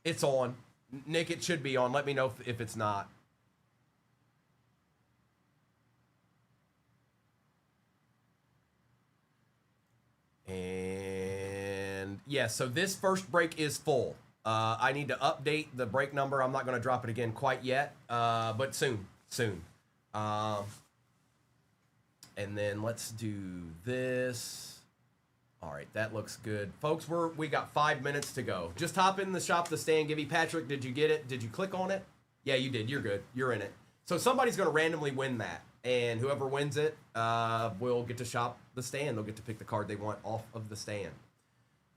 It's on. Nick, it should be on. Let me know if it's not. And yeah, so this first break is full. I need to update the break number. I'm not going to drop it again quite yet, but soon. And then let's do this. All right, that looks good. Folks, we got 5 minutes to go. Just hop in the shop the stand. Gibby Patrick, did you get it? Did you click on it? Yeah, you did. You're good. You're in it. So somebody's going to randomly win that. And whoever wins it will get to shop the stand. They'll get to pick the card they want off of the stand.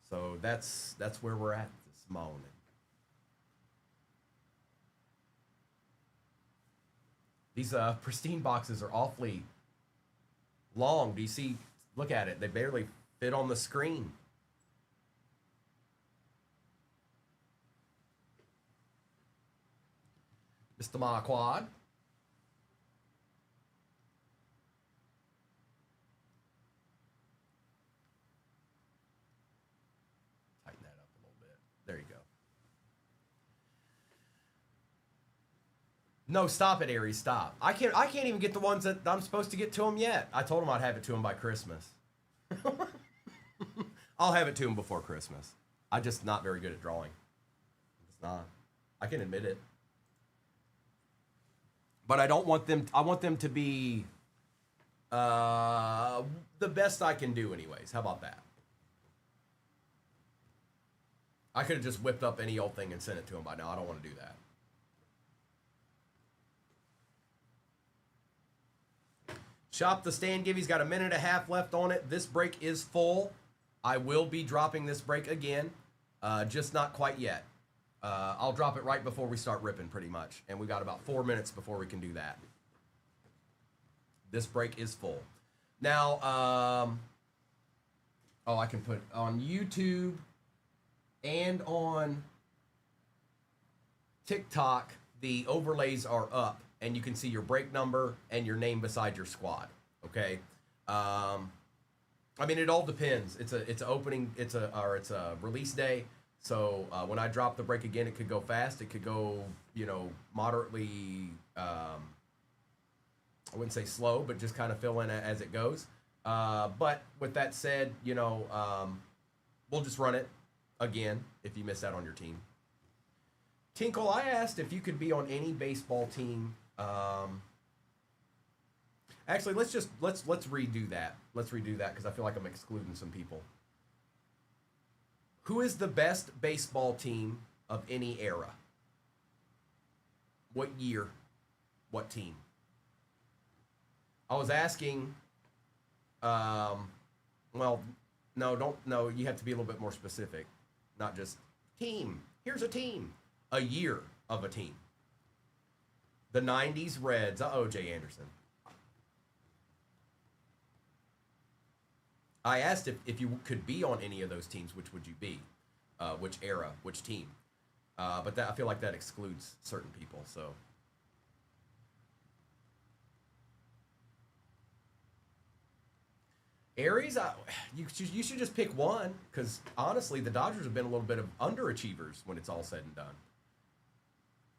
So that's where we're at this morning. These pristine boxes are awfully long. Do you see? Look at it. They barely fit on the screen. Mr. Marquard. Tighten that up a little bit. There you go. No, stop it, Aries. Stop. I can't even get the ones that I'm supposed to get to him yet. I told him I'd have it to him by Christmas. I'll have it to him before Christmas. I'm just not very good at drawing. It's not. I can admit it. But I don't want them. I want them to be the best I can do, anyways. How about that? I could have just whipped up any old thing and sent it to him by now. I don't want to do that. Shop the stand. Gibby's got a minute and a half left on it. This break is full. I will be dropping this break again, just not quite yet. I'll drop it right before we start ripping, pretty much. And we got about 4 minutes before we can do that. This break is full. Now, I can put on YouTube and on TikTok, the overlays are up, and you can see your break number and your name beside your squad. Okay. I mean, it all depends. It's a release day. So when I drop the break again, it could go fast. It could go, moderately. I wouldn't say slow, but just kind of fill in as it goes. But with that said, we'll just run it again if you miss out on your team. Tinkle, I asked if you could be on any baseball team. Actually, let's redo that. Let's redo that because I feel like I'm excluding some people. Who is the best baseball team of any era? What year? What team? I was asking. Well, no. You have to be a little bit more specific, not just team. Here's a team. A year of a team. The 90s Reds. Jay Anderson. I asked if you could be on any of those teams, which would you be? Which era, which team? But I feel like that excludes certain people, so. Aries, you should just pick one, because honestly, the Dodgers have been a little bit of underachievers when it's all said and done.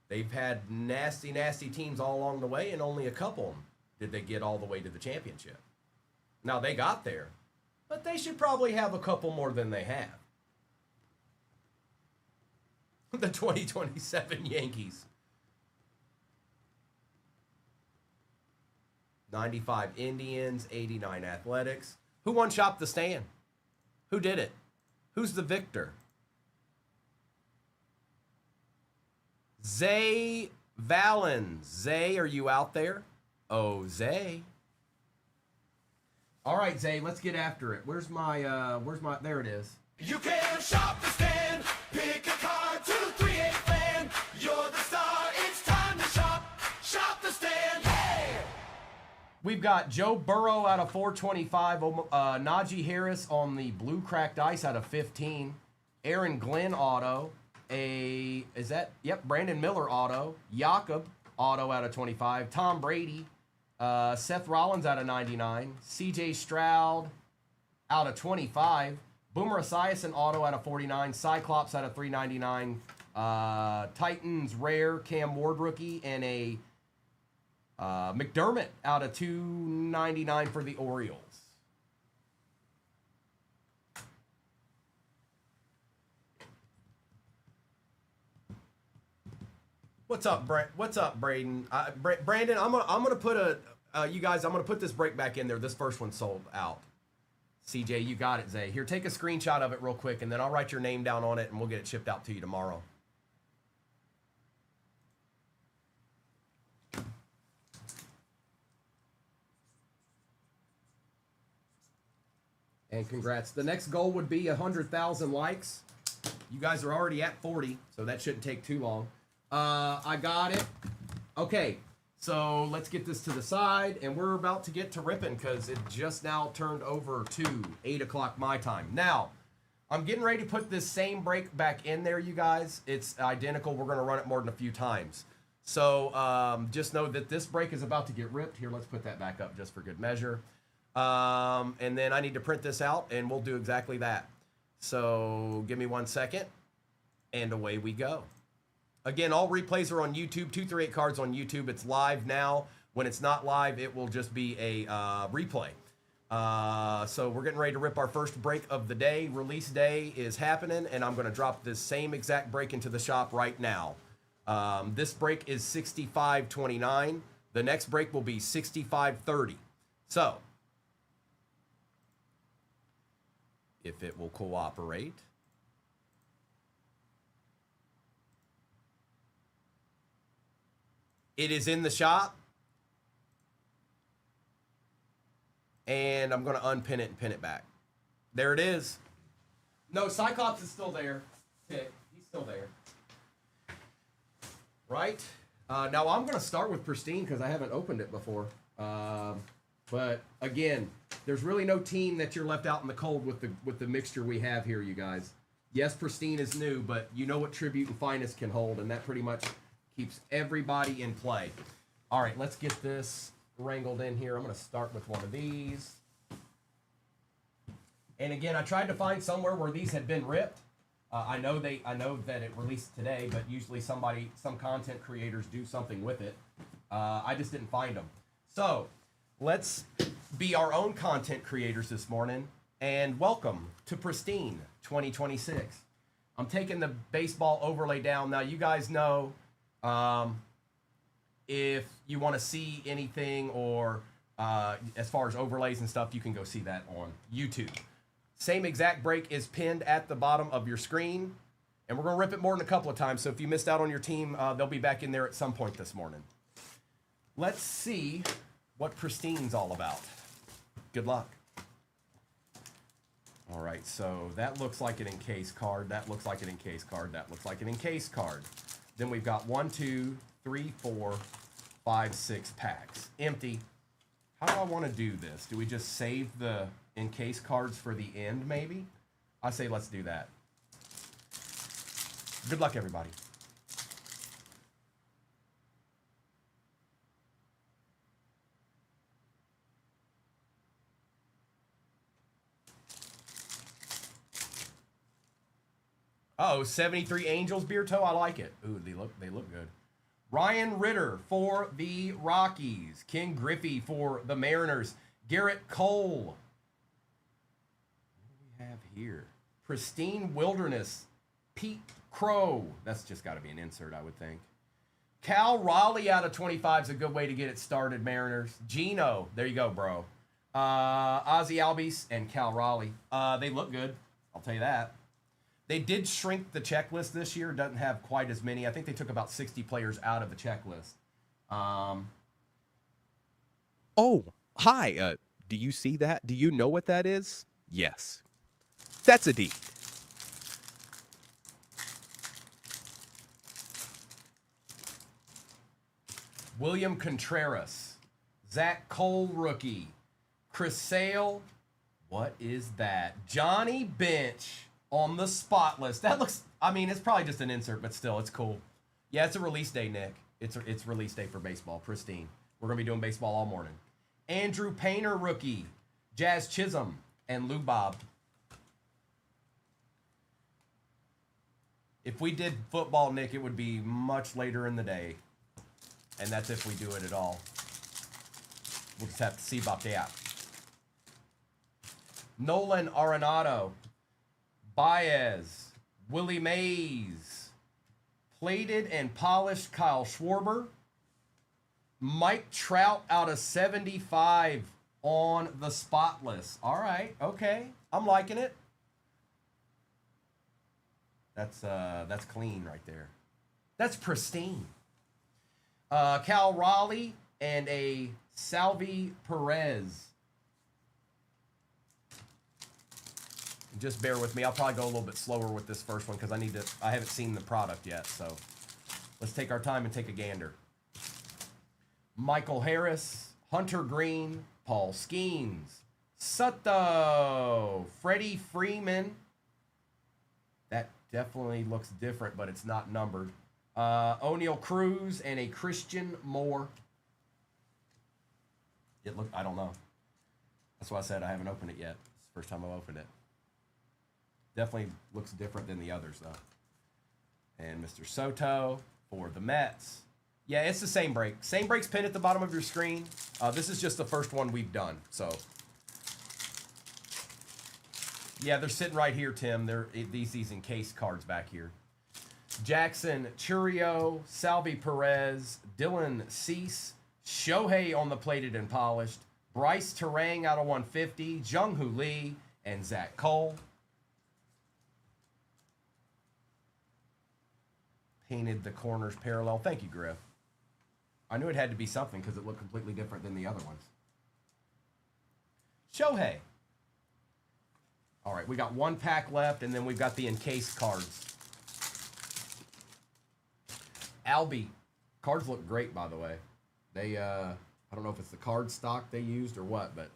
They've had nasty, nasty teams all along the way, and only a couple did they get all the way to the championship. Now, they got there, but they should probably have a couple more than they have. The 2027 Yankees. 95 Indians, 89 Athletics. Who won Shop the Stand? Who did it? Who's the victor? Zay Valens. Zay, are you out there? Oh, Zay. All right, Zay, let's get after it. Where's my, there it is. You can shop the stand, pick a card, 238 fan. You're the star, it's time to shop the stand. Hey! We've got Joe Burrow out of 425, Najee Harris on the blue cracked ice out of 15, Aaron Glenn auto, Brandon Miller auto, Jakob auto out of 25, Tom Brady, Seth Rollins out of 99, CJ Stroud out of 25, Boomer Esiason auto out of 49, Cyclops out of 399, Titans rare Cam Ward rookie, and a McDermott out of 299 for the Orioles. What's up, What's up, Braden? Brandon, I'm gonna put you guys. I'm gonna put this break back in there. This first one sold out. CJ, you got it, Zay. Here, take a screenshot of it real quick, and then I'll write your name down on it, and we'll get it shipped out to you tomorrow. And congrats. The next goal would be 100,000 likes. You guys are already at 40, so that shouldn't take too long. I got it. Okay, so let's get this to the side, and we're about to get to ripping because it just now turned over to 8 o'clock my time. Now, I'm getting ready to put this same break back in there, you guys. It's identical. We're going to run it more than a few times. So just know that this break is about to get ripped. Here, let's put that back up just for good measure. And then I need to print this out, and we'll do exactly that. So give me 1 second, and away we go. Again, all replays are on YouTube. 238 Cards on YouTube. It's live now. When it's not live, it will just be a replay. So we're getting ready to rip our first break of the day. Release day is happening, and I'm going to drop this same exact break into the shop right now. This break is 65.29. The next break will be 65.30. So, if it will cooperate. It is in the shop. And I'm going to unpin it and pin it back. There it is. No, Cyclops is still there. He's still there. Right? Now I'm going to start with Pristine because I haven't opened it before. But again, there's really no team that you're left out in the cold with the mixture we have here, you guys. Yes, Pristine is new, but you know what Tribute and Finest can hold, and that pretty much keeps everybody in play. All right, let's get this wrangled in here. I'm going to start with one of these. And again, I tried to find somewhere where these had been ripped. I know that it released today, but usually some content creators do something with it. I just didn't find them. So let's be our own content creators this morning, and welcome to Pristine 2026. I'm taking the baseball overlay down. Now, you guys know if you want to see anything or as far as overlays and stuff, you can go see that on YouTube. Same exact break is pinned at the bottom of your screen, and we're going to rip it more than a couple of times, so if you missed out on your team, they'll be back in there at some point this morning. Let's see what Pristine's all about. Good luck. All right, so that looks like an encased card. That looks like an encased card. That looks like an encased card. Then we've got 1, 2, 3, 4, 5, 6 packs. Empty. How do I want to do this? Do we just save the encased cards for the end, maybe? I say let's do that. Good luck, everybody. Oh, 73 Angels beer toe. I like it. Ooh, they look good. Ryan Ritter for the Rockies. Ken Griffey for the Mariners. Garrett Cole. What do we have here? Pristine Wilderness. Pete Crow. That's just got to be an insert, I would think. Cal Raleigh out of 25 is a good way to get it started, Mariners. Gino. There you go, bro. Ozzy Albies and Cal Raleigh. They look good. I'll tell you that. They did shrink the checklist this year. Doesn't have quite as many. I think they took about 60 players out of the checklist. Oh, hi. Do you see that? Do you know what that is? Yes. That's a D. William Contreras. Zach Cole, rookie. Chris Sale. What is that? Johnny Bench on the spot list. That looks, I mean, it's probably just an insert, but still, it's cool. Yeah, it's a release day, Nick. It's release day for baseball. Pristine. We're going to be doing baseball all morning. Andrew Painter, rookie. Jazz Chisholm and Lou Bob. If we did football, Nick, it would be much later in the day. And that's if we do it at all. We'll just have to see about that. Nolan Arenado, Baez, Willie Mays, plated and polished Kyle Schwarber, Mike Trout out of 75 on the spotless. All right, okay, I'm liking it. That's clean right there. That's pristine. Cal Raleigh and a Salvi Perez. Just bear with me. I'll probably go a little bit slower with this first one because I haven't seen the product yet. So let's take our time and take a gander. Michael Harris, Hunter Green, Paul Skeens, Soto, Freddie Freeman. That definitely looks different, but it's not numbered. O'Neal Cruz and a Christian Moore. I don't know. That's why I said I haven't opened it yet. It's the first time I've opened it. Definitely looks different than the others, though. And Mr. Soto for the Mets. Yeah, it's the same break. Same breaks pinned at the bottom of your screen. This is just the first one we've done, so. Yeah, they're sitting right here, Tim. They're these encased cards back here. Jackson Churio, Salvi Perez, Dylan Cease, Shohei on the plated and polished, Bryce Terang out of 150, Jung-Hoo Lee, and Zach Cole. Painted the corners parallel. Thank you, Griff. I knew it had to be something because it looked completely different than the other ones. Shohei. All right, we got one pack left, and then we've got the encased cards. Albie. Cards look great, by the way. They, I don't know if it's the card stock they used or what, but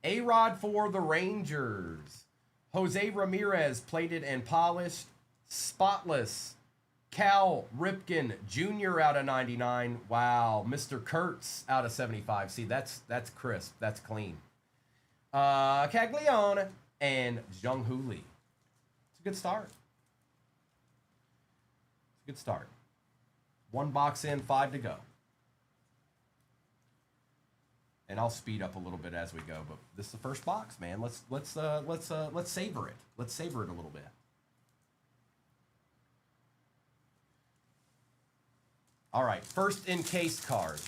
A-Rod for the Rangers. Jose Ramirez, plated and polished. Spotless. Cal Ripken Jr. out of 99. Wow. Mr. Kurtz out of 75. See, that's crisp. That's clean. Caglione and Jung-Hoo Lee. It's a good start. It's a good start. One box in, 5 to go. And I'll speed up a little bit as we go, but this is the first box, man. Let's savor it. Let's savor it a little bit. All right, first encased card.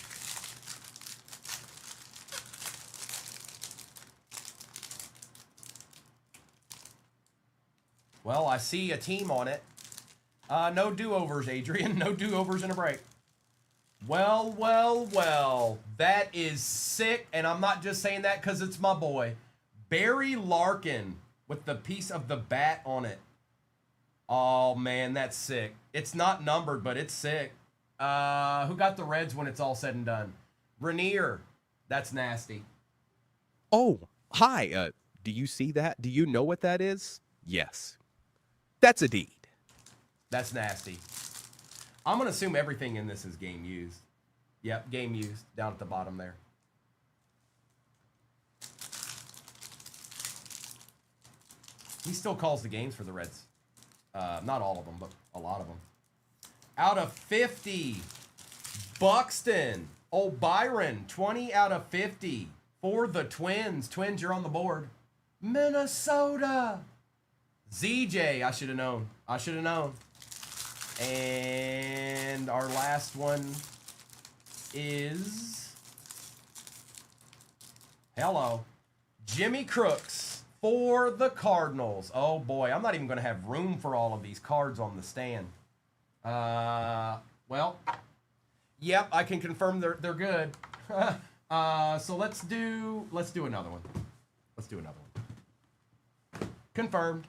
Well, I see a team on it. No do-overs, Adrian. No do-overs in a break. Well, well, well. That is sick, and I'm not just saying that because it's my boy. Barry Larkin with the piece of the bat on it. Oh, man, that's sick. It's not numbered, but it's sick. Who got the Reds when it's all said and done? Rainier. That's nasty. Oh, hi. Do you see that? Do you know what that is? Yes. That's a deed. That's nasty. I'm going to assume everything in this is game used. Yep, game used. Down at the bottom there. He still calls the games for the Reds. Not all of them, but a lot of them. Out of 50. Buxton. Oh, Byron. 20 out of 50. For the Twins. Twins, you're on the board. Minnesota. ZJ. I should have known. I should have known. And our last one is... Hello. Jimmy Crooks for the Cardinals. Oh, boy. I'm not even going to have room for all of these cards on the stand. Well, yep, I can confirm they're good. So let's do another one. Let's do another one. Confirmed.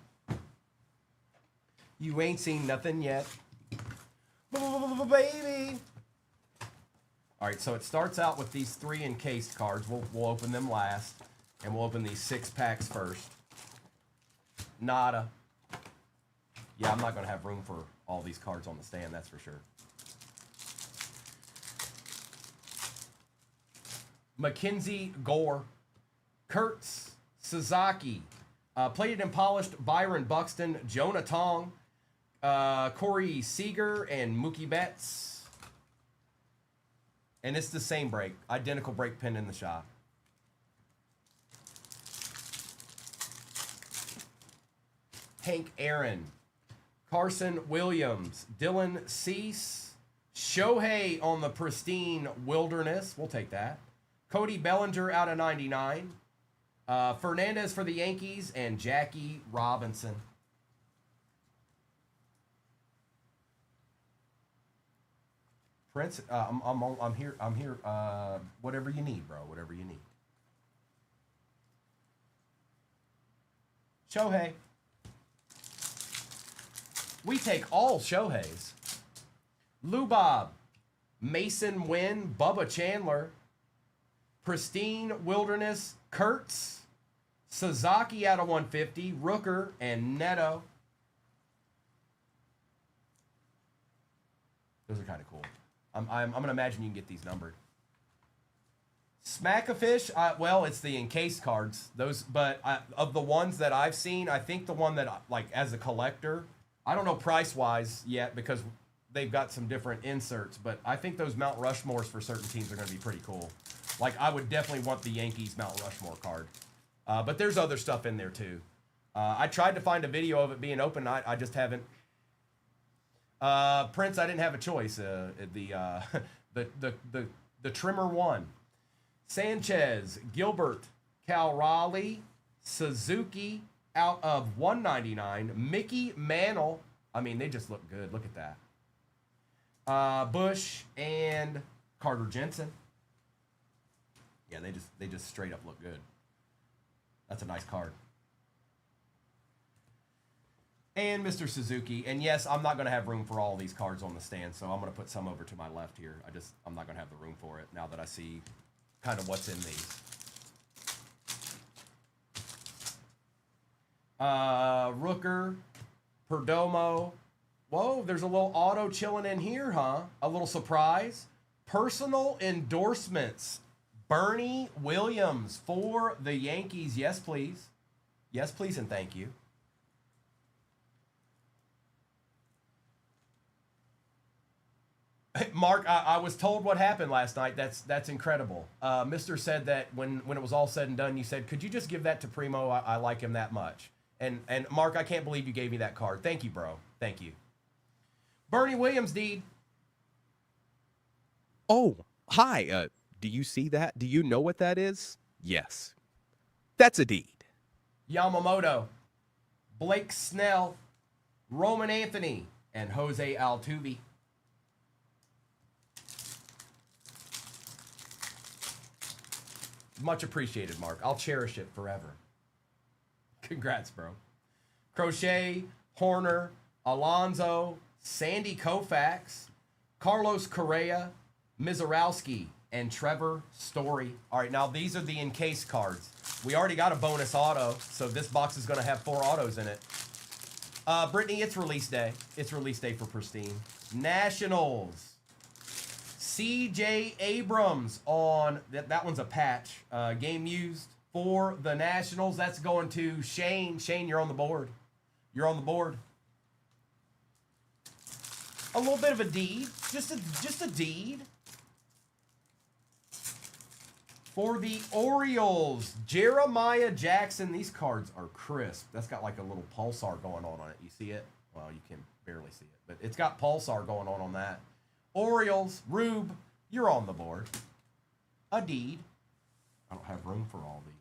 You ain't seen nothing yet. Baby. All right, so it starts out with these 3 encased cards. We'll open them last, and we'll open these 6 packs first. Nada. Yeah, I'm not going to have room for all these cards on the stand, that's for sure. Mackenzie Gore, Kurtz Sasaki, plated and polished Byron Buxton, Jonah Tong, Corey Seager and Mookie Betts. And it's the same break. Identical break pin in the shop. Hank Aaron. Carson Williams. Dylan Cease. Shohei on the pristine Wilderness. We'll take that. Cody Bellinger out of 99. Fernandez for the Yankees. And Jackie Robinson. Prince, I'm here. I'm here. Whatever you need, bro. Whatever you need. Shohei. We take all Shoheis. Lubob, Mason Wynn, Bubba Chandler, Pristine Wilderness, Kurtz, Sasaki out of 150, Rooker, and Neto. Those are kind of cool. I'm gonna imagine you can get these numbered. Smack-a-Fish, well, it's the encased cards. Those, but of the ones that I've seen, I think the one that, like, as a collector, I don't know price-wise yet because they've got some different inserts, but I think those Mount Rushmores for certain teams are going to be pretty cool. Like, I would definitely want the Yankees Mount Rushmore card. But there's other stuff in there, too. I tried to find a video of it being open. I just haven't. Prince, I didn't have a choice. The Trimmer one. Sanchez, Gilbert, Cal Raleigh, Suzuki out of 199. Mickey Mantle. I mean, they just look good. Look at that. Bush and Carter Jensen. Yeah, they just straight up look good. That's a nice card. And Mr. Suzuki. And yes, I'm not going to have room for all these cards on the stand, so I'm going to put some over to my left here. I'm not going to have the room for it now that I see kind of what's in these. Rooker, Perdomo. Whoa, there's a little auto chilling in here, huh? A little surprise. Personal endorsements. Bernie Williams for the Yankees. Yes, please. Yes, please, and thank you. Mark, I was told what happened last night. That's incredible. Mister said that when it was all said and done, you said, could you just give that to Primo? I like him that much. And Mark, I can't believe you gave me that card. Thank you, bro. Thank you. Bernie Williams, deed. Oh, hi. Do you see that? Do you know what that is? Yes. That's a deed. Yamamoto, Blake Snell, Roman Anthony, and Jose Altuve. Much appreciated, Mark. I'll cherish it forever. Congrats, bro. Crochet, Horner, Alonzo, Sandy Koufax, Carlos Correa, Mizorowski, and Trevor Story. All right, now these are the encased cards. We already got a bonus auto, so this box is going to have 4 autos in it. Brittany, it's release day. It's release day for Pristine. Nationals. C.J. Abrams on, that one's a patch. Game used for the Nationals. That's going to Shane. Shane, you're on the board. You're on the board. A little bit of a deed. Just a deed. For the Orioles, Jeremiah Jackson. These cards are crisp. That's got like a little pulsar going on it. You see it? Well, you can barely see it, but it's got pulsar going on that. Orioles, Rube, you're on the board. A deed. I don't have room for all these.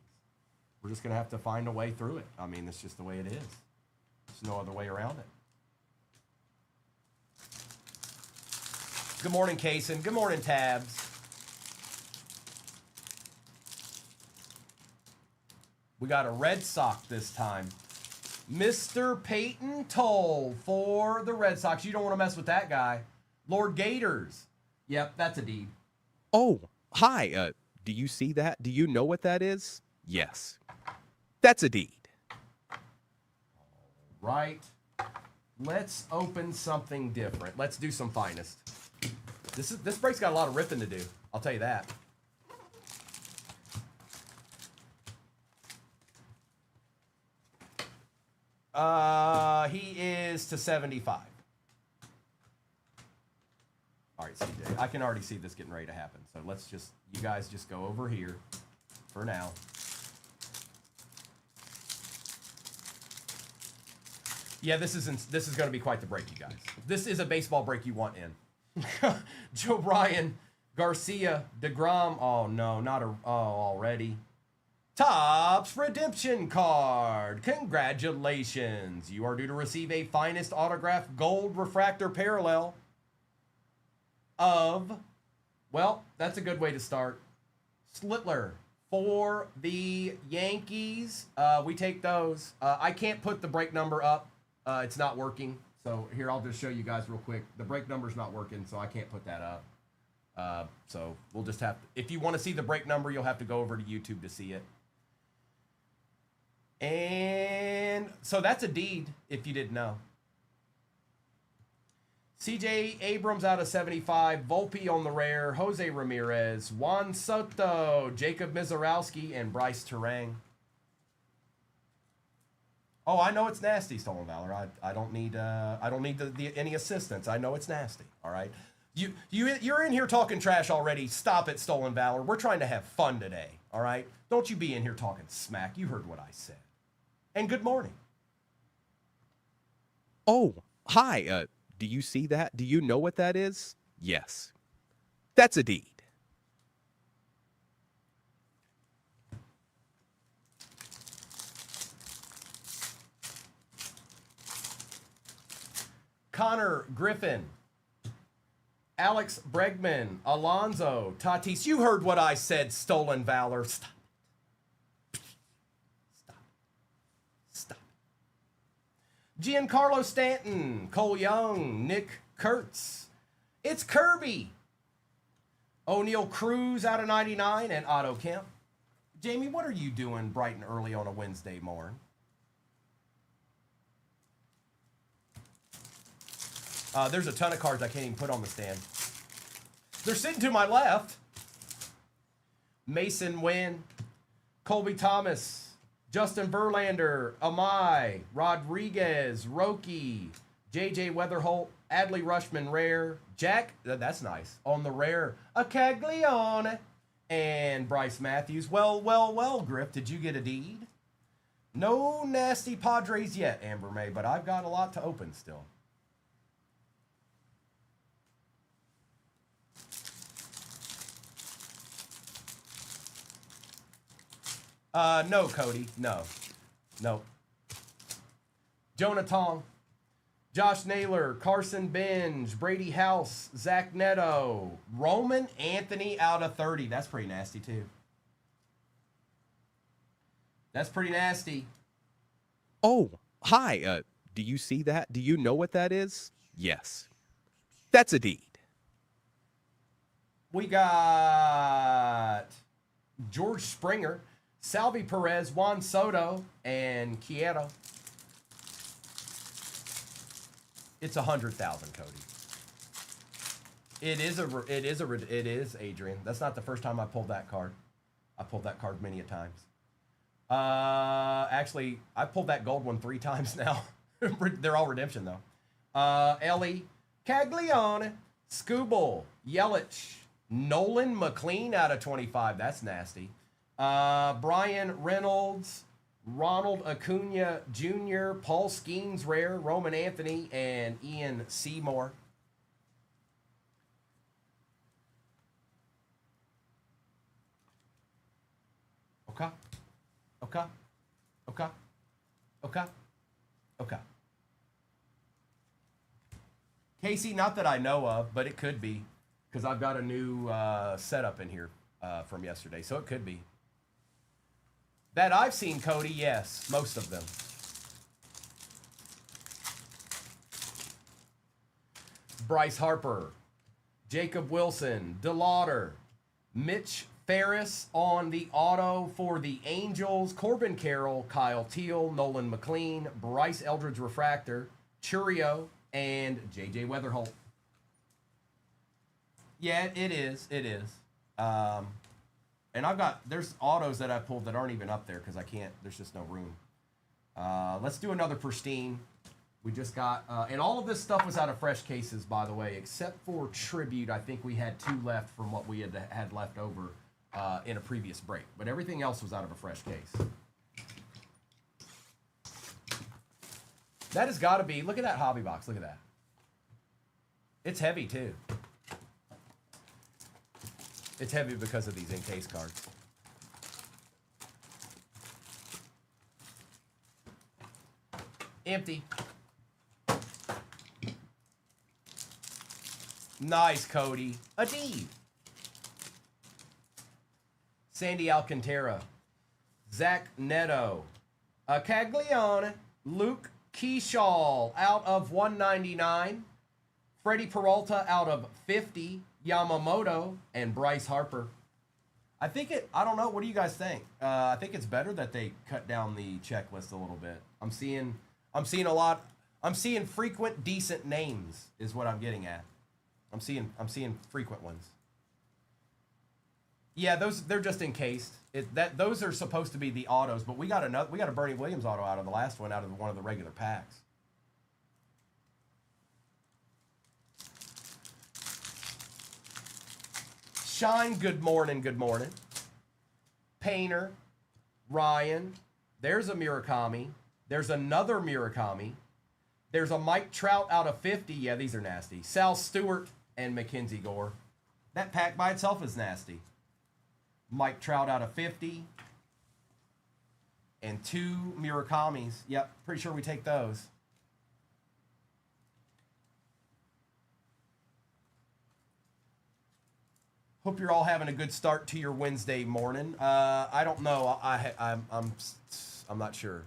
We're just going to have to find a way through it. I mean, it's just the way it is. There's no other way around it. Good morning, Kaysen. Good morning, Tabs. We got a Red Sox this time. Mr. Peyton Toll for the Red Sox. You don't want to mess with that guy. Lord Gators. Yep, that's a deed. Oh, hi. Do you see that? Do you know what that is? Yes. That's a deed. Right. Let's open something different. Let's do some finest. This break's got a lot of ripping to do. I'll tell you that. He is to 75. All right, CJ. I can already see this getting ready to happen. So let's just, you guys just go over here for now. Yeah, this is going to be quite the break, you guys. This is a baseball break you want in. Joe Bryan, Garcia, DeGrom. Oh no, not a. Oh, already. Topps redemption card. Congratulations. You are due to receive a finest autograph gold refractor parallel of, well, that's a good way to start. Slittler for the Yankees. We take those. I can't put the break number up. It's not working. So here, I'll just show you guys real quick. The break number's not working, so I can't put that up. So we'll just have to, if you want to see the break number, you'll have to go over to YouTube to see it. And so that's a deed, if you didn't know. CJ Abrams out of 75, Volpe on the rare, Jose Ramirez, Juan Soto, Jacob Mizorowski, and Bryce Terang. Oh, I know it's nasty, Stolen Valor. I don't need any assistance. I know it's nasty. All right, you're in here talking trash already. Stop it, Stolen Valor. We're trying to have fun today. All right, don't you be in here talking smack. You heard what I said. And good morning. Oh, hi. Do you see that? Do you know what that is? Yes. That's a deed. Connor Griffin, Alex Bregman, Alonzo, Tatis. You heard what I said, Stolen Valor. Stop. Stop. Giancarlo Stanton, Cole Young, Nick Kurtz. It's Kirby. O'Neal Cruz out of 99 and Otto Kemp. Jamie, what are you doing bright and early on a Wednesday morning? There's a ton of cards I can't even put on the stand. They're sitting to my left. Mason Wynn, Colby Thomas, Justin Verlander, Amai, Rodriguez, Roki, JJ Weatherholt, Adley Rushman rare, Jack, that's nice, on the rare, a Caglione, and Bryce Matthews. Well, Griff, did you get a deed? No nasty Padres yet, Amber May, but I've got a lot to open still. No, Cody. No. Jonah Tong, Josh Naylor, Carson Benj, Brady House, Zach Neto, Roman Anthony out of 30. That's pretty nasty, too. That's pretty nasty. Oh, hi. Do you see that? Do you know what that is? Yes. That's a deed. We got George Springer, Salvi Perez, Juan Soto, and Quieto. It's 100,000, Cody. It is Adrian. That's not the first time I pulled that card. I pulled that card many a times. Actually, I pulled that gold one 3 times now. They're all redemption though. Ellie, Caglione, Skubal, Yelich, Nolan McLean out of 25. That's nasty. Brian Reynolds, Ronald Acuna Jr., Paul Skeens rare, Roman Anthony, and Ian Seymour. Okay. Casey, not that I know of, but it could be, because I've got a new setup in here from yesterday, so it could be. That I've seen, Cody, yes, most of them. Bryce Harper, Jacob Wilson, DeLauder, Mitch Ferris on the auto for the Angels, Corbin Carroll, Kyle Teal, Nolan McLean, Bryce Eldridge refractor, Churio, and JJ Weatherholt. Yeah, it is. And there's autos that I pulled that aren't even up there because I can't, there's just no room. Let's do another pristine. We just got, and all of this stuff was out of fresh cases, by the way, except for Tribute. I think we had 2 left from what we had left over in a previous break. But everything else was out of a fresh case. That has got to be, look at that hobby box. Look at that. It's heavy, too. It's heavy because of these in-case cards. Empty. Nice, Cody. Adib. Sandy Alcantara. Zach Neto. Caglione. Luke Keyshaw out of 199. Freddie Peralta out of 50. Yamamoto and Bryce Harper. I don't know. What do you guys think? I think it's better that they cut down the checklist a little bit. I'm seeing a lot. I'm seeing frequent, decent names is what I'm getting at. I'm seeing frequent ones. Yeah, they're just encased. Those are supposed to be the autos, but we got a Bernie Williams auto out of the last one, out of one of the regular packs. Shine, good morning, good morning. Painter, Ryan, there's a Murakami. There's another Murakami. There's a Mike Trout out of 50. Yeah, these are nasty. Sal Stewart and Mackenzie Gore. That pack by itself is nasty. Mike Trout out of 50. And 2 Murakamis. Yep, pretty sure we take those. Hope you're all having a good start to your Wednesday morning. I don't know. I'm not sure.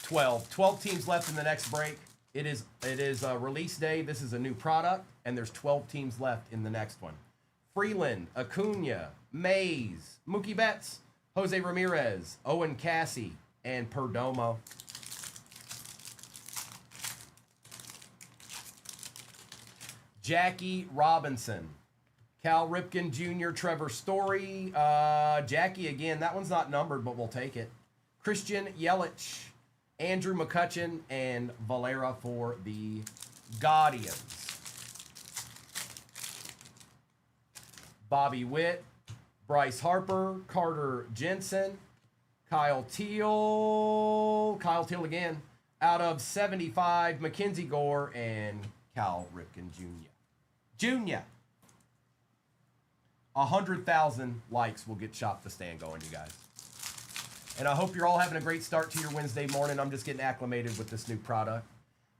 12 teams left in the next break. It is release day. This is a new product, and there's 12 teams left in the next one. Freeland, Acuna, Mays, Mookie Betts, Jose Ramirez, Owen Cassie, and Perdomo. Jackie Robinson, Cal Ripken Jr., Trevor Story, Jackie again. That one's not numbered, but we'll take it. Christian Yelich, Andrew McCutchen, and Valera for the Guardians. Bobby Witt, Bryce Harper, Carter Jensen, Kyle Teal again, out of 75, Mackenzie Gore, and Cal Ripken Jr. 100,000 likes will get Shop the Stand going, you guys. And I hope you're all having a great start to your Wednesday morning. I'm just getting acclimated with this new product.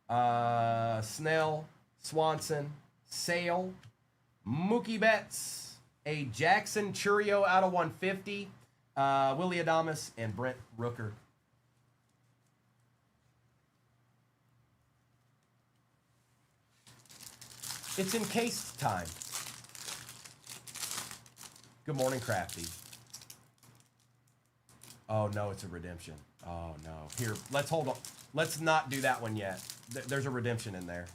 Snell, Swanson, Sale, Mookie Betts, a Jackson Churio out of 150, Willie Adames, and Brent Rooker. It's encased time. Good morning, Crafty. Oh, no, it's a redemption. Oh, no. Here, let's hold on. Let's not do that one yet. There's a redemption in there.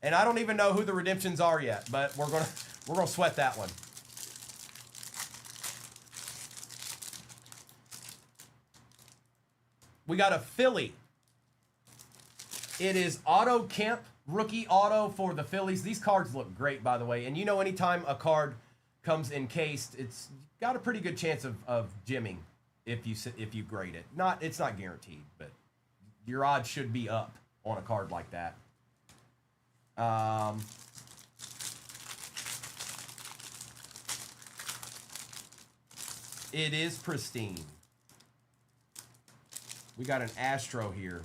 And I don't even know who the redemptions are yet, but we're gonna sweat that one. We got a Philly. It is Otto Kemp, rookie auto for the Phillies. These cards look great, by the way. And you know, anytime a card comes encased, it's got a pretty good chance of jimming if you grade it. It's not guaranteed, but your odds should be up on a card like that. It is pristine. We got an Astro here.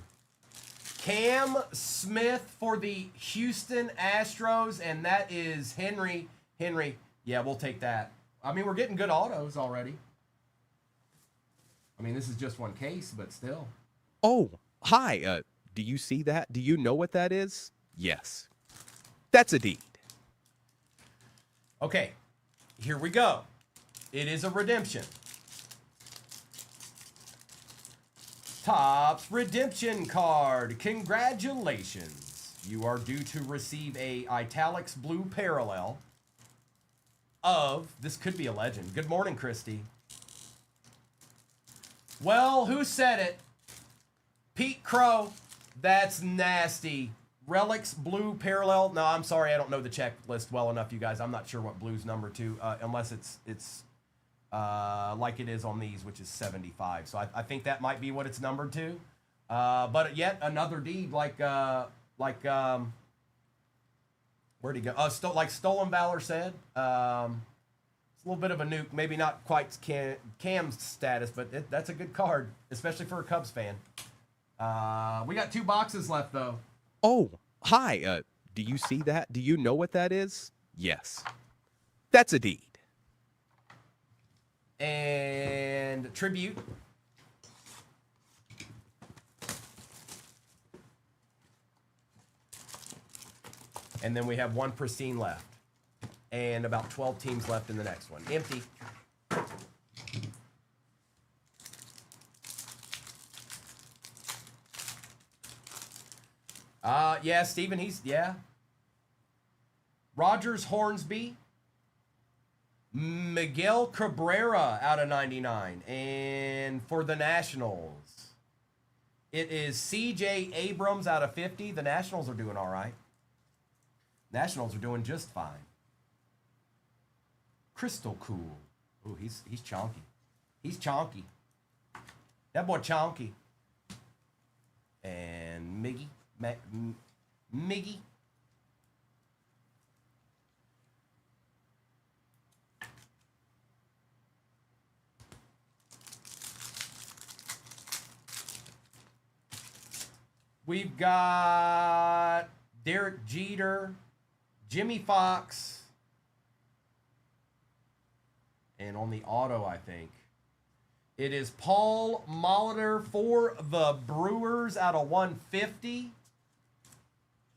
Cam Smith for the Houston Astros, and that is Henry. Yeah, we'll take that. I mean, we're getting good autos already. I mean, this is just one case, but still. Oh, hi. Do you see that? Do you know what that is? Yes. That's a deed. Okay, here we go. It is a redemption. Topps redemption card. Congratulations. You are due to receive a Italics Blue Parallel of, this could be a legend. Good morning, Christy. Well, who said it? Pete Crow. That's nasty. Relics, blue, parallel. No, I'm sorry, I don't know the checklist well enough, you guys. I'm not sure what blue's number 2, unless it's like it is on these, which is 75. So I think that might be what it's numbered to. But yet another deed, like where'd he go? Like Stolen Valor said. It's a little bit of a nuke, maybe not quite Cam's status, but that's a good card, especially for a Cubs fan. We got 2 boxes left though. Oh, hi. Do you see that? Do you know what that is? Yes. That's a deed. And tribute. And then we have 1 pristine left. And about 12 teams left in the next one. Empty. Yeah, Steven, yeah. Rogers Hornsby. Miguel Cabrera out of 99. And for the Nationals, it is CJ Abrams out of 50. The Nationals are doing all right. Nationals are doing just fine. Crystal Cool. Ooh, he's chonky. He's chonky. That boy chonky. And Miggy. We've got Derek Jeter, Jimmy Fox, and on the auto, I think, it is Paul Molitor for the Brewers out of 150.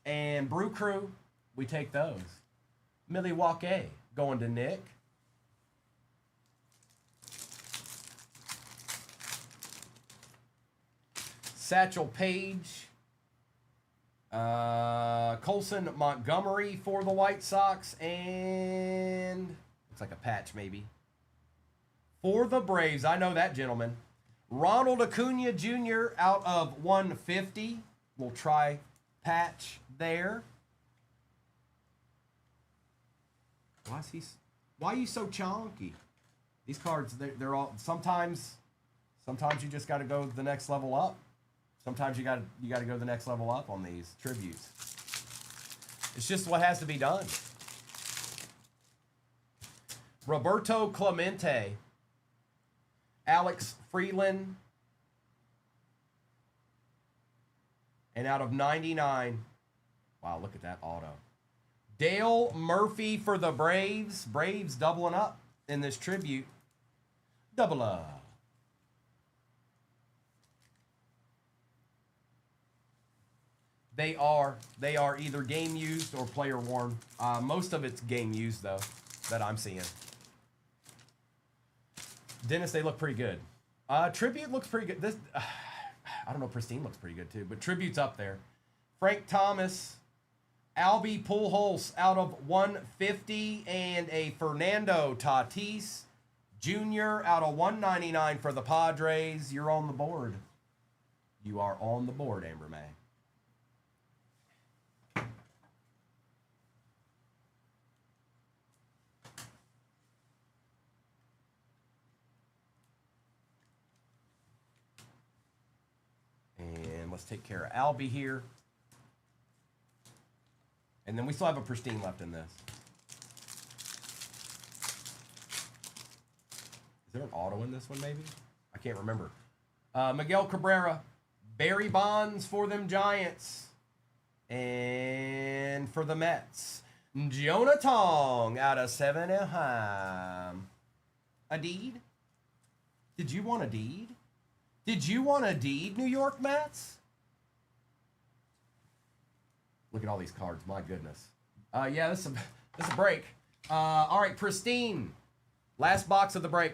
And Brew Crew, we take those. Milwaukee going to Nick. Satchel Paige. Colson Montgomery for the White Sox. And looks like a patch maybe. For the Braves, I know that gentleman. Ronald Acuna Jr. out of 150. We'll try patch there. Why are you so chonky? These cards, they're all, sometimes you just got to go the next level up. Sometimes you got to go the next level up on these tributes. It's just what has to be done. Roberto Clemente, Alex Freeland, and out of 99, wow, look at that auto. Dale Murphy for the Braves. Braves doubling up in this tribute. Double up. They are either game used or player worn. Most of it's game used though, that I'm seeing. Dennis, they look pretty good. Tribute looks pretty good. This, I don't know, Pristine looks pretty good too, but Tribute's up there. Frank Thomas, Albie Pujols out of 150, and a Fernando Tatis Jr. out of 199 for the Padres. You're on the board. You are on the board, Amber May. And let's take care of Albie here. And then we still have a Pristine left in this. Is there an auto in this one, maybe? I can't remember. Miguel Cabrera. Barry Bonds for them Giants. And for the Mets, Jonah Tong out of 7 Anaheim. A deed? Did you want a deed? Did you want a deed, New York Mets? Look at all these cards. My goodness. Yeah, this is a break. All right, Pristine. Last box of the break.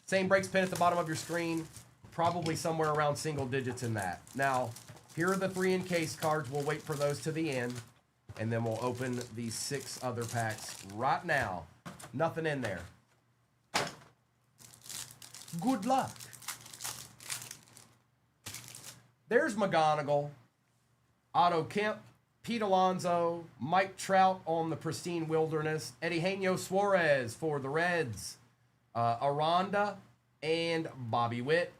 Same breaks pin at the bottom of your screen. Probably somewhere around single digits in that. Now, here are the 3 encased cards. We'll wait for those to the end. And then we'll open these 6 other packs right now. Nothing in there. Good luck. There's McGonigal, Otto Kemp, Pete Alonso, Mike Trout on the Pristine Wilderness, Eugenio Suarez for the Reds, Aranda, and Bobby Witt.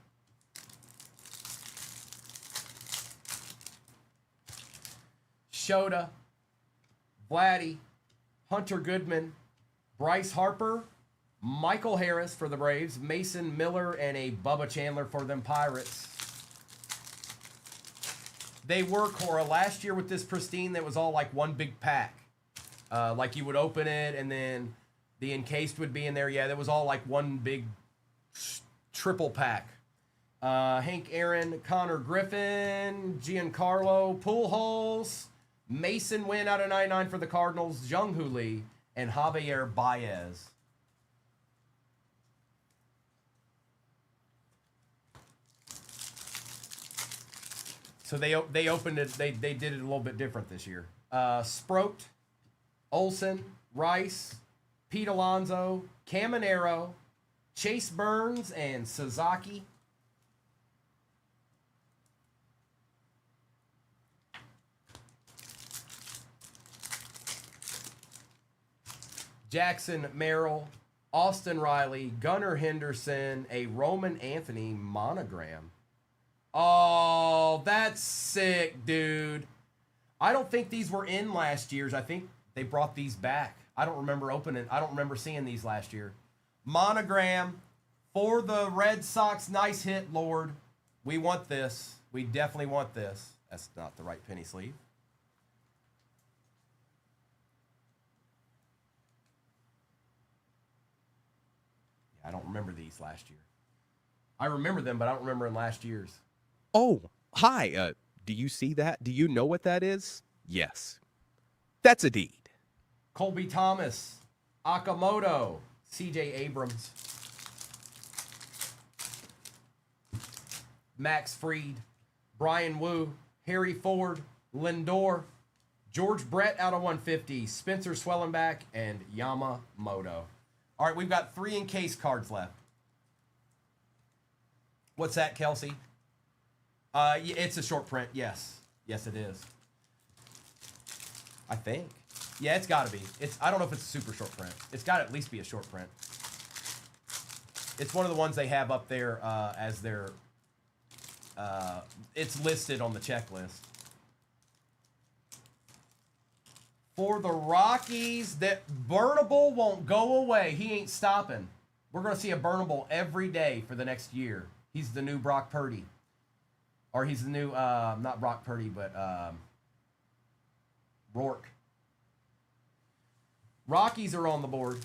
Shota, Vladdy, Hunter Goodman, Bryce Harper, Michael Harris for the Braves, Mason Miller, and a Bubba Chandler for them Pirates. They were, Cora, last year with this Pristine, that was all like one big pack. Like you would open it and then the encased would be in there. Yeah, that was all like one big triple pack. Hank Aaron, Connor Griffin, Giancarlo Pujols, Mason Wynn out of 99 for the Cardinals, Jung Hoo Lee, and Javier Baez. So they opened it. They did it a little bit different this year. Sproat, Olson, Rice, Pete Alonso, Caminero, Chase Burns, and Sasaki. Jackson Merrill, Austin Riley, Gunnar Henderson, a Roman Anthony monogram. Oh, that's sick, dude. I don't think these were in last year's. I think they brought these back. I don't remember seeing these last year. Monogram for the Red Sox. Nice hit, Lord. We want this. We definitely want this. That's not the right penny sleeve. I don't remember these last year. I remember them, but I don't remember in last year's. Oh, hi. Do you see that? Do you know what that is? Yes. That's a deed. Colby Thomas, Akamoto, C.J. Abrams, Max Fried, Brian Wu, Harry Ford, Lindor, George Brett out of 150, Spencer Swellenbach, and Yamamoto. All right, we've got 3 encased cards left. What's that, Kelsey? It's a short print, yes. Yes, it is. I think. Yeah, it's got to be. I don't know if it's a super short print. It's got to at least be a short print. It's one of the ones they have up there as their... it's listed on the checklist. For the Rockies, that Burnable won't go away. He ain't stopping. We're going to see a Burnable every day for the next year. He's the new Brock Purdy. Or he's the new, not Brock Purdy, but Rourke. Rockies are on the board.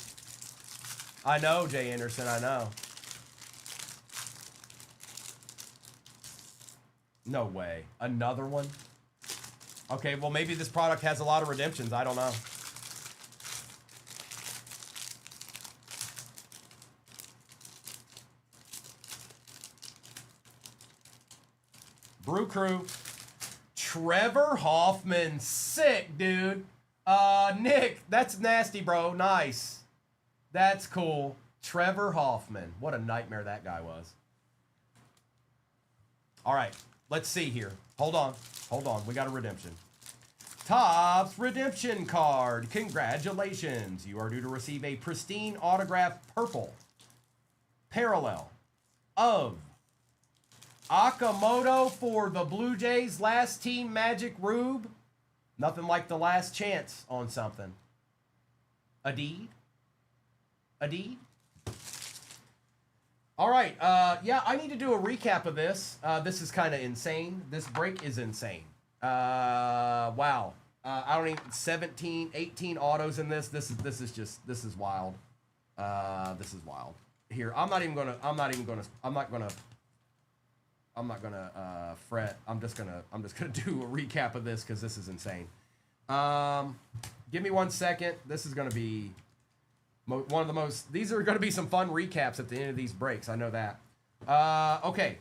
I know, Jay Anderson, I know. No way. Another one? Okay, well, maybe this product has a lot of redemptions. I don't know. Brew Crew. Trevor Hoffman. Sick, dude. Nick, that's nasty, bro. Nice. That's cool. Trevor Hoffman. What a nightmare that guy was. All right, let's see here. Hold on. We got a redemption. Topps redemption card. Congratulations. You are due to receive a pristine autographed purple parallel of Akamoto for the Blue Jays. Last team Magic Rube. Nothing like the last chance on something. A deed. All right. Yeah, I need to do a recap of this. This is kind of insane. This break is insane. Wow. I don't even 17, 18 autos in this. This is wild. This is wild. Here, I'm not gonna fret. I'm just gonna do a recap of this because this is insane. Give me 1 second. This is gonna be one of the most. These are gonna be some fun recaps at the end of these breaks. I know that. Okay,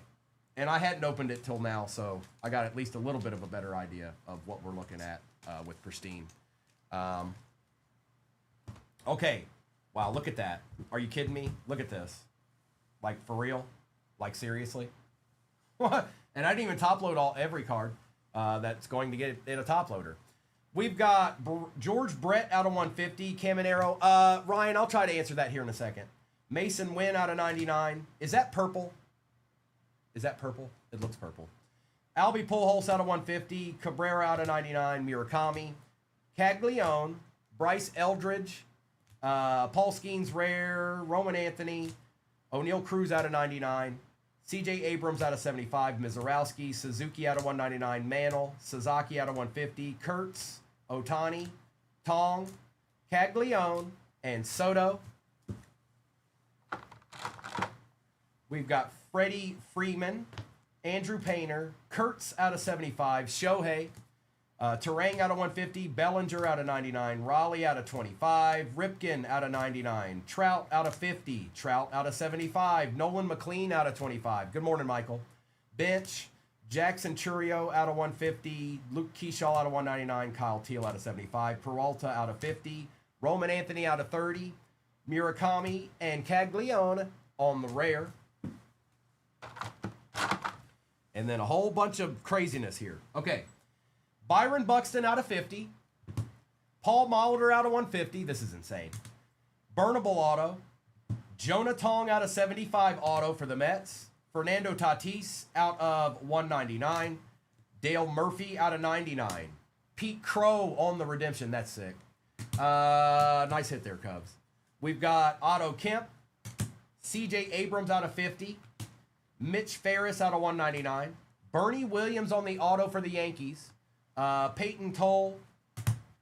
and I hadn't opened it till now, so I got at least a little bit of a better idea of what we're looking at with Pristine. Okay, wow, look at that. Are you kidding me? Look at this. Like, for real? Like, seriously? What? And I didn't even top load every card that's going to get in a top loader. We've got George Brett out of 150, Caminero. Ryan, I'll try to answer that here in a second. Mason Wynn out of 99. Is that purple? Is that purple? It looks purple. Albie Pujols out of 150, Cabrera out of 99, Murakami, Caglione, Bryce Eldridge, Paul Skeens rare, Roman Anthony, O'Neal Cruz out of 99, CJ Abrams out of 75, Mizorowski, Suzuki out of 199, Mantle, Sasaki out of 150, Kurtz, Otani, Tong, Caglione, and Soto. We've got Freddie Freeman, Andrew Painter, Kurtz out of 75, Shohei, Terang out of 150, Bellinger out of 99, Raleigh out of 25, Ripken out of 99, Trout out of 50, Trout out of 75, Nolan McLean out of 25. Good morning, Michael. Bench, Jackson Churio out of 150, Luke Keyshaw out of 199, Kyle Teal out of 75, Peralta out of 50, Roman Anthony out of 30, Murakami and Caglione on the rare. And then a whole bunch of craziness here. Okay. Byron Buxton out of 50. Paul Molitor out of 150. This is insane. Burnable auto. Jonah Tong out of 75 auto for the Mets. Fernando Tatis out of 199. Dale Murphy out of 99. Pete Crow on the redemption. That's sick. Nice hit there, Cubs. We've got Otto Kemp. CJ Abrams out of 50. Mitch Ferris out of 199. Bernie Williams on the auto for the Yankees. Peyton Toll.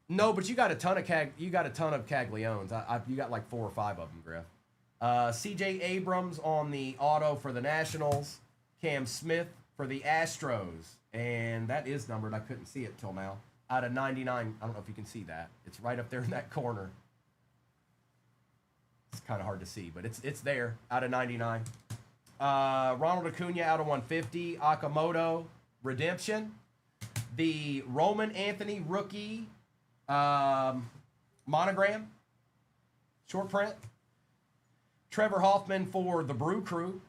No, but you got a ton of Cagliones. You got like 4 or 5 of them, Griff. C.J. Abrams on the auto for the Nationals. Cam Smith for the Astros, and that is numbered. I couldn't see it till now. Out of 99. I don't know if you can see that. It's right up there in that corner. It's kind of hard to see, but it's there. Out of 99. Ronald Acuna out of 150. Akamoto redemption. The Roman Anthony rookie monogram, short print. Trevor Hoffman for the Brew Crew.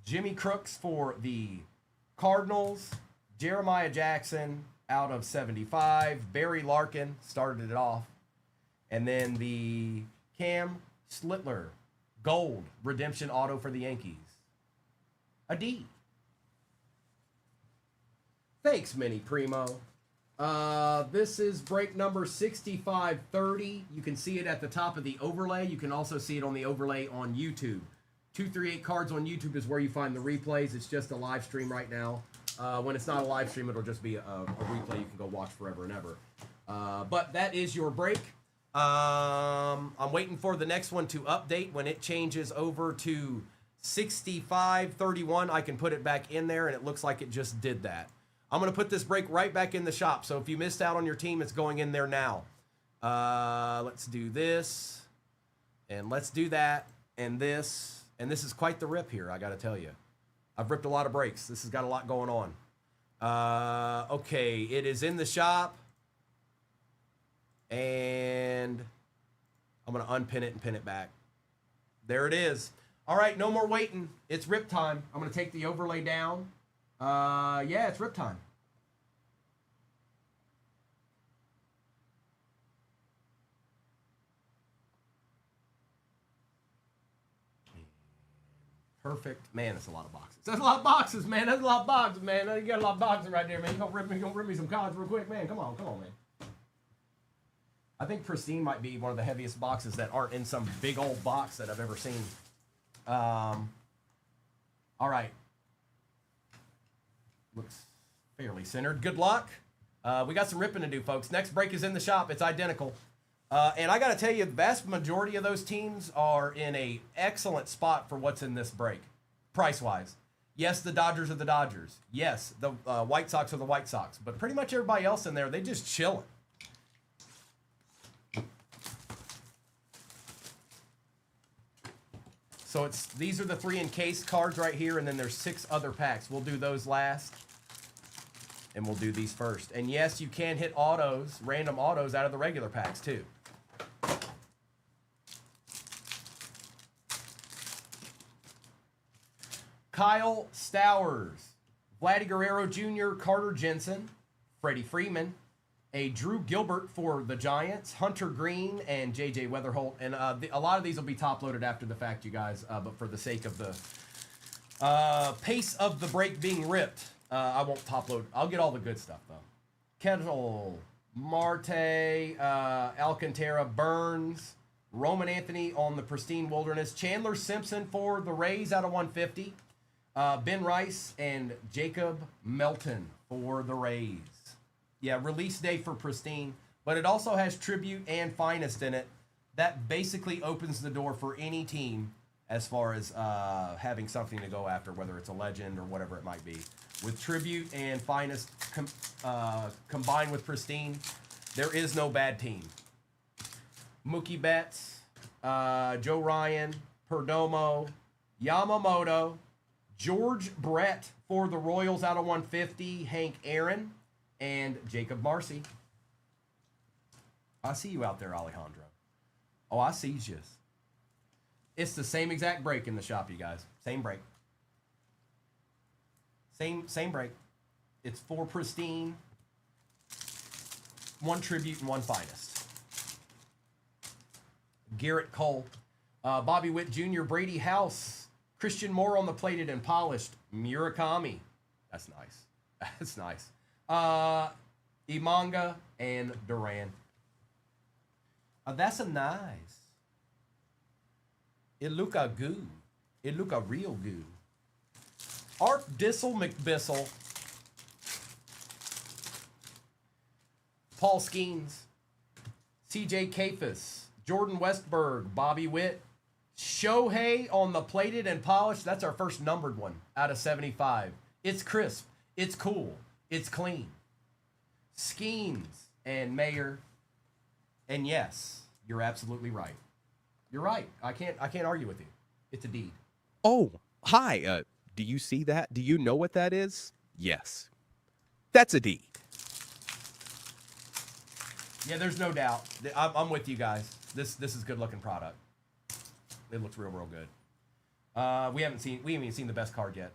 Jimmy Crooks for the Cardinals. Jeremiah Jackson out of 75. Barry Larkin started it off. And then the Cam Slittler gold redemption auto for the Yankees. A D. Thanks, Mini Primo. This is break number 6530. You can see it at the top of the overlay. You can also see it on the overlay on YouTube. 238 Cards on YouTube is where you find the replays. It's just a live stream right now. When it's not a live stream, it'll just be a replay you can go watch forever and ever. But that is your break. I'm waiting for the next one to update. When it changes over to 6531, I can put it back in there, and it looks like it just did that. I'm going to put this break right back in the shop. So if you missed out on your team, it's going in there now. Let's do this. And let's do that. And this. And this is quite the rip here, I got to tell you. I've ripped a lot of breaks. This has got a lot going on. Okay, it is in the shop. And I'm going to unpin it and pin it back. There it is. All right, no more waiting. It's rip time. I'm going to take the overlay down. Yeah, it's rip time. Perfect. Man, that's a lot of boxes. That's a lot of boxes, man. That's a lot of boxes, man. You got a lot of boxes right there, man. You gonna rip me some cards real quick, man. Come on, man. I think Pristine might be one of the heaviest boxes that aren't in some big old box that I've ever seen. All right. Looks fairly centered. Good luck. We got some ripping to do, folks. Next break is in the shop. It's identical. And I got to tell you, the vast majority of those teams are in a excellent spot for what's in this break, price-wise. Yes, the Dodgers are the Dodgers. Yes, the White Sox are the White Sox. But pretty much everybody else in there, they just chilling. So these are the 3 encased cards right here, and then there's 6 other packs. We'll do those last, and we'll do these first. And yes, you can hit autos, random autos out of the regular packs too. Kyle Stowers, Vladdy Guerrero Jr., Carter Jensen, Freddie Freeman, a Drew Gilbert for the Giants, Hunter Green, and J.J. Weatherholt. And a lot of these will be top-loaded after the fact, you guys, but for the sake of the pace of the break being ripped, I won't top-load. I'll get all the good stuff, though. Kettle, Marte, Alcantara, Burns, Roman Anthony on the Pristine Wilderness, Chandler Simpson for the Rays out of 150, Ben Rice, and Jacob Melton for the Rays. Yeah, release day for Pristine, but it also has Tribute and Finest in it. That basically opens the door for any team as far as having something to go after, whether it's a legend or whatever it might be. With Tribute and Finest combined with Pristine, there is no bad team. Mookie Betts, Joe Ryan, Perdomo, Yamamoto, George Brett for the Royals out of 150, Hank Aaron, and Jacob Marcy. I see you out there, Alejandro. Oh, I see you. It's the same exact break in the shop, you guys. Same break. Same break. It's 4 Pristine, 1 Tribute, and 1 Finest. Garrett Cole, Bobby Witt Jr., Brady House, Christian Moore on the Plated and Polished, Murakami. That's nice. That's nice. Imanga and Duran. That's a nice. It look a good. It look a real good. Art Dissel McBissel. Paul Skeens. CJ Kafis. Jordan Westberg. Bobby Witt. Shohei on the Plated and Polished. That's our first numbered one out of 75. It's crisp. It's cool. It's clean. Skeens and Mayer. And yes, you're absolutely right. You're right. I can't argue with you. It's a deed. Oh, hi. Do you see that? Do you know what that is? Yes. That's a deed. Yeah, there's no doubt. I'm with you guys. This is good looking product. It looks real good. We haven't even seen the best card yet.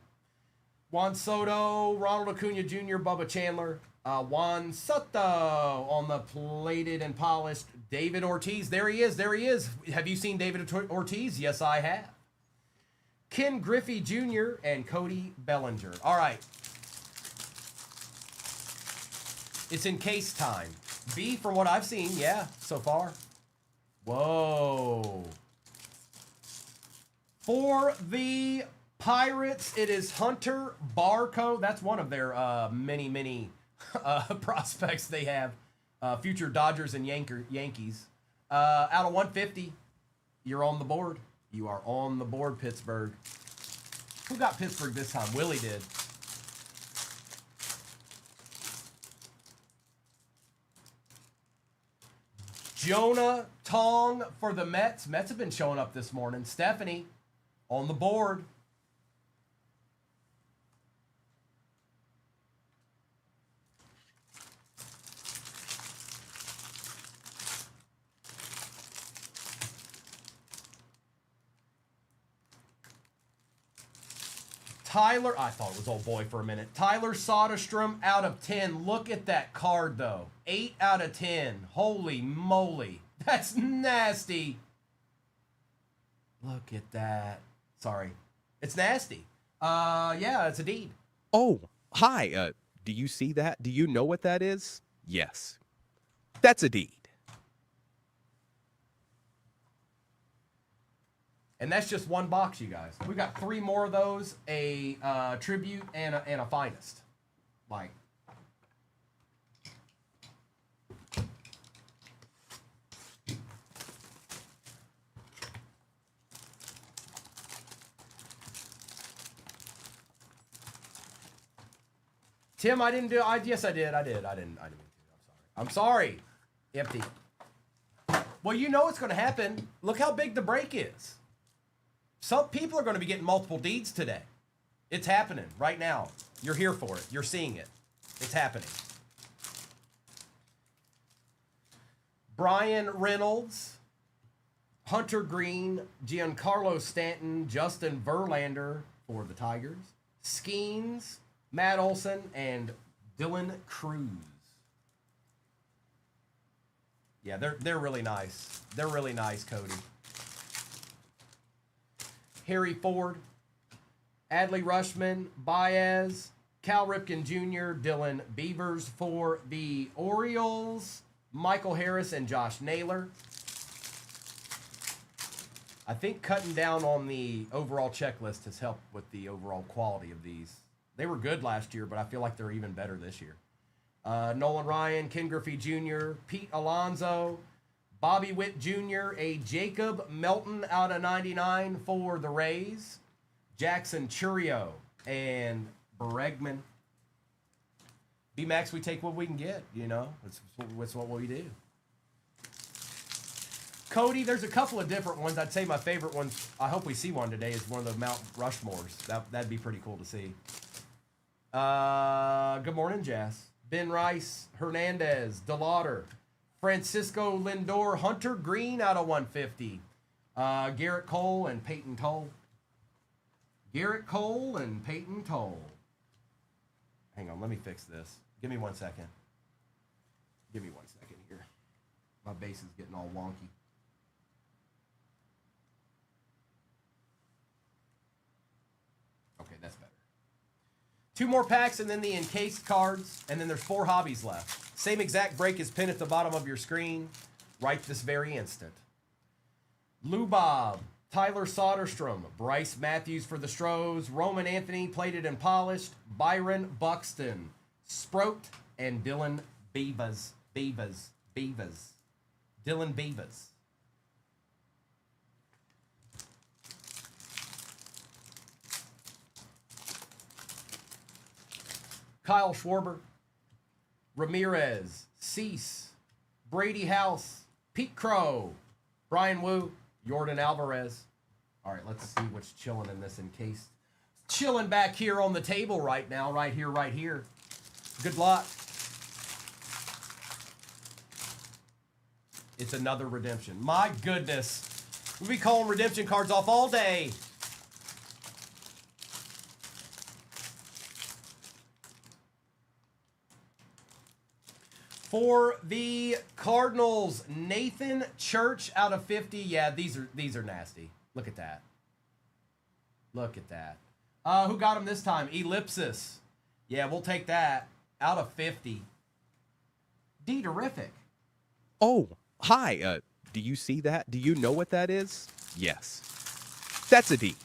Juan Soto, Ronald Acuna Jr., Bubba Chandler, Juan Soto on the Plated and Polished, David Ortiz. There he is. Have you seen David Ortiz? Yes, I have. Ken Griffey Jr. and Cody Bellinger. All right. It's in case time. B, from what I've seen, yeah, so far. Whoa. For the Pirates, it is Hunter Barco. That's one of their many prospects they have. Future Dodgers and Yankees. Out of 150, you're on the board. You are on the board, Pittsburgh. Who got Pittsburgh this time? Willie did. Jonah Tong for the Mets. Mets have been showing up this morning. Stephanie on the board. Tyler, I thought it was old boy for a minute. Tyler Soderstrom out of 10. Look at that card, though. 8 out of 10. Holy moly. That's nasty. Look at that. Sorry. It's nasty. Yeah, it's a deed. Oh, hi. Do you see that? Do you know what that is? Yes. That's a deed. And that's just one box, you guys. We got 3 more of those, a Tribute and a Finest. Like, Tim, I didn't do. Yes, I did. I didn't. I'm sorry. Empty. Well, you know what's going to happen. Look how big the break is. Some people are going to be getting multiple deeds today. It's happening right now. You're here for it. You're seeing it. It's happening. Brian Reynolds, Hunter Green, Giancarlo Stanton, Justin Verlander for the Tigers. Skeens, Matt Olson, and Dylan Cruz. Yeah, they're really nice. They're really nice, Cody. Harry Ford, Adley Rushman, Baez, Cal Ripken Jr., Dylan Beavers for the Orioles, Michael Harris, and Josh Naylor. I think cutting down on the overall checklist has helped with the overall quality of these. They were good last year, but I feel like they're even better this year. Nolan Ryan, Ken Griffey Jr., Pete Alonso, Bobby Witt Jr., a Jacob Melton out of 99 for the Rays, Jackson Churio, and Bregman. B-Max, we take what we can get, you know. That's what we do. Cody, there's a couple of different ones. I'd say my favorite ones, I hope we see one today, is one of the Mount Rushmores. That'd be pretty cool to see. Good morning, Jess. Ben Rice, Hernandez, DeLauder, Francisco Lindor, Hunter Green out of 150. Garrett Cole and Peyton Toll. Garrett Cole and Peyton Toll. Hang on, let me fix this. Give me 1 second. Give me 1 second here. My base is getting all wonky. Okay, that's better. 2 more packs and then the encased cards, and then there's 4 hobbies left. Same exact break is pinned at the bottom of your screen right this very instant. Lou Bob, Tyler Soderstrom, Bryce Matthews for the Stros, Roman Anthony, plated and polished, Byron Buxton, Sproat, and Dylan Beavers. Dylan Beavers. Kyle Schwarber, Ramirez, Cease, Brady House, Pete Crow, Brian Wu, Jordan Alvarez. All right, let's see what's chilling in this encased. Chilling back here on the table right now, right here. Good luck. It's another redemption. My goodness. We'll be calling redemption cards off all day. For the Cardinals, Nathan Church out of 50. Yeah, these are nasty. Look at that. Look at that. Who got him this time? Ellipsis. Yeah, we'll take that. Out of 50. D terrific. Oh, hi. Do you see that? Do you know what that is? Yes. That's a D.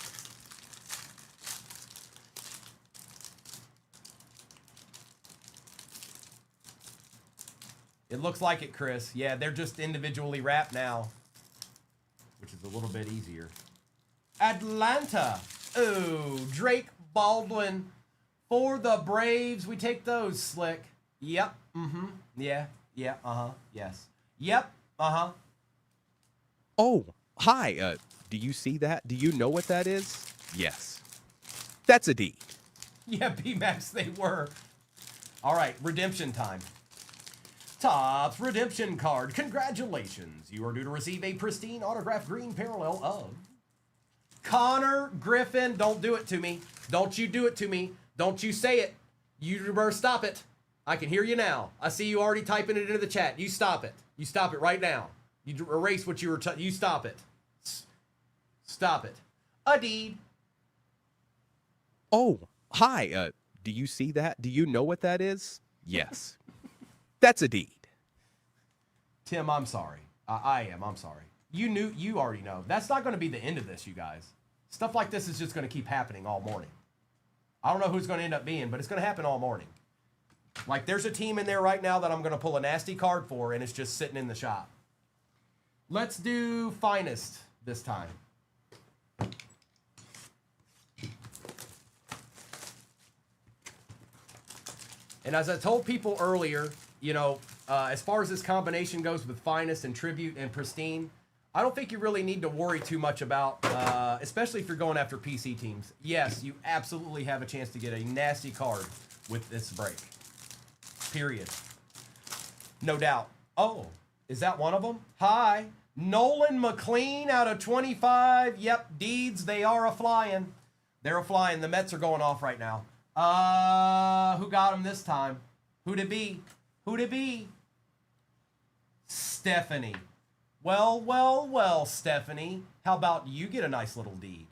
It looks like it, Chris. Yeah, they're just individually wrapped now, which is a little bit easier. Atlanta. Oh, Drake Baldwin for the Braves. We take those, Slick. Yep. Mm-hmm. Yeah. Yeah. Uh-huh. Yes. Yep. Uh-huh. Oh, hi. Do you see that? Do you know what that is? Yes. That's a D. Yeah, B-Max, they were. All right, redemption time. Topps redemption card. Congratulations. You are due to receive a pristine autographed green parallel of Connor Griffin. Don't do it to me. Don't you do it to me. Don't you say it. You better stop it. I can hear you now. I see you already typing it into the chat. You stop it. You stop it right now. You erase what you were... You stop it. Stop it. A deed. Oh, hi. Do you see that? Do you know what that is? Yes. That's a deed. Tim, I'm sorry. I am. I'm sorry. You already know. That's not going to be the end of this, you guys. Stuff like this is just going to keep happening all morning. I don't know who's going to end up being, but it's going to happen all morning. Like, there's a team in there right now that I'm going to pull a nasty card for, and it's just sitting in the shop. Let's do Finest this time. And as I told people earlier, you know, as far as this combination goes with Finest and Tribute and Pristine, I don't think you really need to worry too much about, especially if you're going after PC teams. Yes, you absolutely have a chance to get a nasty card with this break. Period. No doubt. Oh, is that one of them? Hi. Nolan McLean out of 25. Yep, deeds, they are a-flying. They're a flying. The Mets are going off right now. Who got them this time? Who'd it be? Who'd it be? Stephanie. Well, Stephanie. How about you get a nice little deed?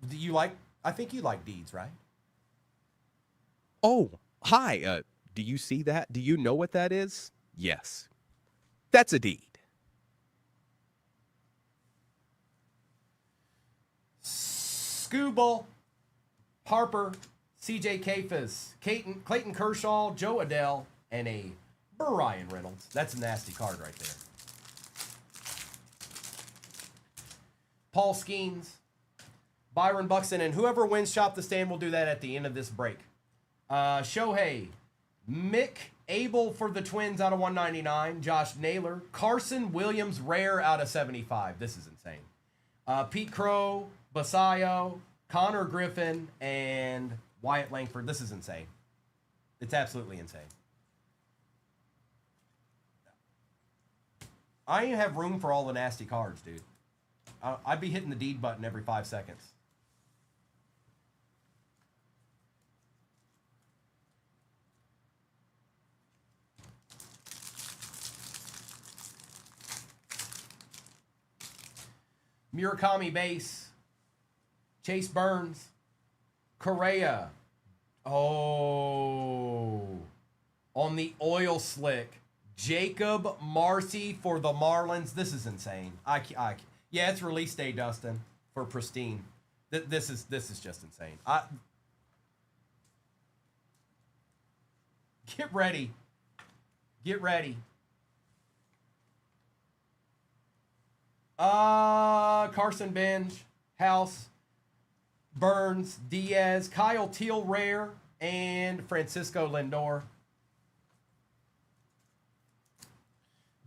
Do you like, I think you like deeds, right? Oh, hi. Do you see that? Do you know what that is? Yes. That's a deed. Scooble, Harper, CJ Kafis, Clayton Kershaw, Joe Adele, and a Brian Reynolds. That's a nasty card right there. Paul Skeens, Byron Buxton, and whoever wins Shop the Stand will do that at the end of this break. Shohei, Mick Abel for the Twins out of 199, Josh Naylor, Carson Williams rare out of 75. This is insane. Pete Crow, Basayo, Connor Griffin, and Wyatt Langford. This is insane. It's absolutely insane. I ain't have room for all the nasty cards, dude. I'd be hitting the deed button every 5 seconds. Murakami base. Chase Burns. Correa. Oh. On the oil slick. Jacob Marcy for the Marlins. This is insane. Yeah, it's release day, Dustin, for Pristine. This is just insane. Get ready. Get ready. Carson Benj, House, Burns, Diaz, Kyle Teal rare, and Francisco Lindor.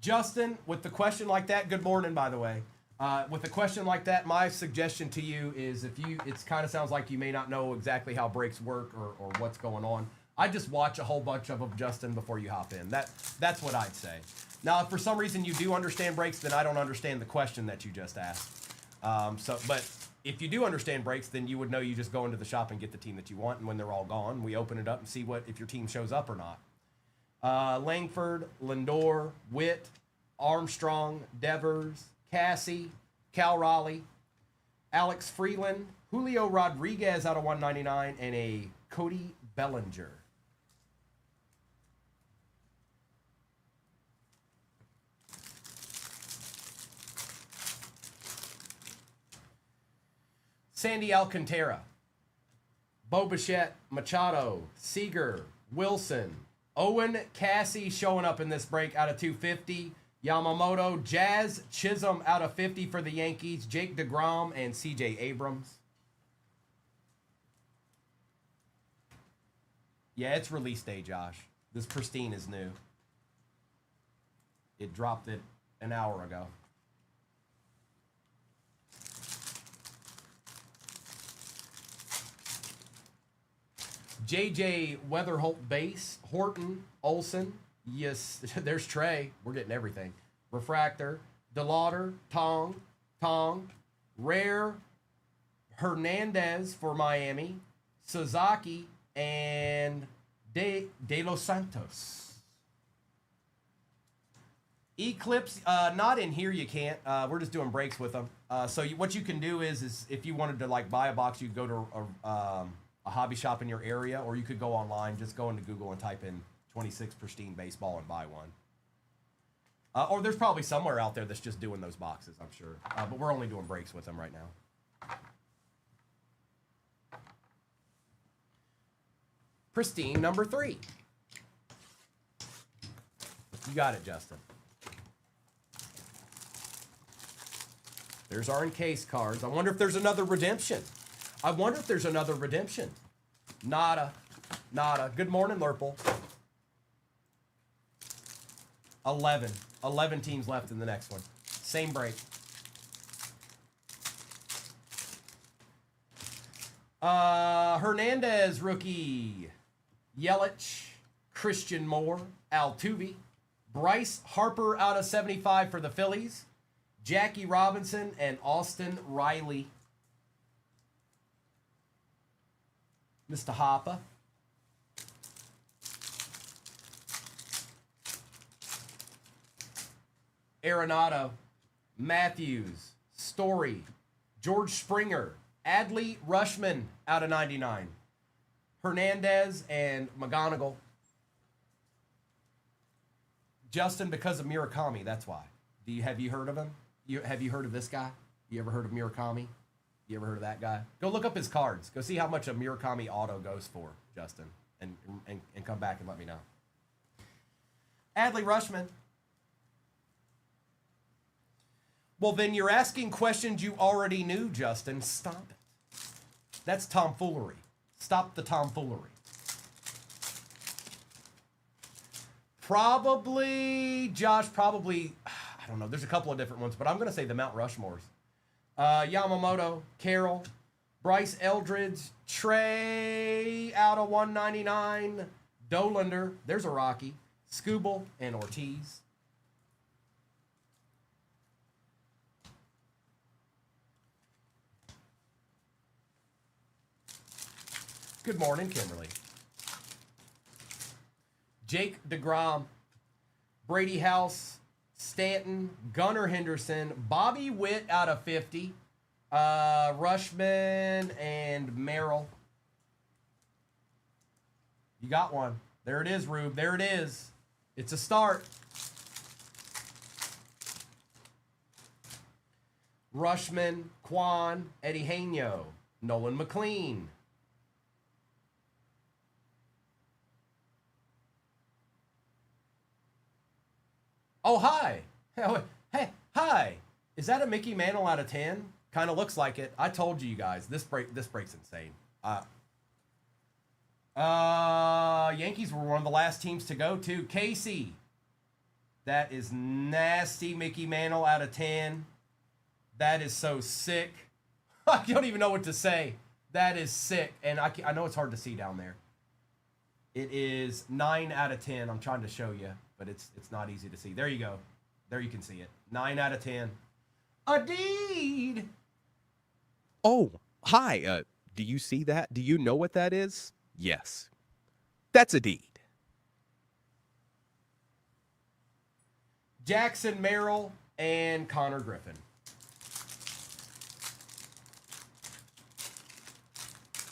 Justin, with the question like that, good morning, by the way. With a question like that, my suggestion to you is it kind of sounds like you may not know exactly how breaks work or what's going on. I just watch a whole bunch of them, Justin, before you hop in. That's what I'd say. Now, if for some reason you do understand breaks, then I don't understand the question that you just asked. But if you do understand breaks, then you would know you just go into the shop and get the team that you want, and when they're all gone, we open it up and see if your team shows up or not. Langford, Lindor, Witt, Armstrong, Devers, Cassie, Cal Raleigh, Alex Freeland, Julio Rodriguez out of 199, and a Cody Bellinger. Sandy Alcantara, Bo Bichette, Machado, Seager, Wilson, Owen Cassie showing up in this break out of 250. Yamamoto, Jazz Chisholm out of 50 for the Yankees. Jake DeGrom and C.J. Abrams. Yeah, it's release day, Josh. This Pristine is new. It dropped it an hour ago. J.J. Weatherholt base, Horton, Olson, yes, there's Trey. We're getting everything. Refractor, DeLauder, Tong, Rare, Hernandez for Miami, Sasaki, and De Los Santos. Eclipse, not in here, you can't. We're just doing breaks with them. So what you can do is if you wanted to like buy a box, you go to a hobby shop in your area, or you could go online, just go into Google and type in 26 Pristine Baseball and buy one. Or there's probably somewhere out there that's just doing those boxes, I'm sure. But we're only doing breaks with them right now. Pristine number 3. You got it, Justin. There's our encased cards. I wonder if there's another redemption. Nada. Good morning, Lurple. 11 teams left in the next one. Same break. Hernandez rookie. Yelich, Christian Moore, Altuve, Bryce Harper out of 75 for the Phillies, Jackie Robinson, and Austin Riley. Mr. Hopper. Arenado, Matthews, Story, George Springer, Adley Rushman out of 99. Hernandez and McGonigal. Justin, because of Murakami, that's why. Have you heard of him? Have you heard of this guy? You ever heard of Murakami? You ever heard of that guy? Go look up his cards. Go see how much a Murakami auto goes for, Justin, and come back and let me know. Adley Rushman. Well, then you're asking questions you already knew, Justin. Stop it. That's tomfoolery. Stop the tomfoolery. Josh, I don't know. There's a couple of different ones, but I'm going to say the Mount Rushmores. Yamamoto, Carroll, Bryce Eldridge, Trey out of 199, Dolander, there's a Rocky, Skubal, and Ortiz. Good morning, Kimberly. Jake DeGrom, Brady House, Stanton, Gunnar Henderson, Bobby Witt out of 50, Rushman, and Merrill. You got one. There it is, Rube. There it is. It's a start. Rushman, Quan, Eddie Haino, Nolan McLean. Oh, hi. Hey, hi. Is that a Mickey Mantle out of 10? Kind of looks like it. I told you guys. This break's insane. Yankees were one of the last teams to go to. Casey. That is nasty. Mickey Mantle out of 10. That is so sick. I don't even know what to say. That is sick. And I know it's hard to see down there. It is 9 out of 10. I'm trying to show you, but it's not easy to see. There you go. There you can see it. 9 out of 10. A deed. Oh, hi. Do you see that? Do you know what that is? Yes. That's a deed. Jackson Merrill and Connor Griffin.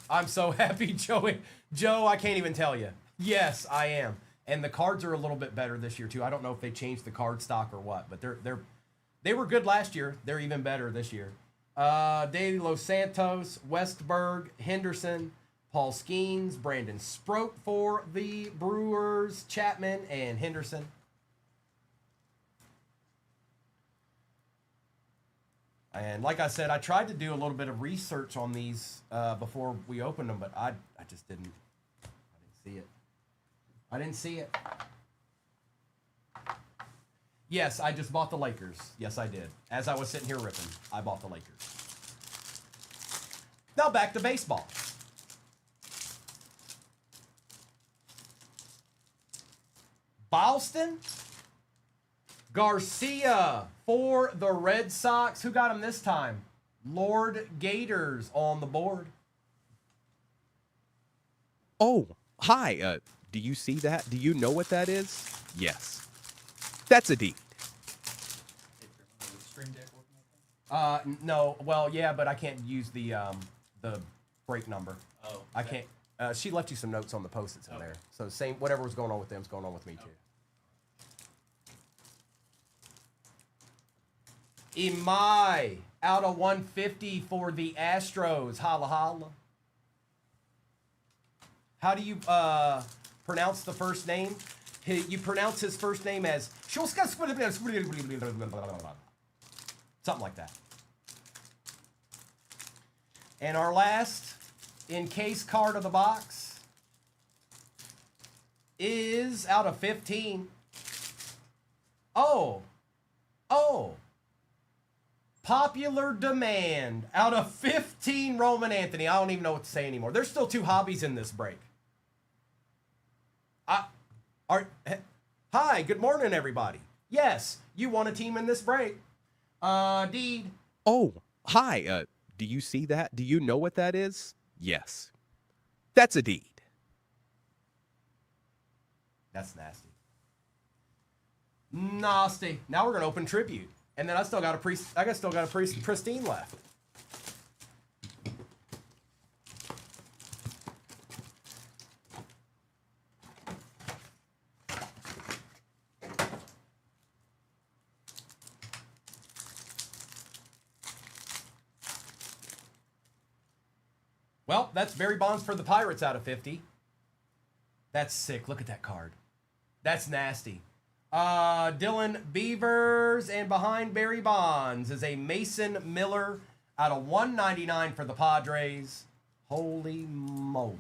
I'm so happy, Joey. Joe, I can't even tell you. Yes, I am. And the cards are a little bit better this year too. I don't know if they changed the card stock or what, but they were good last year. They're even better this year. De Los Santos, Westberg, Henderson, Paul Skeens, Brandon Sproat for the Brewers, Chapman, and Henderson. And like I said, I tried to do a little bit of research on these before we opened them, but I just didn't. I didn't see it. I didn't see it. Yes, I just bought the Lakers. Yes, I did. As I was sitting here ripping, I bought the Lakers. Now back to baseball. Boston. Garcia for the Red Sox. Who got him this time? Lord Gators on the board. Oh, hi. Do you see that? Do you know what that is? Yes. That's a deed. No. Well, yeah, but I can't use the break number. Oh. I can't. She left you some notes on the post-its in there. So same, whatever was going on with them is going on with me too. Imai out of 150 for the Astros. Holla holla. How do you pronounce the first name? You pronounce his first name as something like that. And our last in-case card of the box is out of 15. Oh. Popular demand out of 15, Roman Anthony. I don't even know what to say anymore. There's still 2 hobbies in this break. Hi, good morning, everybody. Yes, you want a team in this break. Deed. Oh, hi. Do you see that? Do you know what that is? Yes. That's a deed. That's nasty. Nasty. Now we're gonna open tribute, and then I still got a pristine left. Well, that's Barry Bonds for the Pirates out of 50. That's sick. Look at that card. That's nasty. Dylan Beavers, and behind Barry Bonds is a Mason Miller out of 199 for the Padres. Holy moly.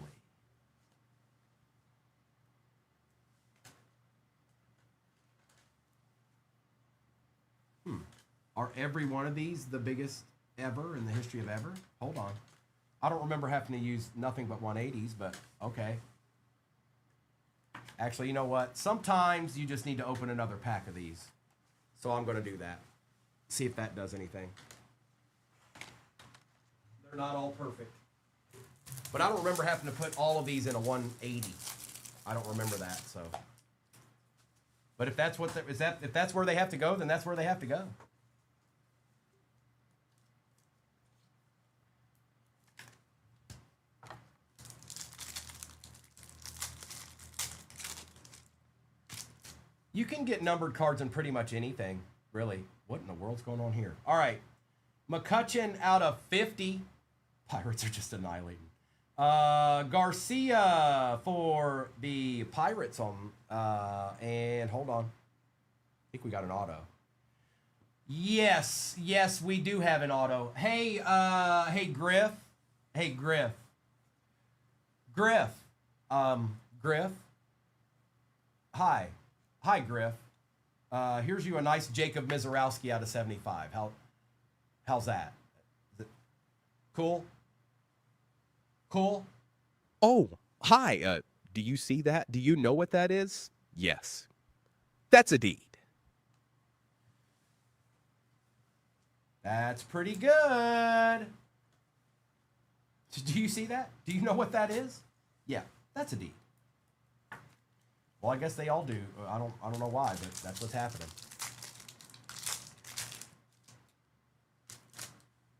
Are every one of these the biggest ever in the history of ever? Hold on. I don't remember having to use nothing but 180s, but okay. Actually, you know what? Sometimes you just need to open another pack of these. So I'm going to do that. See if that does anything. They're not all perfect. But I don't remember having to put all of these in a 180. I don't remember that, so. But if that's what if that's where they have to go, then that's where they have to go. You can get numbered cards in pretty much anything, really. What in the world's going on here? All right. McCutchen out of 50. Pirates are just annihilating. Garcia for the Pirates on, and hold on. I think we got an auto. Yes, we do have an auto. Hey, Griff. Hey, Griff. Griff. Hi, Griff. Here's you a nice Jacob Mizorowski out of 75. How's that? Is it cool? Cool? Oh, hi. Do you see that? Do you know what that is? Yes. That's a deed. That's pretty good. Do you see that? Do you know what that is? Yeah, that's a deed. Well, I guess they all do. I don't know why, but that's what's happening.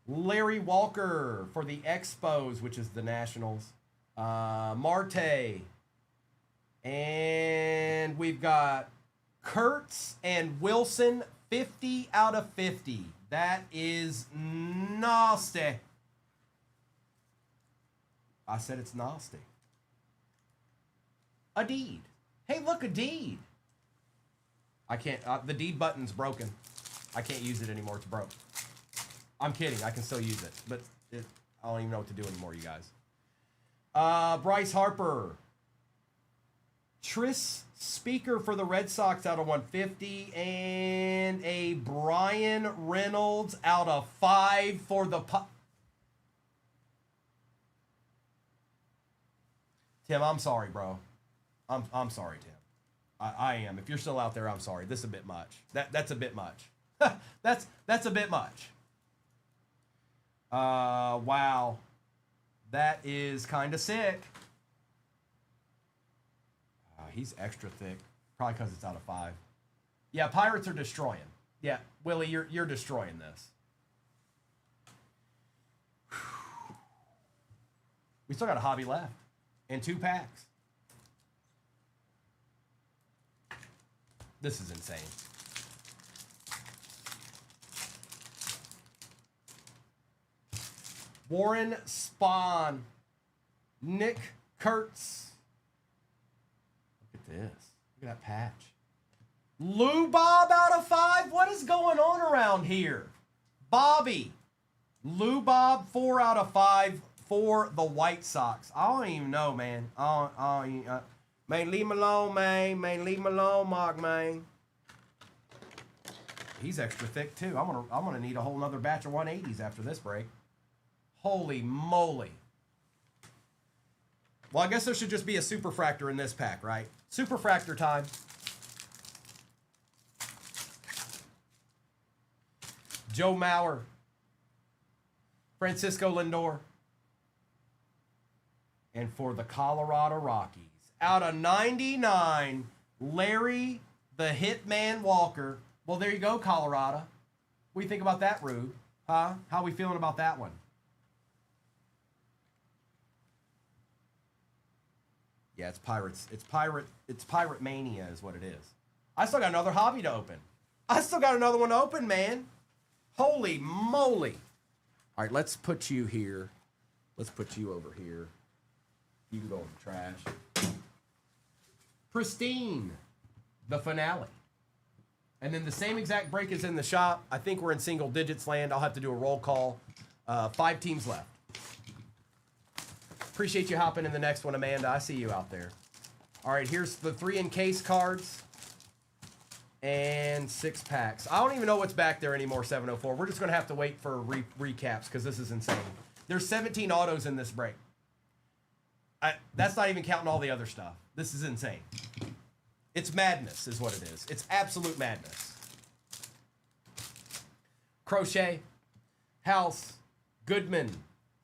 Larry Walker for the Expos, which is the Nationals. Marte. And we've got Kurtz and Wilson, 50 out of 50. That is nasty. I said it's nasty. A deed. Hey, look, a deed. I can't, the deed button's broken. I can't use it anymore, it's broke. I'm kidding, I can still use it, but I don't even know what to do anymore, you guys. Bryce Harper. Tris Speaker for the Red Sox out of 150, and a Brian Reynolds out of 5 for the Tim, I'm sorry, bro. I'm sorry, Tim. I am. If you're still out there, I'm sorry. This is a bit much. That's a bit much. that's a bit much. Wow. That is kind of sick. He's extra thick. Probably because it's out of 5. Yeah, Pirates are destroying. Yeah, Willie, you're destroying this. We still got a hobby left. And 2 packs. This is insane. Warren Spahn. Nick Kurtz. Look at this. Look at that patch. Lou Bob out of 5? What is going on around here? Bobby. Lou Bob, 4 out of 5 for the White Sox. I don't even know, man. Man, leave him alone, man. Man, leave him alone, Mark, man. He's extra thick, too. I'm gonna need a whole nother batch of 180s after this break. Holy moly. Well, I guess there should just be a superfractor in this pack, right? Superfractor time. Joe Mauer. Francisco Lindor. And for the Colorado Rockies, out of 99, Larry the Hitman Walker. Well, there you go, Colorado. What do you think about that, Rube? Huh? How are we feeling about that one? Yeah, it's Pirates. It's Pirate Mania is what it is. I still got another hobby to open. I still got another one to open, man. Holy moly. All right, let's put you here. Let's put you over here. You can go in the trash. Pristine. The finale. And then the same exact break is in the shop. I think we're in single digits land. I'll have to do a roll call. 5 teams left. Appreciate you hopping in the next one, Amanda. I see you out there. All right, here's the 3 encased cards and 6 packs. I don't even know what's back there anymore, 704. We're just going to have to wait for recaps because this is insane. There's 17 autos in this break. That's not even counting all the other stuff. This is insane. It's madness is what it is. It's absolute madness. Crochet, House, Goodman,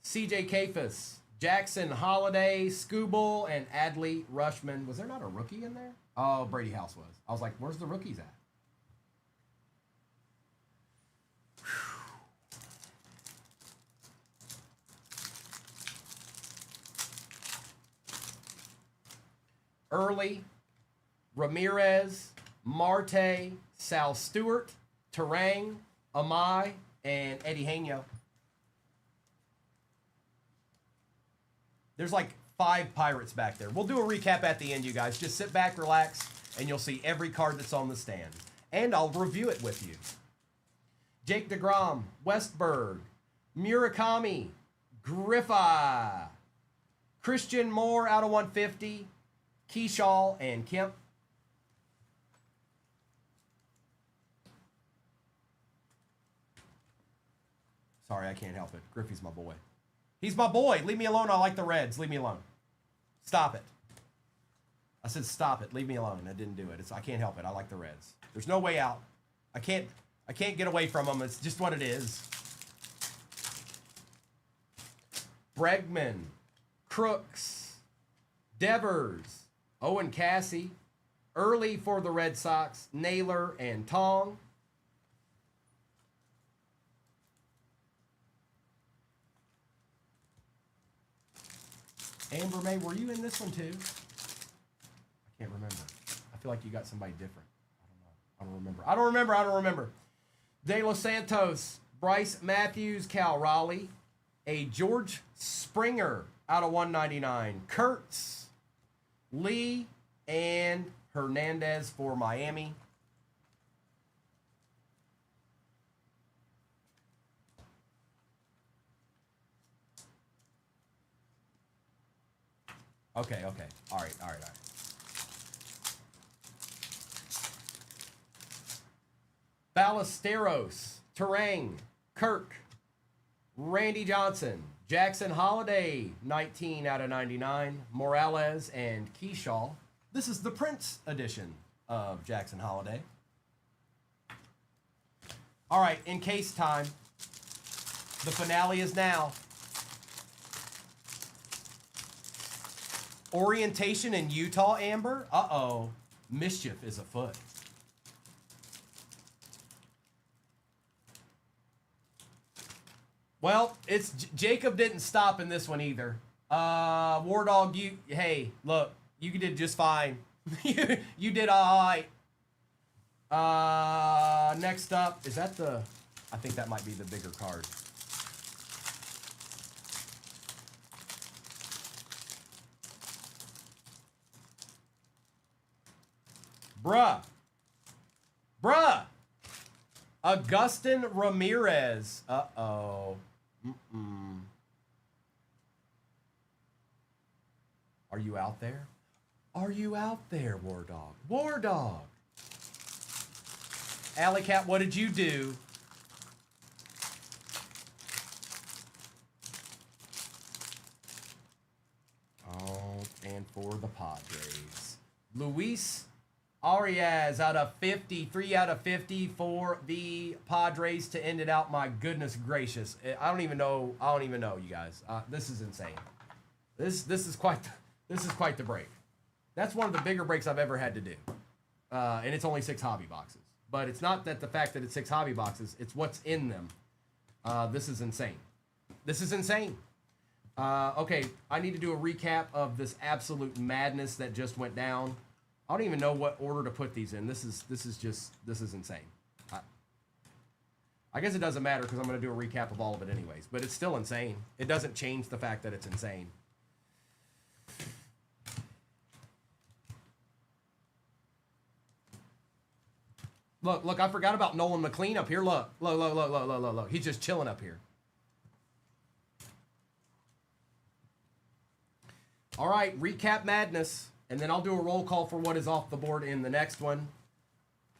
CJ Kafis, Jackson Holiday, Scooble, and Adley Rushman. Was there not a rookie in there? Oh, Brady House was. I was like, where's the rookies at? Early, Ramirez, Marte, Sal Stewart, Terang, Amai, and Eddie Haino. There's like 5 Pirates back there. We'll do a recap at the end, you guys. Just sit back, relax, and you'll see every card that's on the stand. And I'll review it with you. Jake DeGrom, Westberg, Murakami, Griffa, Christian Moore out of 150, Keyshaw, and Kemp. Sorry, I can't help it. Griffey's my boy. He's my boy. Leave me alone. I like the Reds. Leave me alone. Stop it. I said stop it. Leave me alone. I didn't do it. I can't help it. I like the Reds. There's no way out. I can't get away from them. It's just what it is. Bregman, Crooks, Devers, Owen Cassie, early for the Red Sox, Naylor and Tong. Amber May, were you in this one too? I can't remember. I feel like you got somebody different. I don't remember. De Los Santos, Bryce Matthews, Cal Raleigh, a George Springer out of 199, Kurtz, Lee, and Hernandez for Miami. Okay. All right. Ballesteros, Terang, Kirk, Randy Johnson, Jackson Holiday, 19 out of 99, Morales, and Keyshaw. This is the Prince edition of Jackson Holiday. All right, in case time, the finale is now. Orientation in Utah, Amber? Uh-oh. Mischief is afoot. Well, it's Jacob didn't stop in this one either. War Dog, hey, look, you did just fine. you did all right. Next up, is that I think that might be the bigger card. Bruh. Augustin Ramirez. Uh-oh. Are you out there? Are you out there, War Dog? War Dog. Alley Cat, what did you do? Oh, and for the Padres. Luis Arias out of 50, 3 out of 50 for the Padres to end it out. My goodness gracious. I don't even know, you guys. This is insane. This is quite the break. That's one of the bigger breaks I've ever had to do, and it's only 6 hobby boxes. But it's not that the fact that it's 6 hobby boxes; it's what's in them. This is insane. This is insane. Okay, I need to do a recap of this absolute madness that just went down. I don't even know what order to put these in. This is insane. I guess it doesn't matter because I'm going to do a recap of all of it anyways. But it's still insane. It doesn't change the fact that it's insane. Look, I forgot about Nolan McLean up here. Look. He's just chilling up here. All right, recap madness. And then I'll do a roll call for what is off the board in the next one.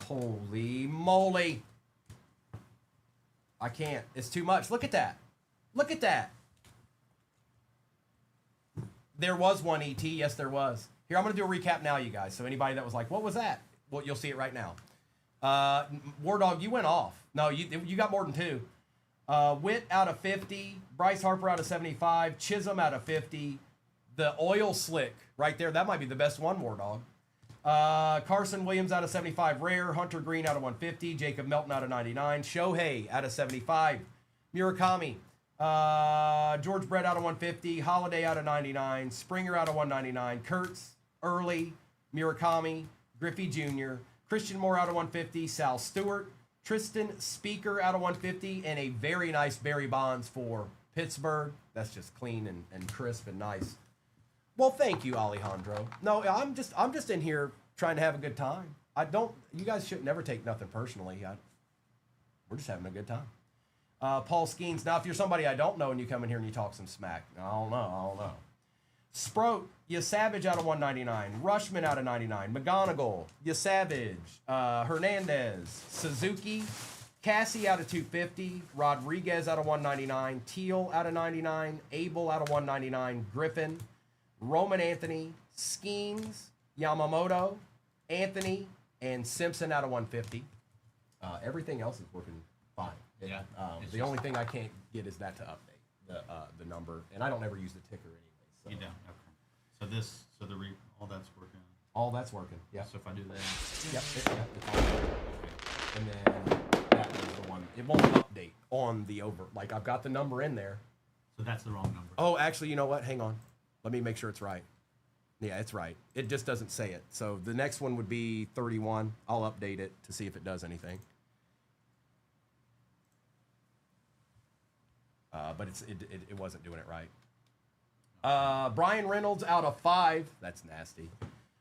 Holy moly. I can't. It's too much. Look at that. Look at that. There was one ET. Yes, there was. Here, I'm going to do a recap now, you guys. So anybody that was like, what was that? Well, you'll see it right now. War Dog, you went off. No, you got more than 2. Witt out of 50. Bryce Harper out of 75. Chisholm out of 50. The oil slick right there. That might be the best one, War Dog. Carson Williams out of 75 rare. Hunter Green out of 150. Jacob Melton out of 99. Shohei out of 75. Murakami. George Brett out of 150. Holiday out of 99. Springer out of 199. Kurtz, Early, Murakami, Griffey Jr., Christian Moore out of 150. Sal Stewart. Tristan Speaker out of 150. And a very nice Barry Bonds for Pittsburgh. That's just clean and crisp and nice. Well, thank you, Alejandro. No, I'm just in here trying to have a good time. You guys should never take nothing personally. We're just having a good time. Paul Skeens. Now, if you're somebody I don't know and you come in here and you talk some smack, I don't know. Sproat, Savage out of 199. Rushman out of 99. McGonigal, Savage. Hernandez. Suzuki. Cassie out of 250. Rodriguez out of 199. Teal out of 99. Abel out of 199. Griffin. Roman Anthony, Skeens, Yamamoto, Anthony, and Simpson out of 150. Everything else is working fine. Yeah. The only thing I can't get is that to update the number, and I don't ever use the ticker anyway. So. You don't. Okay. All that's working. All that's working. Yeah. So if I do that. Yep. It's all working. And then that is the one. It won't update on the over. Like I've got the number in there. So that's the wrong number. Oh, actually, you know what? Hang on. Let me make sure it's right. Yeah, it's right. It just doesn't say it. So the next one would be 31. I'll update it to see if it does anything. But it wasn't doing it right. Brian Reynolds out of 5. That's nasty.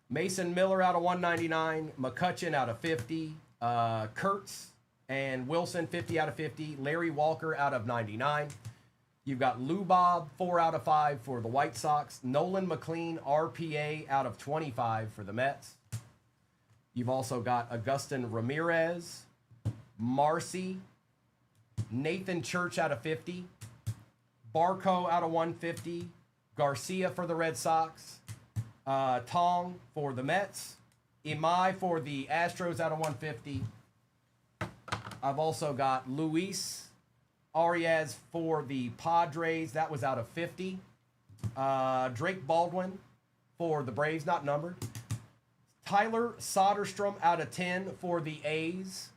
Mason Miller out of 199. McCutcheon out of 50. Kurtz and Wilson 50 out of 50. Larry Walker out of 99. You've got Lou Bob, 4 out of 5 for the White Sox. Nolan McLean, RPA, out of 25 for the Mets. You've also got Augustin Ramirez, Marcy, Nathan Church out of 50, Barco out of 150, Garcia for the Red Sox, Tong for the Mets, Imai for the Astros out of 150. I've also got Luis Arias for the Padres. That was out of 50. Drake Baldwin for the Braves, not numbered. Tyler Soderstrom out of 10 for the A's.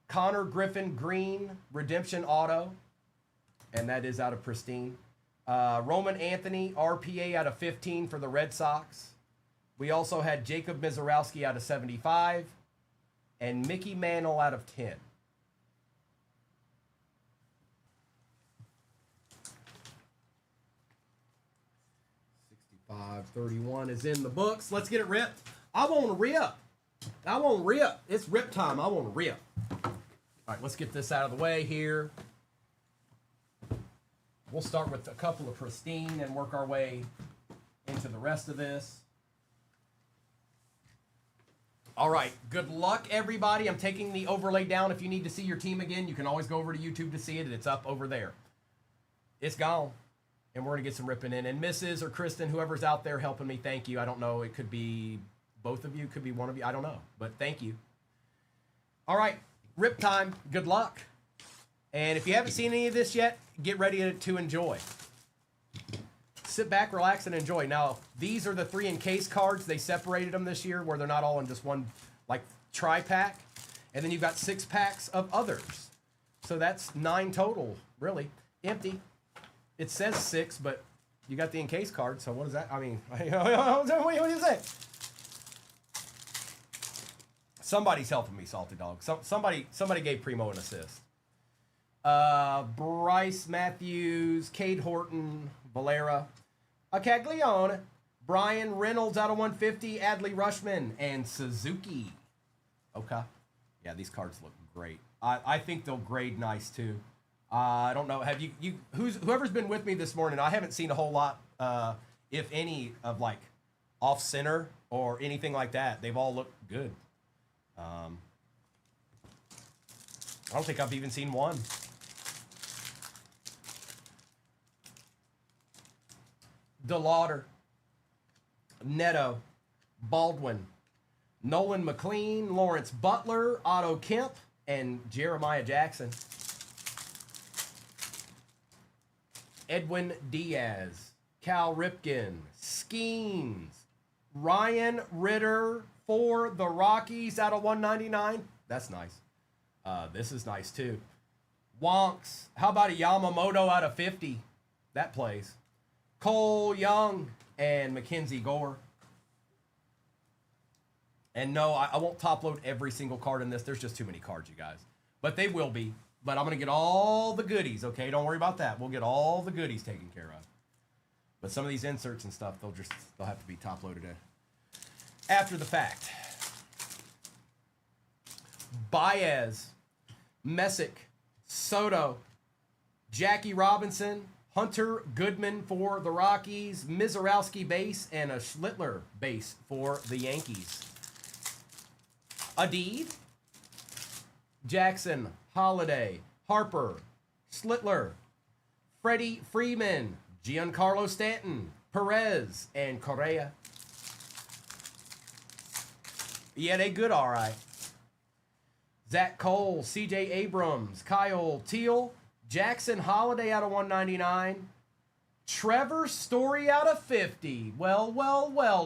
Connor Griffin Green, Redemption Auto. And that is out of Pristine. Roman Anthony, RPA out of 15 for the Red Sox. We also had Jacob Mizorowski out of 75. And Mickey Mantle out of 10. 531 is in the books. Let's get it ripped. I want to rip. It's rip time. I want to rip. All right, let's get this out of the way here. We'll start with a couple of Pristine and work our way into the rest of this. All right, good luck, everybody. I'm taking the overlay down. If you need to see your team again, you can always go over to YouTube to see it. It's up over there. It's gone. And we're going to get some ripping in. And Mrs. or Kristen, whoever's out there helping me, thank you. I don't know. It could be both of you. Could be one of you. I don't know. But thank you. All right. Rip time. Good luck. And if you haven't seen any of this yet, get ready to enjoy. sit back, relax, and enjoy. Now, these are the 3 in case cards. They separated them this year where they're not all in just one, like, tri-pack. And then you've got 6 packs of others. So that's 9 total, really. Empty. It says 6, but you got the in case card. So what is that? I mean, what do you say? Somebody's helping me, Salty Dog. Somebody gave Primo an assist. Bryce Matthews, Cade Horton, Valera, Caglione, Brian Reynolds out of 150, Adley Rushman, and Suzuki. Okay. Yeah, these cards look great. I think they'll grade nice too. I don't know. Have you whoever's been with me this morning? I haven't seen a whole lot, if any, of like off center or anything like that. They've all looked good. I don't think I've even seen one. DeLauder, Neto, Baldwin, Nolan McLean, Lawrence Butler, Otto Kemp, and Jeremiah Jackson. Edwin Diaz, Cal Ripken, Skeens, Ryan Ritter for the Rockies out of 199. That's nice. This is nice too. Wonks. How about a Yamamoto out of 50? That plays. Cole Young and Mackenzie Gore. And no, I won't top load every single card in this. There's just too many cards, you guys. But they will be. But I'm going to get all the goodies, okay? Don't worry about that. We'll get all the goodies taken care of. But some of these inserts and stuff, they'll have to be top loaded after the fact. Baez, Messick, Soto, Jackie Robinson, Hunter Goodman for the Rockies, Mizorowski base, and a Schlittler base for the Yankees. Adid, Jackson, Holiday, Harper, Schlittler, Freddie Freeman, Giancarlo Stanton, Perez, and Correa. Yeah, they good, all right. Zach Cole, C.J. Abrams, Kyle Teal, Jackson Holiday out of 199. Trevor Story out of 50. Well,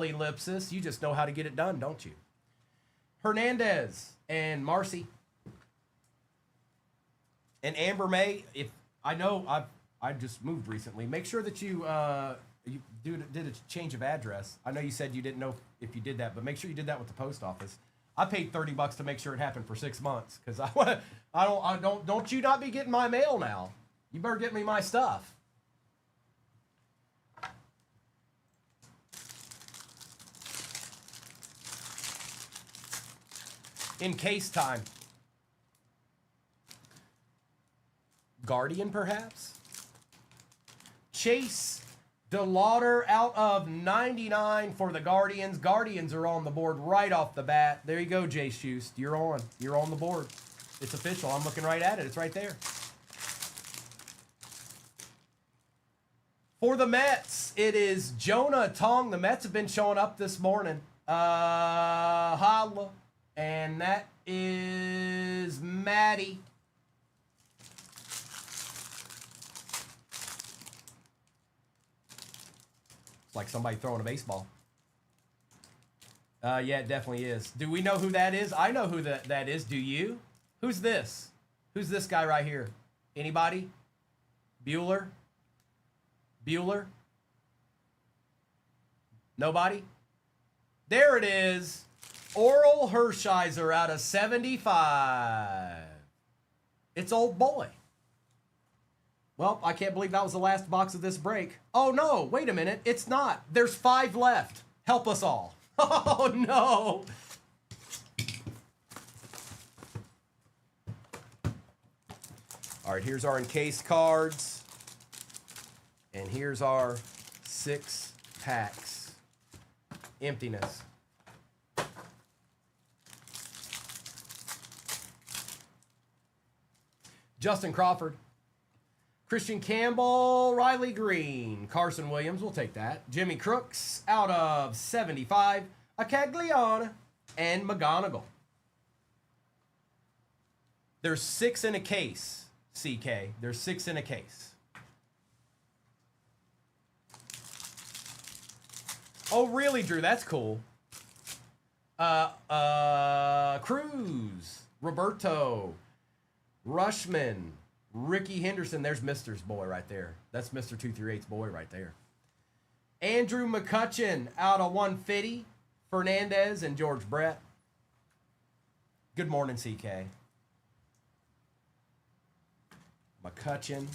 Ellipsis. You just know how to get it done, don't you? Hernandez and Marcy. And Amber May, if I know I just moved recently, make sure that you did a change of address. I know you said you didn't know if you did that, but make sure you did that with the post office. I paid $30 to make sure it happened for 6 months because don't you not be getting my mail now. You better get me my stuff. In case time. Guardian, perhaps? Chase DeLauder out of 99 for the Guardians. Guardians are on the board right off the bat. There you go, Jay Schust. You're on. You're on the board. It's official. I'm looking right at it. It's right there. For the Mets, it is Jonah Tong. The Mets have been showing up this morning. Holla. And that is Maddie. It's like somebody throwing a baseball. Yeah, it definitely is. Do we know who that is? I know who that is. Do you? Who's this? Who's this guy right here? Anybody? Bueller? Bueller? Nobody? There it is. Oral Hershiser out of 75. It's old boy. Well, I can't believe that was the last box of this break. Oh, no. Wait a minute. It's not. There's 5 left. Help us all. Oh, no. All right, here's our encased cards. And here's our 6 packs. Emptiness. Justin Crawford. Christian Campbell, Riley Green, Carson Williams, we'll take that. Jimmy Crooks out of 75, a Caglione, and McGonigal. There's 6 in a case, CK. There's 6 in a case. Oh, really, Drew? That's cool. Cruz, Roberto, Rushman, Ricky Henderson. There's Mister's boy right there. That's Mr. 238's boy right there. Andrew McCutcheon out of 150. Fernandez and George Brett. Good morning, CK. McCutcheon.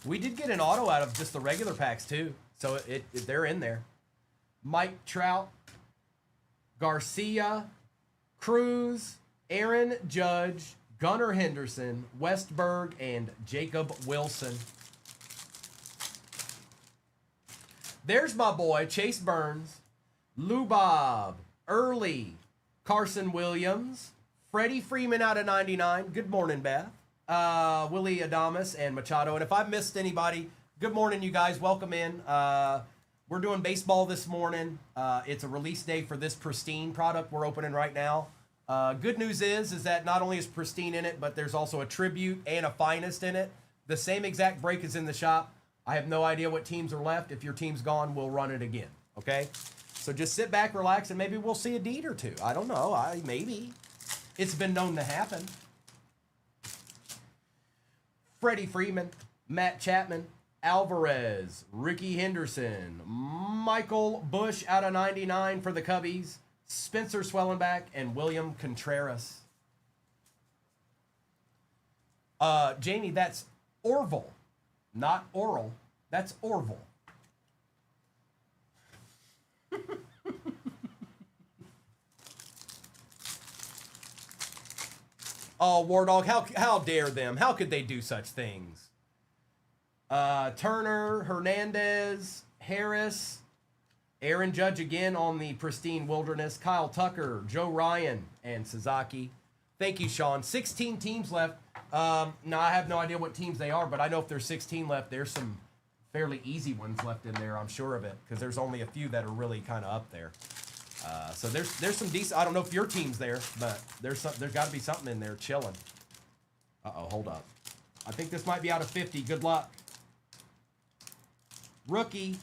We did get an auto out of just the regular packs too, so they're in there. Mike Trout, Garcia, Cruz, Aaron Judge, Gunnar Henderson, Westberg, and Jacob Wilson. There's my boy, Chase Burns, Lubob, Early, Carson Williams, Freddie Freeman out of 99. Good morning, Beth. Willie Adamas and Machado. And if I missed anybody, good morning, you guys. Welcome in. We're doing baseball this morning. It's a release day for this Pristine product we're opening right now. Good news is that not only is Pristine in it, but there's also a Tribute and a Finest in it. The same exact break is in the shop. I have no idea what teams are left. If your team's gone, we'll run it again. Okay? So just sit back, relax, and maybe we'll see a deed or two. I don't know. Maybe. It's been known to happen. Freddie Freeman, Matt Chapman, Alvarez, Ricky Henderson, Michael Bush out of 99 for the Cubbies, Spencer Swellenback, and William Contreras. Jamie, that's Orville, not Oral. That's Orville. Oh, War Dog, how dare them? How could they do such things? Turner, Hernandez, Harris, Aaron Judge again on the Pristine Wilderness, Kyle Tucker, Joe Ryan, and Sasaki. Thank you, Sean. 16 teams left. Now, I have no idea what teams they are, but I know if there's 16 left, there's some fairly easy ones left in there, I'm sure of it, because there's only a few that are really kind of up there. So there's some decent. I don't know if your team's there, but there's got to be something in there chilling. Hold up. I think this might be out of 50. Good luck. Rookie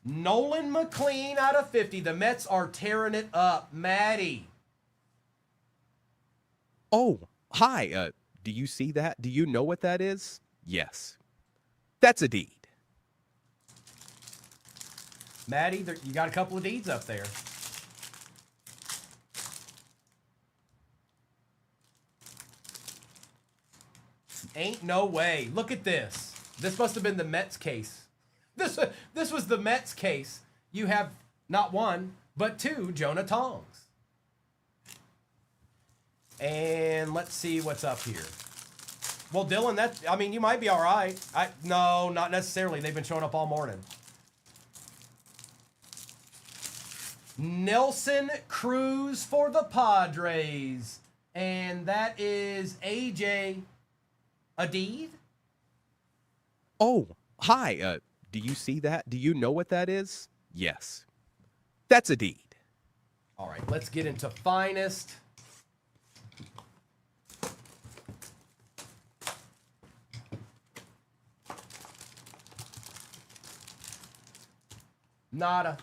Nolan McLean out of 50. The Mets are tearing it up. Maddie. Oh, hi. Do you see that? Do you know what that is? Yes. That's a deed. Maddie, you got a couple of deeds up there. Ain't no way. Look at this. This must have been the Mets case. This was the Mets case. You have not one, but two Jonah Tongs. And let's see what's up here. Well, Dylan, you might be all right. No, not necessarily. They've been showing up all morning. Nelson Cruz for the Padres. And that is AJ Adeed. Oh, hi. Do you see that? Do you know what that is? Yes. That's a deed. All right, let's get into Finest. Nada.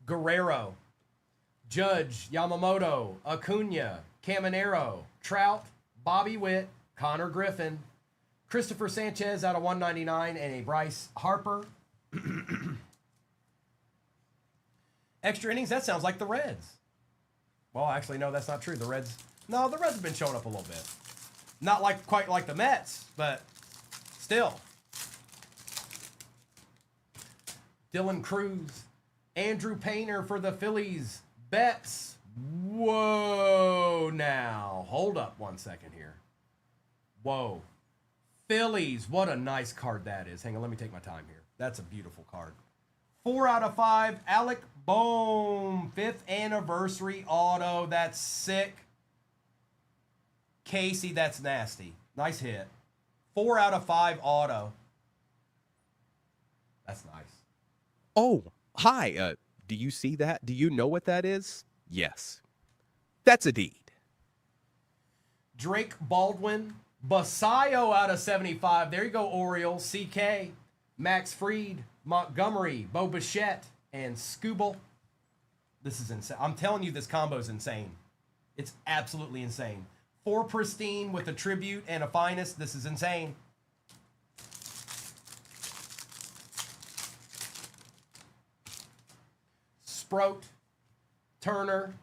Guerrero, Judge, Yamamoto, Acuna, Caminero, Trout, Bobby Witt, Connor Griffin, Christopher Sanchez out of 199, and a Bryce Harper. Extra innings, that sounds like the Reds. Well, actually, no, that's not true. The Reds have been showing up a little bit. Not quite like the Mets, but still. Dylan Cruz, Andrew Painter for the Phillies, Betts. Whoa, now. Hold up 1 second here. Whoa. Phillies, what a nice card that is. Hang on, let me take my time here. That's a beautiful card. 4 out of 5, Alec Bohm, 5th anniversary auto. That's sick. Casey, that's nasty. Nice hit. 4 out of 5 auto. That's nice. Oh, hi. Do you see that? Do you know what that is? Yes. That's a deed. Drake Baldwin, Basayo out of 75. There you go, Oriole. CK, Max Freed, Montgomery, Bo Bichette, and Scooble. This is insane. I'm telling you, this combo is insane. It's absolutely insane. 4 pristine with a tribute and a finest. This is insane. Sproat, Turner,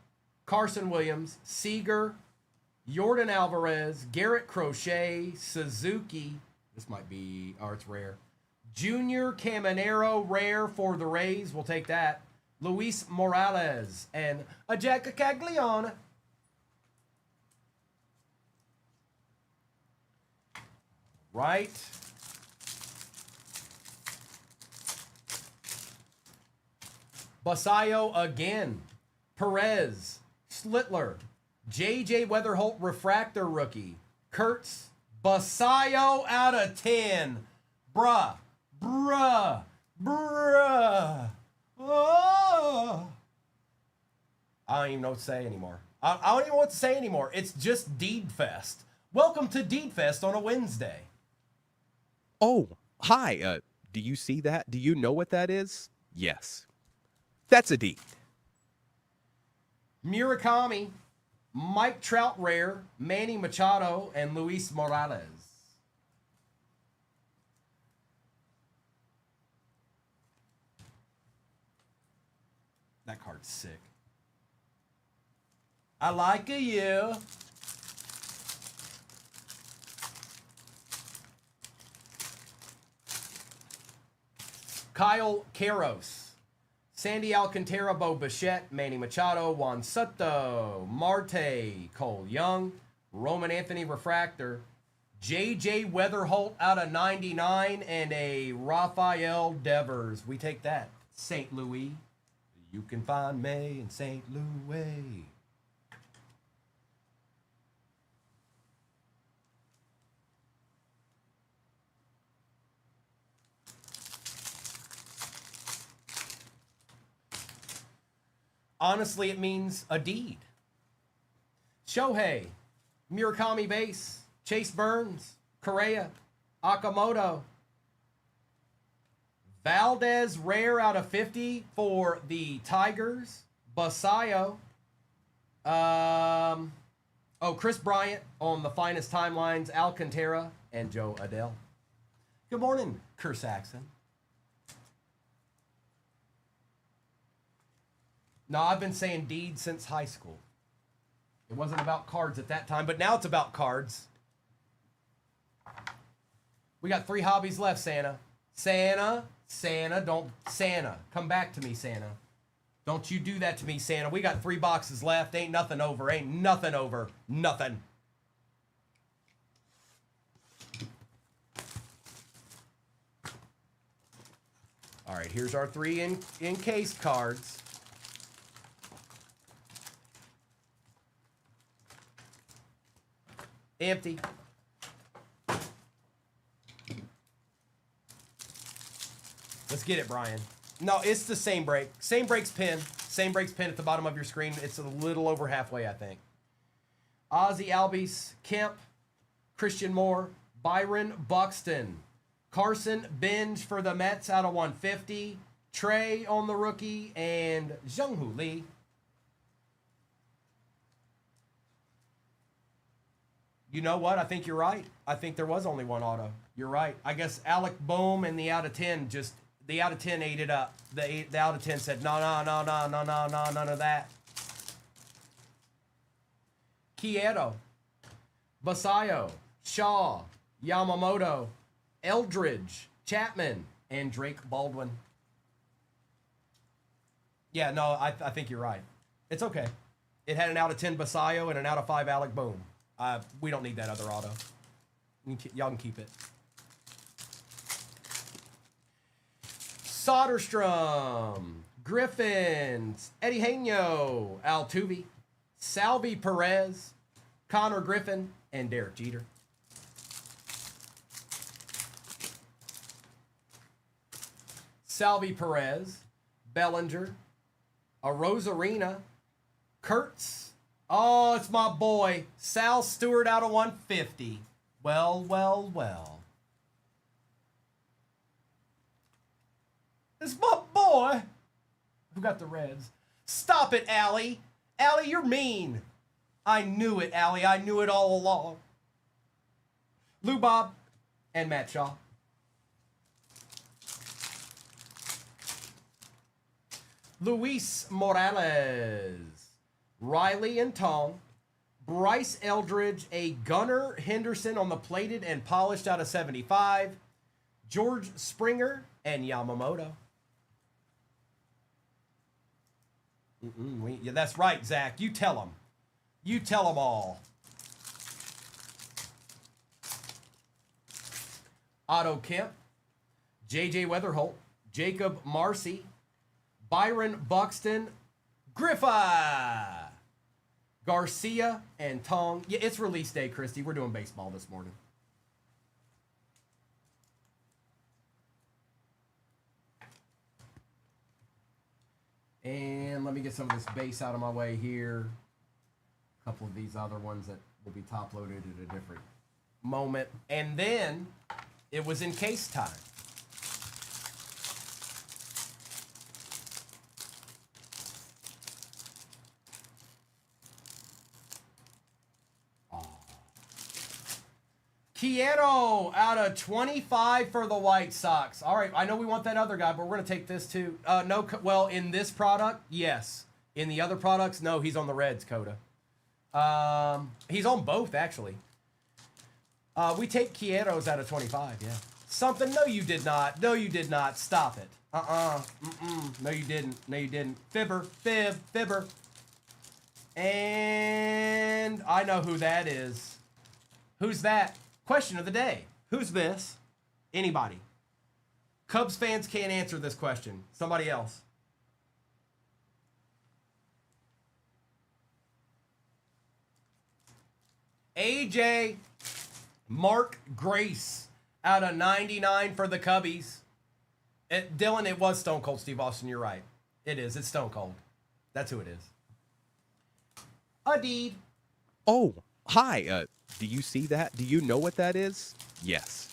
Carson Williams, Seager, Jordan Alvarez, Garrett Crochet, Suzuki. This might be, oh, it's rare. Junior Caminero, rare for the Rays. We'll take that. Luis Morales and a Jack Caglione. Right. Basayo again. Perez, Slitler, JJ Weatherholt refractor rookie. Kurtz, Basayo out of 10. Bruh. Oh. I don't even know what to say anymore. I don't even know what to say anymore. It's just Deed Fest. Welcome to Deed Fest on a Wednesday. Oh, hi. Do you see that? Do you know what that is? Yes. That's a deed. Murakami, Mike Trout rare, Manny Machado, and Luis Morales. That card's sick. I like you. Kyle Caros. Sandy Alcantara, Bo Bichette, Manny Machado, Juan Soto, Marte, Cole Young, Roman Anthony Refractor, JJ Weatherholt out of 99, and a Rafael Devers. We take that. St. Louis. You can find me in St. Louis. Honestly, it means a deed. Shohei, Murakami base, Chase Burns, Correa, Akamoto, Valdez rare out of 50 for the Tigers, Basayo. Chris Bryant on the finest timelines, Alcantara, and Joe Adele. Good morning, Kerr Saxon. No, I've been saying deed since high school. It wasn't about cards at that time, but now it's about cards. We got 3 hobbies left, Santa. Santa, come back to me, Santa. Don't you do that to me, Santa. We got 3 boxes left. Ain't nothing over. Nothing. All right, here's our 3 encased cards. Empty. Let's get it, Brian. No, it's the same break. Same breaks pin. Same breaks pin at the bottom of your screen. It's a little over halfway, I think. Ozzy Albies, Kemp, Christian Moore, Byron Buxton, Carson Benj for the Mets out of 150, Trey on the rookie, and Jung-Hoo Lee. You know what? I think you're right. I think there was only 1 auto. You're right. I guess Alec Boehm and the out of 10 the out of 10 ate it up. The out of 10 said, no, none of that. Quieto, Basayo, Shaw, Yamamoto, Eldridge, Chapman, and Drake Baldwin. Yeah, no, I think you're right. It's okay. It had an out of 10 Basayo and an out of 5 Alec Boehm. We don't need that other auto. Y'all can keep it. Soderstrom, Griffins, Eddie Heño, Altuve, Salvi Perez, Connor Griffin, and Derek Jeter. Salvi Perez, Bellinger, a Rosarina, Kurtz. Oh, it's my boy, Sal Stewart out of 150. Well, well, well. It's my boy. Who got the Reds? Stop it, Allie. Allie, you're mean. I knew it, Allie. I knew it all along. Lou Bob and Matt Shaw. Luis Morales. Riley and Tong. Bryce Eldridge, a Gunnar Henderson on the plated and polished out of 75. George Springer and Yamamoto. Yeah, that's right, Zach. You tell them. You tell them all. Otto Kemp, J.J. Weatherholt, Jacob Marcy, Byron Buxton, Griffa, Garcia, and Tong. Yeah, it's release day, Christy. We're doing baseball this morning. And let me get some of this base out of my way here. A couple of these other ones that will be top loaded at a different moment. And then it was in case time. Quiero out of 25 for the White Sox. All right, I know we want that other guy, but we're going to take this too. No, well, in this product, yes. In the other products, no, he's on the Reds, Coda. He's on both, actually. We take Quiero's out of 25, yeah. Something, no, you did not. No, you did not. Stop it. No, you didn't. No, you didn't. Fibber. And I know who that is. Who's that? Question of the day. Who's this? Anybody. Cubs fans can't answer this question. Somebody else. AJ Mark Grace out of 99 for the Cubbies. Dylan, it was Stone Cold Steve Austin. You're right. It is. It's Stone Cold. That's who it is. Adeed. Oh, hi. Do you see that? Do you know what that is? Yes.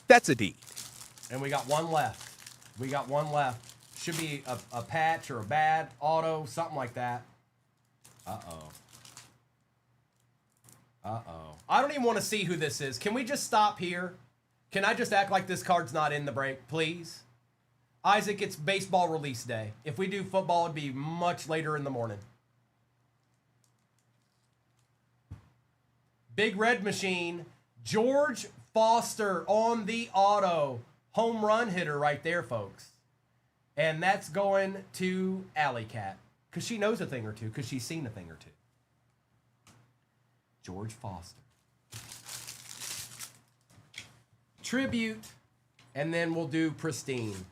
That's a deed. And we got one left. Should be a patch or a bad auto, something like that. Uh-oh. I don't even want to see who this is. Can we just stop here? Can I just act like this card's not in the break, please? Isaac, it's baseball release day. If we do football, it'd be much later in the morning. Big Red Machine, George Foster on the auto. Home run hitter right there, folks. And that's going to Alley Cat. Because she knows a thing or two. Because she's seen a thing or two. George Foster. Tribute. And then we'll do Pristine.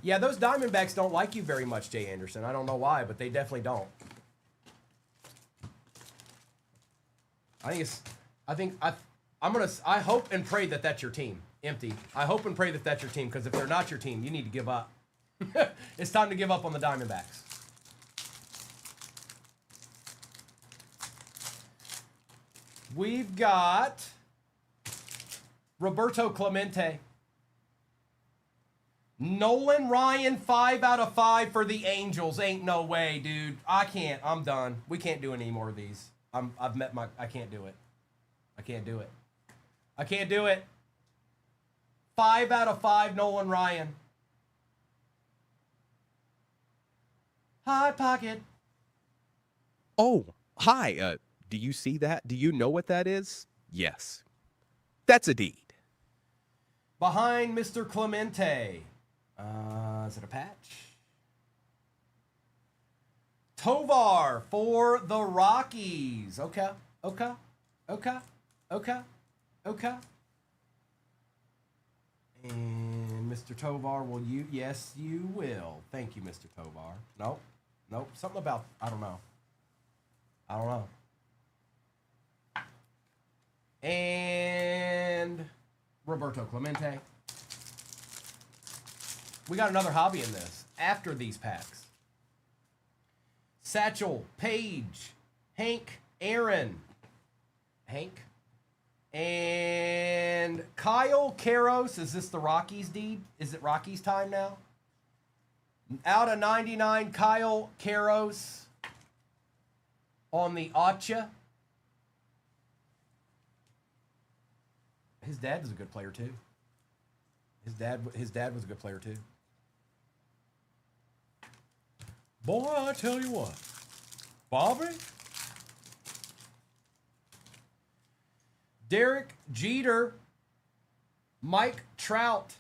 Yeah, those Diamondbacks don't like you very much, Jay Anderson. I don't know why, but they definitely don't. I hope and pray that that's your team. Empty. I hope and pray that that's your team, because if they're not your team, you need to give up. It's time to give up on the Diamondbacks. We've got Roberto Clemente. Nolan Ryan, 5 out of 5 for the Angels. Ain't no way, dude. I can't. I'm done. We can't do any more of these. I can't do it. I can't do it. 5 out of 5, Nolan Ryan. Hot Pocket. Oh, hi. Do you see that? Do you know what that is? Yes. That's a deed. Behind Mr. Clemente. Is it a patch? Tovar for the Rockies. Okay. And Mr. Tovar, will you? Yes, you will. Thank you, Mr. Tovar. Nope. Something about, I don't know. And Roberto Clemente. We got another hobby in this after these packs. Satchel, Page, Hank, Aaron. Hank? And Kyle Karros, is this the Rockies deed? Is it Rockies time now? Out of 99, Kyle Karros on the Acha. His dad was a good player too. His dad was a good player too. Boy, I tell you what, Bobby. Derek Jeter, Mike Trout.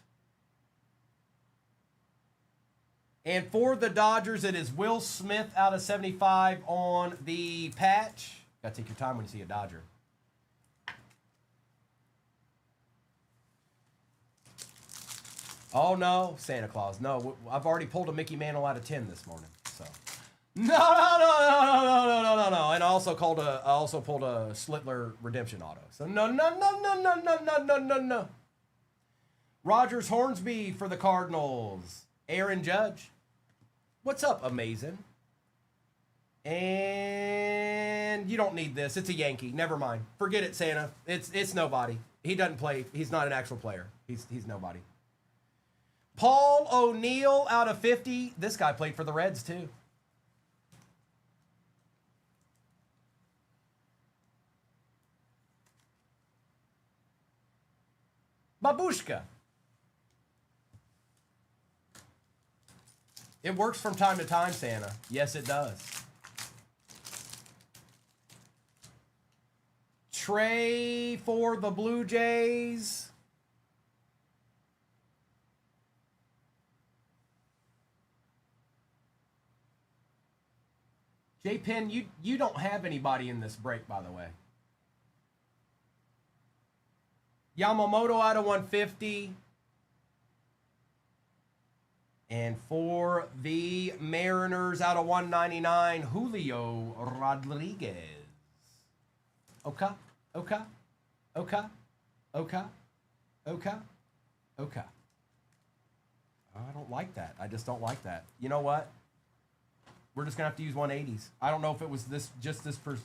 And for the Dodgers, it is Will Smith out of 75 on the patch. Got to take your time when you see a Dodger. Oh, no, Santa Claus. No, I've already pulled a Mickey Mantle out of 10 this morning. So, no. And I also pulled a Slittler Redemption Auto. So, no. Rogers Hornsby for the Cardinals. Aaron Judge. What's up, Amazing? And you don't need this. It's a Yankee. Never mind. Forget it, Santa. It's nobody. He doesn't play. He's not an actual player. He's nobody. Paul O'Neill out of 50. This guy played for the Reds, too. Babushka. It works from time to time, Santa. Yes, it does. Trey for the Blue Jays. J-Pen, you don't have anybody in this break, by the way. Yamamoto out of 150. And for the Mariners out of 199, Julio Rodriguez. Okay. I don't like that. I just don't like that. You know what? We're just going to have to use 180s. I don't know if it was this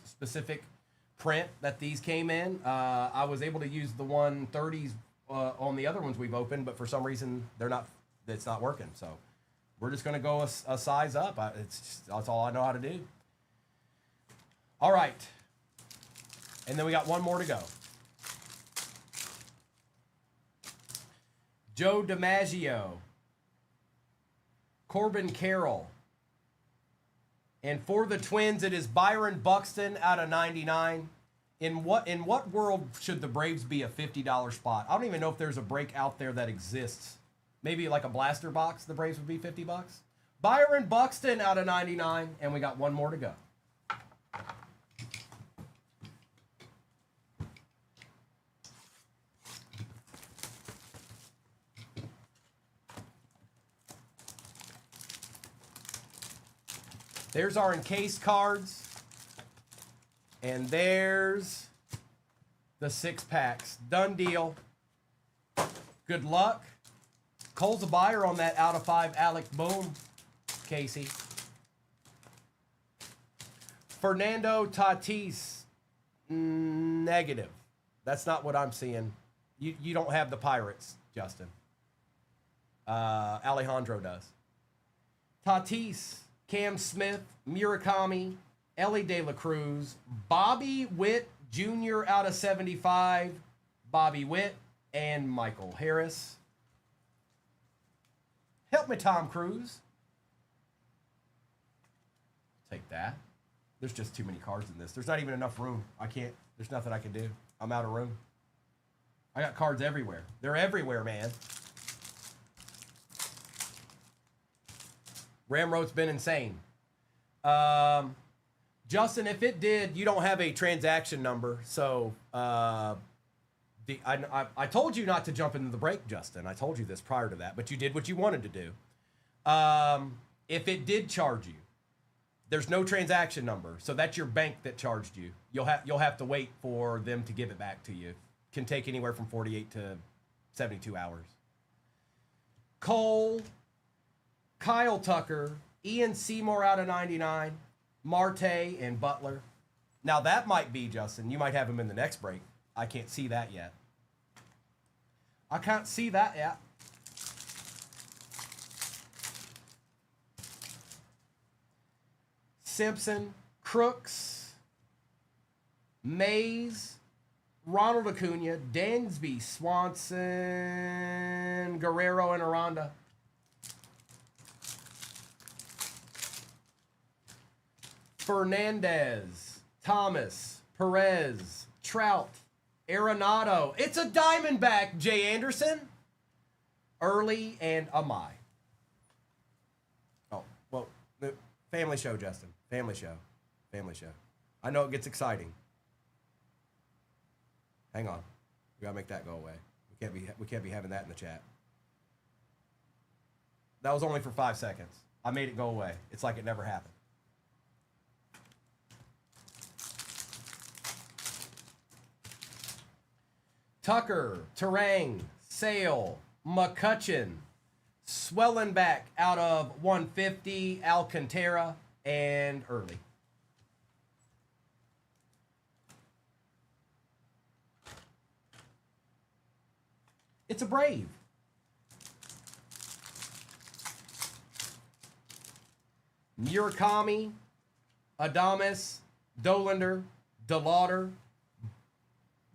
specific print that these came in. I was able to use the 130s on the other ones we've opened, but for some reason it's not working. So we're just going to go a size up. That's all I know how to do. All right. And then we got one more to go. Joe DiMaggio. Corbin Carroll. And for the Twins, it is Byron Buxton out of 99. In what world should the Braves be a $50 spot? I don't even know if there's a break out there that exists. Maybe like a blaster box, the Braves would be $50. Byron Buxton out of 99, and we got one more to go. There's our encased cards. And there's the 6-packs. Done deal. Good luck. Cole's a buyer on that out of 5 Alec Boom, Casey. Fernando Tatis, negative. That's not what I'm seeing. You don't have the Pirates, Justin. Alejandro does. Tatis, Cam Smith, Murakami, Ellie De La Cruz, Bobby Witt Jr. out of 75, Bobby Witt, and Michael Harris. Help me, Tom Cruise. Take that. There's just too many cards in this. There's not even enough room. There's nothing I can do. I'm out of room. I got cards everywhere. They're everywhere, man. Ramrod's been insane. Justin, if it did, you don't have a transaction number. So I told you not to jump into the break, Justin. I told you this prior to that, but you did what you wanted to do. If it did charge you, there's no transaction number. So that's your bank that charged you. You'll have to wait for them to give it back to you. Can take anywhere from 48 to 72 hours. Cole, Kyle Tucker, Ian Seymour out of 99, Marte, and Butler. Now that might be, Justin, you might have him in the next break. I can't see that yet. I can't see that yet. Simpson, Crooks, Mays, Ronald Acuna, Dansby, Swanson, Guerrero, and Aranda. Fernandez, Thomas, Perez, Trout, Arenado. It's a Diamondback, Jay Anderson. Early and Amai. Oh, well, the family show, Justin. Family show. Family show. I know it gets exciting. Hang on. We gotta make that go away. We can't be having that in the chat. That was only for 5 seconds. I made it go away. It's like it never happened. Tucker, Terang, Sale, McCutcheon, Swellenback out of 150, Alcantara, and Early. It's a Brave. Murakami, Adames, Dolander, DeLauder,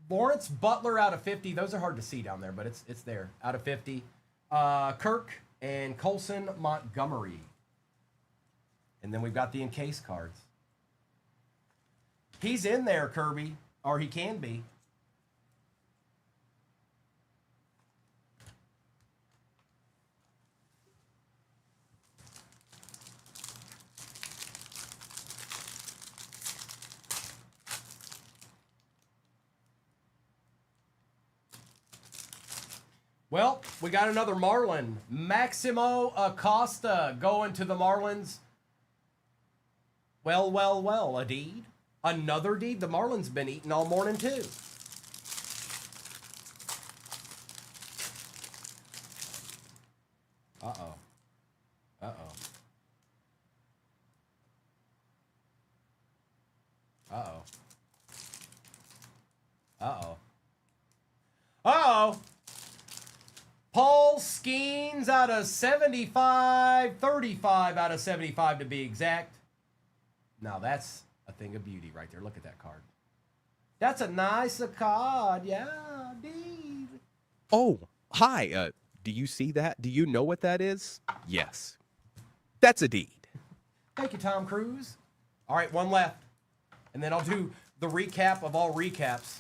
Lawrence Butler out of 50. Those are hard to see down there, but it's there. Out of 50. Kirk and Colson Montgomery. And then we've got the encased cards. He's in there, Kirby. Or he can be. Well, we got another Marlin. Maximo Acosta going to the Marlins. Well, a deed. Another deed. The Marlins been eating all morning, too. Uh-oh. Uh-oh. Uh-oh. Uh-oh. Uh-oh. Paul Skeens out of 75, 35 out of 75 to be exact. Now that's a thing of beauty right there. Look at that card. That's a nice card. Yeah, indeed. Oh, hi. Do you see that? Do you know what that is? Yes. That's a deed. Thank you, Tom Cruise. All right, one left. And then I'll do the recap of all recaps.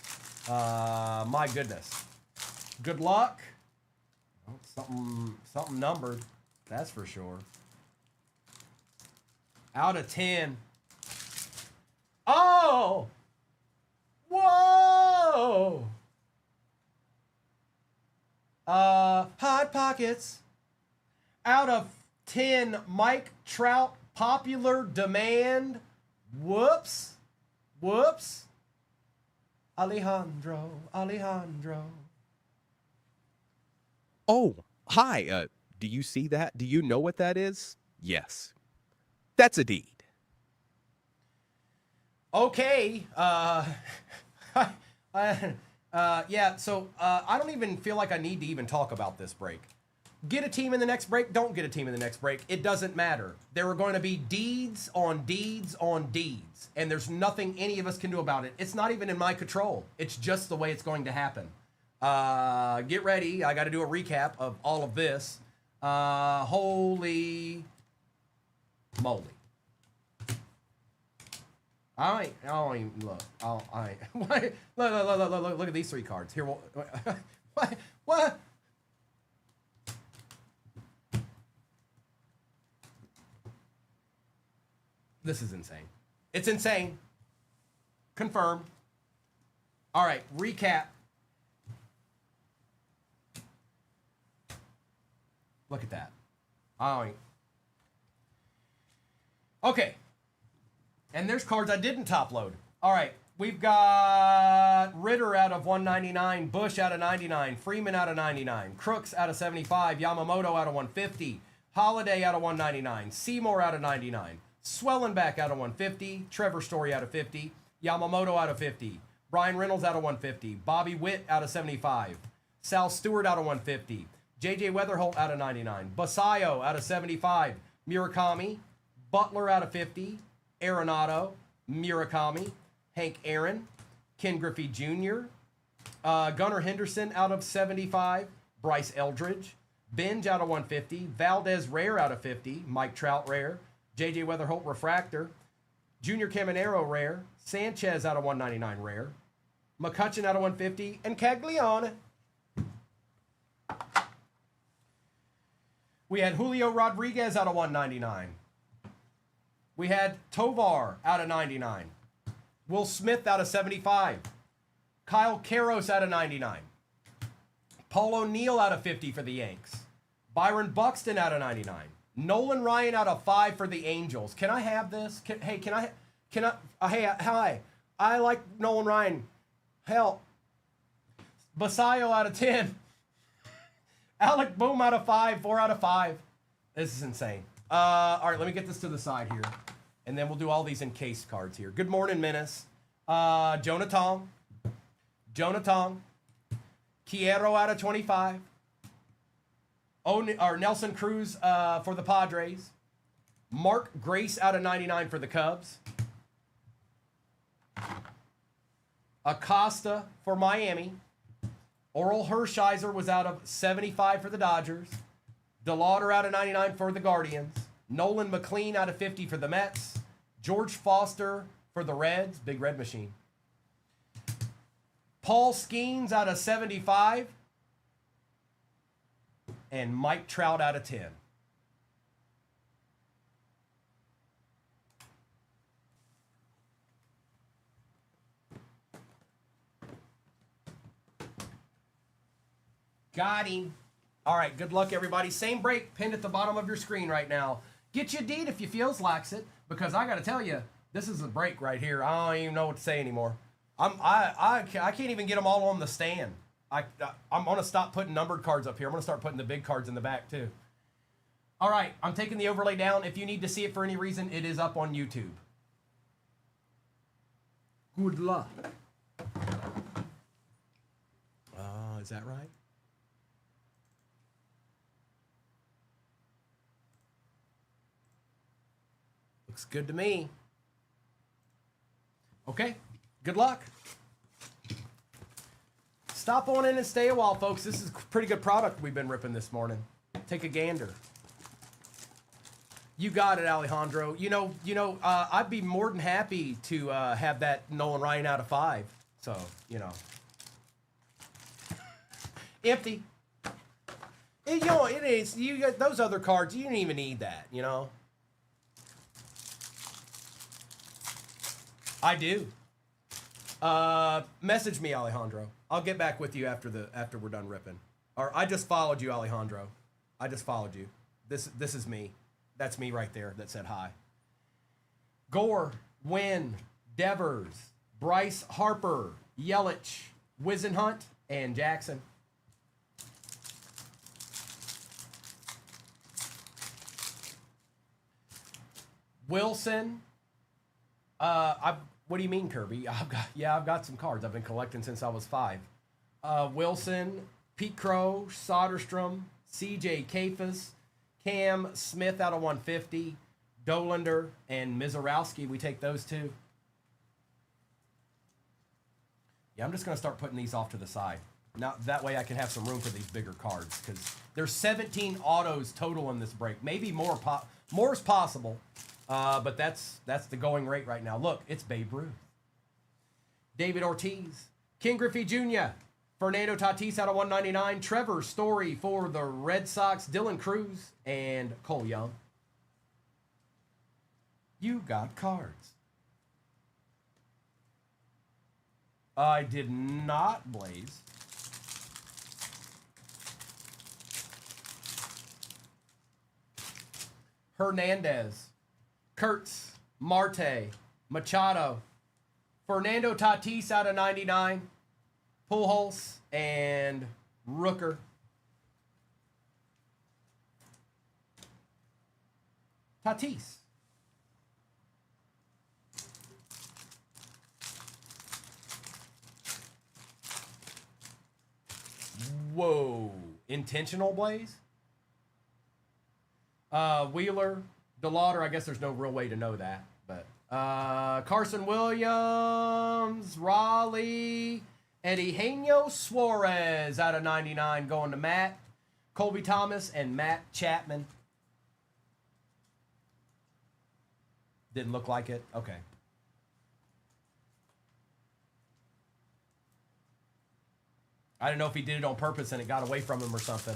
My goodness. Good luck. Something numbered, that's for sure. Out of 10. Oh! Whoa! Hot Pockets. Out of 10, Mike Trout, popular demand. Whoops. Alejandro. Oh, hi. Do you see that? Do you know what that is? Yes. That's a deed. Okay. Yeah, so I don't even feel like I need to even talk about this break. Get a team in the next break, don't get a team in the next break. It doesn't matter. There are going to be deeds on deeds on deeds, and there's nothing any of us can do about it. It's not even in my control. It's just the way it's going to happen. Get ready. I got to do a recap of all of this. Holy moly. I don't even look. Look at these three cards. Here, what? This is insane. It's insane. Confirmed. All right, recap. Look at that. Okay. And there's cards I didn't top load. All right. We've got Ritter out of 199, Bush out of 99, Freeman out of 99, Crooks out of 75, Yamamoto out of 150, Holiday out of 199, Seymour out of 99, Swellenback out of 150, Trevor Story out of 50, Yamamoto out of 50, Brian Reynolds out of 150. Bobby Witt out of 75. Sal Stewart out of 150. JJ Weatherholt out of 99. Basayo out of 75. Murakami. Butler out of 50. Arenado. Murakami. Hank Aaron. Ken Griffey Jr. Gunnar Henderson out of 75. Bryce Eldridge. Binge out of 150. Valdez Rare out of 50. Mike Trout Rare. JJ Weatherholt Refractor. Junior Caminero Rare. Sanchez out of 199 Rare. McCutcheon out of 150. And Caglione. We had Julio Rodriguez out of 199. We had Tovar out of 99. Will Smith out of 75. Kyle Karros out of 99. Paul O'Neill out of 50 for the Yanks. Byron Buxton out of 99. Nolan Ryan out of 5 for the Angels. Can I have this? Hey, hi. I like Nolan Ryan. Hell. Basayo out of 10. Alec Boom out of 5. 4 out of 5. This is insane. All right, let me get this to the side here. And then we'll do all these encased cards here. Good morning, Menace. Jonah Tong. Quiero out of 25. Nelson Cruz for the Padres. Mark Grace out of 99 for the Cubs. Acosta for Miami. Oral Hershiser was out of 75 for the Dodgers. DeLauder out of 99 for the Guardians. Nolan McLean out of 50 for the Mets. George Foster for the Reds. Big Red Machine. Paul Skeens out of 75. And Mike Trout out of 10. Got him. All right, good luck, everybody. Same break pinned at the bottom of your screen right now. Get you a deed if you feels likes it, because I got to tell you, this is a break right here. I don't even know what to say anymore. I can't even get them all on the stand. I'm going to stop putting numbered cards up here. I'm going to start putting the big cards in the back, too. All right, I'm taking the overlay down. If you need to see it for any reason, it is up on YouTube. Good luck. Is that right? Looks good to me. Okay, good luck. Stop on in and stay a while, folks. This is a pretty good product we've been ripping this morning. Take a gander. You got it, Alejandro. I'd be more than happy to have that Nolan Ryan out of 5. So, empty. It is. You got those other cards. You don't even need that. I do. Message me, Alejandro. I'll get back with you after we're done ripping. Or I just followed you, Alejandro. I just followed you. This is me. That's me right there that said hi. Gore, Wynn, Devers, Bryce Harper, Yelich, Wisenhunt, and Jackson. Wilson. What do you mean, Kirby? I've got some cards. I've been collecting since I was 5. Wilson, Pete Crow, Soderstrom, CJ Kafis, Cam Smith out of 150, Dolander, and Mizorowski. We take those 2. Yeah, I'm just going to start putting these off to the side. Now, that way I can have some room for these bigger cards, because there's 17 autos total in this break. Maybe more is possible. But that's the going rate right now. Look, it's Babe Ruth. David Ortiz. Ken Griffey Jr. Fernando Tatis out of 199. Trevor Story for the Red Sox. Dylan Cruz and Cole Young. You got cards. I did not, Blaze. Hernandez. Kurtz, Marte, Machado, Fernando Tatis out of 99, Pujols, and Rooker. Tatis. Whoa. Intentional Blaze? Wheeler, DeLauder, I guess there's no real way to know that. But Carson Williams, Raleigh, Eugenio Suarez out of 99 going to Matt. Colby Thomas and Matt Chapman. Didn't look like it? Okay. I don't know if he did it on purpose and it got away from him or something.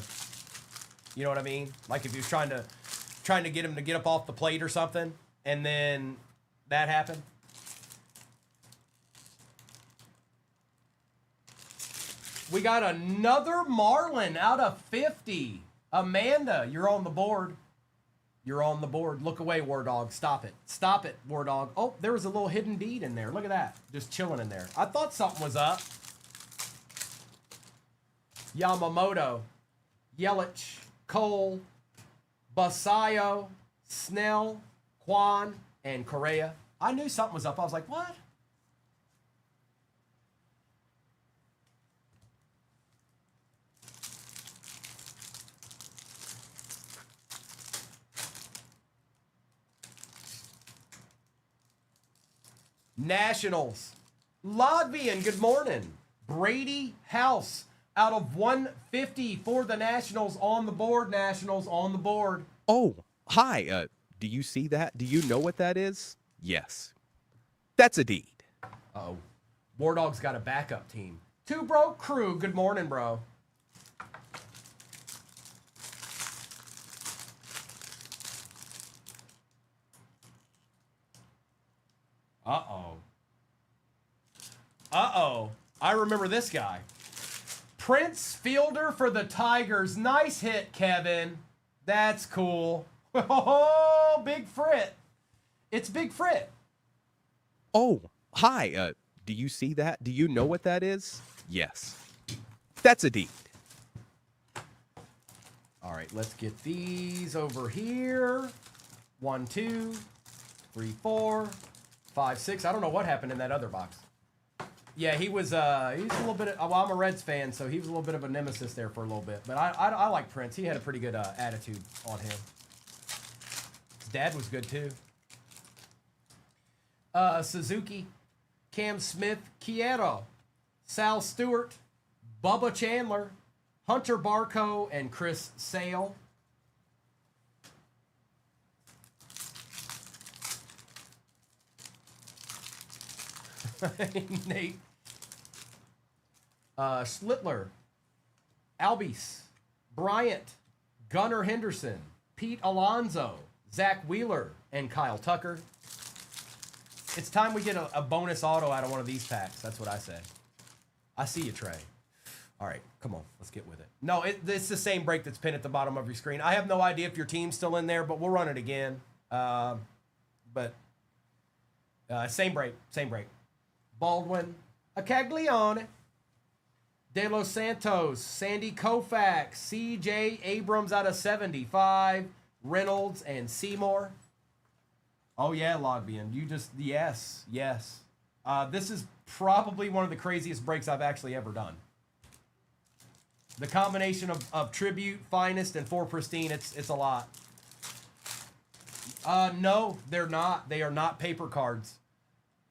You know what I mean? Like if he was trying to get him to get up off the plate or something, and then that happened. We got another Marlin out of 50. Amanda, you're on the board. You're on the board. Look away, War Dog. Stop it. Stop it, War Dog. Oh, there was a little hidden bead in there. Look at that. Just chilling in there. I thought something was up. Yamamoto, Yelich, Cole, Basayo, Snell, Kwan, and Correa. I knew something was up. I was like, what? Nationals. Logvian, good morning. Brady House out of 150 for the Nationals on the board. Nationals on the board. Oh, hi. Do you see that? Do you know what that is? Yes. That's a deed. Uh-oh. War Dog's got a backup team. Two Bro Crew, good morning, bro. Uh-oh. Uh-oh. I remember this guy. Prince Fielder for the Tigers. Nice hit, Kevin. That's cool. Oh, Big Frit. It's Big Frit. Oh, hi. Do you see that? Do you know what that is? Yes. That's a deed. All right, let's get these over here. 1, 2, 3, 4, 5, 6. I don't know what happened in that other box. Yeah, he was a little bit. Well, I'm a Reds fan, so he was a little bit of a nemesis there for a little bit. But I like Prince. He had a pretty good attitude on him. His dad was good too. Suzuki, Cam Smith, Quiero, Sal Stewart, Bubba Chandler, Hunter Barco, and Chris Sale. Nate. Schlittler, Albies, Bryant, Gunnar Henderson, Pete Alonso, Zach Wheeler, and Kyle Tucker. It's time we get a bonus auto out of one of these packs. That's what I say. I see you, Trey. All right, come on. Let's get with it. No, it's the same break that's pinned at the bottom of your screen. I have no idea if your team's still in there, but we'll run it again. Same break. Baldwin, Acaglione, De Los Santos, Sandy Koufax, C.J. Abrams out of 75, Reynolds, and Seymour. Oh, yeah, Logbian. Yes. This is probably one of the craziest breaks I've actually ever done. The combination of Tribute, Finest, and 4 Pristine, it's a lot. No, they're not. They are not paper cards.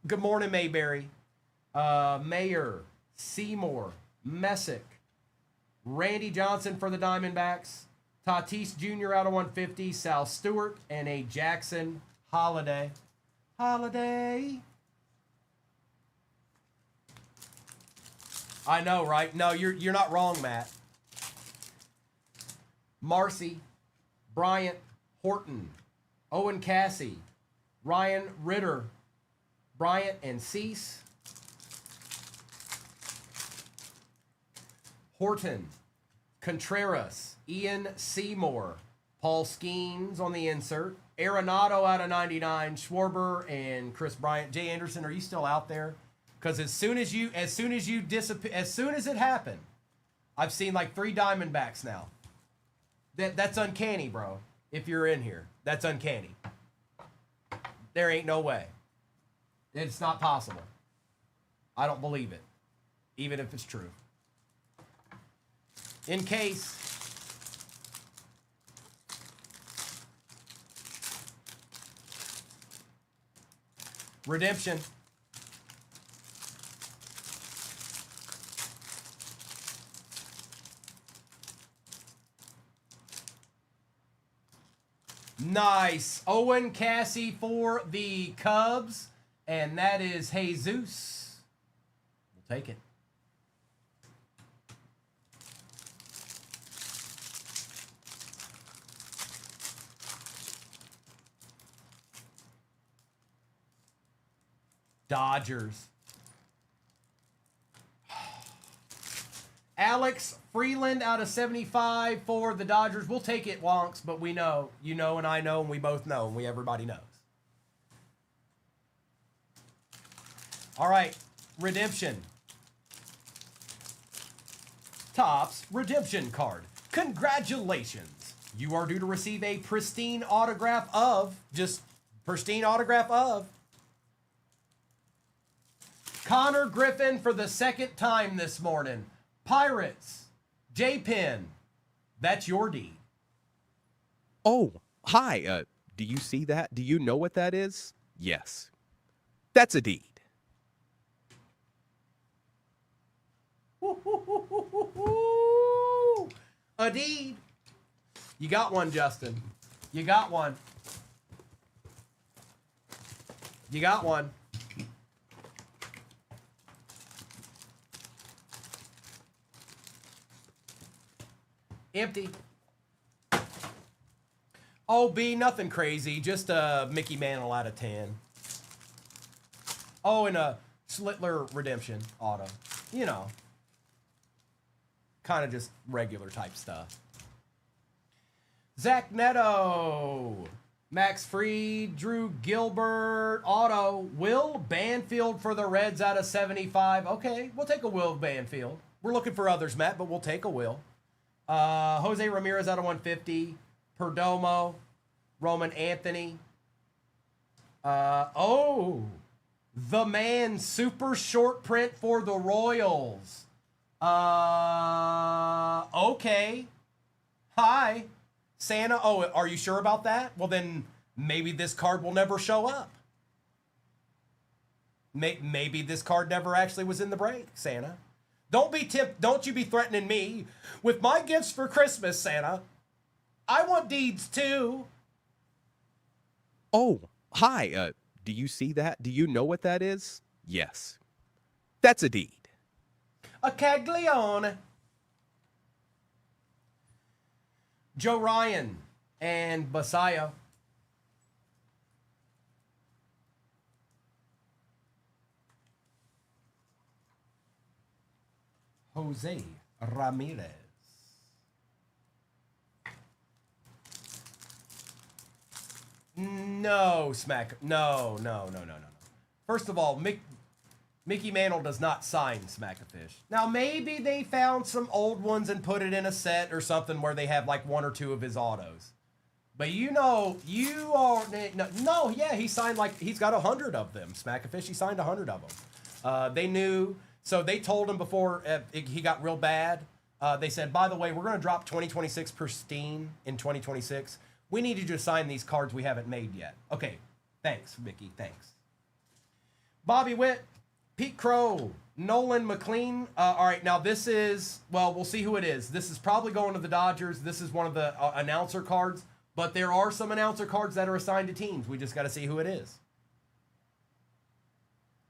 Good morning, Mayberry. Mayer, Seymour, Messick, Randy Johnson for the Diamondbacks, Tatis Jr. out of 150, Sal Stewart, and a Jackson Holiday. I know, right? No, you're not wrong, Matt. Marcy, Bryant, Horton, Owen Cassie, Ryan Ritter, Bryant, and Cease. Horton, Contreras, Ian Seymour, Paul Skeens on the insert, Arenado out of 99, Schwarber, and Chris Bryant. Jay Anderson, are you still out there? Because as soon as it happened, I've seen like 3 Diamondbacks now. That's uncanny, bro. If you're in here, that's uncanny. There ain't no way. It's not possible. I don't believe it, even if it's true. In case. Redemption. Nice. Owen Cassie for the Cubs. And that is Jesus. We'll take it. Dodgers. Alex Freeland out of 75 for the Dodgers. We'll take it, Wonks, but we know. You know and I know and we both know and everybody knows. All right, redemption. Topps redemption card. Congratulations. You are due to receive a pristine autograph of, just pristine autograph of, Connor Griffin for the second time this morning. Pirates. J-Pen. That's your deed. Oh, hi. Do you see that? Do you know what that is? Yes. That's a deed. A deed. You got one, Justin. You got one. You got one. Empty. Oh, B, nothing crazy. Just a Mickey Mantle out of 10. Oh, and a Slittler redemption auto. You know. Kind of just regular type stuff. Zach Neto. Max Fried. Drew Gilbert. Auto. Will Banfield for the Reds out of 75. Okay, we'll take a Will Banfield. We're looking for others, Matt, but we'll take a Will. Jose Ramirez out of 150. Perdomo. Roman Anthony. The man, super short print for the Royals. Okay. Hi. Santa. Oh, are you sure about that? Well, then maybe this card will never show up. Maybe this card never actually was in the break, Santa. Don't you be threatening me with my gifts for Christmas, Santa. I want deeds too. Oh, hi. Do you see that? Do you know what that is? Yes. That's a deed. A Caglione. Joe Ryan and Basayo. Jose Ramirez. No, No. First of all, Mickey Mantle does not sign Smack-a-Fish. Now, maybe they found some old ones and put it in a set or something where they have like one or two of his autos. But you are... No, yeah, he signed he's got 100 of them. Smack-a-Fish, he signed 100 of them. They knew... So they told him before he got real bad, they said, by the way, we're going to drop 2026 pristine in 2026. We need you to sign these cards we haven't made yet. Okay, thanks, Mickey, thanks. Bobby Witt, Pete Crow, Nolan McLean. All right, now this is, well, we'll see who it is. This is probably going to the Dodgers. This is one of the announcer cards, but there are some announcer cards that are assigned to teams. We just got to see who it is.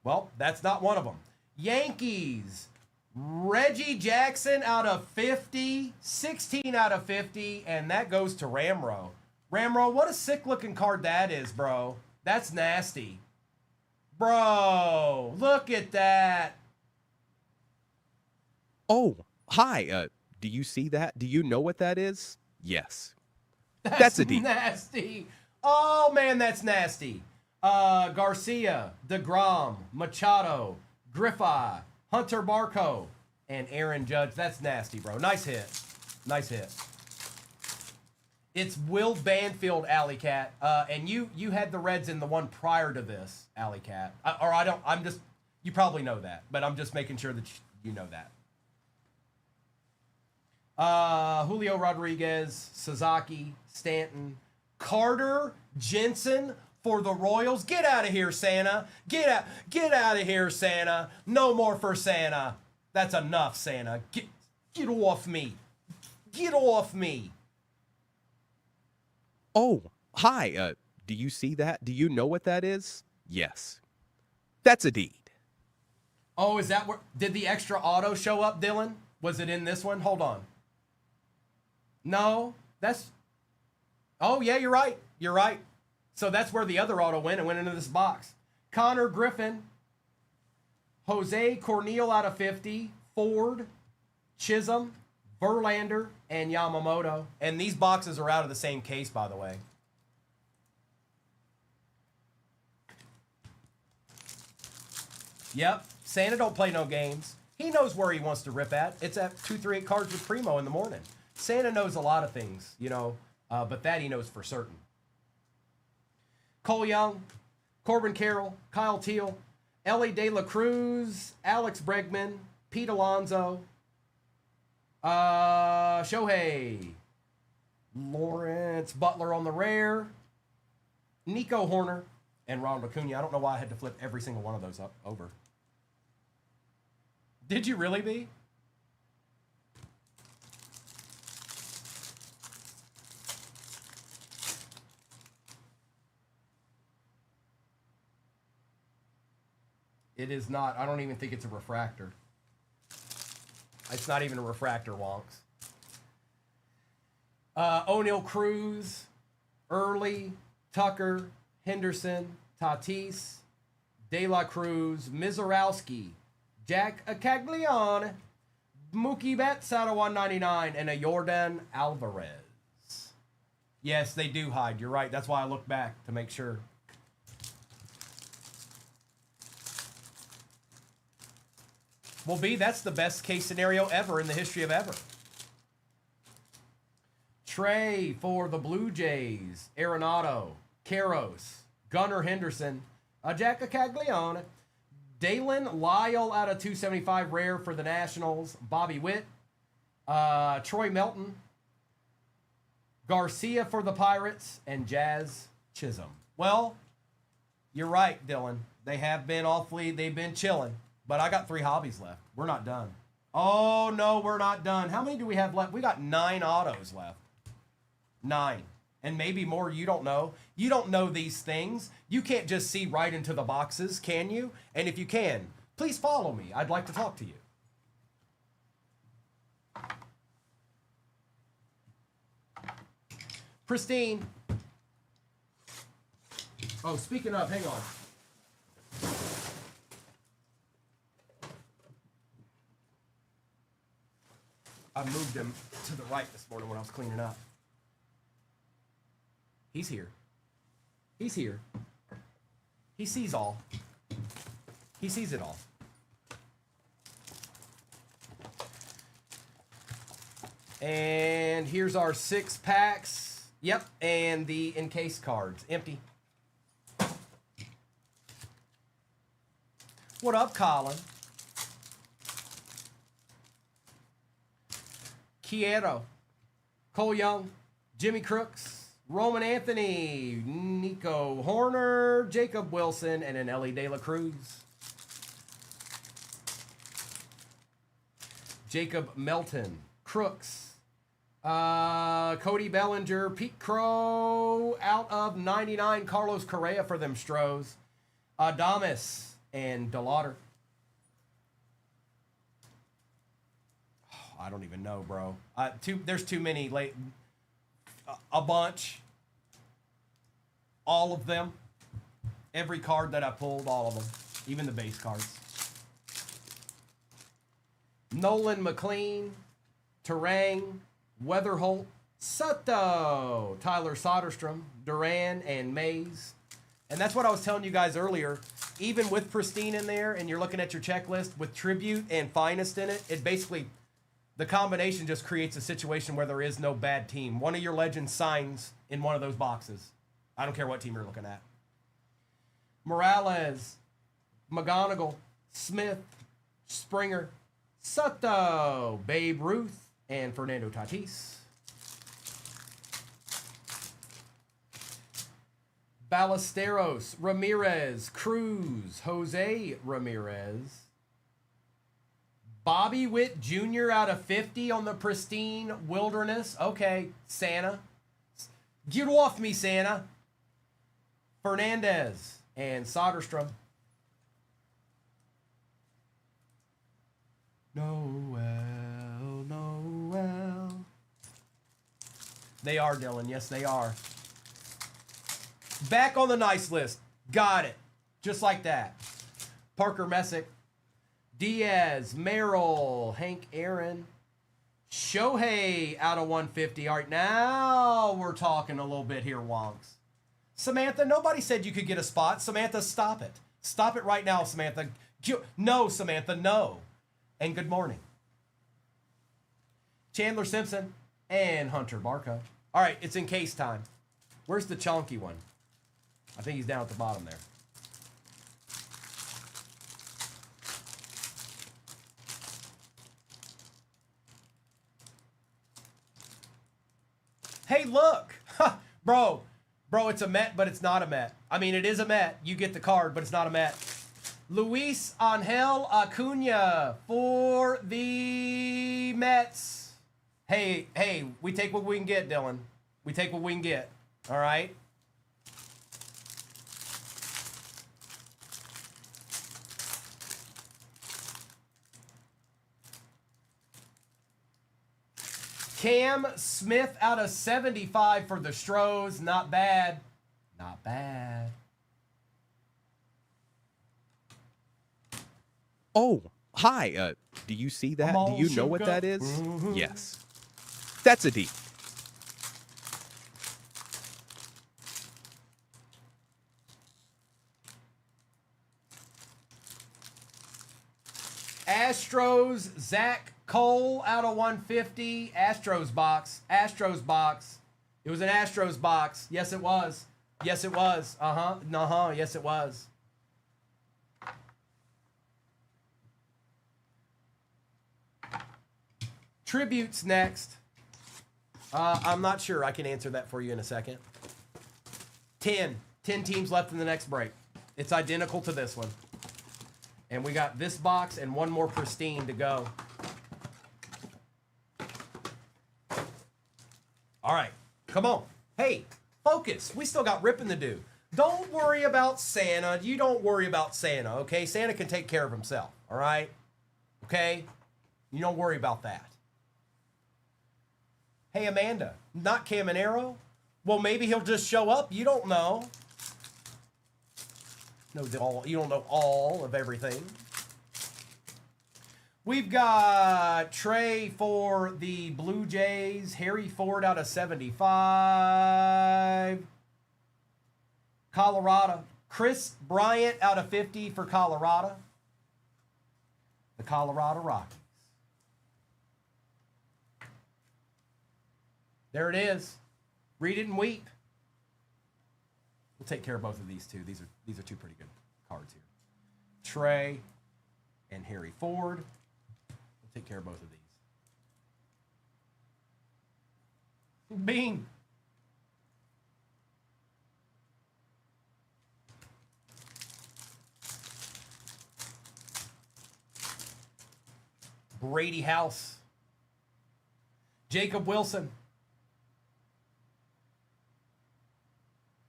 Well, that's not one of them. Yankees, Reggie Jackson out of 50, 16 out of 50, and that goes to Ramro. Ramro, what a sick-looking card that is, bro. That's nasty. Bro, look at that. Oh, hi. Do you see that? Do you know what that is? Yes. That's a deed. Nasty. Oh, man, that's nasty. Garcia, DeGrom, Machado, Griffey, Hunter Barco, and Aaron Judge. That's nasty, bro. Nice hit. Nice hit. It's Will Banfield, Alley Cat. And you had the Reds in the one prior to this, Alley Cat. You probably know that, but I'm just making sure that you know that. Julio Rodriguez, Sasaki, Stanton, Carter, Jensen for the Royals. Get out of here, Santa. Get out of here, Santa. No more for Santa. That's enough, Santa. Get off me. Get off me. Oh, hi. Do you see that? Do you know what that is? Yes. That's a deed. Oh, is that where did the extra auto show up, Dylan? Was it in this one? Hold on. No, that's. Oh, yeah, you're right. You're right. So that's where the other auto went and went into this box. Connor Griffin, Jose Cornel out of 50, Ford, Chisholm, Verlander, and Yamamoto. And these boxes are out of the same case, by the way. Yep, Santa don't play no games. He knows where he wants to rip at. It's at 238 Cards with Primo in the morning. Santa knows a lot of things, you know, but that he knows for certain. Cole Young, Corbin Carroll, Kyle Teal, Ellie De La Cruz, Alex Bregman, Pete Alonso, Shohei, Lawrence Butler on the rare, Nico Horner, and Ronald Acuna. I don't know why I had to flip every single one of those up over. Did you really, B? It is not. I don't even think it's a refractor. It's not even a refractor, Wonks. O'Neal Cruz, Early, Tucker, Henderson, Tatis, De La Cruz, Mizorowski, Jack Caglione, Mookie Betts out of 199, and a Yordan Alvarez. Yes, they do hide. You're right. That's why I looked back to make sure. Well, B, that's the best case scenario ever in the history of ever. Trey for the Blue Jays, Arenado, Karros, Gunnar Henderson, Jack Caglione, Dalen Lyle out of 275 rare for the Nationals, Bobby Witt, Troy Melton, Garcia for the Pirates, and Jazz Chisholm. Well, you're right, Dylan. They've been chilling. But I got 3 hobbies left. We're not done. Oh, no, we're not done. How many do we have left? We got 9 autos left. 9. And maybe more you don't know. You don't know these things. You can't just see right into the boxes, can you? And if you can, please follow me. I'd like to talk to you. Pristine. Oh, speaking of, hang on. I moved him to the right this morning when I was cleaning up. He's here. He's here. He sees all. He sees it all. And here's our 6 packs. Yep, and the encased cards. Empty. What up, Colin? Quiero, Cole Young, Jimmy Crooks, Roman Anthony, Nico Horner, Jacob Wilson, and an Ellie De La Cruz. Jacob Melton, Crooks, Cody Bellinger, Pete Crow, out of 99, Carlos Correa for them Stros, Adames, and DeLauder. I don't even know, bro. There's too many. A bunch. All of them. Every card that I pulled, all of them. Even the base cards. Nolan McLean, Terang, Weatherholt, Soto, Tyler Soderstrom, Duran, and Mays. And that's what I was telling you guys earlier. Even with Pristine in there, and you're looking at your checklist with Tribute and Finest in it, it basically... The combination just creates a situation where there is no bad team. One of your legends signs in one of those boxes. I don't care what team you're looking at. Morales, McGonigal, Smith, Springer, Soto, Babe Ruth, and Fernando Tatis. Ballesteros, Ramirez, Cruz, Jose Ramirez. Bobby Witt Jr. out of 50 on the pristine Wilderness. Okay, Santa. Get off me, Santa. Fernandez and Soderstrom. Noel, Noel. They are, Dylan. Yes, they are. Back on the nice list. Got it. Just like that. Parker Messick. Diaz, Merrill, Hank Aaron. Shohei out of 150. All right, now we're talking a little bit here, Wonks. Samantha, nobody said you could get a spot. Samantha, stop it. Stop it right now, Samantha. No, Samantha, no. And good morning. Chandler Simpson and Hunter Barco. All right, it's in case time. Where's the chonky one? I think he's down at the bottom there. Hey, look. Bro, it's a Met, but it's not a Met. I mean, it is a Met. You get the card, but it's not a Met. Luis Angel Acuna for the Mets. Hey, we take what we can get, Dylan. We take what we can get. All right? Cam Smith out of 75 for the Stros. Not bad. Not bad. Oh, hi. Do you see that? I'm Do you all know what shook that up. is? Mhm. Yes. That's a D. Astros, Zach Cole out of 150. Astros box. Astros box. It was an Astros box. Yes, it was. Yes, it was. Uh-huh. Yes, it was. Tributes next. I'm not sure. I can answer that for you in a second. 10 teams left in the next break. It's identical to this one. And we got this box and one more pristine to go. All right. Come on. Hey, focus. We still got ripping to do. Don't worry about Santa. You don't worry about Santa, okay? Santa can take care of himself, all right? Okay? You don't worry about that. Hey, Amanda, not Caminero? Well, maybe he'll just show up. You don't know. No, you don't know all of everything. We've got Trey for the Blue Jays. Harry Ford out of 75. Colorado. Chris Bryant out of 50 for Colorado. The Colorado Rockies. There it is. Read it and weep. We'll take care of both of these two. These are two pretty good cards here. Trey and Harry Ford. We'll take care of both of these. Bean. Brady House. Jacob Wilson.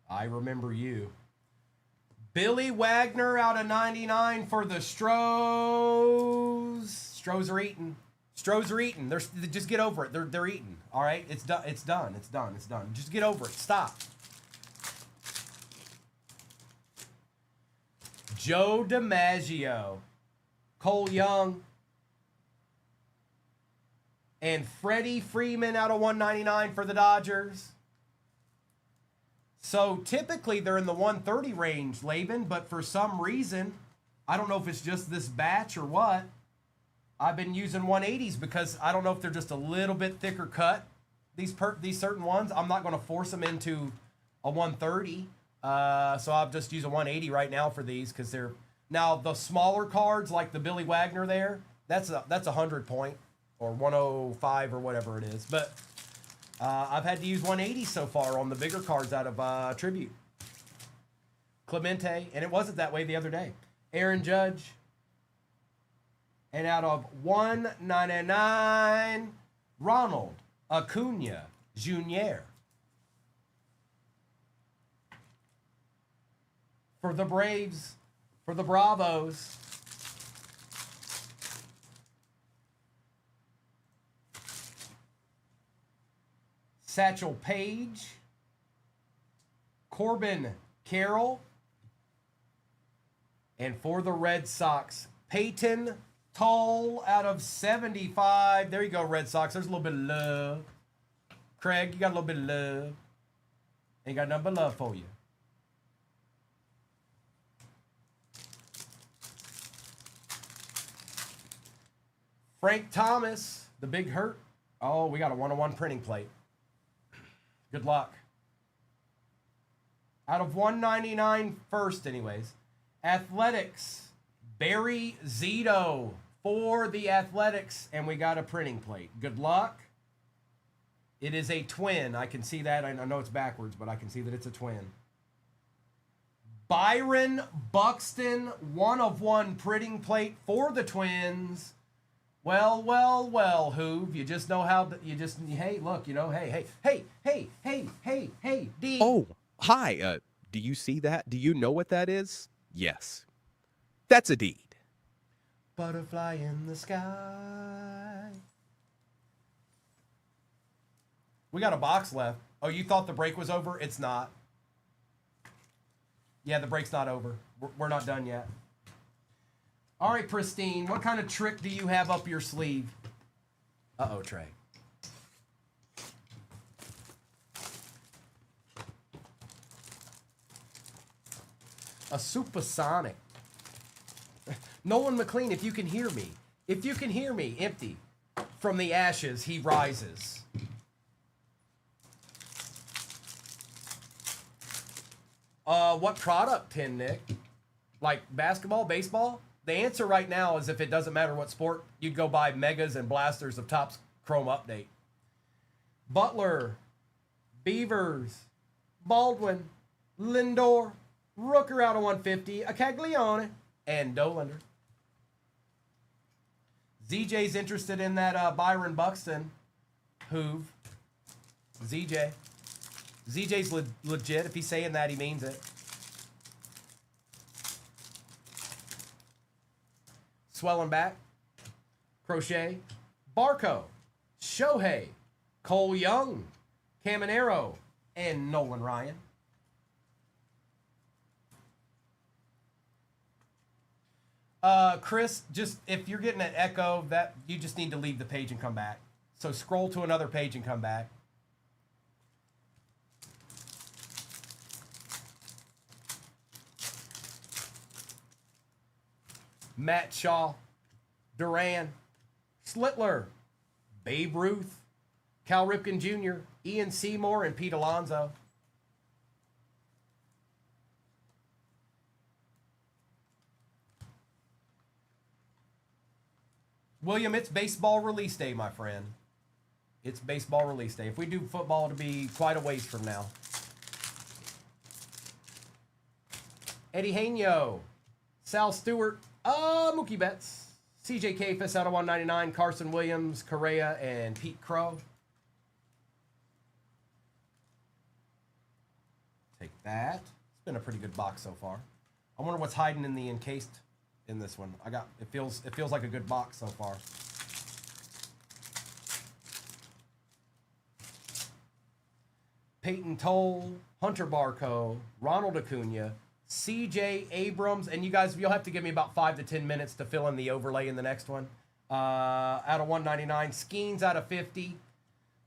I remember you. Billy Wagner out of 99 for the Stros. Stros are eating. Stros are eating. Just get over it. They're eating. All right? It's done. It's done. It's done. It's done. Just get over it. Stop. Joe DiMaggio. Cole Young. And Freddie Freeman out of 199 for the Dodgers. So typically they're in the 130 range, Laban, but for some reason, I don't know if it's just this batch or what, I've been using 180s because I don't know if they're just a little bit thicker cut, these certain ones. I'm not going to force them into a 130, so I'll just use a 180 right now for these because they're... Now, the smaller cards, like the Billy Wagner there, that's a 100 point or 105 or whatever it is. But I've had to use 180 so far on the bigger cards out of Tribute. Clemente, and it wasn't that way the other day. Aaron Judge. And out of 199, Ronald Acuna Jr. For the Braves, for the Bravos. Satchel Paige. Corbin Carroll. And for the Red Sox, Peyton Toll out of 75. There you go, Red Sox. There's a little bit of love. Craig, you got a little bit of love. Ain't got nothing but love for you. Frank Thomas, the big hurt. Oh, we got a 101 printing plate. Good luck. Out of 199 first, anyways. Athletics, Barry Zito for the Athletics, and we got a printing plate. Good luck. It is a twin. I can see that. I know it's backwards, but I can see that it's a twin. Byron Buxton, 1 of 1 printing plate for the Twins. Well, well, well, Hoove. You just know how, hey, look, you know, hey, D. Oh, hi. Do you see that? Do you know what that is? Yes. That's a deed. Butterfly in the sky. We got a box left. Oh, you thought the break was over? It's not. Yeah, the break's not over. We're not done yet. All right, Pristine, what kind of trick do you have up your sleeve? Uh-oh, Trey. A supersonic. Nolan McLean, if you can hear me. If you can hear me, empty. From the ashes, he rises. What product, Tin Nick? Like basketball, baseball? The answer right now is if it doesn't matter what sport, you'd go buy Megas and Blasters of Topps Chrome Update. Butler, Beavers, Baldwin, Lindor, Rooker out of 150, a Caglione, and Dolander. ZJ's interested in that Byron Buxton. Hoove. ZJ. ZJ's legit. If he's saying that, he means it. Swelling back. Crochet. Barco. Shohei. Cole Young. Caminero. And Nolan Ryan. Chris, just if you're getting an echo, that you just need to leave the page and come back. So scroll to another page and come back. Matt Shaw, Duran, Slitler, Babe Ruth, Cal Ripken Jr., Ian Seymour, and Pete Alonso. William, it's baseball release day, my friend. It's baseball release day. If we do football, it'll be quite a ways from now. Eddie Hainio, Sal Stewart, Mookie Betts, CJ Kafis out of 199, Carson Williams, Correa, and Pete Crow. Take that. It's been a pretty good box so far. I wonder what's hiding in the encased in this one. It feels like a good box so far. Peyton Toll, Hunter Barco, Ronald Acuna, CJ Abrams, and you guys, you'll have to give me about 5 to 10 minutes to fill in the overlay in the next one. Out of 199, Skeens out of 50,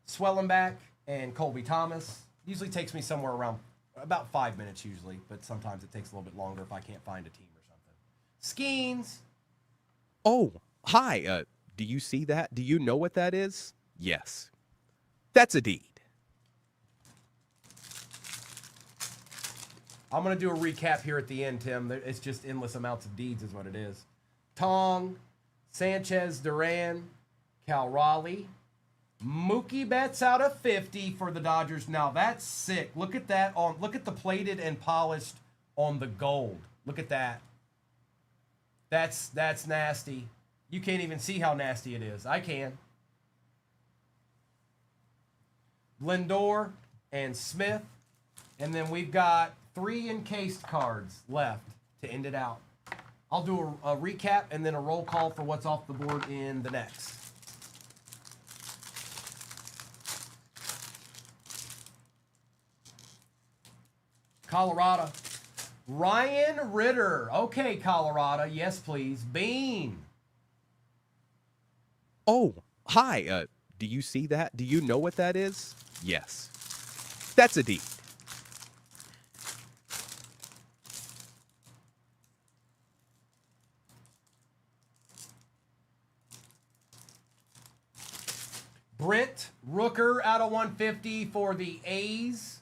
Swellenback, and Colby Thomas. Usually takes me somewhere around about 5 minutes usually, but sometimes it takes a little bit longer if I can't find a team or something. Skeens. Oh, hi. Do you see that? Do you know what that is? Yes. That's a deed. I'm going to do a recap here at the end, Tim. It's just endless amounts of deeds is what it is. Tong, Sanchez, Duran, Cal Raleigh. Mookie Betts out of 50 for the Dodgers. Now that's sick. Look at that look at the plated and polished on the gold. Look at that. That's nasty. You can't even see how nasty it is. I can. Lindor and Smith. And then we've got 3 encased cards left to end it out. I'll do a recap and then a roll call for what's off the board in the next. Colorado. Ryan Ritter. Okay, Colorado. Yes, please. Bean. Oh, hi. Do you see that? Do you know what that is? Yes. That's a D. Brent Rooker out of 150 for the A's.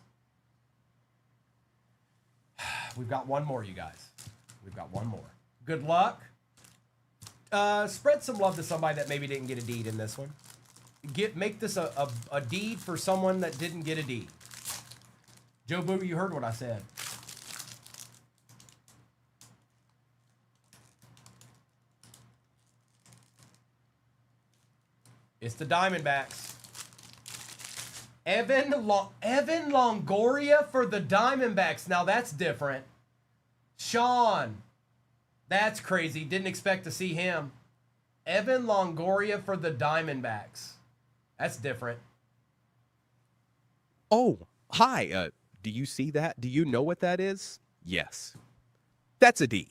We've got one more, you guys. We've got one more. Good luck. Spread some love to somebody that maybe didn't get a deed in this one. Make this a deed for someone that didn't get a deed. Joe Boo, you heard what I said. It's the Diamondbacks. Evan Longoria for the Diamondbacks. Now that's different. Sean. That's crazy. Didn't expect to see him. Evan Longoria for the Diamondbacks. That's different. Oh, hi. Do you see that? Do you know what that is? Yes. That's a deed.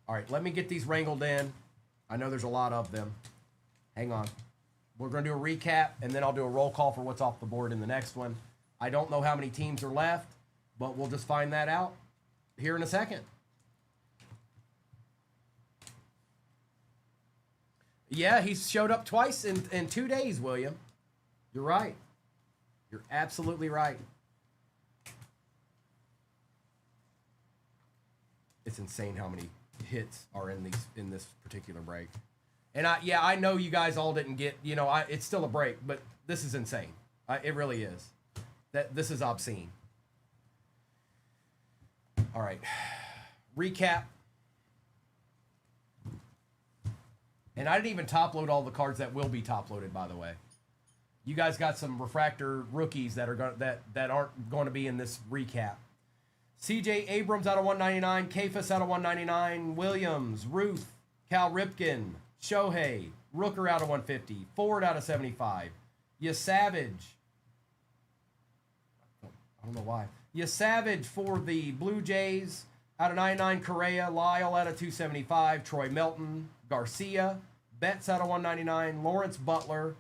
All right, let me get these wrangled in. I know there's a lot of them. Hang on. We're going to do a recap, and then I'll do a roll call for what's off the board in the next one. I don't know how many teams are left, but we'll just find that out here in a second. Yeah, he's showed up twice in 2 days, William. You're right. You're absolutely right. It's insane how many hits are in this particular break. And I know you guys all didn't get, it's still a break, but this is insane. It really is. This is obscene. All right. Recap. And I didn't even top load all the cards that will be top loaded, by the way. You guys got some refractor rookies that aren't going to be in this recap. CJ Abrams out of 199, Kafis out of 199, Williams, Ruth, Cal Ripken, Shohei, Rooker out of 150, Ford out of 75, Savage. I don't know why. Savage for the Blue Jays out of 99, Correa, Lyle out of 275, Troy Melton, Garcia, Betts out of 199, Lawrence Butler,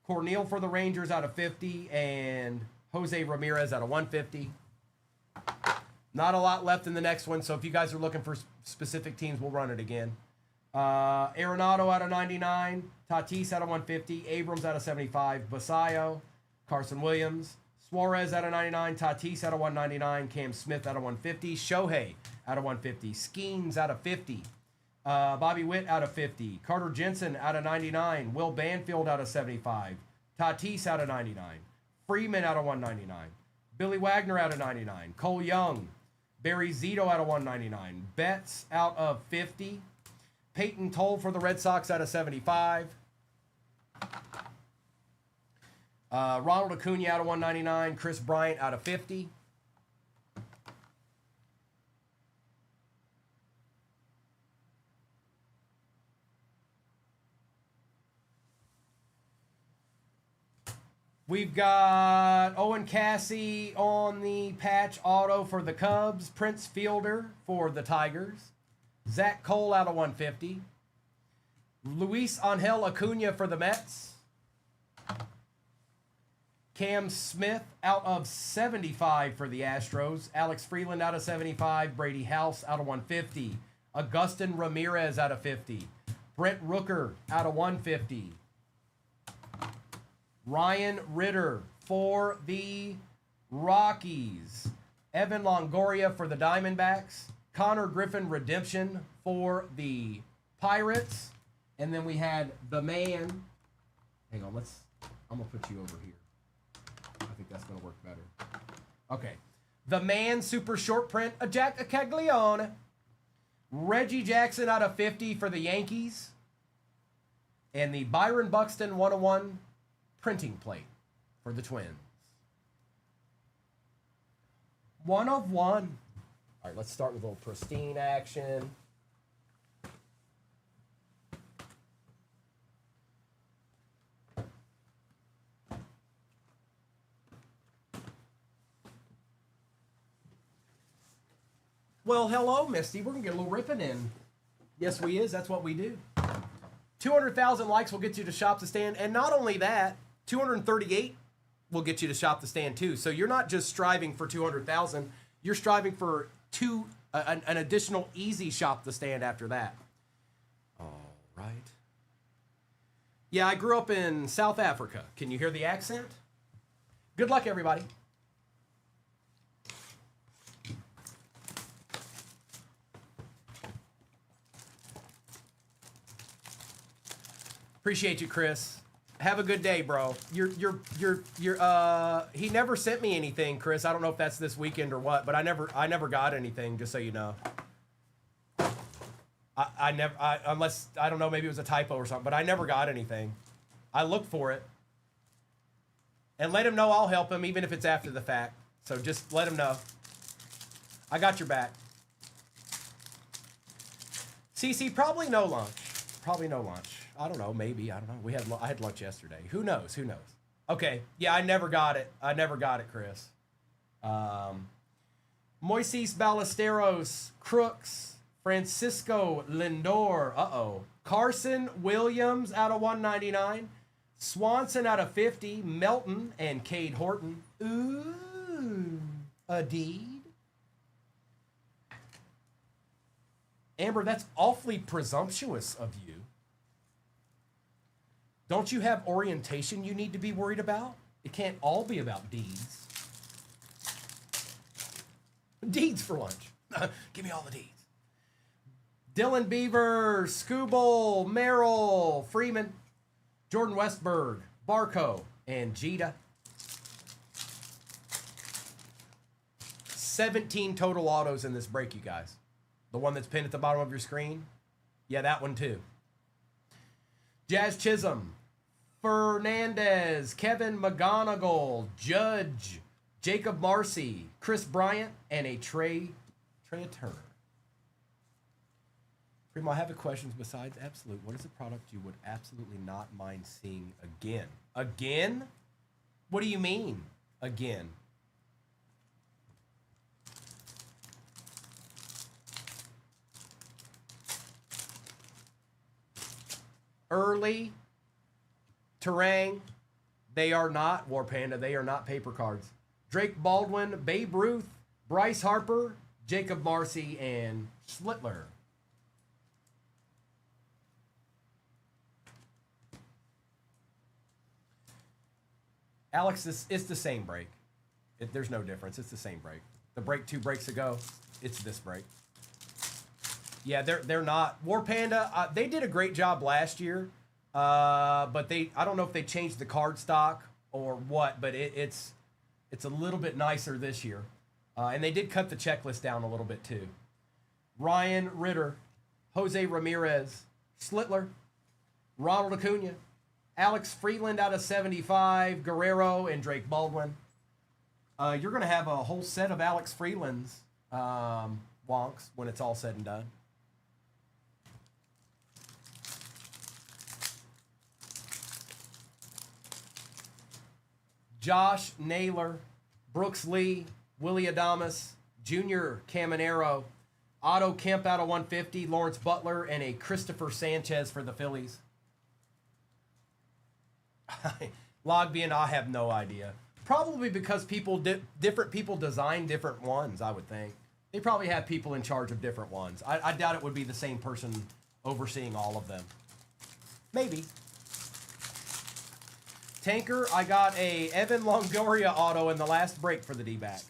Cornel for the Rangers out of 50, and Jose Ramirez out of 150. Not a lot left in the next one, so if you guys are looking for specific teams, we'll run it again. Arenado out of 99, Tatis out of 150, Abrams out of 75, Basayo, Carson Williams, Suarez out of 99, Tatis out of 199, Cam Smith out of 150, Shohei out of 150, Skeens out of 50, Bobby Witt out of 50, Carter Jensen out of 99, Will Banfield out of 75, Tatis out of 99, Freeman out of 199, Billy Wagner out of 99, Cole Young, Barry Zito out of 199, Betts out of 50, Peyton Toll for the Red Sox out of 75, Ronald Acuna out of 199, Chris Bryant out of 50. We've got Owen Cassie on the patch auto for the Cubs. Prince Fielder for the Tigers. Zach Cole out of 150. Luis Angel Acuna for the Mets. Cam Smith out of 75 for the Astros. Alex Freeland out of 75. Brady House out of 150. Augustin Ramirez out of 50. Brent Rooker out of 150. Ryan Ritter for the Rockies. Evan Longoria for the Diamondbacks. Connor Griffin Redemption for the Pirates, and then we had the Man. Hang on, I'm gonna put you over here. I think that's gonna work better. Okay. The Man super short print, a Jack Caglione. Reggie Jackson out of 50 for the Yankees. And the Byron Buxton 101 printing plate for the Twins. 1 of 1. All right, let's start with a little pristine action. Well, hello, Misty. We're going to get a little ripping in. Yes, we is. That's what we do. 200,000 likes will get you to Shop the Stand. And not only that, 238 will get you to Shop the Stand too. So you're not just striving for 200,000. You're striving for an additional easy Shop the Stand after that. All right. Yeah, I grew up in South Africa. Can you hear the accent? Good luck, everybody. Appreciate you, Chris. Have a good day, bro. He never sent me anything, Chris. I don't know if that's this weekend or what, but I never got anything, just so you know. Unless, I don't know, maybe it was a typo or something, but I never got anything. I looked for it. And let him know I'll help him, even if it's after the fact. So just let him know. I got your back. CC, probably no lunch. Probably no lunch. I don't know. Maybe. I don't know. I had lunch yesterday. Who knows? Who knows? Okay. Yeah, I never got it. Chris. Moises Ballesteros, Crooks, Francisco Lindor. Uh-oh. Carson Williams out of 199. Swanson out of 50. Melton and Cade Horton. Ooh. A deed. Amber, that's awfully presumptuous of you. Don't you have orientation you need to be worried about? It can't all be about deeds. Deeds for lunch. Give me all the deeds. Dylan Beaver, Scooble, Merrill, Freeman, Jordan Westberg, Barco, and Jeter. 17 total autos in this break, you guys. The one that's pinned at the bottom of your screen? Yeah, that one too. Jazz Chisholm, Fernandez, Kevin McGonigal, Judge, Jacob Marcy, Chris Bryant, and a Trey Turner. Primo, I have a question besides Absolute. What is a product you would absolutely not mind seeing again? Again? What do you mean, again? Early, Terang, they are not, War Panda, they are not paper cards. Drake Baldwin, Babe Ruth, Bryce Harper, Jacob Marcy, and Schlittler. Alex, it's the same break. There's no difference. It's the same break. The break 2 breaks ago, it's this break. Yeah, they're not. War Panda, they did a great job last year, but I don't know if they changed the card stock or what, but it's a little bit nicer this year. And they did cut the checklist down a little bit too. Ryan Ritter, Jose Ramirez, Schlittler, Ronald Acuna, Alex Freeland out of 75, Guerrero, and Drake Baldwin. You're going to have a whole set of Alex Freeland's wonks when it's all said and done. Josh Naylor, Brooks Lee, Willie Adames, Junior Caminero, Otto Kemp out of 150, Lawrence Butler, and a Christopher Sanchez for the Phillies. Logbian, I have no idea. Probably because different people design different ones, I would think. They probably have people in charge of different ones. I doubt it would be the same person overseeing all of them. Maybe. Tanker, I got a Evan Longoria auto in the last break for the D-backs.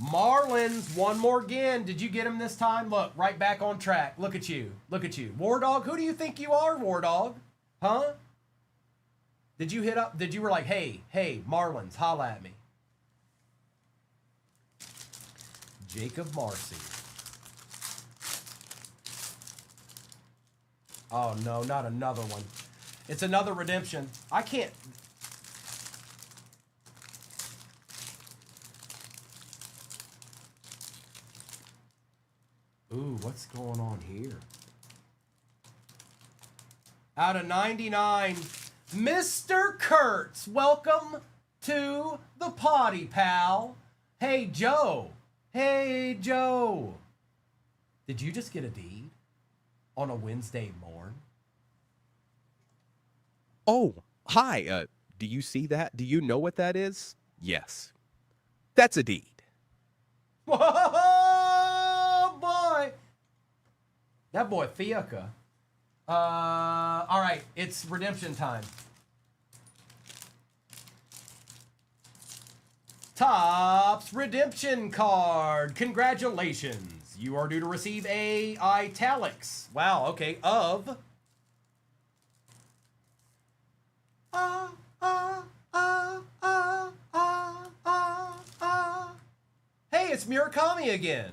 Marlins, one more again. Did you get him this time? Look, right back on track. Look at you. Look at you. War Dog, who do you think you are, War Dog? Huh? Did you hit up? Did you were like, hey, Marlins, holla at me. Jacob Marcy. Oh, no, not another one. It's another redemption. I can't. Ooh, what's going on here? Out of 99, Mr. Kurtz. Welcome to the potty, pal. Hey, Joe. Hey, Joe. Did you just get a deed on a Wednesday morn? Oh, hi. Do you see that? Do you know what that is? Yes. That's a deed. Whoa, boy. That boy, Fiaca. All right, it's redemption time. Topps redemption card. Congratulations. You are due to receive a italics. Wow, okay, of... Hey, it's Murakami again.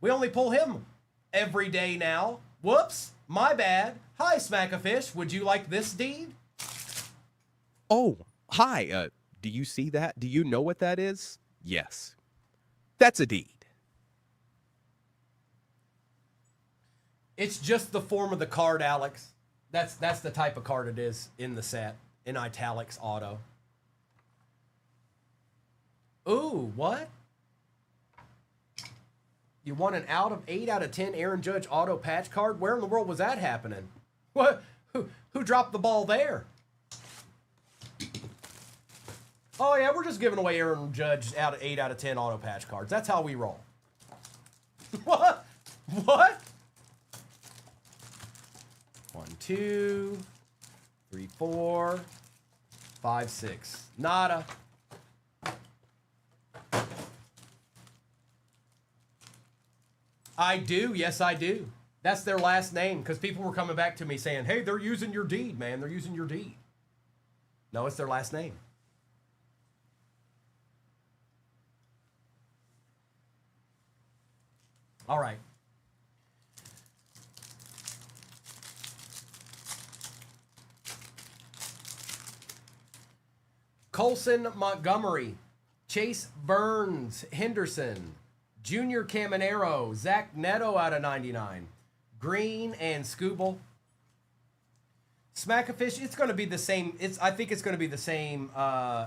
We only pull him every day now. Whoops, my bad. Hi, Smack-a-Fish. Would you like this deed? Oh, hi. Do you see that? Do you know what that is? Yes. That's a deed. It's just the form of the card, Alex. That's the type of card it is in the set, in italics auto. Ooh, what? You won an 8 out of 10 Aaron Judge auto patch card? Where in the world was that happening? What? Who dropped the ball there? Oh, yeah, we're just giving away Aaron Judge 8 out of 10 auto patch cards. That's how we roll. What? What? 1, 2, 3, 4, 5, 6. Nada. I do. Yes, I do. That's their last name because people were coming back to me saying, hey, they're using your deed, man. They're using your deed. No, it's their last name. All right. Colson Montgomery, Chase Burns Henderson, Junior Caminero, Zach Neto out of 99, Green and Scooble. Smack-a-Fish, it's going to be the same. I think it's going to be the same.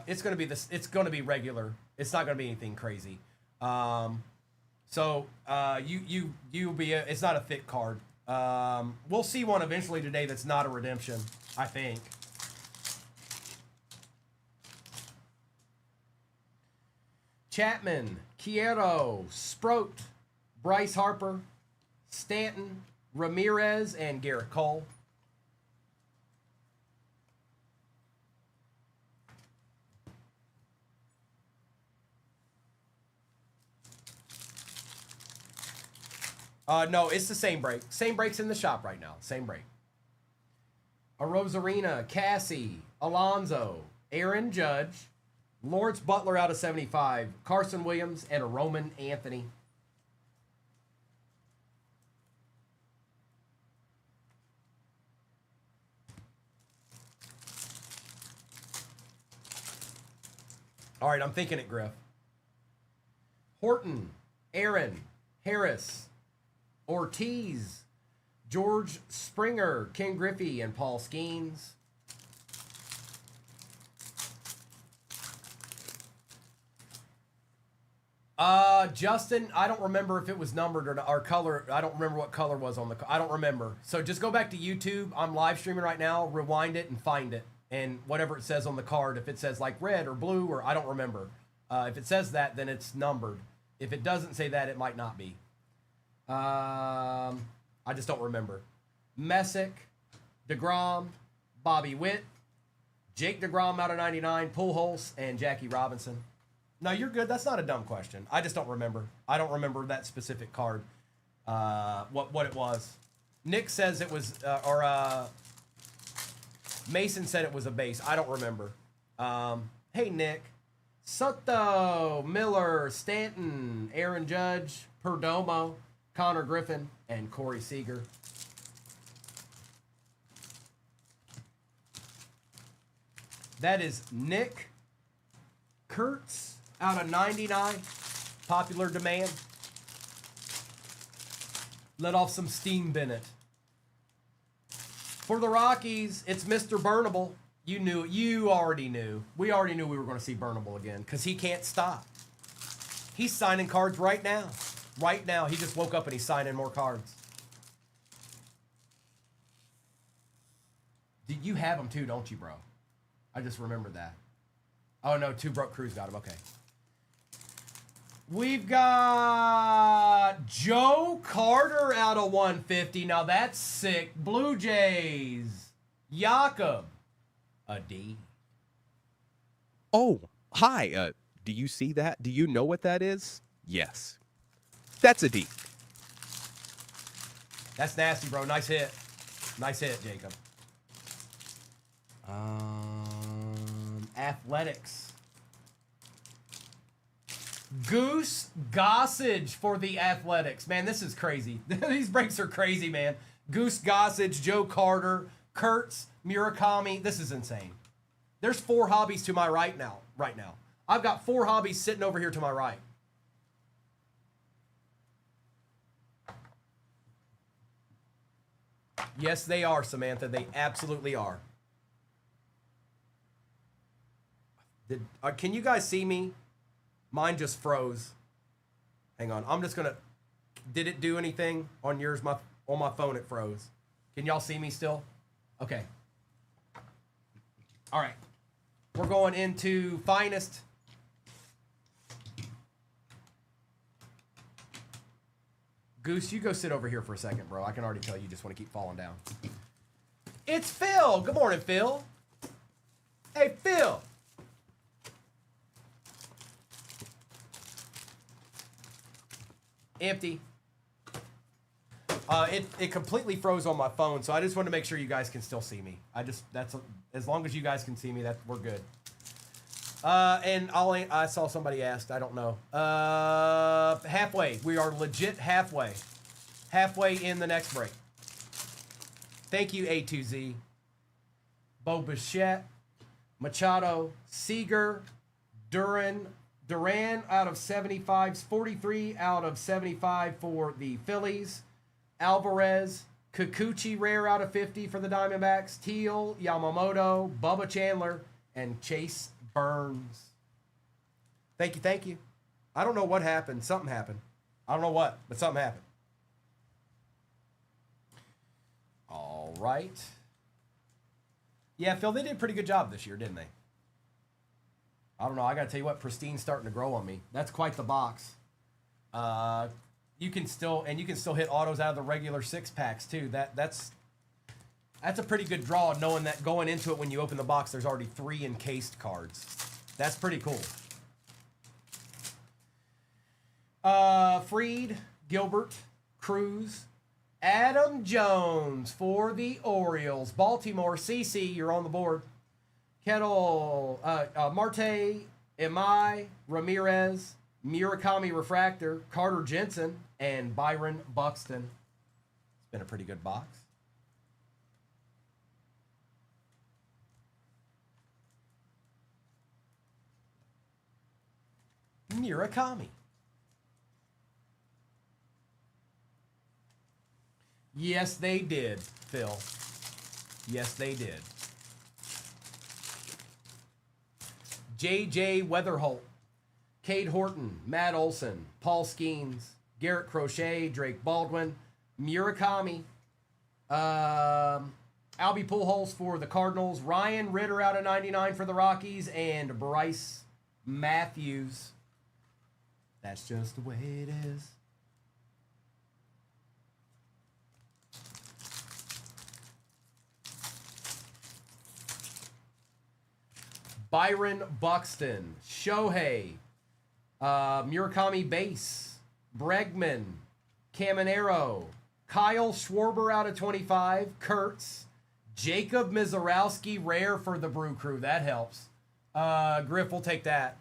It's going to be regular. It's not going to be anything crazy. So you'll be. It's not a thick card. We'll see one eventually today that's not a redemption, I think. Chapman, Quiero, Sproat, Bryce Harper, Stanton, Ramirez, and Garrett Cole. No, it's the same break. Same breaks in the shop right now. Same break. A Rosarina, Cassie, Alonzo, Aaron Judge, Lawrence Butler out of 75, Carson Williams, and a Roman Anthony. All right, I'm thinking it, Griff. Horton, Aaron, Harris, Ortiz, George Springer, Ken Griffey, and Paul Skeens. Justin, I don't remember if it was numbered or color. I don't remember what color was on the. I don't remember. So just go back to YouTube. I'm live streaming right now. Rewind it and find it. And whatever it says on the card, if it says like red or blue or I don't remember. If it says that, then it's numbered. If it doesn't say that, it might not be. I just don't remember. Messick, DeGrom, Bobby Witt, Jake DeGrom out of 99, Pujols, and Jackie Robinson. No, you're good. That's not a dumb question. I just don't remember. I don't remember that specific card. What it was. Nick says it was, Mason said it was a base. I don't remember. Hey, Nick. Soto, Miller, Stanton, Aaron Judge, Perdomo, Connor Griffin, and Corey Seager. That is Nick Kurtz out of 99. Popular demand. Let off some steam, Bennett. For the Rockies, it's Mr. Burnable. You knew it. You already knew. We already knew we were going to see Burnable again because he can't stop. He's signing cards right now. Right now. He just woke up and he's signing more cards. You have them too, don't you, bro? I just remembered that. Oh, no. Two Broke Crews got him. Okay. We've got Joe Carter out of 150. Now that's sick. Blue Jays. Jakob. A D. Oh, hi. Do you see that? Do you know what that is? Yes. That's a D. That's nasty, bro. Nice hit. Nice hit, Jacob. Athletics. Goose Gossage for the Athletics. Man, this is crazy. These breaks are crazy, man. Goose Gossage, Joe Carter, Kurtz, Murakami. This is insane. There's 4 hobbies to my right now. I've got 4 hobbies sitting over here to my right. Yes, they are, Samantha. They absolutely are. Can you guys see me? Mine just froze. Hang on. I'm just going to... Did it do anything on yours? On my phone, it froze. Can y'all see me still? Okay. All right. We're going into Finest. Goose, you go sit over here for a second, bro. I can already tell you just want to keep falling down. It's Phil. Good morning, Phil. Hey, Phil. Empty. It completely froze on my phone, so I just want to make sure you guys can still see me. As long as you guys can see me, we're good. And I saw somebody asked, I don't know. Halfway. We are legit halfway. Halfway in the next break. Thank you, A2Z. Bo Bichette, Machado, Seager, Duran out of 75s, 43 out of 75 for the Phillies. Alvarez, Kikuchi rare out of 50 for the Diamondbacks. Teal, Yamamoto, Bubba Chandler, and Chase Burns. Thank you. I don't know what happened. Something happened. I don't know what, but something happened. All right. Yeah, Phil, they did a pretty good job this year, didn't they? I don't know. I got to tell you what, Pristine's starting to grow on me. That's quite the box. You can still hit autos out of the regular 6-packs too. That's a pretty good draw, knowing that going into it when you open the box, there's already 3 encased cards. That's pretty cool. Freed, Gilbert, Cruz, Adam Jones for the Orioles. Baltimore, CC, you're on the board. Kettle, Marte, Emai, Ramirez, Murakami Refractor, Carter Jensen, and Byron Buxton. It's been a pretty good box. Murakami. Yes, they did, Phil. Yes, they did. J.J. Weatherholt, Cade Horton, Matt Olson, Paul Skeens, Garrett Crochet, Drake Baldwin, Murakami, Albie Pujols for the Cardinals, Ryan Ritter out of 99 for the Rockies, and Bryce Matthews. That's just the way it is. Byron Buxton, Shohei, Murakami Base, Bregman, Caminero, Kyle Schwarber out of 25, Kurtz, Jacob Mizorowski, rare for the Brew Crew. That helps. Griff will take that.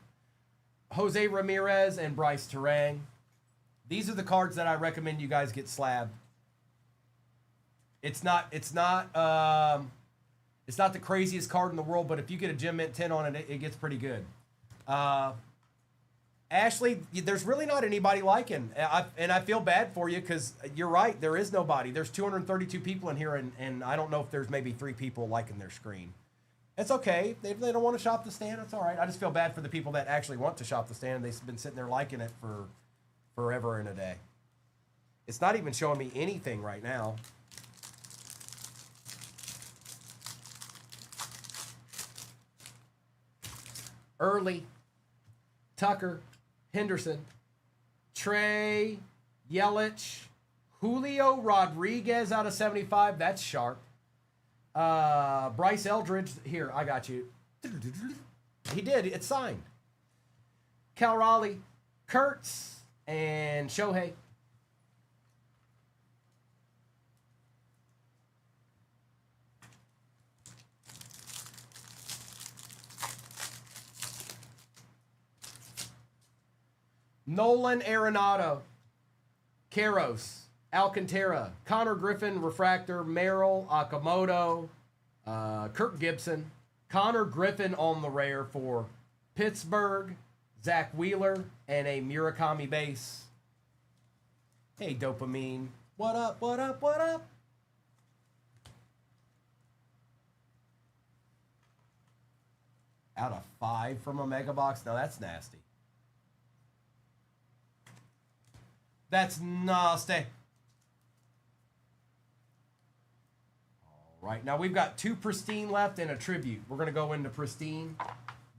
Jose Ramirez and Bryce Terang. These are the cards that I recommend you guys get slabbed. It's not the craziest card in the world, but if you get a Gem Mint 10 on it, it gets pretty good. Ashley, there's really not anybody liking, and I feel bad for you because you're right. There is nobody. There's 232 people in here, and I don't know if there's maybe 3 people liking their screen. It's okay. If they don't want to shop the stand, it's all right. I just feel bad for the people that actually want to shop the stand. They've been sitting there liking it for forever and a day. It's not even showing me anything right now. Early, Tucker, Henderson, Trey, Yelich, Julio Rodriguez out of 75. That's sharp. Bryce Eldridge. Here, I got you. He did. It's signed. Cal Raleigh, Kurtz, and Shohei. Nolan Arenado, Caros, Alcantara, Connor Griffin, Refractor, Merrill, Akamoto, Kirk Gibson, Connor Griffin on the rare for Pittsburgh, Zach Wheeler, and a Murakami base. Hey, Dopamine. What up, what up, what up? Out of 5 from a mega box? Now that's nasty. That's nasty. All right, now we've got 2 pristine left and a tribute. We're going to go into pristine,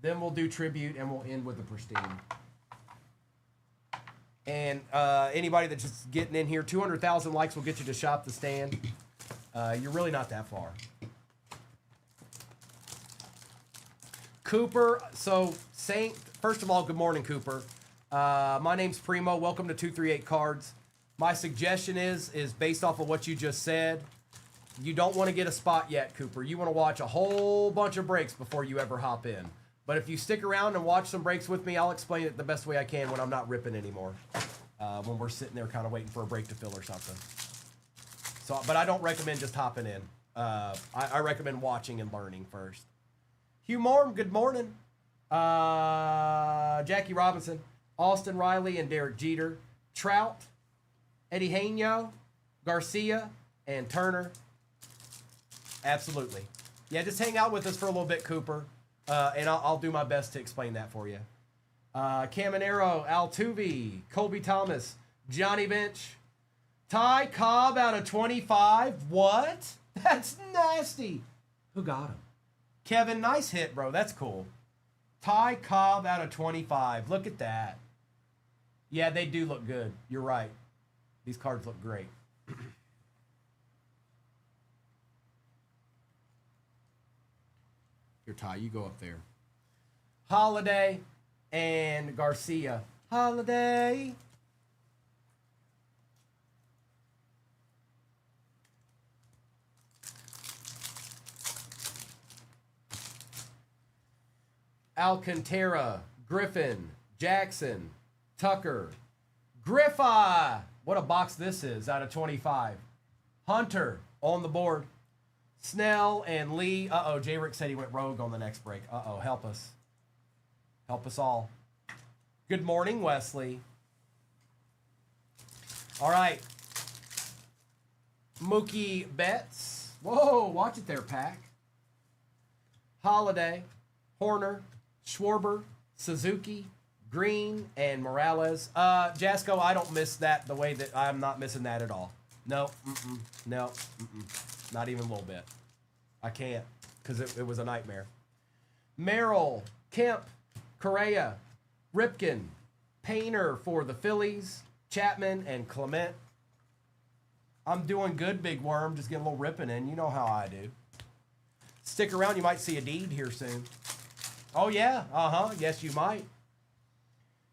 then we'll do tribute, and we'll end with the pristine. And anybody that's just getting in here, 200,000 likes will get you to shop the stand. You're really not that far. Cooper, so Saint, first of all, good morning, Cooper. My name's Primo. Welcome to 238 Cards. My suggestion is based off of what you just said. You don't want to get a spot yet, Cooper. You want to watch a whole bunch of breaks before you ever hop in. But if you stick around and watch some breaks with me, I'll explain it the best way I can when I'm not ripping anymore. When we're sitting there kind of waiting for a break to fill or something. So, but I don't recommend just hopping in. I recommend watching and learning first. Hugh Morm, good morning. Jackie Robinson, Austin Riley, and Derek Jeter. Trout, Eddie Haino, Garcia, and Turner. Absolutely. Yeah, just hang out with us for a little bit, Cooper, and I'll do my best to explain that for you. Caminero, Altuve, Colby Thomas, Johnny Bench, Ty Cobb out of 25. What? That's nasty. Who got him? Kevin, nice hit, bro. That's cool. Ty Cobb out of 25. Look at that. Yeah, they do look good. You're right. These cards look great. Here, Ty, you go up there. Holiday and Garcia. Holiday. Alcantara, Griffin, Jackson, Tucker, Griffa. What a box this is out of 25. Hunter on the board. Snell and Lee. Uh-oh, J-Rick said he went rogue on the next break. Uh-oh, help us. Help us all. Good morning, Wesley. All right. Mookie Betts. Whoa, watch it there, Pack. Holiday, Horner, Schwarber, Suzuki, Green, and Morales. Jasco, I don't miss that the way that I'm not missing that at all. No, no, not even a little bit. I can't because it was a nightmare. Merrill, Kemp, Correa, Ripken, Painter for the Phillies, Chapman, and Clement. I'm doing good, Big Worm. Just get a little ripping in. You know how I do. Stick around. You might see a deed here soon. Oh, yeah. Uh-huh. Yes, you might.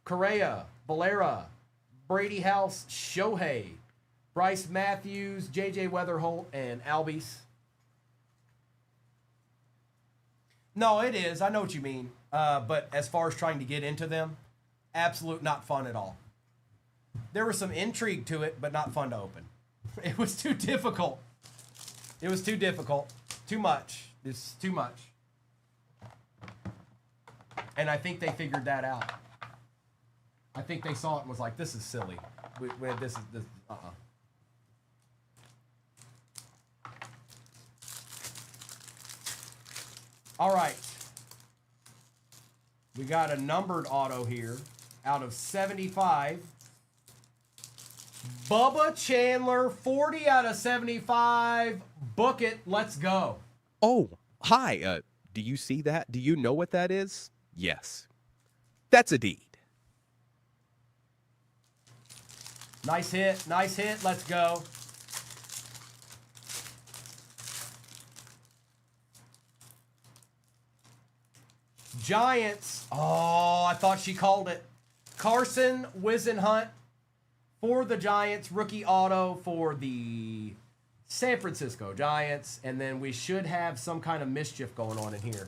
Correa, Valera, Brady House, Shohei, Bryce Matthews, JJ Weatherholt, and Albies. No, it is. I know what you mean. But as far as trying to get into them, absolute not fun at all. There was some intrigue to it, but not fun to open. It was too difficult. It was too difficult. Too much. It's too much. And I think they figured that out. I think they saw it and was like, this is silly. This is All right. We got a numbered auto here out of 75. Bubba Chandler, 40 out of 75. Book it. Let's go. Oh, hi. Do you see that? Do you know what that is? Yes. That's a deed. Nice hit. Nice hit. Let's go. Giants. Oh, I thought she called it. Carson Wisenhunt for the Giants. Rookie auto for the San Francisco Giants. And then we should have some kind of mischief going on in here.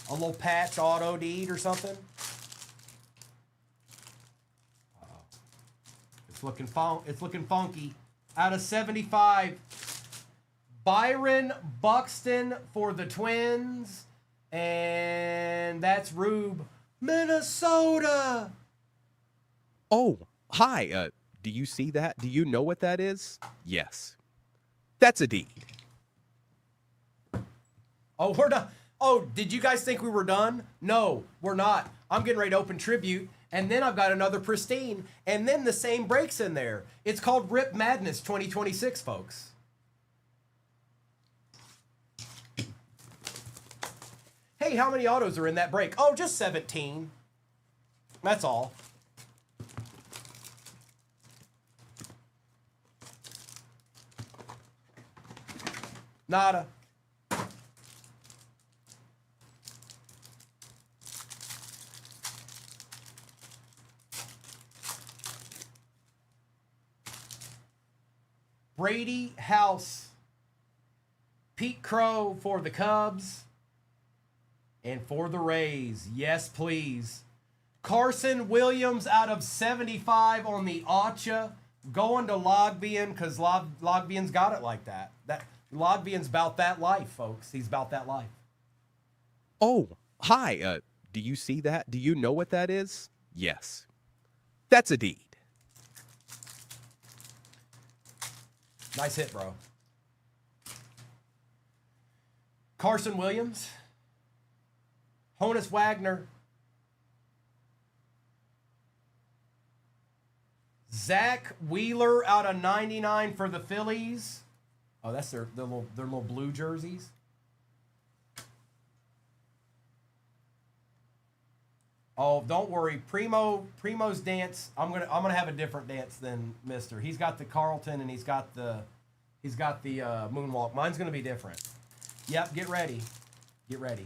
A little patch auto deed or something. It's looking funky. Out of 75, Byron Buxton for the Twins. And that's Rube, Minnesota. Oh, hi. Do you see that? Do you know what that is? Yes. That's a deed. Oh, we're done. Oh, did you guys think we were done? No, we're not. I'm getting ready to open Tribute, and then I've got another Pristine, and then the same breaks in there. It's called Rip Madness 2026, folks. Hey, how many autos are in that break? Oh, just 17. That's all. Nada. Brady House. Pete Crow for the Cubs. And for the Rays, yes, please. Carson Williams out of 75 on the Acha. Going to Logbian because Logbian's got it like that. Logbian's about that life, folks. He's about that life. Oh, hi. Do you see that? Do you know what that is? Yes. That's a deed. Nice hit, bro. Carson Williams. Honus Wagner. Zach Wheeler out of 99 for the Phillies. Oh, that's their little blue jerseys. Oh, don't worry. Primo's dance. I'm gonna have a different dance than Mister. He's got the Carlton and he's got the moonwalk. Mine's gonna be different. Yep, get ready. Get ready.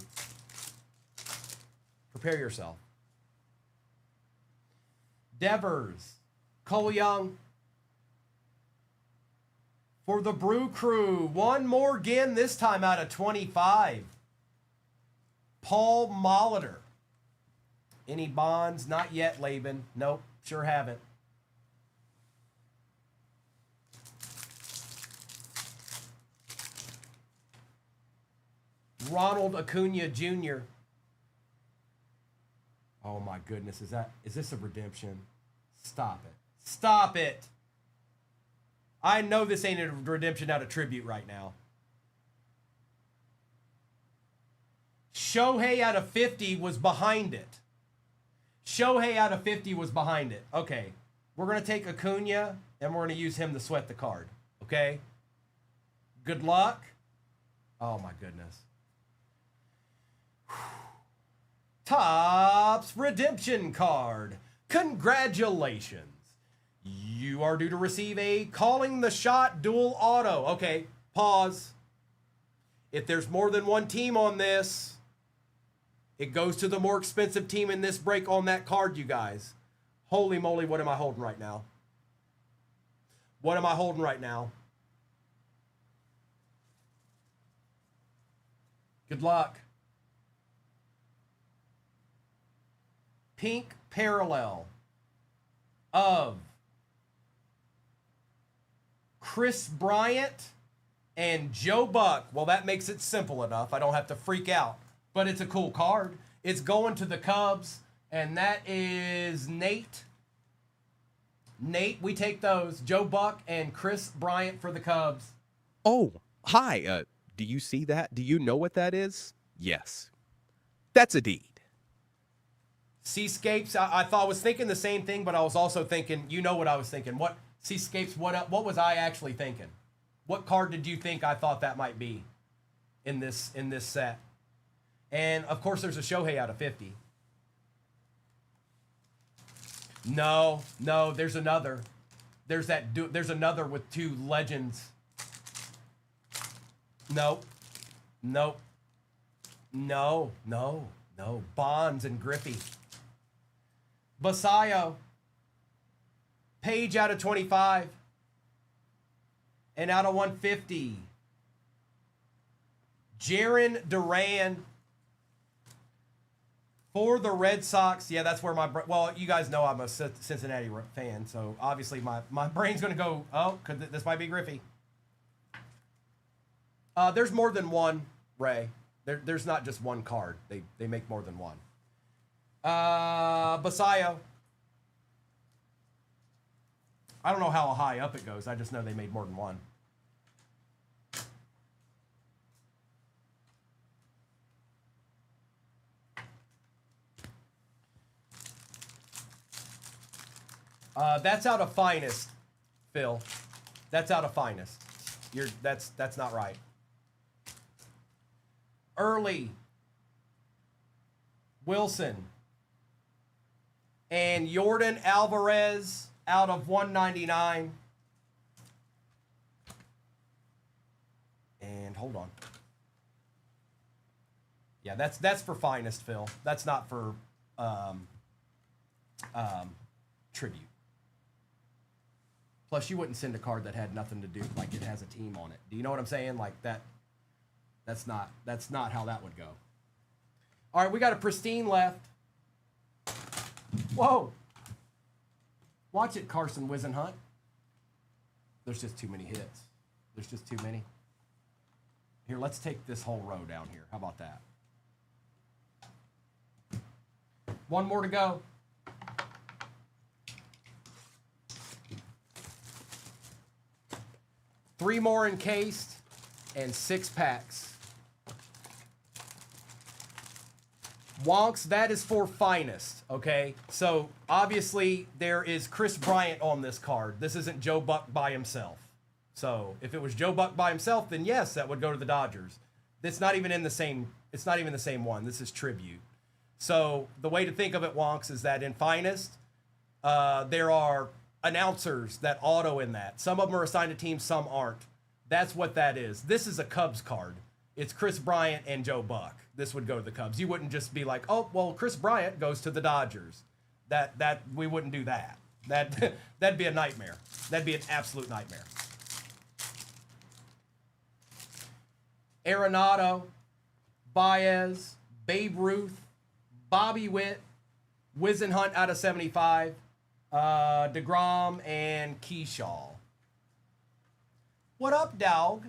Prepare yourself. Devers. Cole Young. For the Brew Crew. One more again, this time out of 25. Paul Molitor. Any bonds? Not yet, Laban. Nope, sure haven't. Ronald Acuna Jr. Oh my goodness, is this a redemption? Stop it. Stop it. I know this ain't a redemption out of Tribute right now. Shohei out of 50 was behind it. Shohei out of 50 was behind it. Okay, we're going to take Acuna and we're going to use him to sweat the card. Okay? Good luck. Oh my goodness. Topps redemption card. Congratulations. You are due to receive a Calling the Shot dual auto. Okay, pause. If there's more than one team on this, it goes to the more expensive team in this break on that card, you guys. Holy moly, what am I holding right now? What am I holding right now? Good luck. Pink parallel of Chris Bryant and Joe Buck. Well, that makes it simple enough. I don't have to freak out. But it's a cool card. It's going to the Cubs, and that is Nate. Nate, we take those. Joe Buck and Chris Bryant for the Cubs. Oh, hi. Do you see that? Do you know what that is? Yes. That's a deed. Seascapes, I thought I was thinking the same thing, but I was also thinking, you know what I was thinking. What Seascapes, what was I actually thinking? What card did you think I thought that might be in this set? And of course there's a Shohei out of 50. No, there's another. There's another with two legends. Nope. No. Bonds and Griffey. Basayo. Page out of 25. And out of 150. Jaron Duran. For the Red Sox. Yeah, that's where well, you guys know I'm a Cincinnati fan, so obviously my brain's going to go, oh, this might be Griffey. There's more than one, Ray. There's not just one card. They make more than one. Basayo. I don't know how high up it goes. I just know they made more than one. That's out of finest, Phil. That's out of finest. That's not right. Early, Wilson, and Jordan Alvarez out of 199. And hold on. Yeah, that's for finest, Phil. That's not for tribute. Plus, you wouldn't send a card that had nothing to do, like it has a team on it. Do you know what I'm saying? Like that. That's not how that would go. All right, we got a pristine left. Whoa. Watch it, Carson Wisenhunt. There's just too many hits. There's just too many. Here, let's take this whole row down here. How about that? One more to go. Three more encased and 6 packs. Wonks, that is for finest, okay? So, obviously, there is Chris Bryant on this card. This isn't Joe Buck by himself. So, if it was Joe Buck by himself, then yes, that would go to the Dodgers. It's not even the same one. This is tribute. So, the way to think of it, Wonks, is that in finest, there are announcers that auto in that. Some of them are assigned to teams, some aren't. That's what that is. This is a Cubs card. It's Chris Bryant and Joe Buck. This would go to the Cubs. You wouldn't just be like, oh, well, Chris Bryant goes to the Dodgers. That we wouldn't do that. That'd be a nightmare. That'd be an absolute nightmare. Arenado, Baez, Babe Ruth, Bobby Witt, Wisenhunt out of 75, DeGrom, and Keyshaw. What up, dog?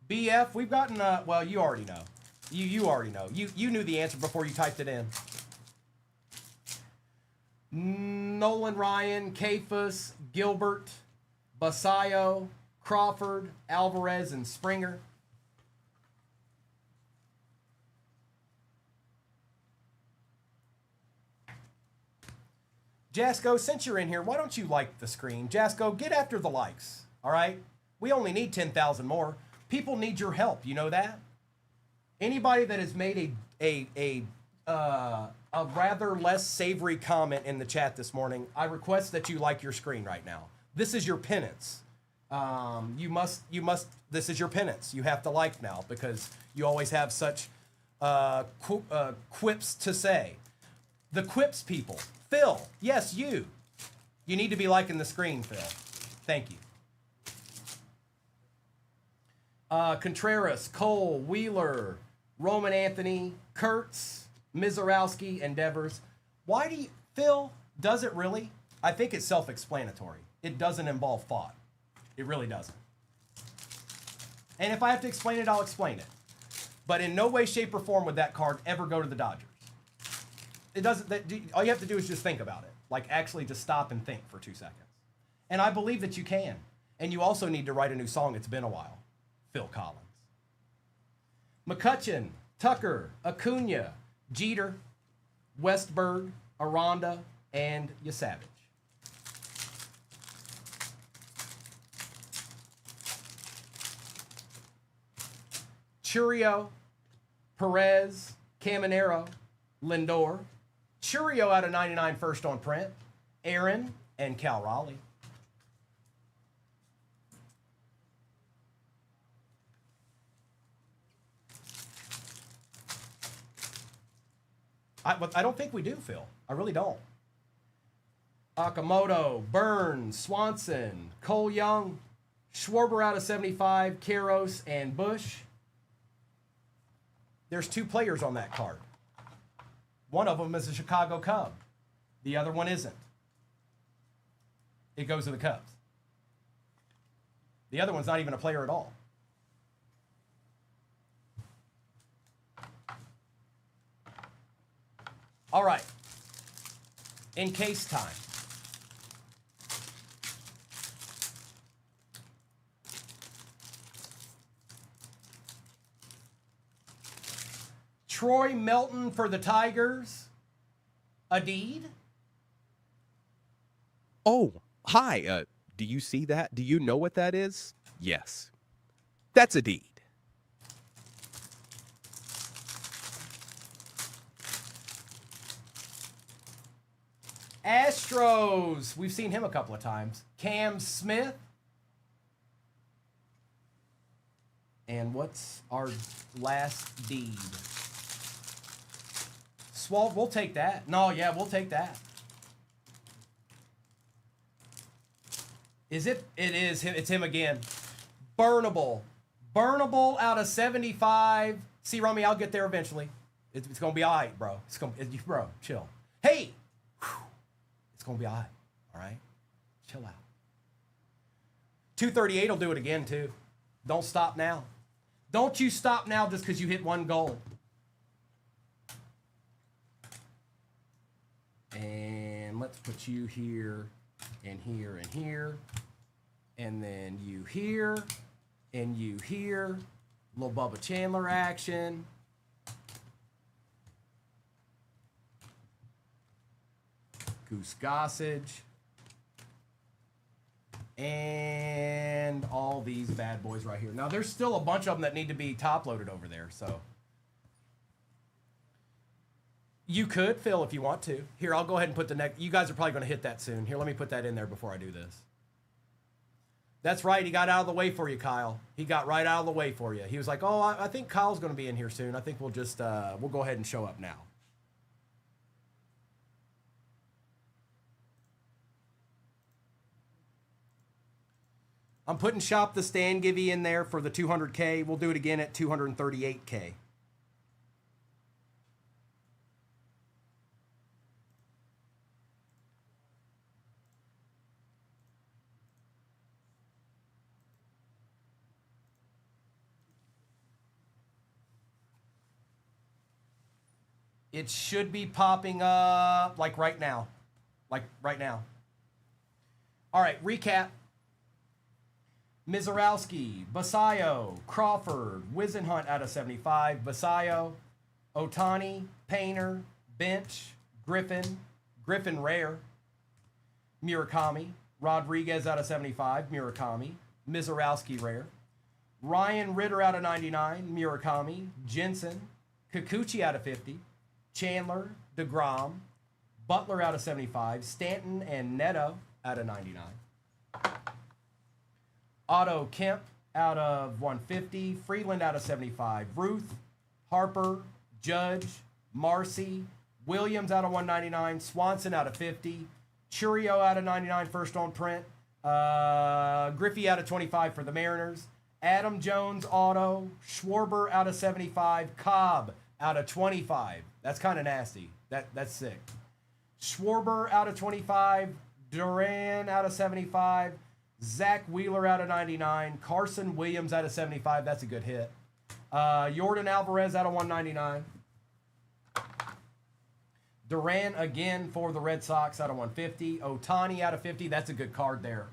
BF, we've gotten, well, you already know. You already know. You knew the answer before you typed it in. Nolan Ryan, Kafus, Gilbert, Basayo, Crawford, Alvarez, and Springer. Jasco, since you're in here, why don't you like the screen? Jasco, get after the likes, all right? We only need 10,000 more. People need your help, you know that? Anybody that has made a rather less savory comment in the chat this morning, I request that you like your screen right now. This is your penance. You must, this is your penance. You have to like now because you always have such Quips to say. The Quips people. Phil, yes, you. You need to be liking the screen, Phil. Thank you. Contreras, Cole, Wheeler, Roman Anthony, Kurtz, Mizorowski, and Devers. Why do you, Phil, does it really? I think it's self-explanatory. It doesn't involve thought. It really doesn't. And if I have to explain it, I'll explain it. But in no way, shape, or form would that card ever go to the Dodgers. It doesn't. All you have to do is just think about it. Like actually just stop and think for 2 seconds. And I believe that you can. And you also need to write a new song. It's been a while. Phil Collins. McCutcheon, Tucker, Acuna, Jeter, Westberg, Aranda, and Yasavage. Churio, Perez, Caminero, Lindor, Churio out of 99 first on print, Aaron, and Cal Raleigh. I don't think we do, Phil. I really don't. Akamoto, Burns, Swanson, Cole Young, Schwarber out of 75, Karros, and Bush. There's 2 players on that card. One of them is a Chicago Cub. The other one isn't. It goes to the Cubs. The other one's not even a player at all. All right. In case time. Troy Melton for the Tigers. Adeed. Oh, hi. Do you see that? Do you know what that is? Yes. That's a deed. Astros. We've seen him a couple of times. Cam Smith. And what's our last deed? Swalt, we'll take that. No, yeah, we'll take that. Is it? It is him. It's him again. Burnable. Burnable out of 75. See, Rummy, I'll get there eventually. It's going to be all right, bro. Bro, chill. Hey! Whew. It's going to be all right. All right? Chill out. 238 will do it again, too. Don't stop now. Don't you stop now just because you hit one goal. And let's put you here and here and here. And then you here and you here. Little Bubba Chandler action. Goose Gossage. And all these bad boys right here. Now, there's still a bunch of them that need to be top-loaded over there, so. You could, Phil, if you want to. Here, I'll go ahead and put the next. You guys are probably going to hit that soon. Here, let me put that in there before I do this. That's right. He got out of the way for you, Kyle. He got right out of the way for you. He was like, oh, I think Kyle's going to be in here soon. I think we'll just, we'll go ahead and show up now. I'm putting Shop the Stand Givey in there for the 200K. We'll do it again at 238K. It should be popping up like right now. Like right now. All right, recap. Mizorowski, Basayo, Crawford, Wisenhunt out of 75, Basayo, Otani, Painter, Bench, Griffin rare, Murakami, Rodriguez out of 75, Murakami, Mizorowski rare, Ryan Ritter out of 99, Murakami, Jensen, Kikuchi out of 50, Chandler, DeGrom, Butler out of 75, Stanton and Neto out of 99. Otto Kemp out of 150, Freeland out of 75, Ruth, Harper, Judge, Marcy, Williams out of 199, Swanson out of 50, Churio out of 99, first on print, Griffey out of 25 for the Mariners, Adam Jones auto, Schwarber out of 75, Cobb out of 25. That's kind of nasty. That's sick. Schwarber out of 25, Duran out of 75, Zach Wheeler out of 99, Carson Williams out of 75. That's a good hit. Jordan Alvarez out of 199. Duran again for the Red Sox out of 150. Otani out of 50. That's a good card there,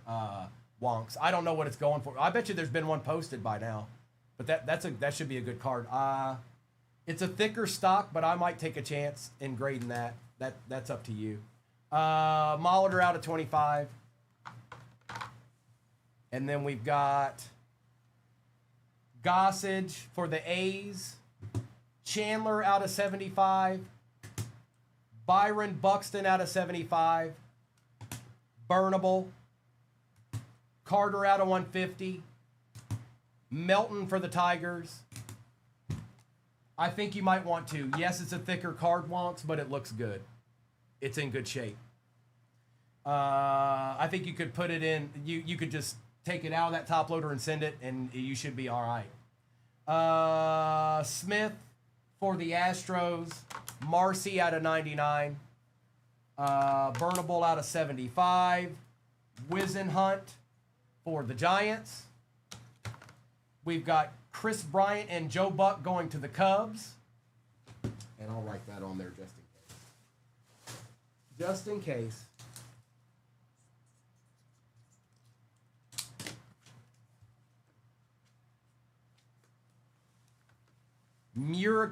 Wonks. I don't know what it's going for. I bet you there's been one posted by now, but that should be a good card. It's a thicker stock, but I might take a chance in grading that. That's up to you. Molitor out of 25. And then we've got Gossage for the A's. Chandler out of 75. Byron Buxton out of 75. Burnable. Carter out of 150. Melton for the Tigers. I think you might want to. Yes, it's a thicker card, Wonks, but it looks good. It's in good shape. I think you could put it in. You could just take it out of that top loader and send it, and you should be all right. Smith for the Astros. Marcy out of 99. Burnable out of 75. Wizenhunt for the Giants. We've got Chris Bryant and Joe Buck going to the Cubs. And I'll write that on there just in case. Just in case.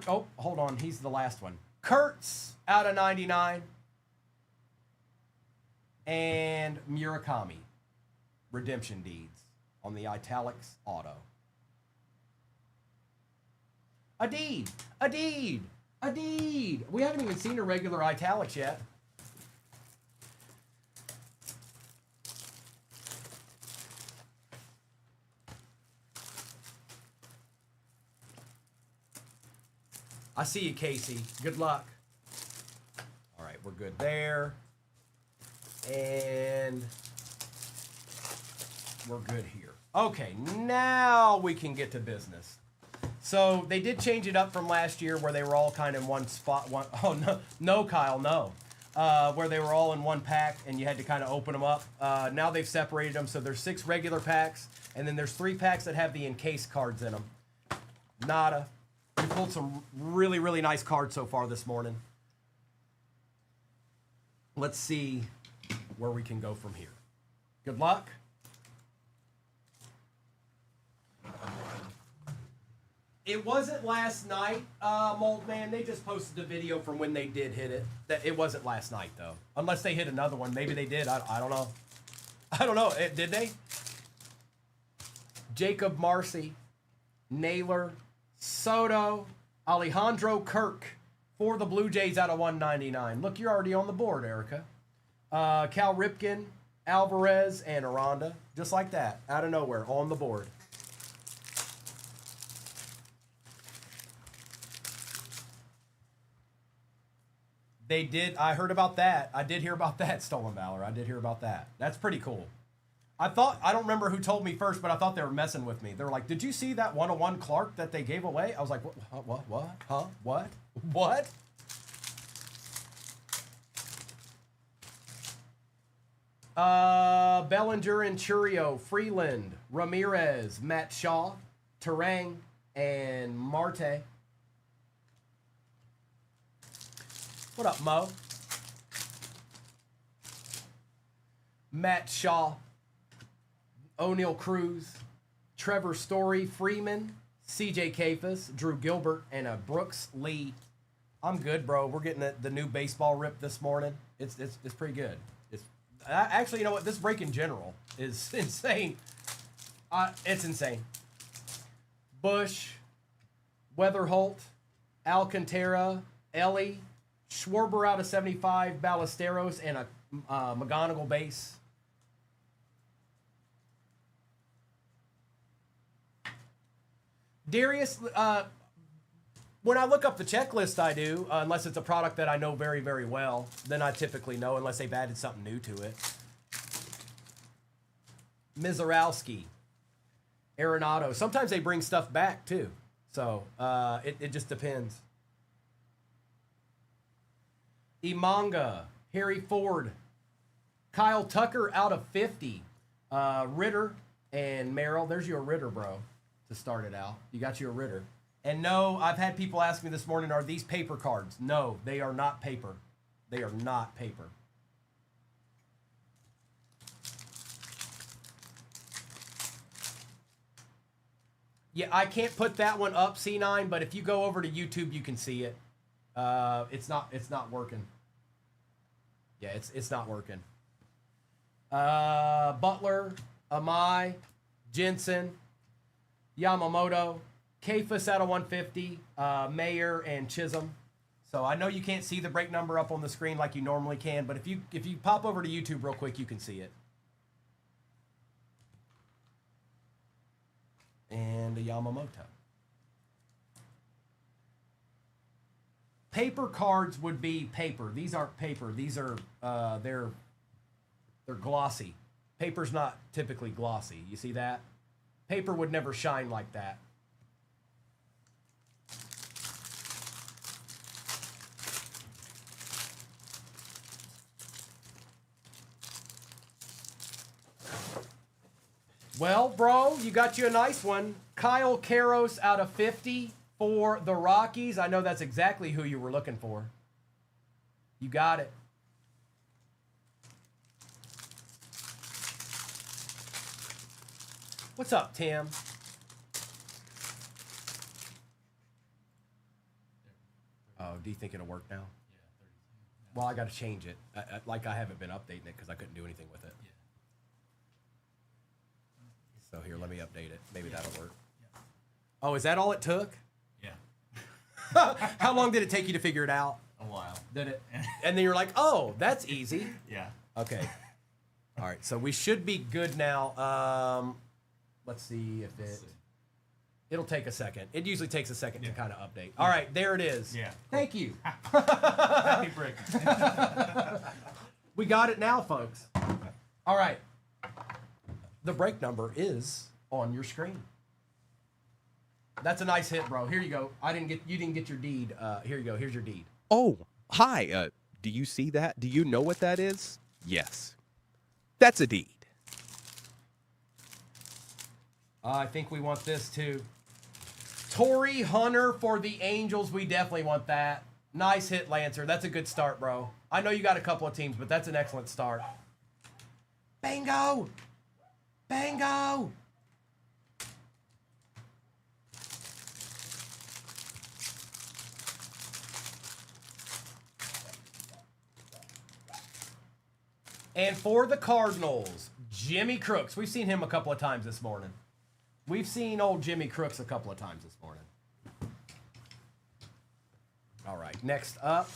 Oh, hold on. He's the last one. Kurtz out of 99. And Murakami. Redemption deeds on the Italics auto. A deed. We haven't even seen a regular Italics yet. I see you, Casey. Good luck. All right, we're good there. And we're good here. Okay, now we can get to business. So they did change it up from last year where they were all kind of in one spot. No, Kyle, no. Where they were all in one pack and you had to kind of open them up. Now they've separated them, so there's 6 regular packs, and then there's 3 packs that have the encased cards in them. Nada. We pulled some really, really nice cards so far this morning. Let's see where we can go from here. Good luck. It wasn't last night, Mold Man. They just posted a video from when they did hit it. That it wasn't last night, though. Unless they hit another one. Maybe they did. I don't know. I don't know. Did they? Jacob Marcy, Naylor, Soto, Alejandro Kirk for the Blue Jays out of 199. Look, you're already on the board, Erica. Cal Ripken, Alvarez, and Aranda. Just like that. Out of nowhere. On the board. They did. I heard about that. I did hear about that, Stolen Valor. I did hear about that. That's pretty cool. I don't remember who told me first, but I thought they were messing with me. They were like, did you see that 101 Clark that they gave away? I was like, what? Huh? What? Bellinger and Churio, Freeland, Ramirez, Matt Shaw, Terang, and Marte. What up, Mo? Matt Shaw, O'Neal Cruz, Trevor Story, Freeman, CJ Kafis, Drew Gilbert, and a Brooks Lee. I'm good, bro. We're getting the new baseball rip this morning. It's pretty good. Actually, you know what? This break in general is insane. It's insane. Bush, Weatherholt, Alcantara, Ellie, Schwarber out of 75, Ballesteros, and a McGonigal base. Darius, When I look up the checklist, I do, unless it's a product that I know very, very well. Then I typically know, unless they've added something new to it. Mizarowski, Arenado. Sometimes they bring stuff back, too. So, it just depends. Imanga, Harry Ford, Kyle Tucker out of 50. Ritter and Merrill. There's your Ritter, bro, to start it out. You got your Ritter. And no, I've had people ask me this morning, are these paper cards? No, they are not paper. They are not paper. Yeah, I can't put that one up, C9, but if you go over to YouTube, you can see it. It's not working. Yeah, it's not working. Butler, Amai, Jensen, Yamamoto, Kafus out of 150, Mayer, and Chisholm. So I know you can't see the break number up on the screen like you normally can, but if you pop over to YouTube real quick, you can see it. And a Yamamoto. Paper cards would be paper. These aren't paper. These are they're glossy. Paper's not typically glossy. You see that? Paper would never shine like that. Well, bro, you got you a nice one. Kyle Karros out of 50 for the Rockies. I know that's exactly who you were looking for. You got it. What's up, Tim? Oh, do you think it'll work now? Well, I got to change it. I haven't been updating it because I couldn't do anything with it. So here, let me update it. Maybe that'll work. Oh, is that all it took? Yeah. How long did it take you to figure it out? A while. Did it? And then you're like, oh, that's easy. Yeah. Okay. All right. So we should be good now. Let's see if it'll take a second. It usually takes a second to kind of update. All right. There it is. Yeah. Thank you. Happy break. We got it now, folks. All right. The break number is on your screen. That's a nice hit, bro. Here you go. You didn't get your deed. Here you go. Here's your deed. Oh, hi. Do you see that? Do you know what that is? Yes. That's a deed. I think we want this too. Torrey Hunter for the Angels. We definitely want that. Nice hit, Lancer. That's a good start, bro. I know you got a couple of teams, but that's an excellent start. Bingo! Bingo! And for the Cardinals, Jimmy Crooks. We've seen him a couple of times this morning. We've seen old Jimmy Crooks a couple of times this morning. All right, next up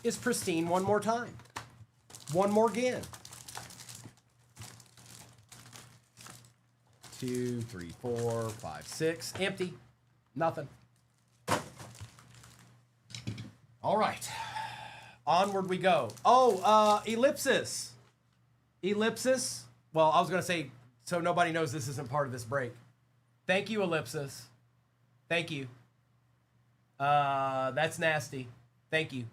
is Pristine one more time. One more again. 2, 3, 4, 5, 6. Empty. Nothing. All right. Onward we go. Oh, Ellipsis. Ellipsis. Well, I was going to say, so nobody knows this isn't part of this break. Thank you, Ellipsis. Thank you. That's nasty. Thank you.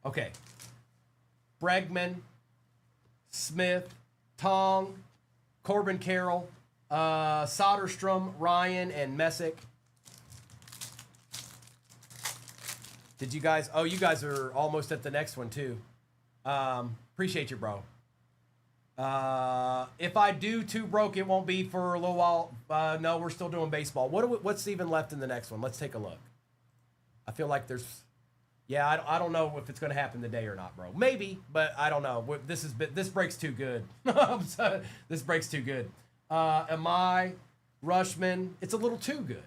Okay. Bregman, Smith, Tong, Corbin Carroll, Soderstrom, Ryan, and Messick. Did you guys? Oh, you guys are almost at the next one too. Appreciate you, bro. If I do two broke, it won't be for a little while. No, we're still doing baseball. What's even left in the next one? Let's take a look. I feel like there's. Yeah, I don't know if it's going to happen today or not, bro. Maybe, but I don't know. This break's too good. This break's too good. Amai, Rushman, it's a little too good.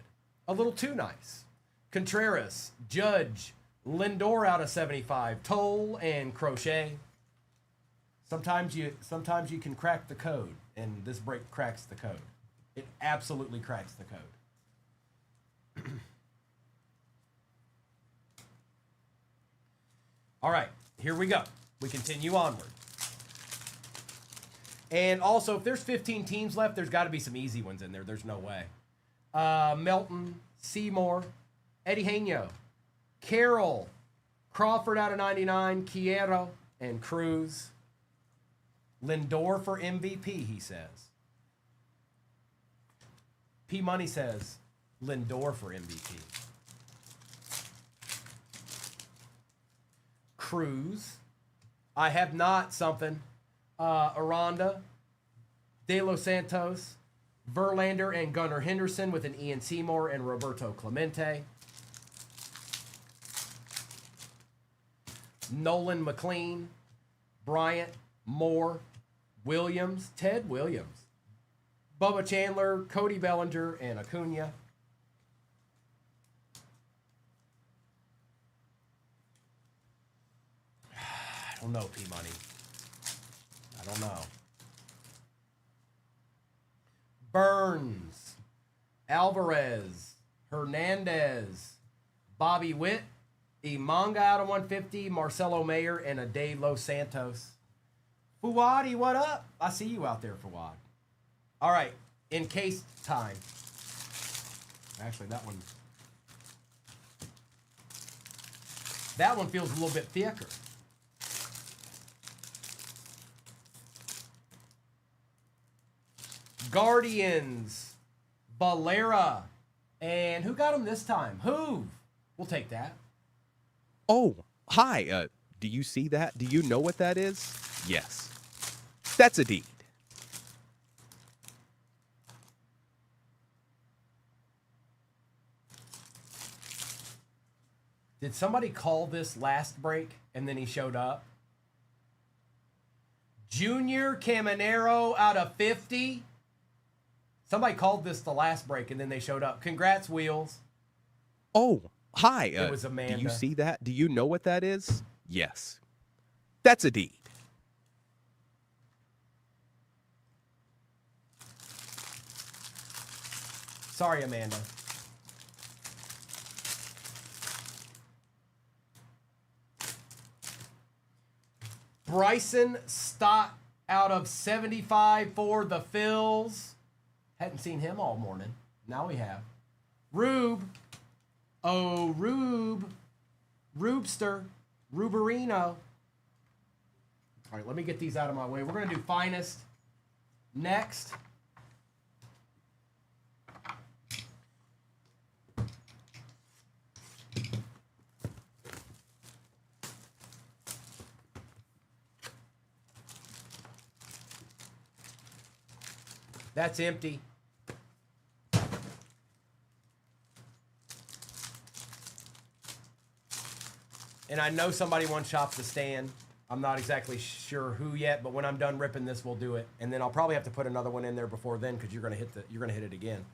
A little too nice. Contreras, Judge, Lindor out of 75, Toll, and Crochet. Sometimes you can crack the code, and this break cracks the code. It absolutely cracks the code. All right, here we go. We continue onward. And also, if there's 15 teams left, there's got to be some easy ones in there. There's no way. Melton, Seymour, Eddie Haino, Carroll, Crawford out of 99, Quiero, and Cruz. Lindor for MVP, he says. P Money says Lindor for MVP. Cruz. I have not something. Aranda, De Los Santos, Verlander, and Gunnar Henderson with an Ian Seymour and Roberto Clemente. Nolan McLean, Bryant, Moore, Williams, Ted Williams, Bubba Chandler, Cody Bellinger, and Acuna. I don't know, P-Money. I don't know. Burns, Alvarez, Hernandez, Bobby Witt, Imanga out of 150, Marcelo Mayer, and a De Los Santos. Fuadi, what up? I see you out there, Fuad. All right, in case time. Actually, that one feels a little bit thicker. Guardians, Valera, and who got him this time? Who? We'll take that. Oh, hi. Do you see that? Do you know what that is? Yes. That's a deed. Did somebody call this last break and then he showed up? Junior Caminero out of 50. Somebody called this the last break and then they showed up. Congrats, Wheels. Oh, hi. It was Amanda. Do you see that? Do you know what that is? Yes. That's a deed. Sorry, Amanda. Bryson Stott out of 75 for the Phils. Hadn't seen him all morning. Now we have. Rube. Oh, Rube. Rubester. Ruberino. All right, let me get these out of my way. We're going to do finest next. That's empty. And I know somebody wants Shop the Stand. I'm not exactly sure who yet, but when I'm done ripping this, we'll do it. And then I'll probably have to put another one in there before then because you're gonna hit it again.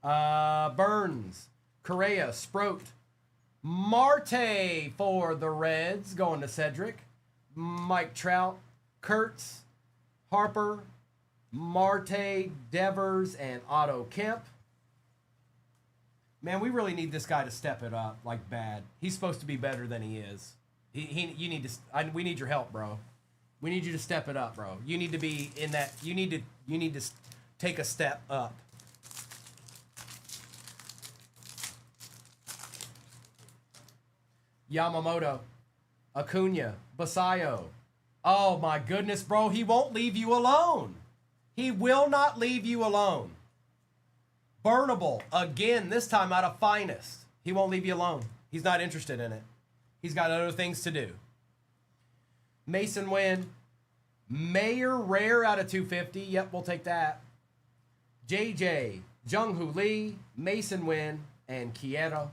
Burns, Correa, Sproat, Marte for the Reds, going to Cedric. Mike Trout, Kurtz, Harper, Marte, Devers, and Otto Kemp. Man, we really need this guy to step it up like bad. He's supposed to be better than he is. You need to. We need your help, bro. We need you to step it up, bro. You need to be in that. You need to take a step up. Yamamoto, Acuna, Basayo. Oh my goodness, bro. He won't leave you alone. He will not leave you alone. Burnable, again, this time out of finest. He won't leave you alone. He's not interested in it. He's got other things to do. Mason Wynn. Mayer Rare out of 250. Yep, we'll take that. JJ, Jung-Hoo Lee, Mason Wynn, and Quiero.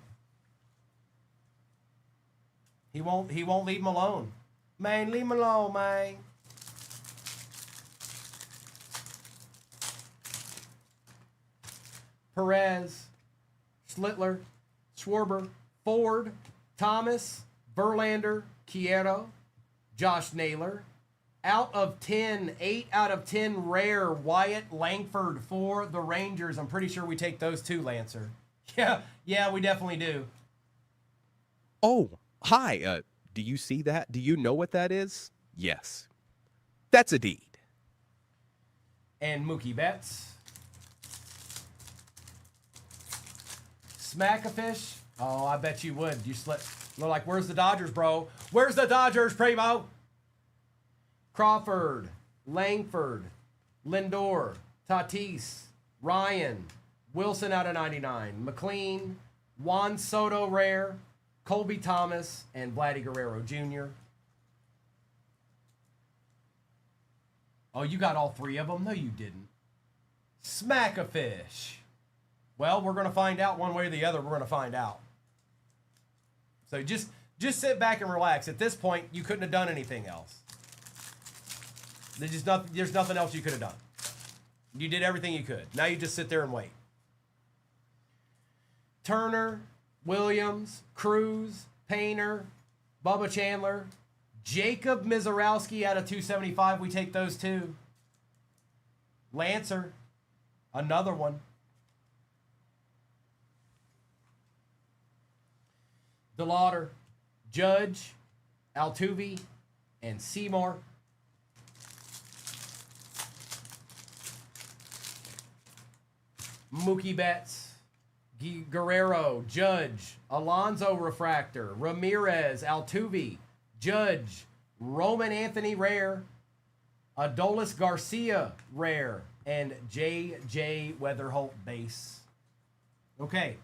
He won't leave him alone. Man, leave him alone, man. Perez, Schlittler, Schwarber, Ford, Thomas, Verlander, Quiero, Josh Naylor, Out of 10, 8 out of 10 rare Wyatt Langford for the Rangers. I'm pretty sure we take those too, Lancer. Yeah, we definitely do. Oh, hi. Do you see that? Do you know what that is? Yes. That's a deed. And Mookie Betts. Smack-a-fish. Oh, I bet you would. You're like, where's the Dodgers, bro? Where's the Dodgers, Primo? Crawford, Langford, Lindor, Tatis, Ryan, Wilson out of 99, McLean, Juan Soto rare, Colby Thomas, and Vladdy Guerrero Jr. Oh, you got all three of them? No, you didn't. Smack-a-fish. Well, we're going to find out one way or the other. We're going to find out. So just sit back and relax. At this point, you couldn't have done anything else. There's nothing else you could have done. You did everything you could. Now you just sit there and wait. Turner, Williams, Cruz, Painter, Bubba Chandler, Jacob Mizorowski out of 275. We take those two. Lancer, another one. DeLauder, Judge, Altuve, and Seymour. Mookie Betts, Guerrero, Judge, Alonso Refractor, Ramirez, Altuve, Judge, Roman Anthony Rare, Adolis Garcia Rare, and J.J. Weatherholt Base. Okay.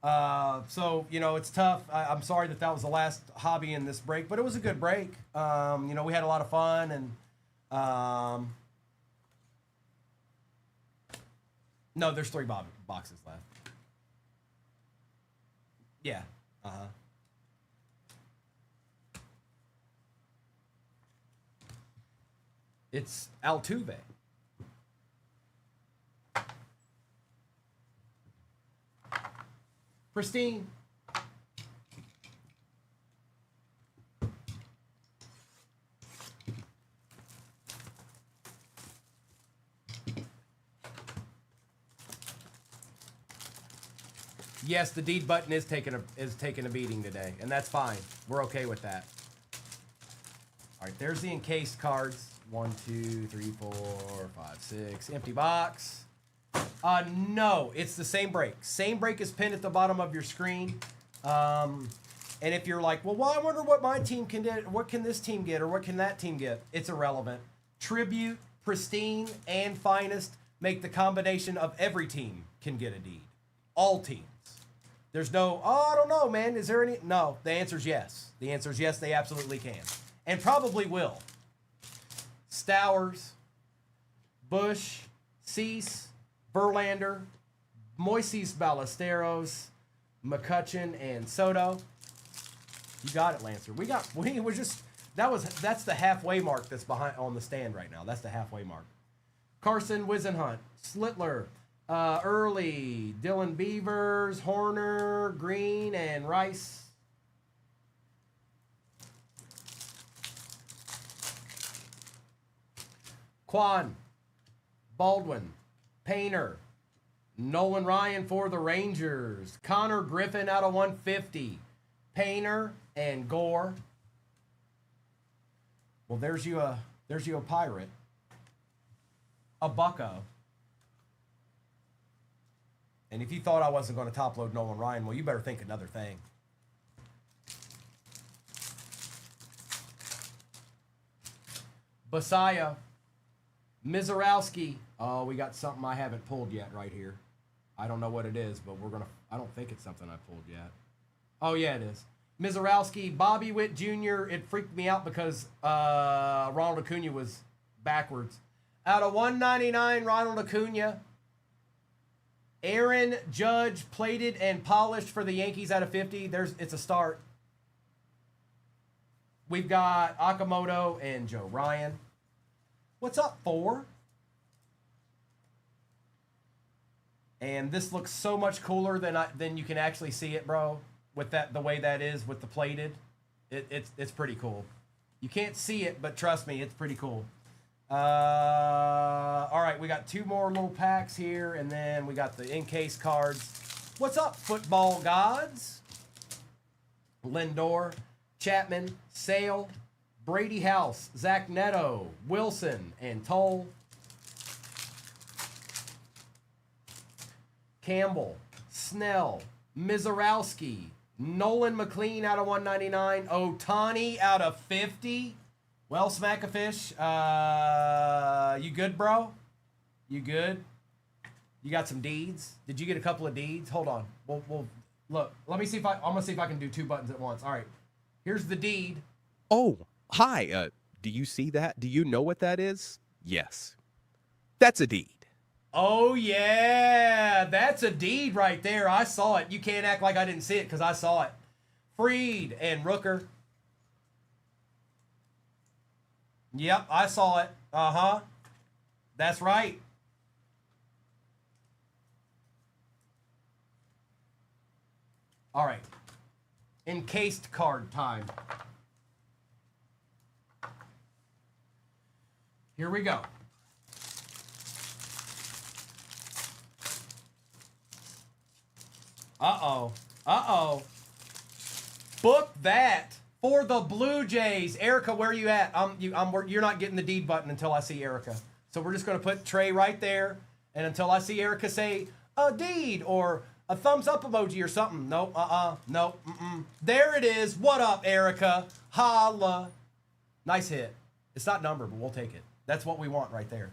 So, it's tough. I'm sorry that was the last hobby in this break, but it was a good break. We had a lot of fun, and no, there's 3 boxes left. Yeah. It's Altuve. Pristine. Yes, the deed button is taking a beating today, and that's fine. We're okay with that. All right, there's the encased cards. 1, 2, 3, 4, 5, 6. Empty box. No, it's the same break. Same break is pinned at the bottom of your screen. And if you're like, well, I wonder what my team can get, what can this team get, or what can that team get? It's irrelevant. Tribute, Pristine, and Finest make the combination of every team can get a deed. All teams. There's no, I don't know, man. Is there any? No, the answer is yes. The answer is yes, they absolutely can. And probably will. Stowers, Bush, Cease, Verlander, Moises Ballesteros, McCutchen, and Soto. You got it, Lancer. That's the halfway mark that's behind on the stand right now. That's the halfway mark. Carson Wisenhunt, Slittler, Early, Dylan Beavers, Horner, Green, and Rice. Quan, Baldwin, Painter, Nolan Ryan for the Rangers, Connor Griffin out of 150, Painter, and Gore. Well, there's you a Pirate, a Bucko. And if you thought I wasn't going to top load Nolan Ryan, well, you better think another thing. Basaya, Mizorowski. Oh, we got something I haven't pulled yet right here. I don't know what it is, but I don't think it's something I pulled yet. Oh, yeah, it is. Mizorowski, Bobby Witt Jr. It freaked me out because Ronald Acuna was backwards. Out of 199, Ronald Acuna. Aaron Judge, plated and polished for the Yankees out of 50. It's a start. We've got Okamoto and Joe Ryan. What's up, 4? And this looks so much cooler than you can actually see it, bro. With the way that is with the plated, it's pretty cool. You can't see it, but trust me, it's pretty cool. All right, we got 2 more little packs here, and then we got the in-case cards. What's up, football gods? Lindor, Chapman, Sale, Brady House, Zach Neto, Wilson, and Toll. Campbell, Snell, Mizorowski, Nolan McLean out of 199, Otani out of 50. Well, Smackafish, you good, bro? You good? You got some deeds? Did you get a couple of deeds? Hold on. We'll look. Let me see if I'm gonna see if I can do 2 buttons at once. All right. Here's the deed. Oh, hi. Do you see that? Do you know what that is? Yes. That's a deed. Oh yeah, that's a deed right there. I saw it. You can't act like I didn't see it because I saw it. Freed and Rooker. Yep, I saw it. Uh-huh. That's right. All right. Encased card time. Here we go. Uh-oh. Uh-oh. Book that for the Blue Jays. Erica, where are you at? You're not getting the deed button until I see Erica. So we're just going to put Trey right there. And until I see Erica say a deed or a thumbs up emoji or something. Nope. Nope. There it is. What up, Erica? Holla. Nice hit. It's not numbered, but we'll take it. That's what we want right there.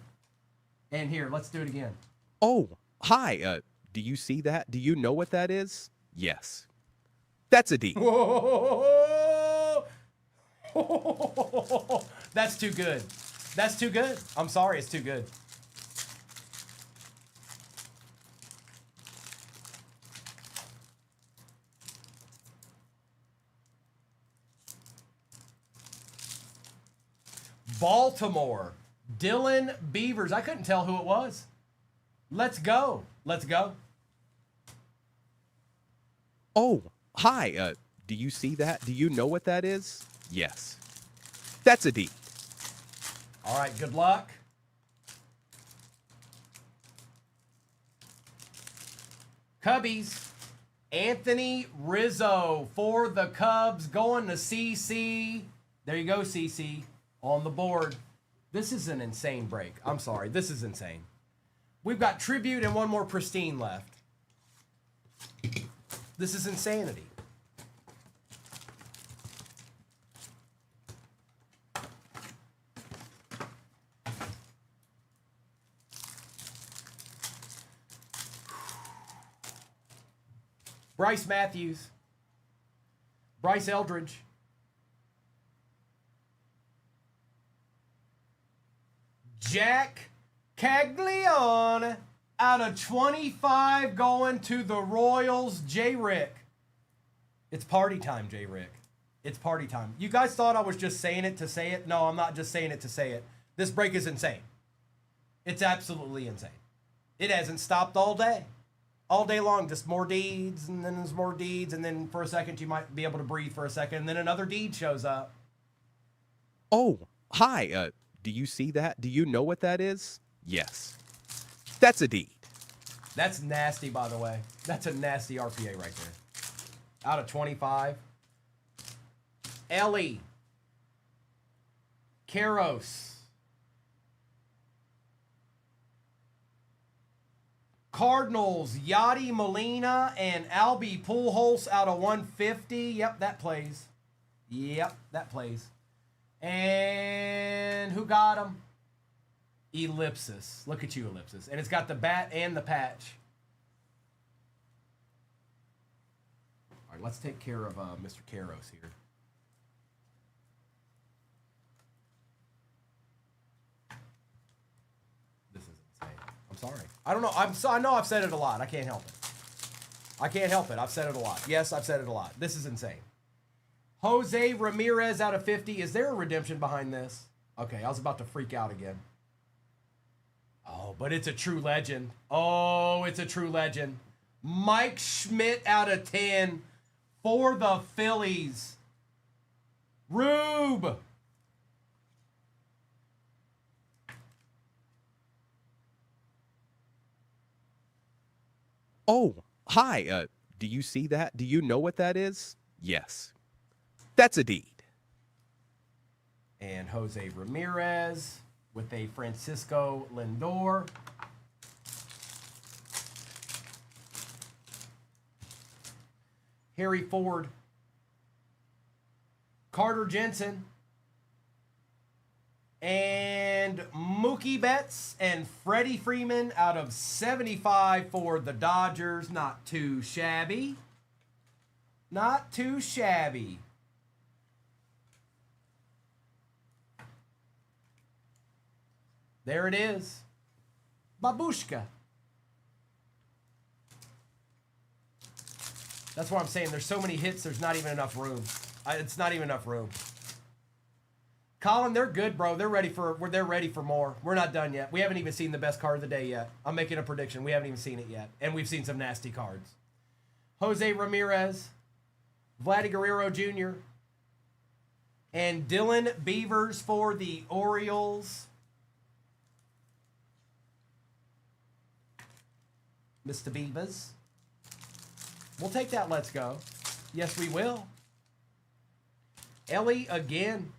And here, let's do it again. Oh, hi. Do you see that? Do you know what that is? Yes. That's a deed. Whoa! That's too good. That's too good. I'm sorry, it's too good. Baltimore. Dylan Beavers. I couldn't tell who it was. Let's go. Let's go. Oh, hi. Do you see that? Do you know what that is? Yes. That's a deed. All right, good luck. Cubbies. Anthony Rizzo for the Cubs going to CC. There you go, CC. On the board. This is an insane break. I'm sorry. This is insane. We've got Tribute and 1 more Pristine left. This is insanity. Bryce Matthews. Bryce Eldridge. Jack Caglione out of 25 going to the Royals. J-Rick. It's party time, J-Rick. It's party time. You guys thought I was just saying it to say it? No, I'm not just saying it to say it. This break is insane. It's absolutely insane. It hasn't stopped all day. All day long, just more deeds, and then there's more deeds, and then for a second you might be able to breathe for a second, and then another deed shows up. Oh, hi. Do you see that? Do you know what that is? Yes. That's a deed. That's nasty, by the way. That's a nasty RPA right there. Out of 25. Ellie. Karos. Cardinals, Yadi Molina and Albie Pujols out of 150. Yep, that plays. Yep, that plays. And who got him? Ellipsis. Look at you, Ellipsis. And it's got the bat and the patch. All right, let's take care of Mr. Karos here. This is insane. I'm sorry. I don't know. I know I've said it a lot. I can't help it. I can't help it. I've said it a lot. Yes, I've said it a lot. This is insane. Jose Ramirez out of 50. Is there a redemption behind this? Okay, I was about to freak out again. Oh, but it's a true legend. Oh, it's a true legend. Mike Schmidt out of 10 for the Phillies. Rube. Oh, hi. Do you see that? Do you know what that is? Yes. That's a deed. And Jose Ramirez with a Francisco Lindor. Harry Ford. Carter Jensen. And Mookie Betts and Freddie Freeman out of 75 for the Dodgers. Not too shabby. Not too shabby. There it is. Babushka. That's what I'm saying. There's so many hits, there's not even enough room. It's not even enough room. Colin, they're good, bro. They're ready for more. We're not done yet. We haven't even seen the best card of the day yet. I'm making a prediction. We haven't even seen it yet. And we've seen some nasty cards. Jose Ramirez, Vladdy Guerrero Jr., and Dylan Beavers for the Orioles. Mr. Beavers. We'll take that. Let's go. Yes, we will. Ellie again.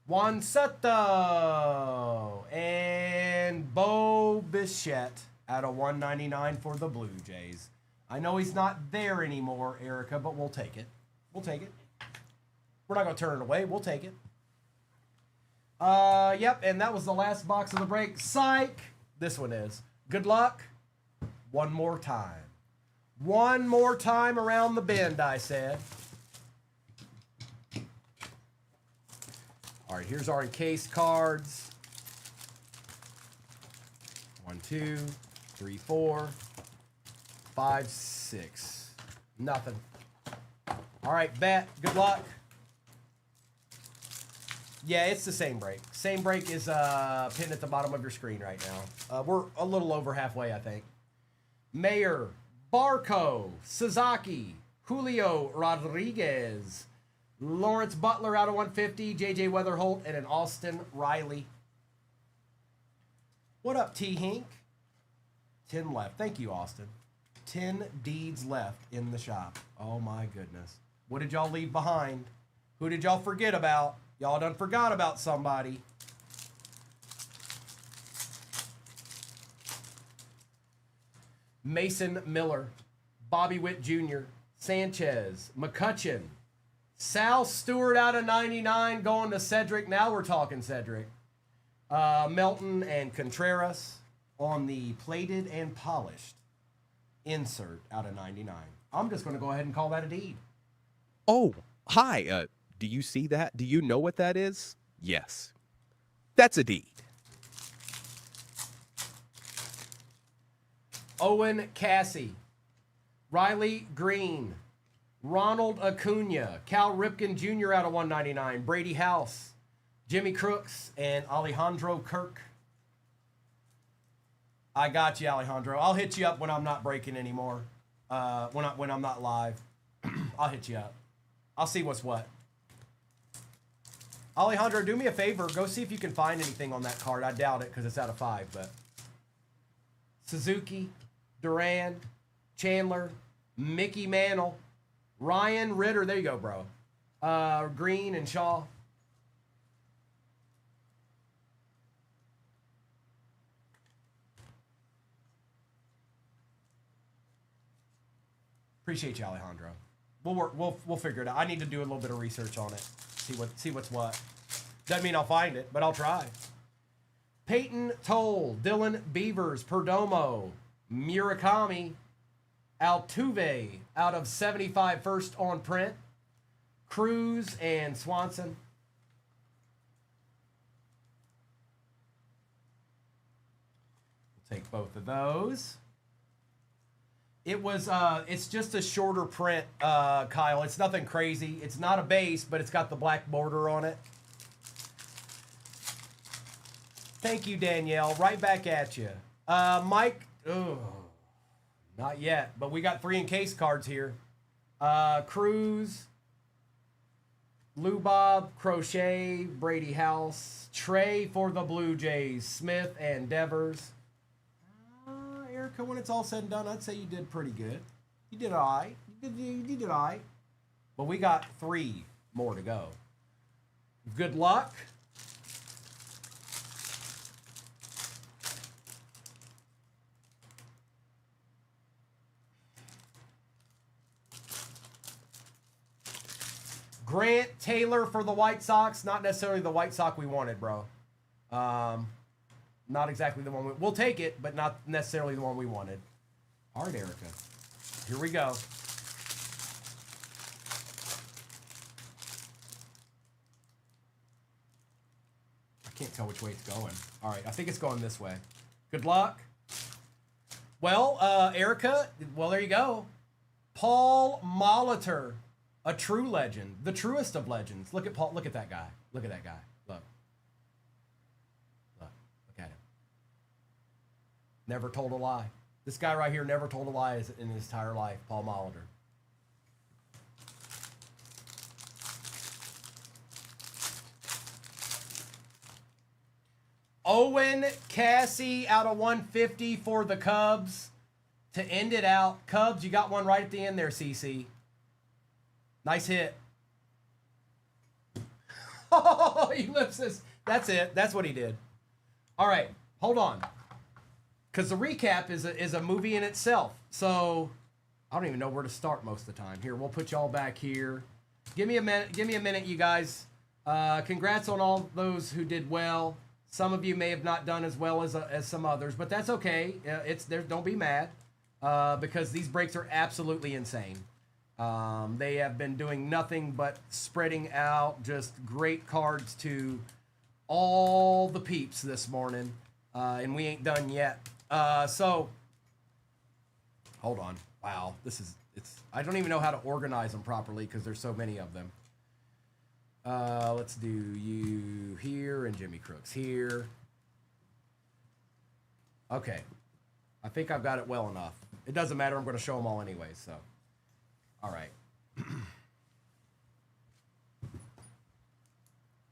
Juan Soto and Bo Bichette out of 199 for the Blue Jays. I know he's not there anymore, Erica, but we'll take it. We'll take it. We're not going to turn it away. We'll take it. Yep, and that was the last box of the break. Psych. This one is. Good luck. One more time. One more time around the bend, I said. All right, here's our encased cards. 1, 2, 3, 4, 5, 6. Nothing. All right, bet. Good luck. Yeah, it's the same break. Same break is pinned at the bottom of your screen right now. We're a little over halfway, I think. Mayor, Barco, Sasaki, Julio Rodriguez, Lawrence Butler out of 150, J.J. Weatherholt, and an Austin Riley. What up, T-Hink? 10 left. Thank you, Austin. 10 deeds left in the shop. Oh, my goodness. What did y'all leave behind? Who did y'all forget about? Y'all done forgot about somebody. Mason Miller, Bobby Witt Jr., Sanchez, McCutcheon, Sal Stewart out of 99 going to Cedric. Now we're talking Cedric. Melton and Contreras on the plated and polished insert out of 99. I'm just going to go ahead and call that a deed. Oh, hi. Do you see that? Do you know what that is? Yes. That's a deed. Owen Cassie, Riley Green, Ronald Acuna, Cal Ripken Jr. out of 199, Brady House, Jimmy Crooks, and Alejandro Kirk. I got you, Alejandro. I'll hit you up when I'm not breaking anymore. When I'm not live, I'll hit you up. I'll see what's what. Alejandro, do me a favor. Go see if you can find anything on that card. I doubt it because it's out of 5, but Suzuki, Duran, Chandler, Mickey Mantle, Ryan Ritter. There you go, bro. Green and Shaw. Appreciate you, Alejandro. We'll figure it out. I need to do a little bit of research on it. See what's what. Doesn't mean I'll find it, but I'll try. Peyton Toll, Dylan Beavers, Perdomo, Murakami, Altuve out of 75 first on print, Cruz and Swanson. We'll take both of those. It was, it's just a shorter print, Kyle. It's nothing crazy. It's not a base, but it's got the black border on it. Thank you, Danielle. Right back at you. Mike, not yet, but we got 3 encased cards here. Cruz, Lou Bob, Crochet, Brady House, Trey for the Blue Jays, Smith and Devers. Erica, when it's all said and done, I'd say you did pretty good. You did all right. You did all right. But we got 3 more to go. Good luck. Grant Taylor for the White Sox. Not necessarily the White Sox we wanted, bro. Not exactly the one we'll take it, but not necessarily the one we wanted. All right, Erica. Here we go. I can't tell which way it's going. All right, I think it's going this way. Good luck. Well, Erica, well, there you go. Paul Molitor, a true legend, the truest of legends. Look at Paul. Look at that guy. Look at that guy. Look. Look at him. Never told a lie. This guy right here never told a lie in his entire life, Paul Molitor. Owen Cassie out of 150 for the Cubs to end it out. Cubs, you got one right at the end there, CC. Nice hit. Oh, ellipsis. That's it. That's what he did. All right, hold on. Because the recap is a movie in itself. So I don't even know where to start most of the time. Here, we'll put y'all back here. Give me a minute, you guys. Congrats on all those who did well. Some of you may have not done as well as some others, but that's okay. Don't be mad because these breaks are absolutely insane. They have been doing nothing but spreading out just great cards to all the peeps this morning, and we ain't done yet. So hold on. Wow, I don't even know how to organize them properly because there's so many of them. Let's do you here and Jimmy Crooks here. Okay. I think I've got it well enough. It doesn't matter. I'm going to show them all anyway, so. All right.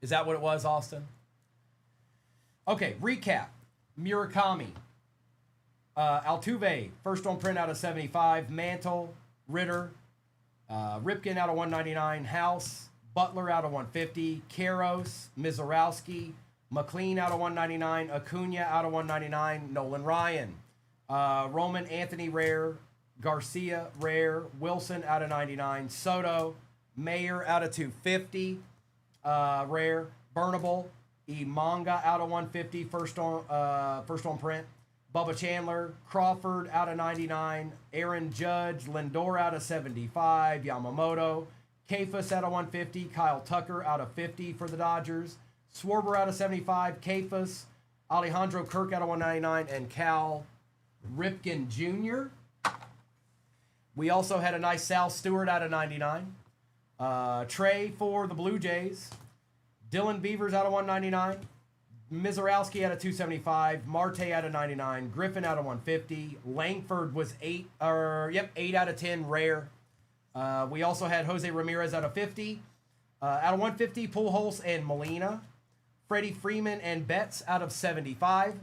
Is that what it was, Austin? Okay, recap. Murakami. Altuve, first on print out of 75. Mantle, Ritter, Ripken out of 199. House, Butler out of 150. Karros, Mizorowski, McLean out of 199. Acuna out of 199. Nolan Ryan. Roman Anthony rare. Garcia rare. Wilson out of 99. Soto. Mayer out of 250. Rare. Burnable. Imanga out of 150. First on print. Bubba Chandler. Crawford out of 99. Aaron Judge. Lindor out of 75. Yamamoto. Kafus out of 150. Kyle Tucker out of 50 for the Dodgers. Schwarber out of 75. Kafus. Alejandro Kirk out of 199. And Cal Ripken Jr. We also had a nice Sal Stewart out of 99. Trey for the Blue Jays. Dylan Beavers out of 199. Mizorowski out of 275. Marte out of 99. Griffin out of 150. Langford was 8 out of 10 rare. We also had Jose Ramirez out of 50. Out of 150, Pujols and Molina. Freddie Freeman and Betts out of 75.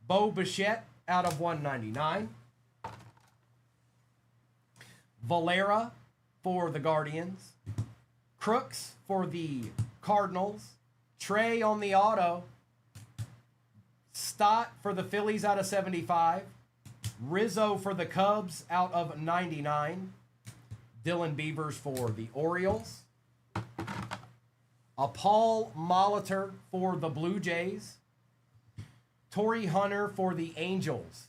Bo Bichette out of 199. Valera for the Guardians. Crooks for the Cardinals. Trey on the auto. Stott for the Phillies out of 75. Rizzo for the Cubs out of 99. Dylan Beavers for the Orioles. A Paul Molitor for the Blue Jays. Torrey Hunter for the Angels.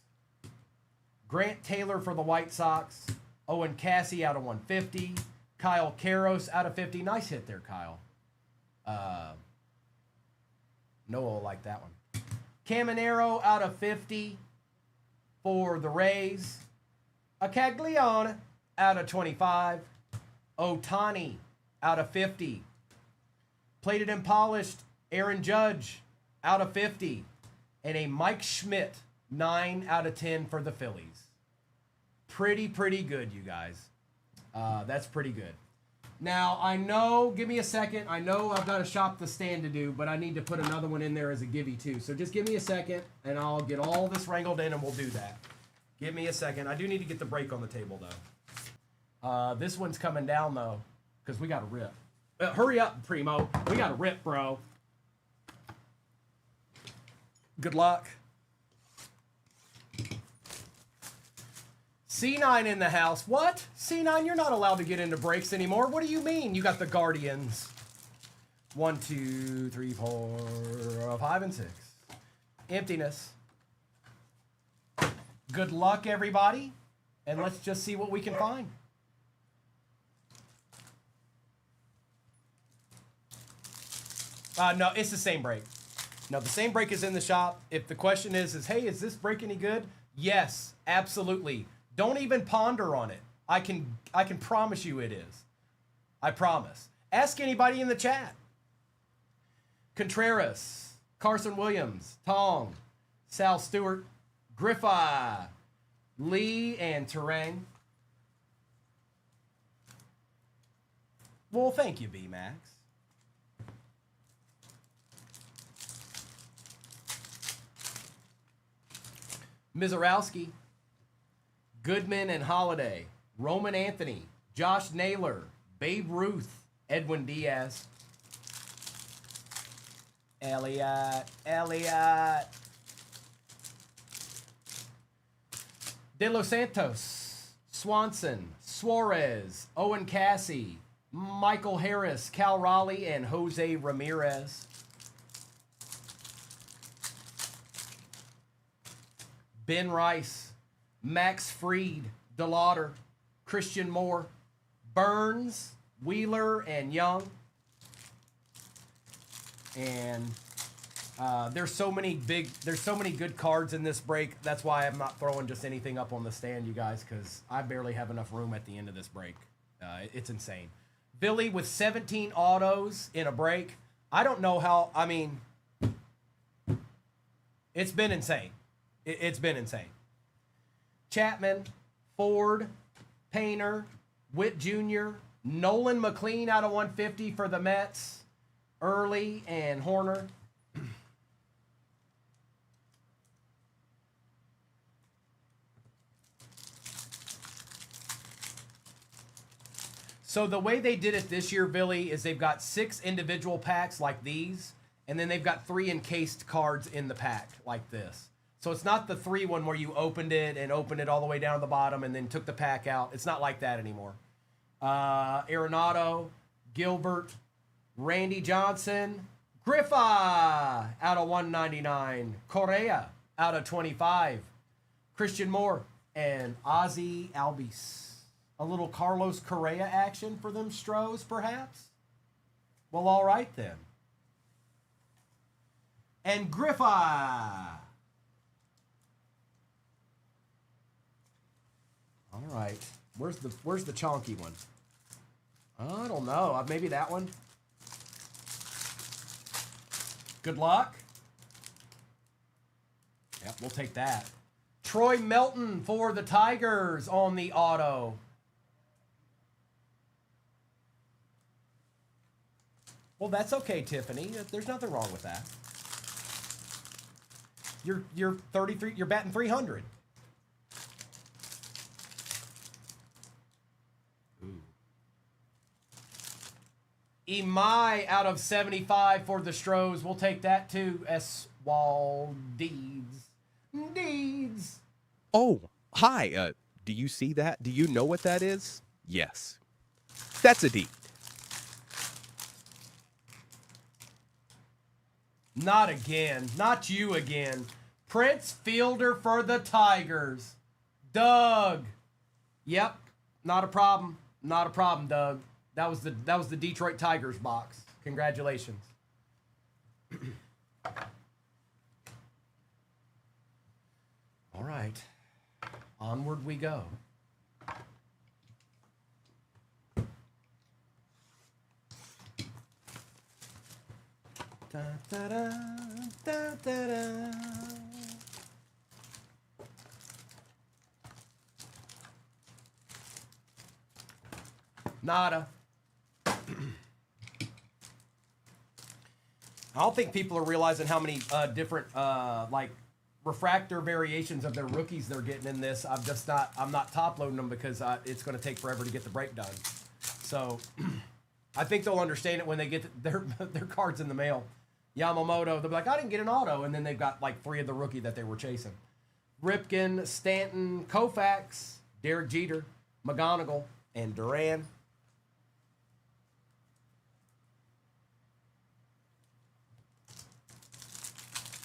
Grant Taylor for the White Sox. Owen Cassie out of 150. Kyle Karros out of 50. Nice hit there, Kyle. Noah will like that one. Caminero out of 50 for the Rays. A Caglione out of 25. Otani out of 50. Plated and polished, Aaron Judge out of 50. And a Mike Schmidt, 9 out of 10 for the Phillies. Pretty good, you guys. That's pretty good. Now, I know, give me a second. I know I've got a shop the stand to do, but I need to put another one in there as a givey too. So just give me a second, and I'll get all this wrangled in, and we'll do that. Give me a second. I do need to get the break on the table, though. This one's coming down, though, because we got to rip. Hurry up, Primo. We got to rip, bro. Good luck. C9 in the house. What? C9, you're not allowed to get into breaks anymore. What do you mean? You got the Guardians. 1, 2, 3, 4, 5, and 6. Emptiness. Good luck, everybody. And let's just see what we can find. No, it's the same break. No, the same break is in the shop. If the question is, hey, is this break any good? Yes, absolutely. Don't even ponder on it. I can promise you it is. I promise. Ask anybody in the chat. Contreras, Carson Williams, Tong, Sal Stewart, Griffey, Lee, and Terang. Well, thank you, B-Max. Mizorowski, Goodman and Holiday, Roman Anthony, Josh Naylor, Babe Ruth, Edwin Diaz, Elliott, De Los Santos, Swanson, Suarez, Owen Cassie, Michael Harris, Cal Raleigh, and Jose Ramirez. Ben Rice, Max Fried, DeLauder, Christian Moore, Burns, Wheeler, and Young. And there's so many good cards in this break. That's why I'm not throwing just anything up on the stand, you guys, because I barely have enough room at the end of this break. It's insane. Billy with 17 autos in a break. I don't know how. I mean, it's been insane. It's been insane. Chapman, Ford, Painter, Witt Jr., Nolan McLean out of 150 for the Mets, Early, and Horner. So the way they did it this year, Billy, is they've got 6 individual packs like these, and then they've got 3 encased cards in the pack like this. So it's not the 3 one where you opened it all the way down to the bottom and then took the pack out. It's not like that anymore. Arenado, Gilbert, Randy Johnson, Griffey out of 199, Correa out of 25, Christian Moore, and Ozzy Albies. A little Carlos Correa action for them Stros, perhaps? Well, all right then. And Griffey. All right. Where's the chonky one? I don't know. Maybe that one. Good luck. Yep, we'll take that. Troy Melton for the Tigers on the auto. Well, that's okay, Tiffany. There's nothing wrong with that. You're 33. You're batting 300. Imai out of 75 for the Stros. We'll take that too. Deeds. Oh, hi. Do you see that? Do you know what that is? Yes. That's a deed. Not again. Not you again. Prince Fielder for the Tigers. Doug. Yep. Not a problem. Not a problem, Doug. That was the Detroit Tigers box. Congratulations. All right. Onward we go. Da, da, da, da, da, da. Nada. I don't think people are realizing how many different like refractor variations of their rookies they're getting in this. I'm not top loading them because it's going to take forever to get the break done. So I think they'll understand it when they get their cards in the mail. Yamamoto, they'll be like, I didn't get an auto, and then they've got like 3 of the rookie that they were chasing. Ripken, Stanton, Koufax, Derek Jeter, McGonigal, and Duran.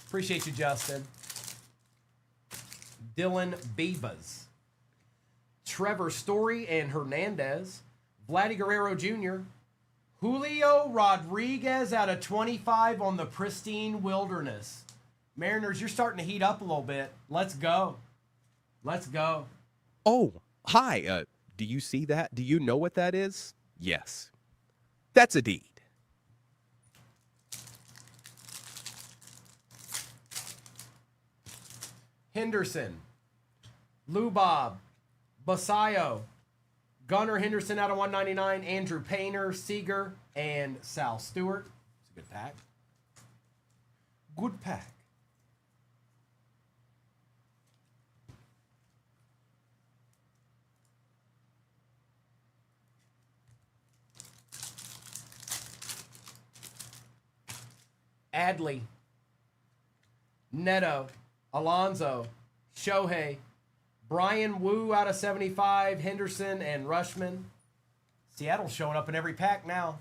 Appreciate you, Justin. Dylan Bebas. Trevor Story and Hernandez. Vladdy Guerrero Jr. Julio Rodriguez out of 25 on the Pristine Wilderness. Mariners, you're starting to heat up a little bit. Let's go. Let's go. Oh, hi. Do you see that? Do you know what that is? Yes. That's a deed. Henderson. Lubob. Basayo. Gunnar Henderson out of 199. Andrew Painter, Seager, and Sal Stewart. It's a good pack. Good pack. Adley, Neto, Alonso, Shohei, Brian Wu out of 75, Henderson, and Rushman. Seattle's showing up in every pack now.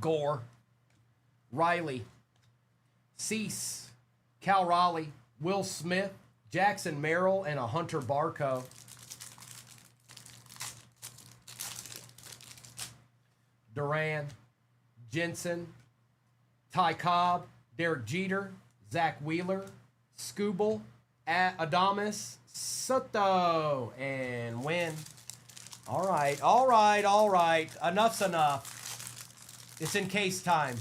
Gore, Riley, Cease, Cal Raleigh, Will Smith, Jackson Merrill, and a Hunter Barco. Duran, Jensen, Ty Cobb, Derek Jeter, Zach Wheeler, Scooble, Adames, Soto, and Wynn. All right, all right, all right. Enough's enough. It's in case time.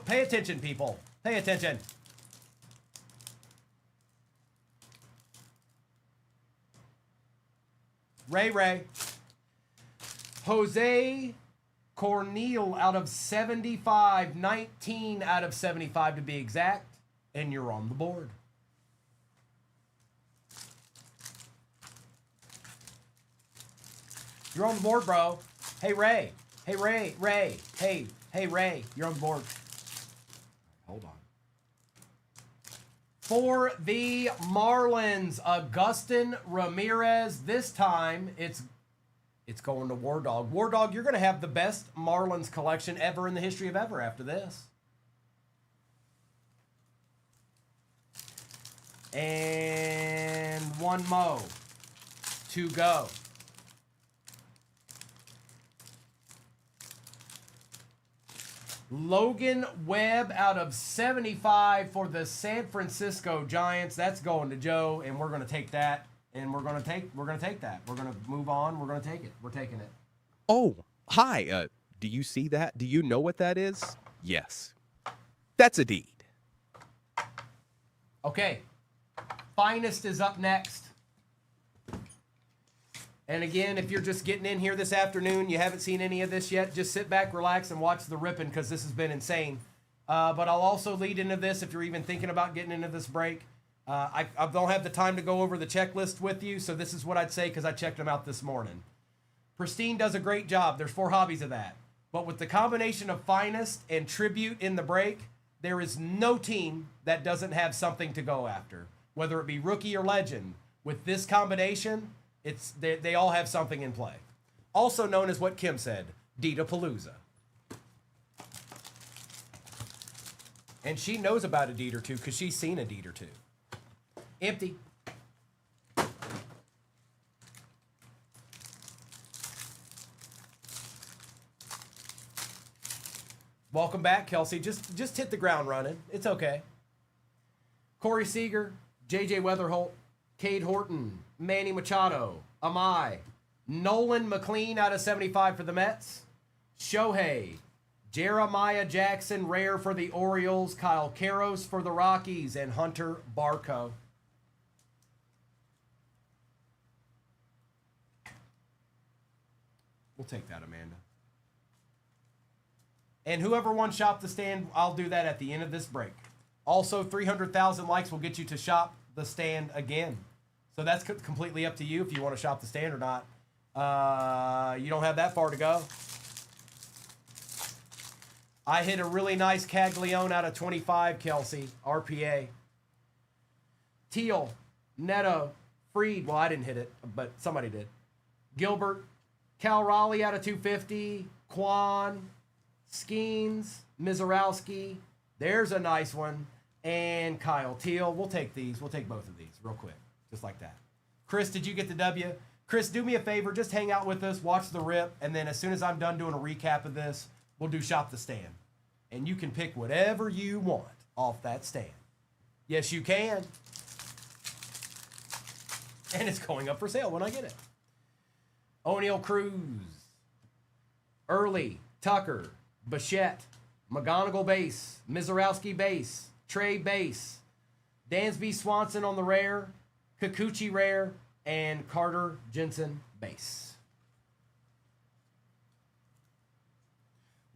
Pay attention, people. Pay attention. Ray. Jose Cornel out of 75. 19 out of 75 to be exact. And you're on the board. You're on the board, bro. Hey, Ray. Hey, Ray. Hey, Ray. You're on the board. Hold on. For the Marlins, Augustin Ramirez. This time, it's going to War Dog. War Dog, you're going to have the best Marlins collection ever in the history of ever after this. And one mo to go. Logan Webb out of 75 for the San Francisco Giants. That's going to Joe, and we're going to take that. And we're going to take that. We're going to move on. We're going to take it. We're taking it. Oh, hi. Do you see that? Do you know what that is? Yes. That's a deed. Okay. Finest is up next. And again, if you're just getting in here this afternoon, you haven't seen any of this yet, just sit back, relax, and watch the ripping because this has been insane. But I'll also lead into this if you're even thinking about getting into this break. I don't have the time to go over the checklist with you, so this is what I'd say because I checked them out this morning. Pristine does a great job. There's 4 hobbies of that. But with the combination of Finest and Tribute in the break, there is no team that doesn't have something to go after, whether it be rookie or legend. With this combination, they all have something in play. Also known as what Kim said, Dita-palooza. And she knows about a deed or two because she's seen a deed or two. Empty. Welcome back, Kelsey. Just hit the ground running. It's okay. Corey Seager, J.J. Weatherholt, Cade Horton, Manny Machado, Amai, Nolan McLean out of 75 for the Mets, Shohei, Jeremiah Jackson, rare for the Orioles. Kyle Karros for the Rockies. And Hunter Barco. We'll take that, Amanda. And whoever won Shop the Stand, I'll do that at the end of this break. Also, 300,000 likes will get you to Shop the Stand again. So that's completely up to you if you want to Shop the Stand or not. You don't have that far to go. I hit a really nice Caglione out of 25, Kelsey. RPA. Teal, Neto, Freed. Well, I didn't hit it, but somebody did. Gilbert, Cal Raleigh out of 250. Quan, Skeens, Mizorowski. There's a nice one. And Kyle Teal. We'll take these. We'll take both of these real quick. Just like that. Chris, did you get the W? Chris, do me a favor. Just hang out with us. Watch the rip. And then as soon as I'm done doing a recap of this, we'll do Shop the Stand. And you can pick whatever you want off that stand. Yes, you can. And it's going up for sale when I get it. O'Neal Cruz. Early. Tucker. Bichette. McGonigal base. Mizorowski base. Trey base. Dansby Swanson on the rare. Kikuchi rare. And Carter Jensen base.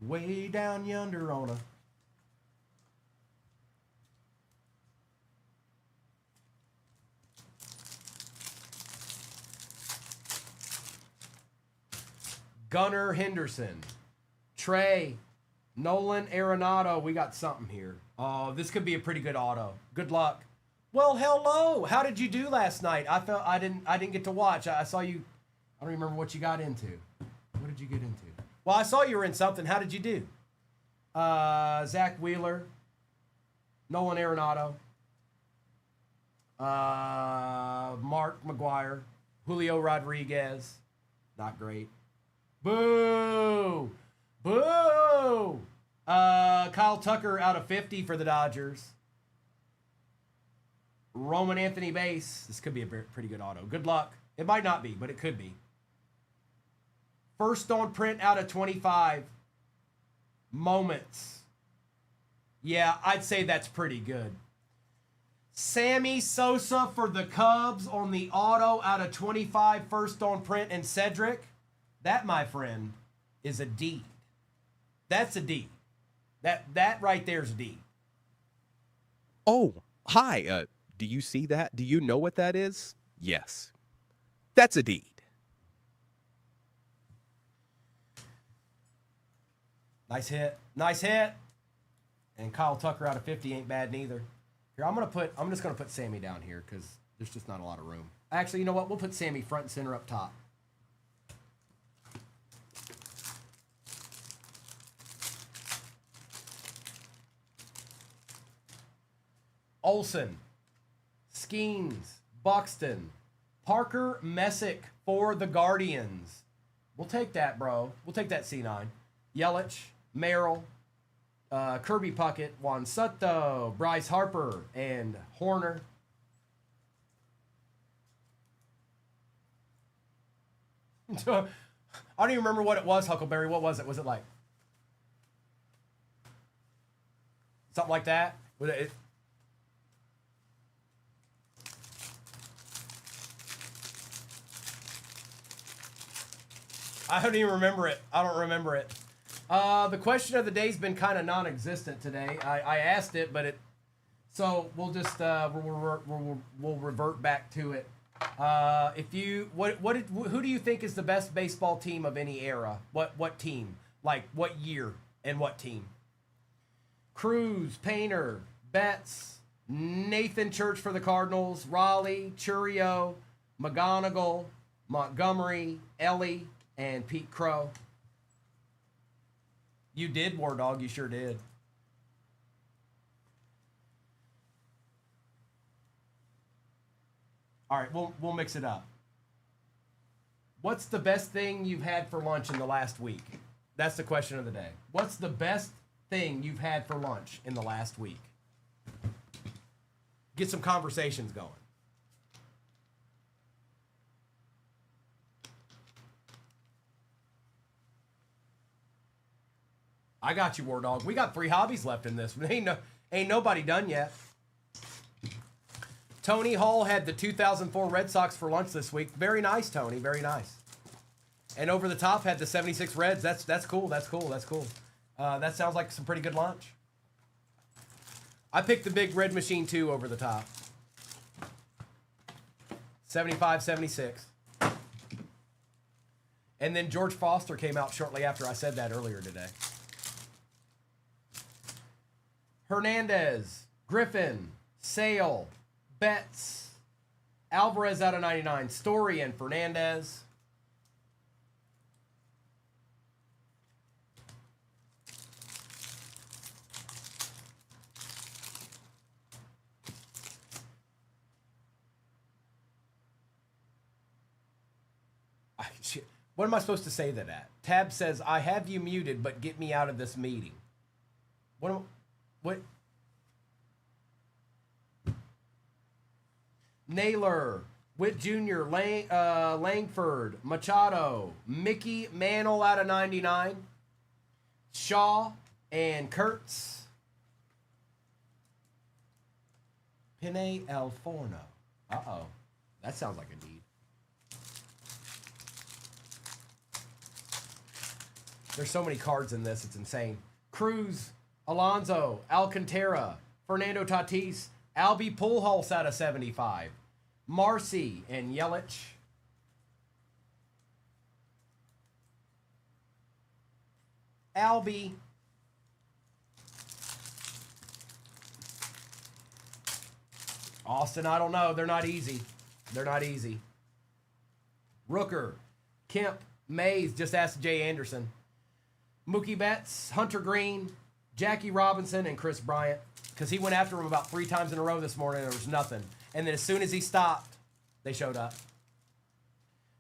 Way down yonder on a Gunnar Henderson, Trey, Nolan Arenado. We got something here. Oh, this could be a pretty good auto. Good luck. Well, hello. How did you do last night? I didn't get to watch. I saw you. I don't remember what you got into. What did you get into? Well, I saw you were in something. How did you do? Zach Wheeler, Nolan Arenado, Mark McGuire, Julio Rodriguez. Not great. Boo! Boo! Kyle Tucker out of 50 for the Dodgers. Roman Anthony base. This could be a pretty good auto. Good luck. It might not be, but it could be. First on print out of 25. Moments. Yeah, I'd say that's pretty good. Sammy Sosa for the Cubs on the auto out of 25. First on print. And Cedric. That, my friend, is a D. That's a D. That right there is a D. Oh, hi. Do you see that? Do you know what that is? Yes. That's a deed. Nice hit. Nice hit. And Kyle Tucker out of 50 ain't bad neither. Here, I'm just gonna put Sammy down here because there's just not a lot of room. Actually, you know what? We'll put Sammy front and center up top. Olsen, Skeens, Buxton, Parker Messick for the Guardians. We'll take that, bro. We'll take that C9. Yelich, Merrill, Kirby Puckett, Juan Soto, Bryce Harper, and Horner. I don't even remember what it was, Huckleberry. What was it? Was it like something like that? Was it? I don't even remember it. I don't remember it. The question of the day's been kind of non-existent today. I asked it, but so we'll just we'll revert back to it. Who do you think is the best baseball team of any era? What team? Like what year and what team? Cruz, Painter, Betts, Nathan Church for the Cardinals, Raleigh, Churio, McGonigal, Montgomery, Ellie, and Pete Crow. You did, War Dog. You sure did. All right, we'll mix it up. What's the best thing you've had for lunch in the last week? That's the question of the day. What's the best thing you've had for lunch in the last week? Get some conversations going. I got you, War Dog. We got 3 hobbies left in this. Ain't nobody done yet. Tony Hall had the 2004 Red Sox for lunch this week. Very nice, Tony. Very nice. And Over the Top had the 76 Reds. That's cool. That's cool. That's cool. That sounds like some pretty good lunch. I picked the Big Red Machine too, Over the Top. 75, 76. And then George Foster came out shortly after I said that earlier today. Hernandez, Griffin, Sale, Betts, Alvarez out of 99, Story and Fernandez. What am I supposed to say to that? Tab says, I have you muted, but get me out of this meeting. What? Naylor, Witt Jr., Langford, Machado, Mickey Mantle out of 99, Shaw, and Kurtz. Pene El Forno. Uh-oh. That sounds like a need. There's so many cards in this, it's insane. Cruz, Alonso, Alcantara, Fernando Tatis, Albie Pujols out of 75, Marcy and Yelich. Albie. Austin, I don't know. They're not easy. They're not easy. Rooker, Kemp, Mays, just ask Jay Anderson. Mookie Betts, Hunter Green, Jackie Robinson, and Chris Bryant. Because he went after him about 3 times in a row this morning and there was nothing. And then as soon as he stopped, they showed up.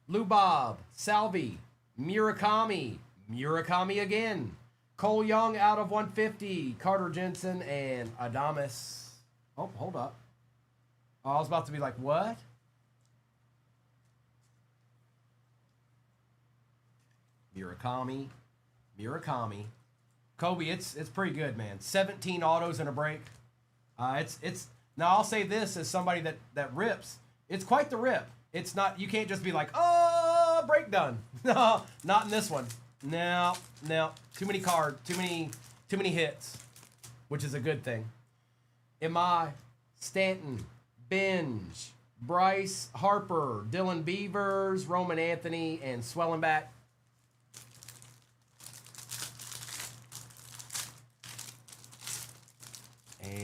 Lou Bob, Salvi, Murakami again. Cole Young out of 150, Carter Jensen, and Adames. Oh, hold up. Oh, I was about to be like, what? Murakami. Kobe, it's pretty good, man. 17 autos in a break. It's now I'll say this as somebody that rips. It's quite the rip. It's not, you can't just be like, oh, break done. No, not in this one. No. Too many cards, too many hits, which is a good thing. Stanton, Binge, Bryce Harper, Dylan Beavers, Roman Anthony, and Swellenback. And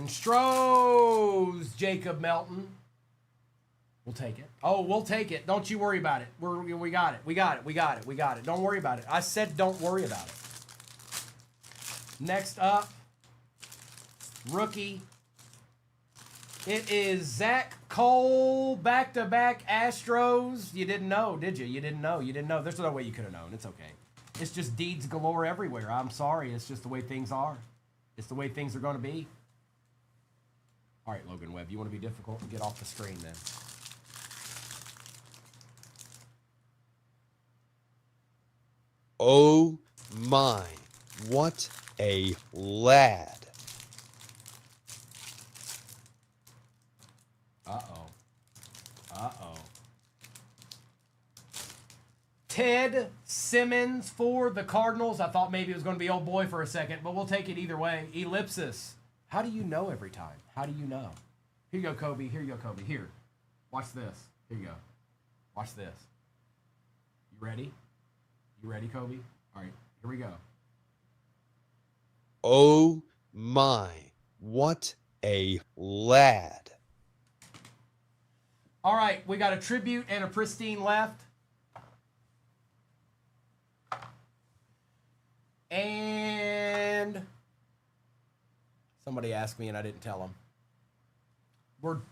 Strohs, Jacob Melton. We'll take it. Oh, we'll take it. Don't you worry about it. We got it. We got it. Don't worry about it. I said don't worry about it. Next up, rookie. It is Zach Cole, back-to-back Astros. You didn't know, did you? You didn't know. There's no way you could have known. It's okay. It's just deeds galore everywhere. I'm sorry. It's just the way things are. It's the way things are going to be. All right, Logan Webb, you want to be difficult? Get off the screen then. Oh my, what a lad. Ted Simmons for the Cardinals. I thought maybe it was going to be old boy for a second, but we'll take it either way. Ellipsis. How do you know every time? How do you know? Here you go, Kobe. Here you go, Kobe. Here. Watch this. Here you go. Watch this. You ready? You ready, Kobe? All right, here we go. Oh my, what a lad. All right, we got a tribute and a pristine left. And somebody asked me and I didn't tell them.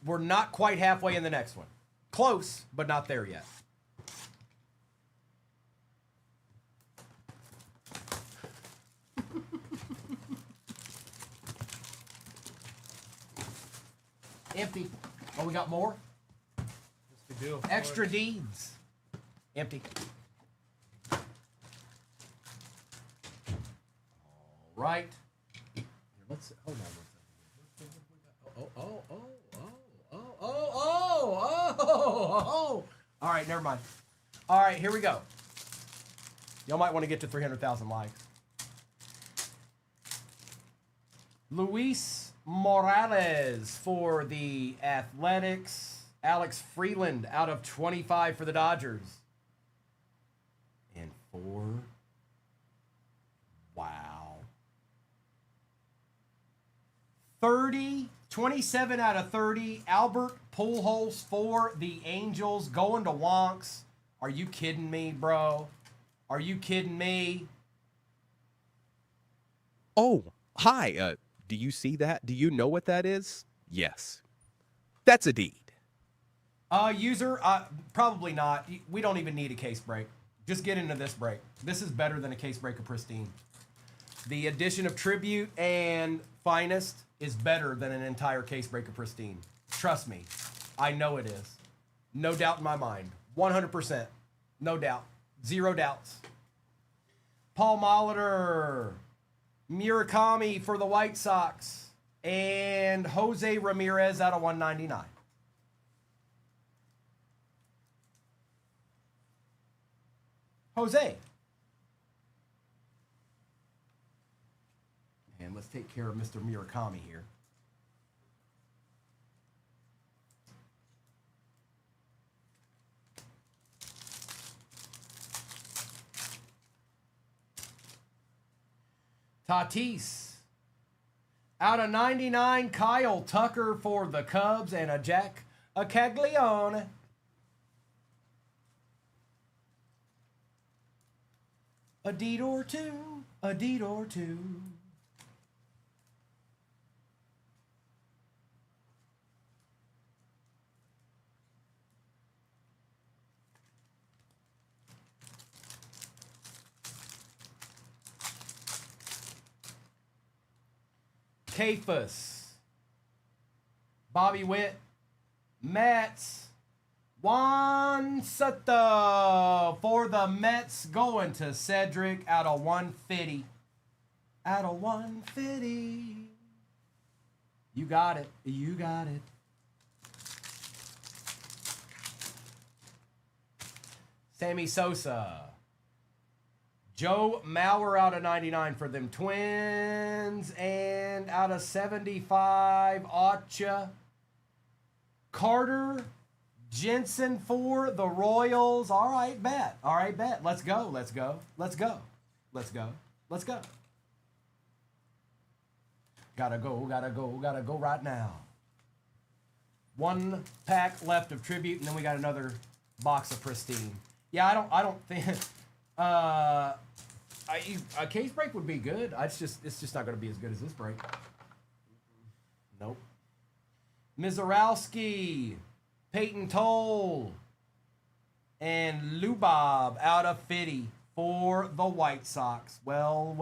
We're not quite halfway in the next one. Close, but not there yet. Empty. Oh, we got more? Yes, we do. Extra deeds. Empty. right. Here, let's hold on one second. Oh. All right, never mind. All right, here we go. Y'all might want to get to 300,000 likes. Luis Morales for the Athletics. Alex Freeland out of 25 for the Dodgers. And 4. Wow. 27 out of 30. Albert Pujols for the Angels going to Wonks. Are you kidding me, bro? Are you kidding me? Oh, hi. Do you see that? Do you know what that is? Yes. That's a deed. User, probably not. We don't even need a case break. Just get into this break. This is better than a case break of Pristine. The addition of Tribute and Finest is better than an entire case break of Pristine. Trust me. I know it is. No doubt in my mind. 100%. No doubt. Zero doubts. Paul Molitor. Murakami for the White Sox. And Jose Ramirez out of 199. Jose. And let's take care of Mr. Murakami here. Tatis. Out of 99, Kyle Tucker for the Cubs and a Jack Caglione. A deed or two, a deed or two. Kafus. Bobby Witt. Mets. Juan Soto for the Mets going to Cedric out of 150. Out of 150. You got it. You got it. Sammy Sosa. Joe Mauer out of 99 for them Twins. And out of 75, Acha. Carter Jensen for the Royals. All right, bet. All right, bet. Let's go. Let's go. Let's go. Let's go. Let's go. Gotta go. Gotta go. Gotta go right now. 1 pack left of Tribute, and then we got another box of Pristine. Yeah, I don't think a case break would be good. It's just not going to be as good as this break. Nope. Mizorowski, Peyton Toll, and Lubob out of 50 for the White Sox. Well,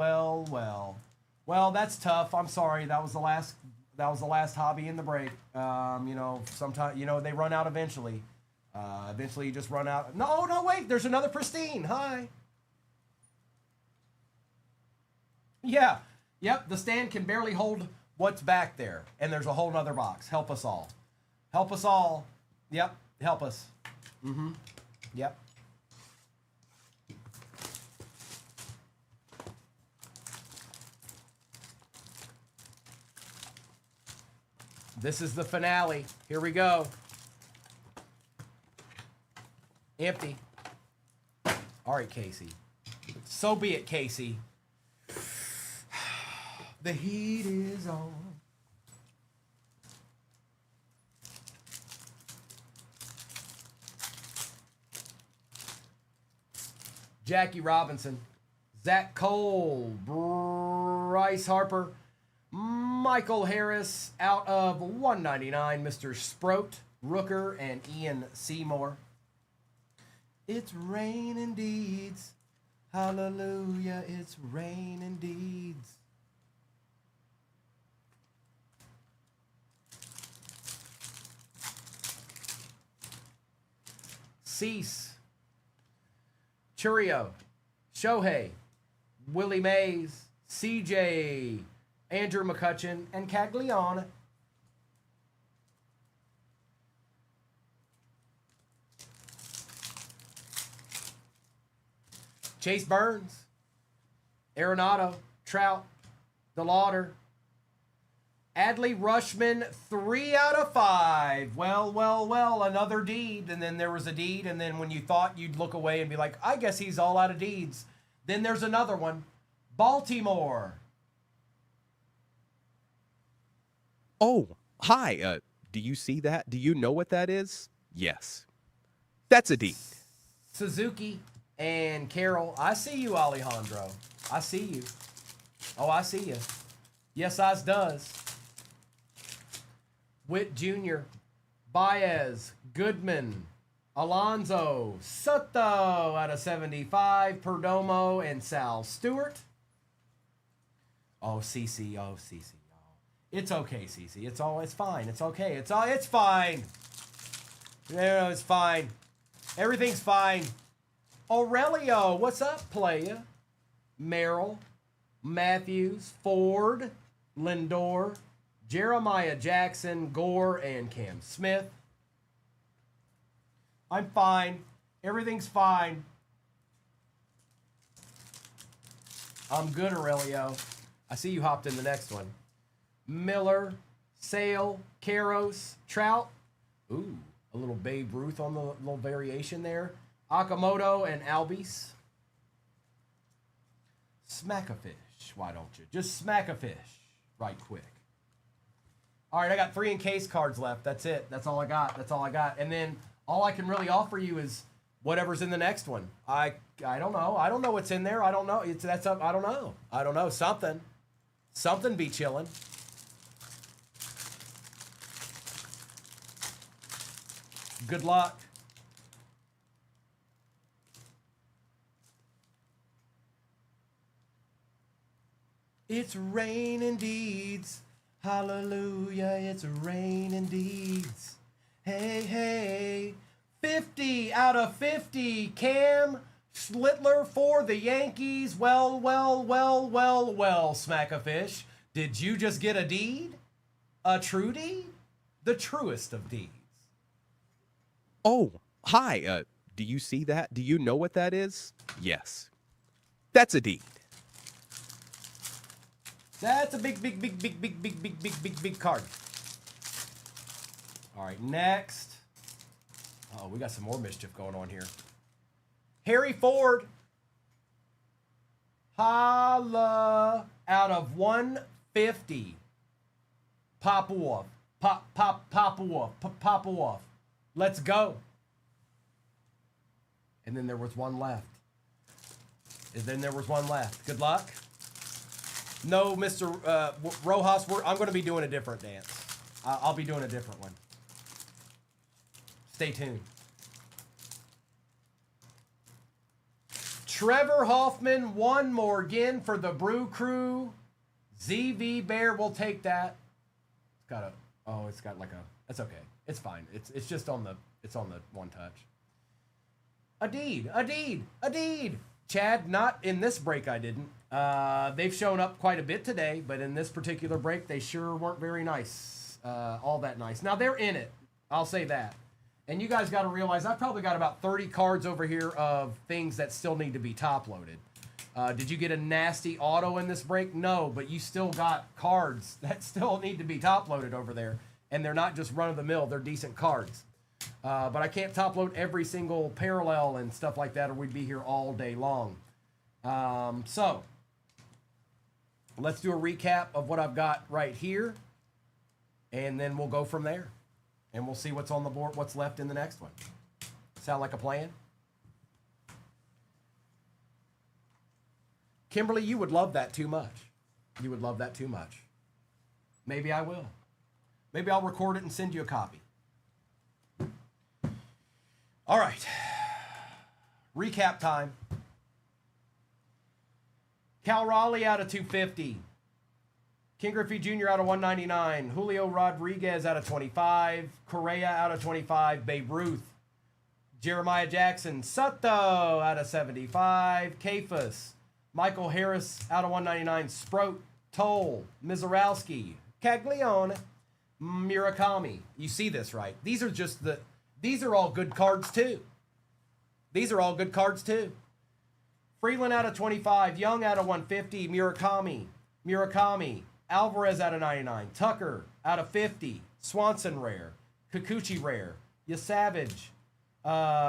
that's tough. I'm sorry. That was the last hobby in the break. Sometimes they run out eventually. Eventually you just run out. No, wait. There's another Pristine. Hi. Yeah. Yep. The stand can barely hold what's back there, and there's a whole nother box. Help us all. Help us all. Yep. Help us. Mm-hmm. Yep. This is the finale. Here we go. Empty. All right, Casey. So be it, Casey. The heat is on. Jackie Robinson, Zach Cole, Bryce Harper, Michael Harris out of 199, Mr. Sproat, Rooker, and Ian Seymour. It's raining deeds. Hallelujah, it's raining deeds. Cease, Churio, Shohei, Willie Mays, CJ, Andrew McCutcheon, and Caglione. Chase Burns, Arenado, Trout, DeLauder, Adley Rushman, 3 out of 5. Well, another deed. And then there was a deed. And then when you thought you'd look away and be like, I guess he's all out of deeds. Then there's another one. Baltimore. Oh, hi. Do you see that? Do you know what that is? Yes. That's a deed. Suzuki and Carroll. I see you, Alejandro. I see you. Oh, I see you. Yes, I does. Witt Jr., Baez, Goodman, Alonso, Soto out of 75, Perdomo, and Sal Stewart. Oh, CC. Oh, CC. Oh. It's okay, CC. It's fine. It's okay. It's fine. No, it's fine. Everything's fine. Aurelio, what's up, playa? Merrill, Matthews, Ford, Lindor, Jeremiah Jackson, Gore, and Cam Smith. I'm fine. Everything's fine. I'm good, Aurelio. I see you hopped in the next one. Miller, Sale, Caros, Trout. Ooh, a little Babe Ruth on the little variation there. Akamoto and Albies. Smack a fish. Why don't you? Just smack a fish right quick. All right, I got 3 encased cards left. That's it. That's all I got. That's all I got. And then all I can really offer you is whatever's in the next one. I don't know. I don't know what's in there. I don't know. I don't know. I don't know. Something be chilling. Good luck. It's raining deeds. Hallelujah, it's raining deeds. Hey, hey. 50 out of 50. Cam Schlittler for the Yankees. Well, Smack a Fish. Did you just get a deed? A true deed? The truest of deeds. Oh, hi. Do you see that? Do you know what that is? Yes. That's a deed. That's a big card. All right, next. Oh, we got some more mischief going on here. Harry Ford. Holla out of 150. Popov. Popov. Let's go. And then there was one left. Good luck. No, Mr. Rojas, I'm going to be doing a different dance. I'll be doing a different one. Stay tuned. Trevor Hoffman, one more again for the Brew Crew. ZV Bear will take that. It's got like a, that's okay. It's fine. It's just on the one touch. A deed. Chad, not in this break I didn't. They've shown up quite a bit today, but in this particular break, they sure weren't very nice. All that nice. Now, they're in it. I'll say that. And you guys got to realize I've probably got about 30 cards over here of things that still need to be top-loaded. Did you get a nasty auto in this break? No, but you still got cards that still need to be top-loaded over there. And they're not just run-of-the-mill. They're decent cards. But I can't top-load every single parallel and stuff like that, or we'd be here all day long. So, let's do a recap of what I've got right here, and then we'll go from there. And we'll see what's on the board, what's left in the next one. Sound like a plan? Kimberly, you would love that too much. You would love that too much. Maybe I will. Maybe I'll record it and send you a copy. All right. Recap time. Cal Raleigh out of 250. King Griffey Jr. out of 199. Julio Rodriguez out of 25. Correa out of 25. Babe Ruth. Jeremiah Jackson. Soto out of 75. Kefas. Michael Harris out of 199. Sproat, Toll, Mizorowski, Caglione, Murakami. You see this, right? These are all good cards too. These are all good cards too. Freeland out of 25. Young out of 150. Murakami. Alvarez out of 99. Tucker out of 50. Swanson rare. Kikuchi rare. Yasavage.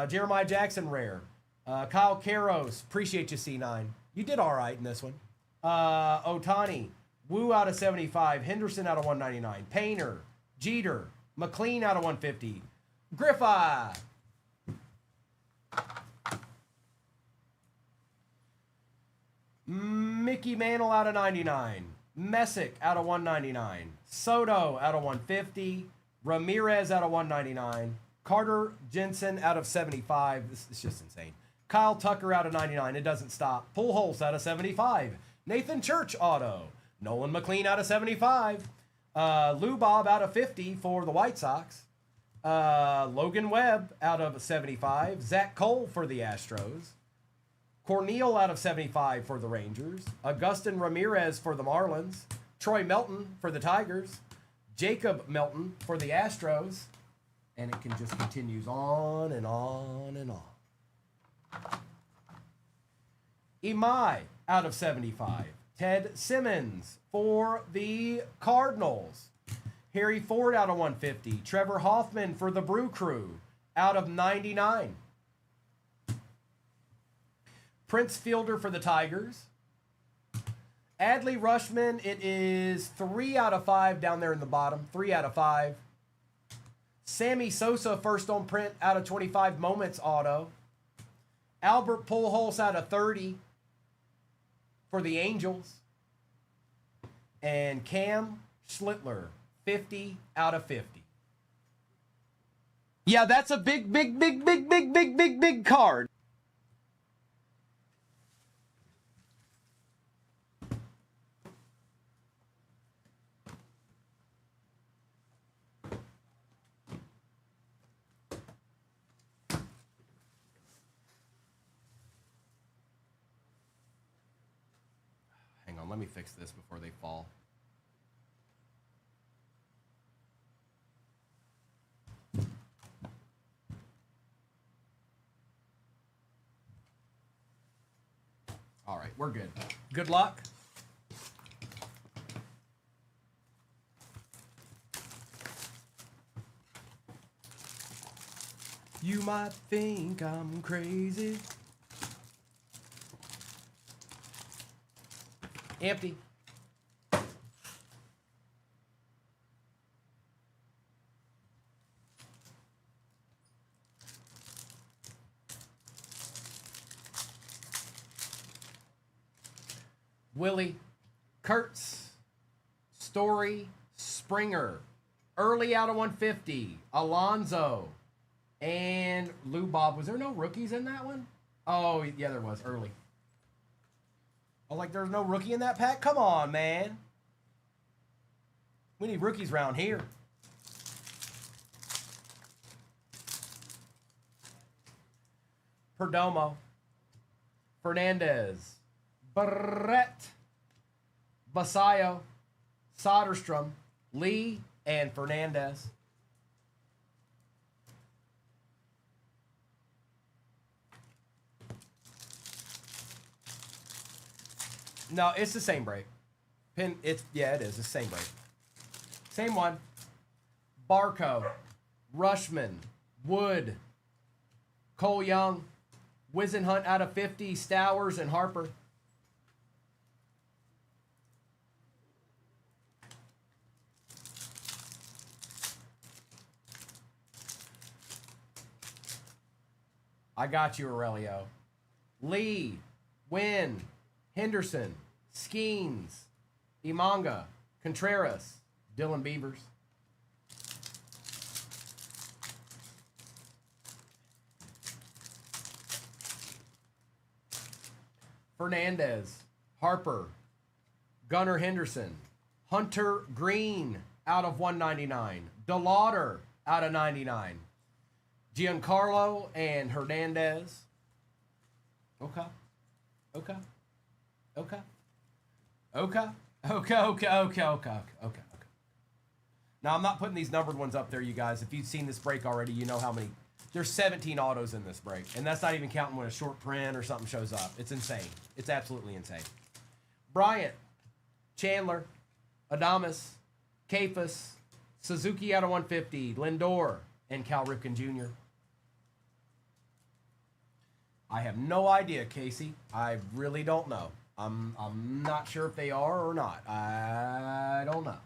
Jeremiah Jackson rare. Kyle Karros. Appreciate you, C9. You did all right in this one. Otani. Wu out of 75. Henderson out of 199. Painter. Jeter. McLean out of 150. Griffith. Mickey Mantle out of 99. Messick out of 199. Soto out of 150. Ramirez out of 199. Carter Jensen out of 75. This is just insane. Kyle Tucker out of 99. It doesn't stop. Pujols out of 75. Nathan Church auto. Nolan McLean out of 75. Lou Bob out of 50 for the White Sox. Logan Webb out of 75. Zach Cole for the Astros. Corneal out of 75 for the Rangers. Augustin Ramirez for the Marlins. Troy Melton for the Tigers. Jacob Melton for the Astros. And it can just continues on and on and on. Imai out of 75. Ted Simmons for the Cardinals. Harry Ford out of 150. Trevor Hoffman for the Brew Crew out of 99. Prince Fielder for the Tigers. Adley Rushman, it is 3 out of 5 down there in the bottom. 3 out of 5. Sammy Sosa, first on print out of 25 Moments auto. Albert Pujols out of 30 for the Angels. And Cam Schlittler, 50 out of 50. Yeah, that's a big card. Hang on, let me fix this before they fall. All right, we're good. Good luck. You might think I'm crazy. Empty. Willie, Kurtz, Story, Springer, early out of 150, Alonzo, and Lou Bob. Was there no rookies in that one? Oh, yeah, there was early. I was like, there's no rookie in that pack? Come on, man. We need rookies around here. Perdomo, Fernandez, Brett, Basayo, Soderstrom, Lee, and Fernandez. No, it's the same break. It is. It's the same break. Same one. Barco, Rushman, Wood, Cole Young, Wisenhunt out of 50, Stowers, and Harper. I got you, Aurelio. Lee, Wynn, Henderson, Skeens, Imanga, Contreras, Dylan Beavers. Fernandez, Harper, Gunnar Henderson, Hunter Green out of 199, DeLauder out of 99, Giancarlo and Hernandez. Okay. Okay. Okay. Okay. Okay. Okay. Okay. Okay. Now, I'm not putting these numbered ones up there, you guys. If you've seen this break already, you know how many. There's 17 autos in this break. And that's not even counting when a short print or something shows up. It's insane. It's absolutely insane. Bryant, Chandler, Adamas, Kafus, Suzuki out of 150, Lindor, and Cal Ripken Jr. I have no idea, Casey. I really don't know. I'm not sure if they are or not. I don't know.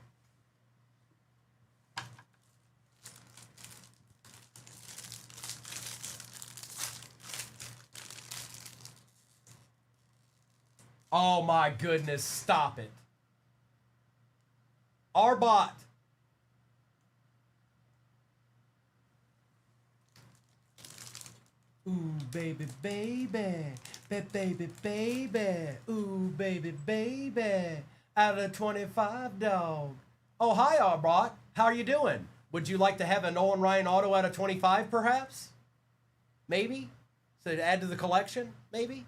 Oh my goodness, stop it. Arbot. Ooh, baby, baby. Baby, baby. Ooh, baby, baby. Out of 25, dog. Oh, hi, Arbot. How are you doing? Would you like to have a Nolan Ryan auto out of 25, perhaps? Maybe? So to add to the collection? Maybe?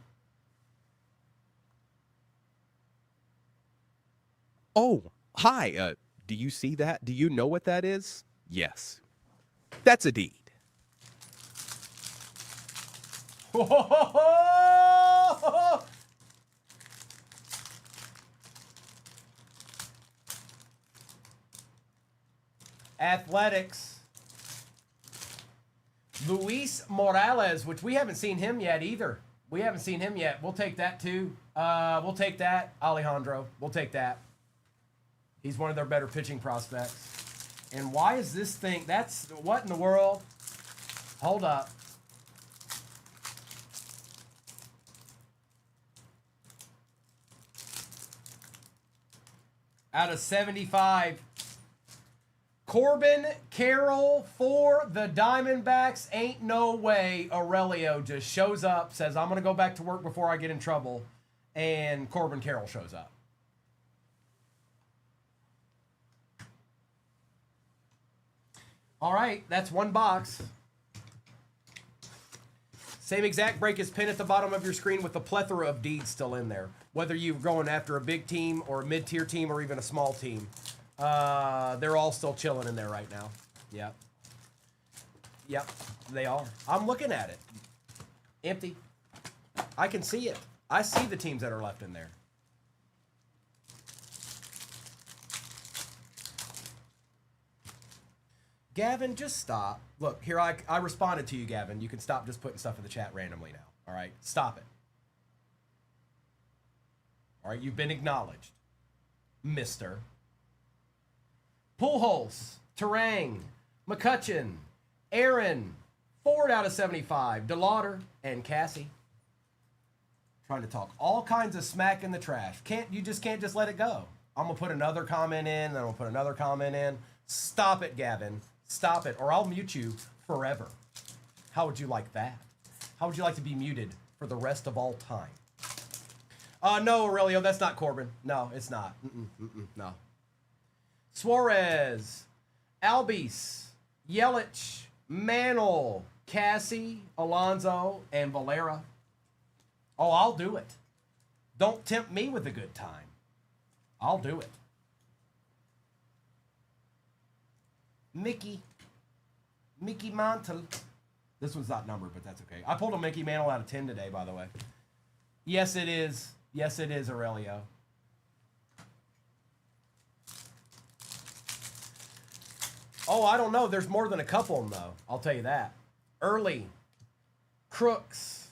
Oh, hi. Do you see that? Do you know what that is? Yes. That's a deed. Athletics. Luis Morales, which we haven't seen him yet either. We haven't seen him yet. We'll take that too. We'll take that. Alejandro. We'll take that. He's one of their better pitching prospects. And why is this thing? That's what in the world? Hold up. Out of 75. Corbin Carroll for the Diamondbacks. Ain't no way Aurelio just shows up, says, I'm going to go back to work before I get in trouble. And Corbin Carroll shows up. All right, that's one box. Same exact break as pin at the bottom of your screen with a plethora of deeds still in there. Whether you're going after a big team or a mid-tier team or even a small team. They're all still chilling in there right now. Yep. Yep, they are. I'm looking at it. Empty. I can see it. I see the teams that are left in there. Gavin, just stop. Look, here I responded to you, Gavin. You can stop just putting stuff in the chat randomly now. All right? Stop it. All right, you've been acknowledged. Mister. Pujols, Terang, McCutcheon, Aaron, Ford out of 75, DeLauder, and Cassie. Trying to talk all kinds of smack in the trash. You just can't just let it go. I'm going to put another comment in, then I'm going to put another comment in. Stop it, Gavin. Stop it, or I'll mute you forever. How would you like that? How would you like to be muted for the rest of all time? No, Aurelio, that's not Corbin. No, it's not. No. Suarez, Albies, Yelich, Mantle, Cassie, Alonso, and Valera. Oh, I'll do it. Don't tempt me with a good time. I'll do it. Mickey Mantle. This one's not numbered, but that's okay. I pulled a Mickey Mantle out of 10 today, by the way. Yes, it is. Yes, it is, Aurelio. Oh, I don't know. There's more than a couple of them, though. I'll tell you that. Early, Crooks,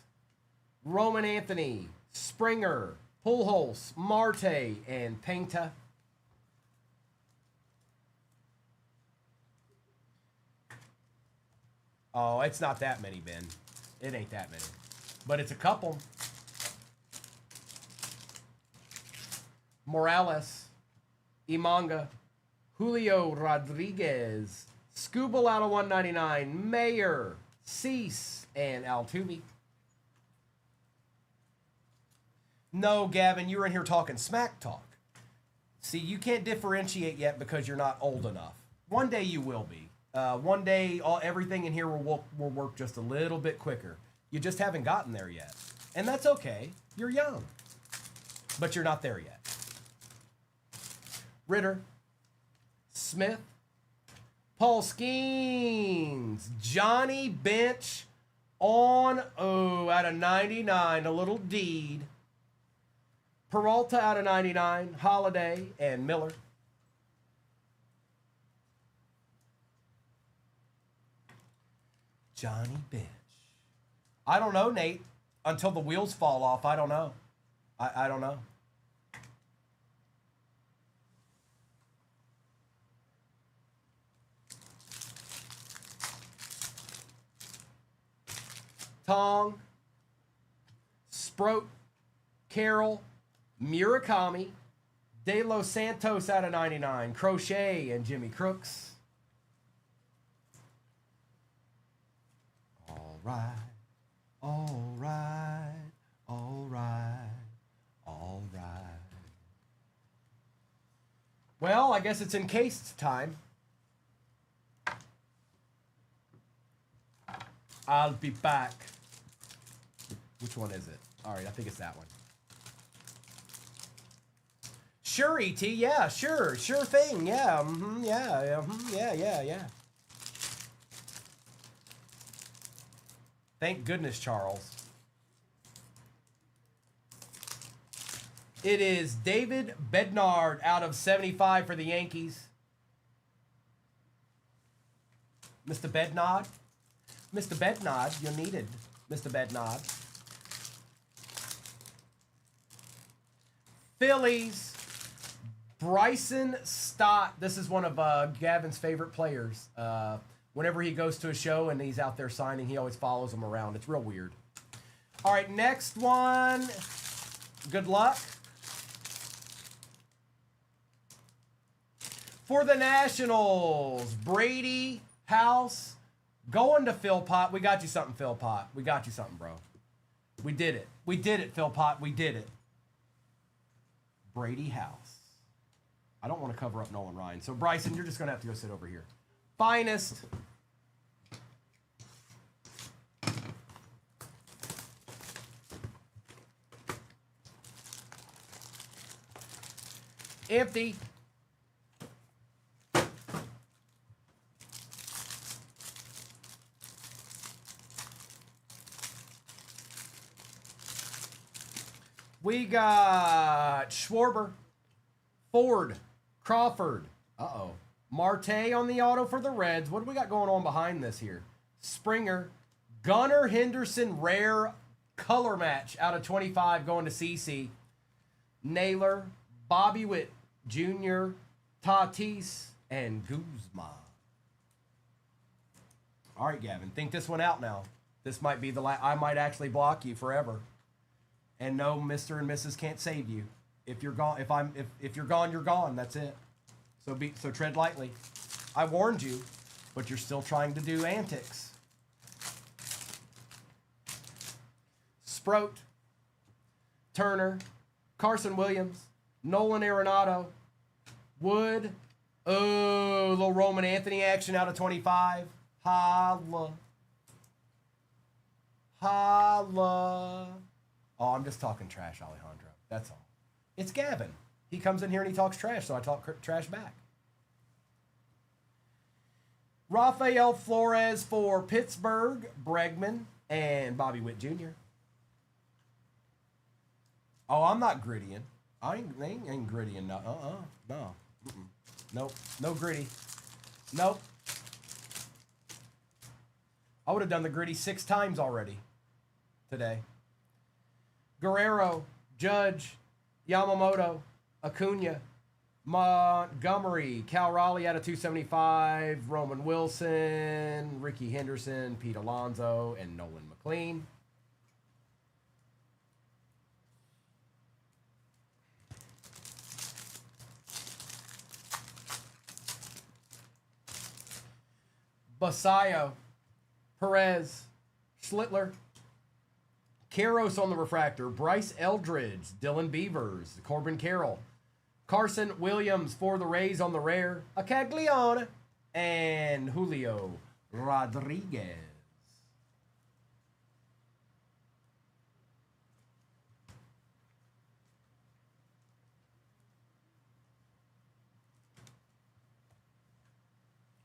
Roman Anthony, Springer, Pujols, Marte, and Painta. Oh, it's not that many, Ben. It ain't that many. But it's a couple. Morales, Imanga, Julio Rodriguez, Scooble out of 199, Mayer, Cease, and Altuve. No, Gavin, you were in here talking smack talk. See, you can't differentiate yet because you're not old enough. One day you will be. One day, everything in here will work just a little bit quicker. You just haven't gotten there yet. And that's okay. You're young. but you're not there yet. Ritter, Smith, Paul Skeens, Johnny Bench on, out of 99, a little deed. Peralta out of 99, Holiday, and Miller. Johnny Bench. I don't know, Nate. Until the wheels fall off, I don't know. I don't know. Tong, Sproat, Carroll, Murakami, De Los Santos out of 99, Crochet, and Jimmy Crooks. All right, all right, all right, all right. Well, I guess it's encased time. I'll be back. Which one is it? All right, I think it's that one. Sure, ET. Yeah, sure. Sure thing. Yeah. Yeah. Thank goodness, Charles. It is David Bednard out of 75 for the Yankees. Mr. Bednard. Mr. Bednard, you're needed. Mr. Bednard. Phillies, Bryson Stott. This is one of Gavin's favorite players. Whenever he goes to a show and he's out there signing, he always follows them around. It's real weird. All right, next one. Good luck. For the Nationals, Brady House. Going to Philpott. We got you something, Philpott. We got you something, bro. We did it. We did it, Philpott. We did it. Brady House. I don't want to cover up Nolan Ryan. So, Bryson, you're just going to have to go sit over here. Finest. Empty. We got Schwarber, Ford, Crawford, Marte on the auto for the Reds. What do we got going on behind this here? Springer, Gunnar Henderson, rare color match out of 25 going to CC. Naylor, Bobby Witt Jr., Tatis, and Guzman. All right, Gavin, think this one out now. This might be the last. I might actually block you forever. And no, Mr. and Mrs. can't save you. If you're gone, if you're gone, you're gone. That's it. So tread lightly. I warned you, but you're still trying to do antics. Sproat, Turner, Carson Williams, Nolan Arenado, Wood. Oh, little Roman Anthony action out of 25. Holla. Holla. Oh, I'm just talking trash, Alejandro. That's all. It's Gavin. He comes in here and he talks trash, so I talk trash back. Rafael Flores for Pittsburgh, Bregman, and Bobby Witt Jr. Oh, I'm not grittying. I ain't grittying. No. No. Mm-mm. Nope. No gritty. Nope. I would have done the gritty 6 times already today. Guerrero, Judge, Yamamoto, Acuna, Montgomery, Cal Raleigh out of 275, Roman Wilson, Ricky Henderson, Pete Alonso, and Nolan McLean. Basayo, Perez, Schlittler, Karros on the refractor, Bryce Eldridge, Dylan Beavers, Corbin Carroll, Carson Williams for the Rays on the rare, a Caglione, and Julio Rodriguez.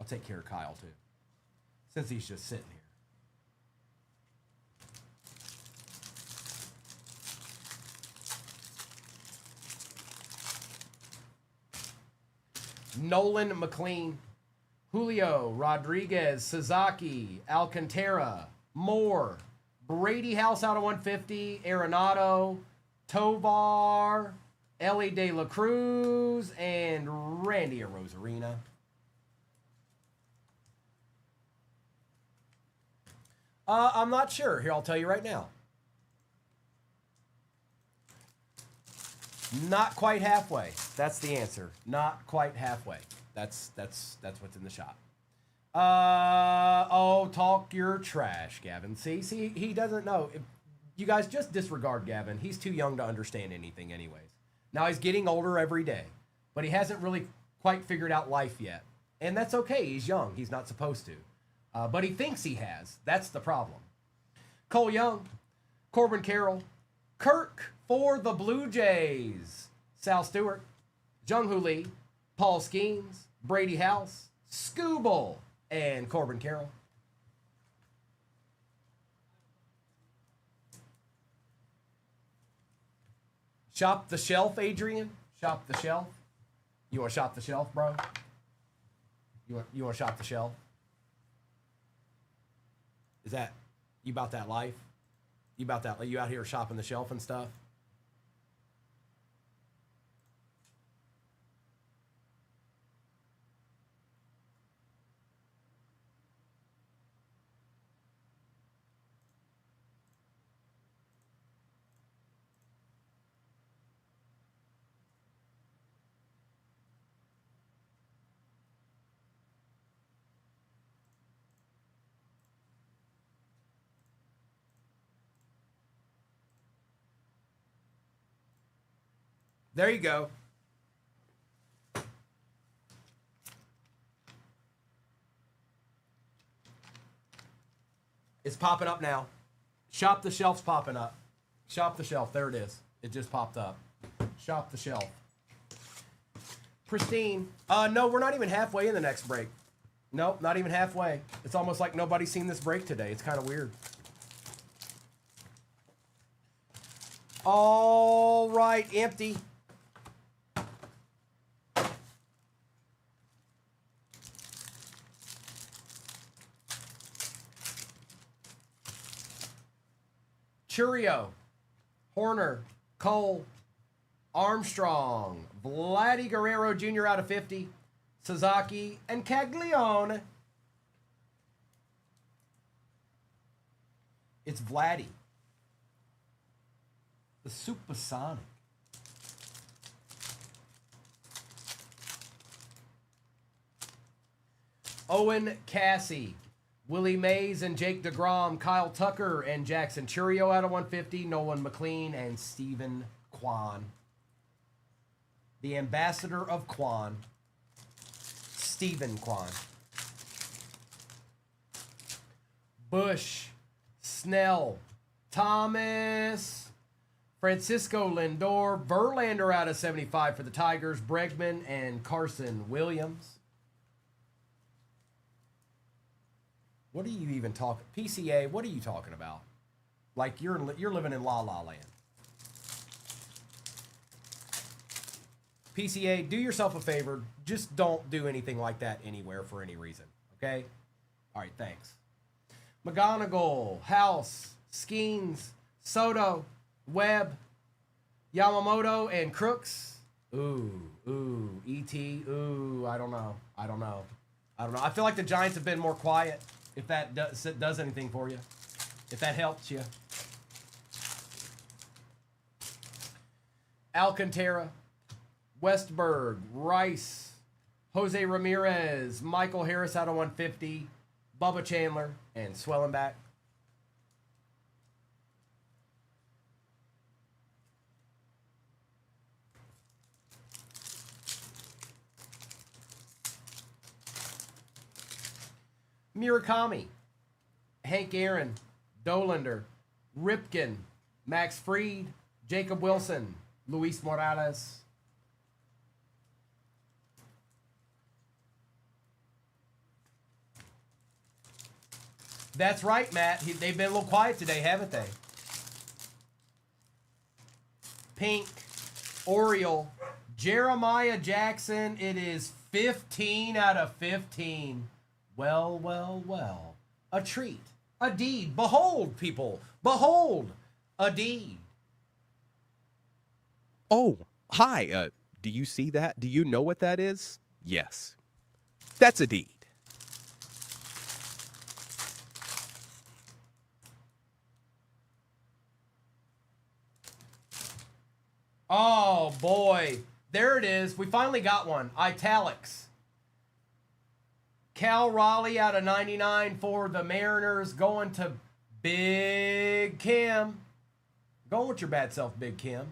I'll take care of Kyle too, since he's just sitting here. Nolan McLean, Julio Rodriguez, Sasaki, Alcantara, Moore, Brady House out of 150, Arenado, Tovar, Ellie De La Cruz, and Randy Arozarena. I'm not sure. Here, I'll tell you right now. Not quite halfway. That's the answer. Not quite halfway. That's what's in the shop. Oh, talk your trash, Gavin. See, he doesn't know. You guys just disregard Gavin. He's too young to understand anything anyways. Now he's getting older every day, but he hasn't really quite figured out life yet. And that's okay. He's young. He's not supposed to. But he thinks he has. That's the problem. Cole Young, Corbin Carroll, Kirk for the Blue Jays, Sal Stewart, Jung-Hoo Lee, Paul Skeens, Brady House, Scooble, and Corbin Carroll. Shop the shelf, Adrian. Shop the shelf. You want to shop the shelf, bro? You want to shop the shelf? Is that you about that life? You about that? You out here shopping the shelf and stuff? There you go. It's popping up now. Shop the shelf's popping up. Shop the shelf. There it is. It just popped up. Shop the shelf. Pristine. No, we're not even halfway in the next break. Nope, not even halfway. It's almost like nobody's seen this break today. It's kind of weird. All right, empty. Churio, Horner, Cole, Armstrong, Vladdy Guerrero Jr. out of 50, Sasaki, and Caglione. It's Vladdy, the Supersonic. Owen Cassie, Willie Mays and Jake DeGrom, Kyle Tucker and Jackson Churio out of 150, Nolan McLean and Stephen Kwan. The ambassador of Kwan, Stephen Kwan. Bush, Snell, Thomas, Francisco Lindor, Verlander out of 75 for the Tigers, Bregman and Carson Williams. What are you even talking? PCA, what are you talking about? Like you're living in La La Land. PCA, do yourself a favor. Just don't do anything like that anywhere for any reason. Okay? All right, thanks. McGonigal, House, Skeens, Soto, Webb, Yamamoto, and Crooks. Ooh, E.T., ooh, I don't know. I feel like the Giants have been more quiet. If that does anything for you. If that helps you. Alcantara, Westberg, Rice, Jose Ramirez, Michael Harris out of 150, Bubba Chandler, and Swellenback. Murakami, Hank Aaron, Dolander, Ripken, Max Fried, Jacob Wilson, Luis Morales. That's right, Matt. They've been a little quiet today, haven't they? Pink, Oriole, Jeremiah Jackson. It is 15 out of 15. Well, well, well. A treat. A deed. Behold, people. Behold, a deed. Oh, hi. Do you see that? Do you know what that is? Yes. That's a deed. Oh, boy. There it is. We finally got one. Italics. Cal Raleigh out of 99 for the Mariners, going to Big Kim. Going with your bad self, Big Kim.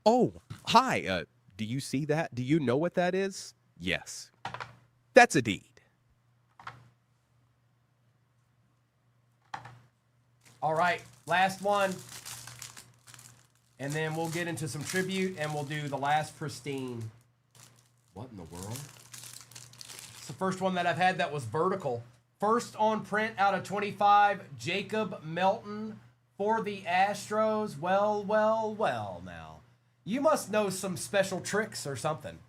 Oh, hi. Do you see that? Do you know what that is? Yes. That's a deed. All right, last one. And then we'll get into some tribute and we'll do the last pristine. What in the world? It's the first one that I've had that was vertical. First on print out of 25, Jacob Melton for the Astros. Well, well, well now. You must know some special tricks or something.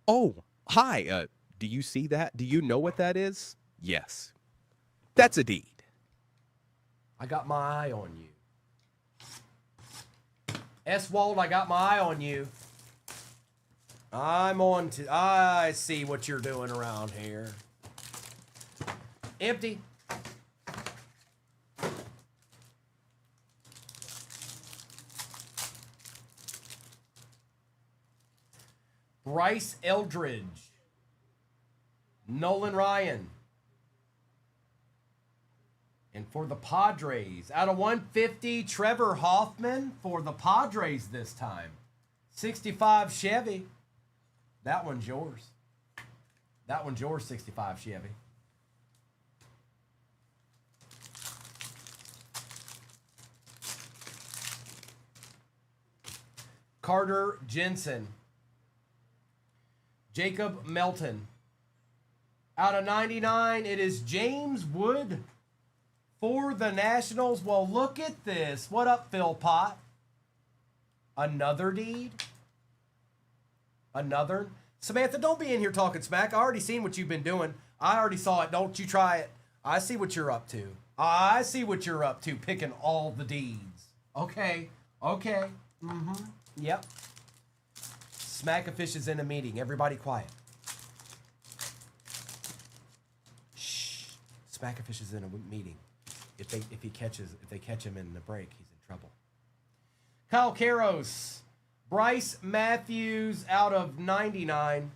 Oh, hi. Do you see that? Do you know what that is? Yes. That's a deed. I got my eye on you. S-Wald, I got my eye on you. I see what you're doing around here. Empty. Bryce Eldridge. Nolan Ryan. And for the Padres, out of 150, Trevor Hoffman for the Padres this time. 65 Chevy. That one's yours. That one's yours, 65 Chevy. Carter Jensen. Jacob Melton. Out of 99, it is James Wood for the Nationals. Well, look at this. What up, Phil Pott? Another deed? Another? Samantha, don't be in here talking smack. I already seen what you've been doing. I already saw it. Don't you try it. I see what you're up to. I see what you're up to, picking all the deeds. Okay. Okay. Mm-hmm. Yep. Smack-a-fish is in a meeting. Everybody quiet. Shh. Smack-a-fish is in a meeting. If they catch him in the break, he's in trouble. Kyle Karros, Bryce Matthews out of 99.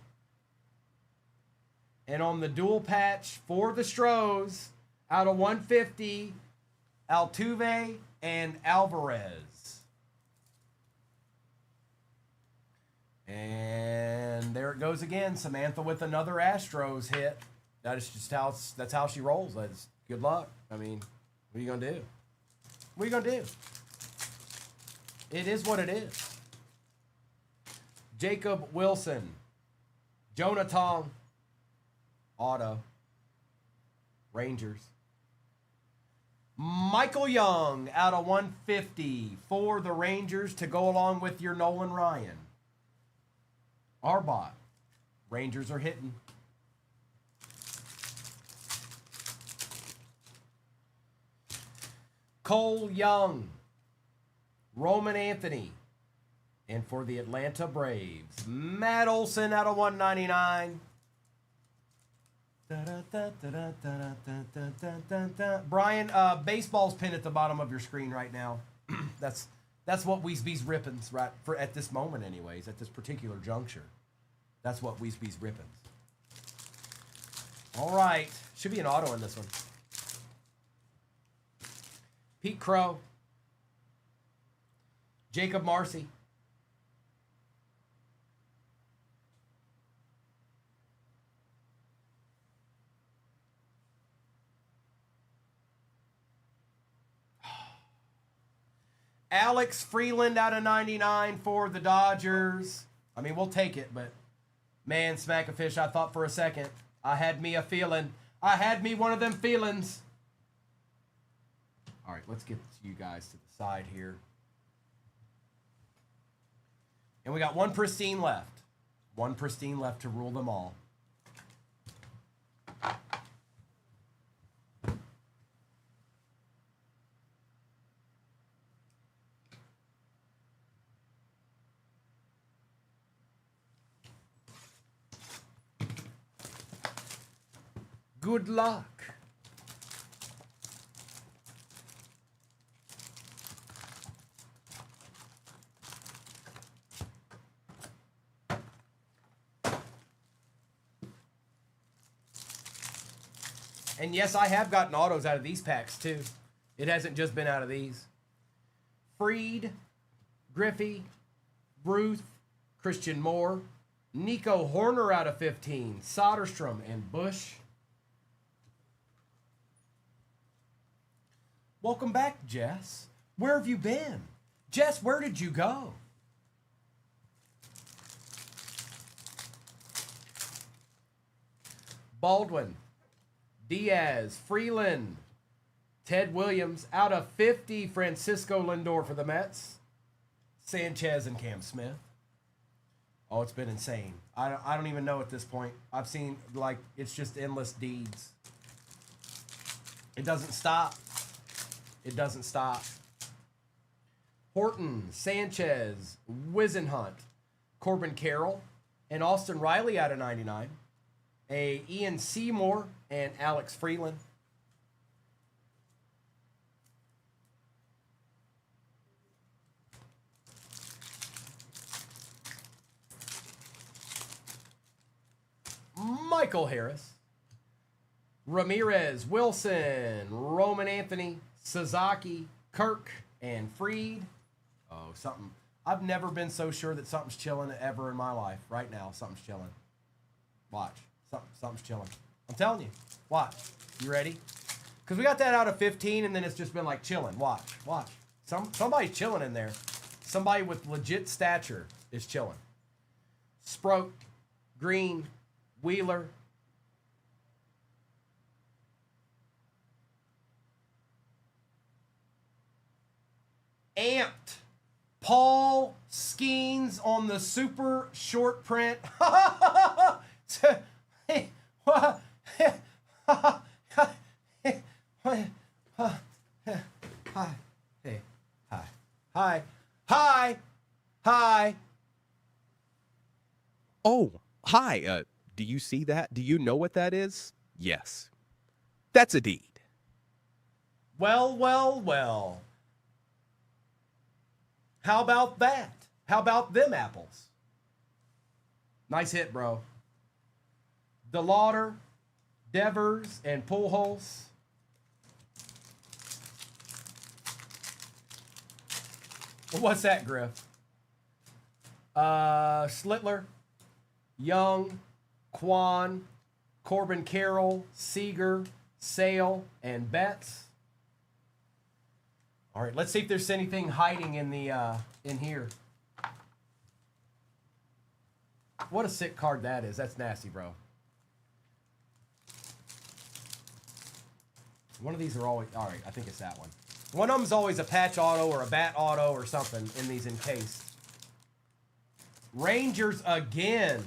And on the dual patch for the Stros, out of 150, Altuve and Alvarez. And there it goes again. Samantha with another Astros hit. That is just that's how she rolls. That's good luck. I mean, what are you gonna do? What are you gonna do? It is what it is. Jacob Wilson, Jonah Tong, auto, Rangers. Michael Young out of 150 for the Rangers to go along with your Nolan Ryan. Arbot. Rangers are hitting. Cole Young. Roman Anthony. And for the Atlanta Braves, Matt Olson out of 199. Brian, baseball's pinned at the bottom of your screen right now. That's what Weesby's rippins right for at this moment, anyways. At this particular juncture, that's what Weesby's rippins. All right, should be an auto in this one. Pete Crow, Jacob Marcy. Alex Freeland out of 99 for the Dodgers. I mean, we'll take it, but Man, smack a fish, I thought for a second. I had me a feeling. I had me one of them feelings. All right, let's get you guys to the side here. And we got one pristine left. One pristine left to rule them all. Good luck. And yes, I have gotten autos out of these packs too. It hasn't just been out of these. Freed, Griffey, Ruth, Christian Moore, Nico Horner out of 15, Soderstrom, and Bush. Welcome back, Jess. Where have you been? Jess, where did you go? Baldwin, Diaz, Freeland, Ted Williams out of 50, Francisco Lindor for the Mets, Sanchez and Cam Smith. Oh, it's been insane. I don't even know at this point. I've seen, like, it's just endless deeds. It doesn't stop. It doesn't stop. Horton, Sanchez, Wisenhunt, Corbin Carroll, and Austin Riley out of 99. A Ian Seymour and Alex Freeland. Michael Harris, Ramirez, Wilson, Roman Anthony, Sasaki, Kirk, and Freed. Oh, something. I've never been so sure that something's chilling ever in my life. Right now, something's chilling. Watch. Something's chilling. I'm telling you. Watch. You ready? Because we got that out of 15, and then it's just been like chilling. Watch. Watch. Somebody's chilling in there. Somebody with legit stature is chilling. Sproat, Green, Wheeler. Amped. Paul Skeens on the super short print. Hi. Oh, hi. Do you see that? Do you know what that is? Yes. That's a deed. Well, well, well. How about that? How about them apples? Nice hit, bro. DeLauder, Devers, and Pujols. What's that, Griff? Schlittler, Young, Kwan, Corbin Carroll, Seager, Sale, and Betts. All right, let's see if there's anything hiding in the in here. What a sick card that is. That's nasty, bro. One of these are always... All right, I think it's that one. One of them's always a patch auto or a bat auto or something in these encased. Rangers again.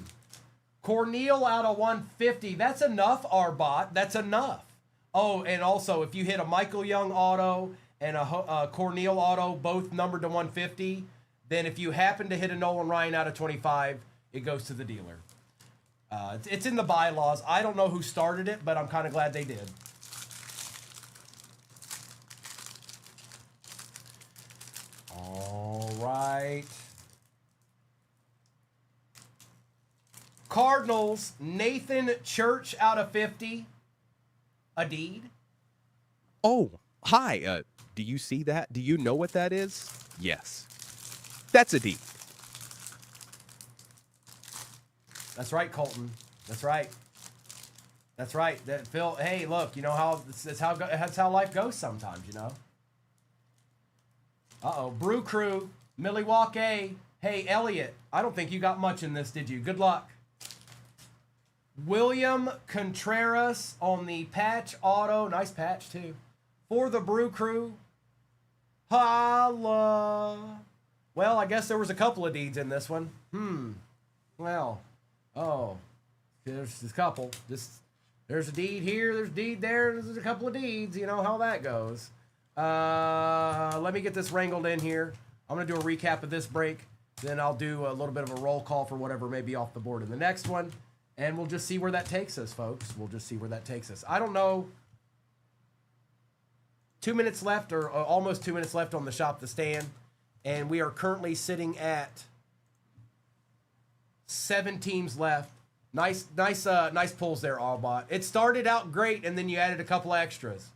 Cornel out of 150. That's enough, Arbot. That's enough. Oh, and also, if you hit a Michael Young auto and a Cornel auto, both numbered to 150, then if you happen to hit a Nolan Ryan out of 25, it goes to the dealer. It's in the bylaws. I don't know who started it, but I'm kind of glad they did. All right. Cardinals, Nathan Church out of 50. A deed. Oh, hi. Do you see that? Do you know what that is? Yes. That's a deed. That's right, Colton. That's right. That's right. That Phil. Hey, look. You know how that's how life goes sometimes. You know. Brew Crew, Milwaukee. Hey, Elliot. I don't think you got much in this, did you? Good luck. William Contreras on the patch auto. Nice patch, too. For the Brew Crew. Holla. Well, I guess there was a couple of deeds in this one. Well. Oh. There's a couple. There's a deed here, there's a deed there, there's a couple of deeds. You know how that goes. Let me get this wrangled in here. I'm going to do a recap of this break. Then I'll do a little bit of a roll call for whatever may be off the board in the next one. And we'll just see where that takes us, folks. We'll just see where that takes us. I don't know. 2 minutes left, or almost 2 minutes left on the Shop the Stand. And we are currently sitting at 7 teams left. Nice pulls there, Allbot. It started out great, and then you added a couple extras.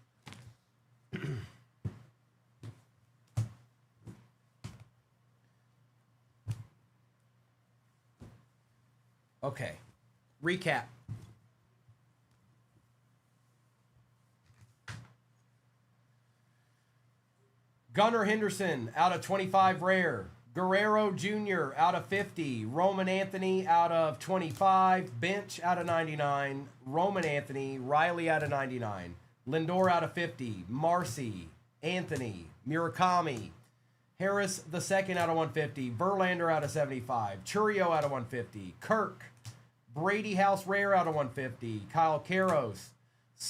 Okay. Recap. Gunnar Henderson out of 25 rare. Guerrero Jr. out of 50. Roman Anthony out of 25. Bench out of 99. Roman Anthony. Riley out of 99. Lindor out of 50. Marcy. Anthony. Murakami. Harris the second out of 150. Verlander out of 75. Churio out of 150. Kirk. Brady House rare out of 150. Kyle Caros.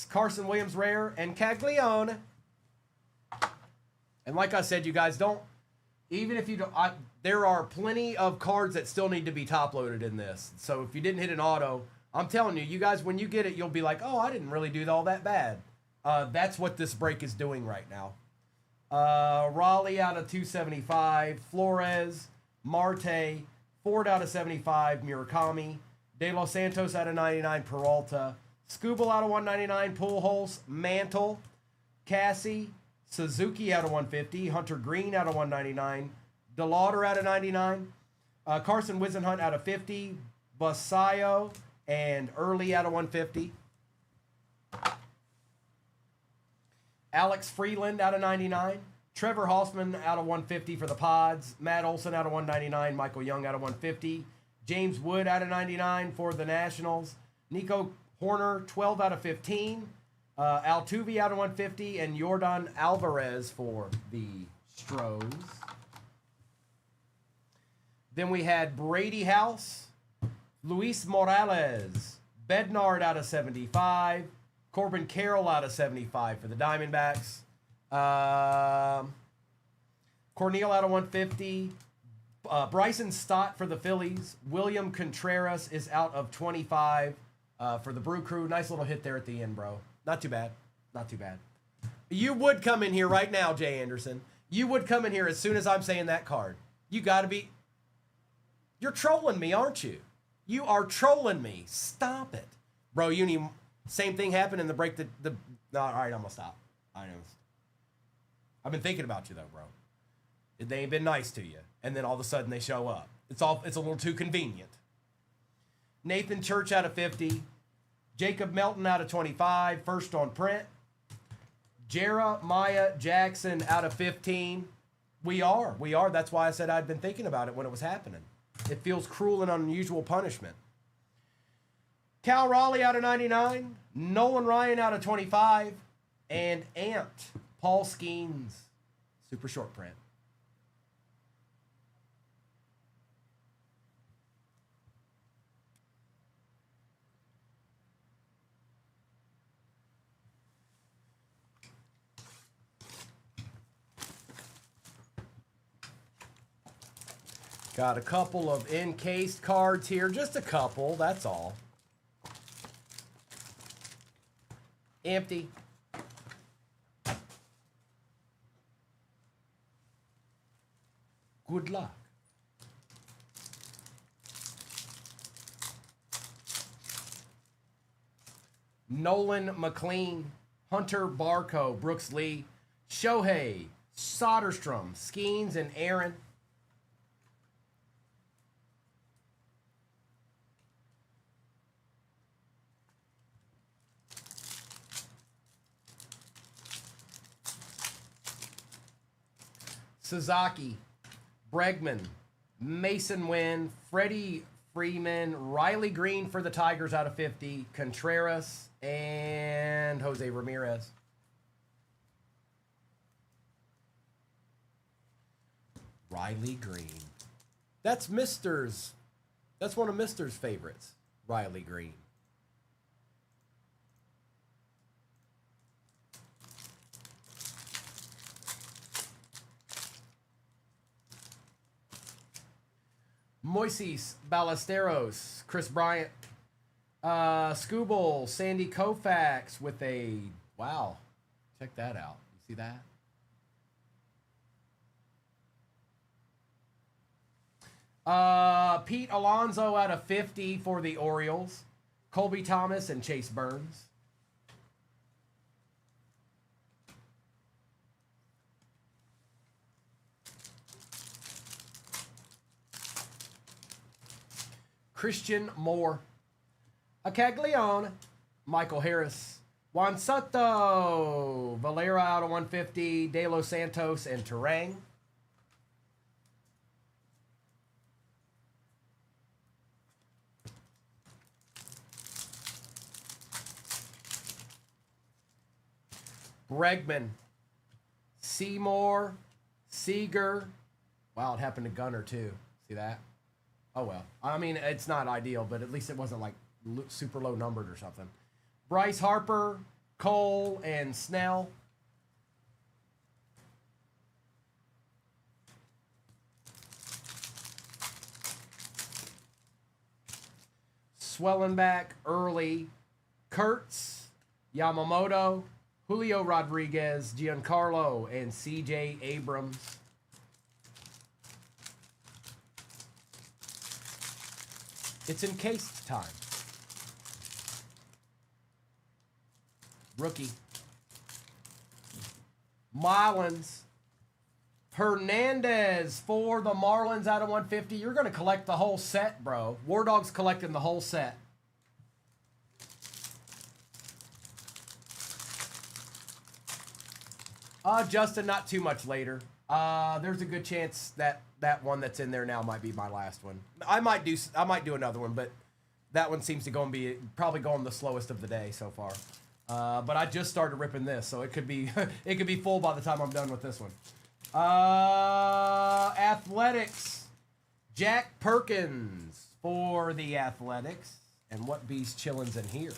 Carson Williams rare. And Caglione. And like I said, you guys don't, even if you don't, there are plenty of cards that still need to be top loaded in this. So if you didn't hit an auto, I'm telling you, you guys, when you get it, you'll be like, oh, I didn't really do all that bad. That's what this break is doing right now. Raleigh out of 275. Flores, Marte, Ford out of 75. Murakami. De Los Santos out of 99. Peralta. Scooble out of 199. Pujols. Mantle. Cassie. Suzuki out of 150. Hunter Green out of 199. DeLauder out of 99. Carson Wisenhunt out of 50. Basayo and Early out of 150. Alex Freeland out of 99. Trevor Hoffman out of 150 for the Pods. Matt Olson out of 199. Michael Young out of 150. James Wood out of 99 for the Nationals. Nico Horner, 12 out of 15. Altuve out of 150, and Yordan Alvarez for the Stros. Then we had Brady House, Luis Morales, Bednard out of 75, Corbin Carroll out of 75 for the Diamondbacks, Cornel out of 150, Bryson Stott for the Phillies, William Contreras is out of 25 for the Brew Crew. Nice little hit there at the end, bro. Not too bad. Not too bad. You would come in here right now, Jay Anderson. You would come in here as soon as I'm saying that card. You got to be... You're trolling me, aren't you? You are trolling me. Stop it. Bro, you need... Same thing happened in the break that... No, all right, I'm going to stop. I've been thinking about you, though, bro. They ain't been nice to you. And then all of a sudden they show up. It's a little too convenient. Nathan Church out of 50. Jacob Melton out of 25, first on print. Jeremiah Jackson out of 15. We are. That's why I said I'd been thinking about it when it was happening. It feels cruel and unusual punishment. Cal Raleigh out of 99. Nolan Ryan out of 25. And Ant, Paul Skeens, super short print. Got a couple of encased cards here. Just a couple, that's all. Empty. Good luck. Nolan McLean, Hunter Barco, Brooks Lee, Shohei, Soderstrom, Skeens, and Aaron. Sasaki, Bregman, Mason Wynn, Freddie Freeman, Riley Green for the Tigers out of 50, Contreras, and Jose Ramirez. Riley Green. That's Mister's. That's one of Mister's favorites, Riley Green. Moises Ballesteros, Chris Bryant, Scooble, Sandy Koufax with a, wow, check that out. You see that? Pete Alonso out of 50 for the Orioles. Colby Thomas and Chase Burns. Christian Moore. A Caglione. Michael Harris. Juan Soto. Valera out of 150. De Los Santos and Terang. Bregman. Seymour. Seager. Wow, it happened to Gunner too. See that? Oh, well. I mean, it's not ideal, but at least it wasn't like super low numbered or something. Bryce Harper, Cole, and Snell. Swellenbach, Early, Kurtz, Yamamoto, Julio Rodriguez, Giancarlo, and C.J. Abrams. It's encased time. Rookie. Marlins. Hernandez for the Marlins out of 150. You're going to collect the whole set, bro. War Dog's collecting the whole set. Justin, not too much later. There's a good chance that that one that's in there now might be my last one. I might do another one, but that one seems to be probably going the slowest of the day so far. But I just started ripping this, so it could be it could be full by the time I'm done with this one. Athletics. Jack Perkins for the Athletics. And what beast chillin's in here?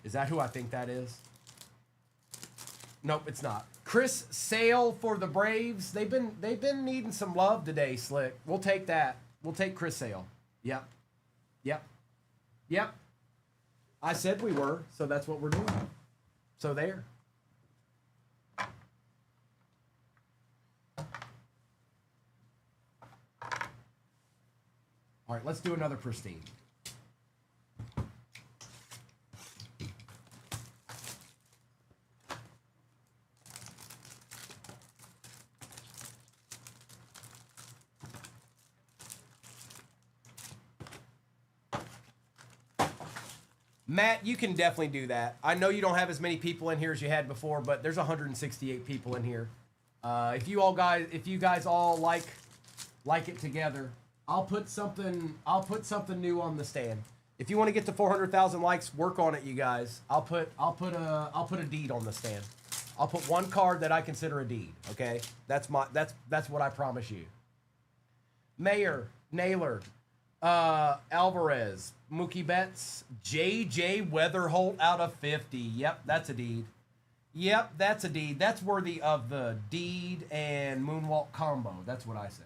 Is that who I think that is? Nope, it's not. Chris Sale for the Braves. They've been needing some love today, Slick. We'll take that. We'll take Chris Sale. Yep. Yep. Yep. I said we were, so that's what we're doing. So there. All right, let's do another pristine. Matt, you can definitely do that. I know you don't have as many people in here as you had before, but there's 168 people in here. If you guys all like it together, I'll put something new on the stand. If you want to get to 400,000 likes, work on it, you guys. I'll put a deed on the stand. I'll put one card that I consider a deed. Okay, that's what I promise you. Mayor, Naylor, Alvarez, Mookie Betts, J.J. Weatherholt out of 50. Yep, that's a deed. Yep, that's a deed. That's worthy of the deed and moonwalk combo. That's what I say.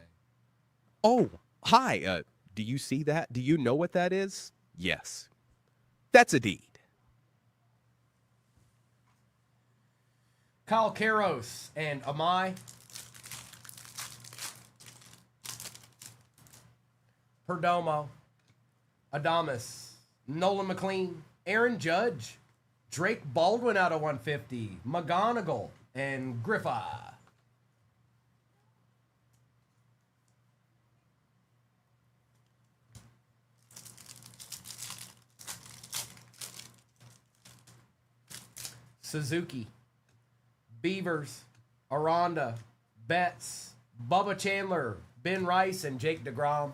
Oh, hi. Do you see that? Do you know what that is? Yes. That's a deed. Kyle Karros and Amai. Perdomo, Adames, Nolan McLean, Aaron Judge, Drake Baldwin out of 150, McGonigal, and Griffa. Suzuki, Beavers, Aranda, Betts, Bubba Chandler, Ben Rice, and Jake DeGrom.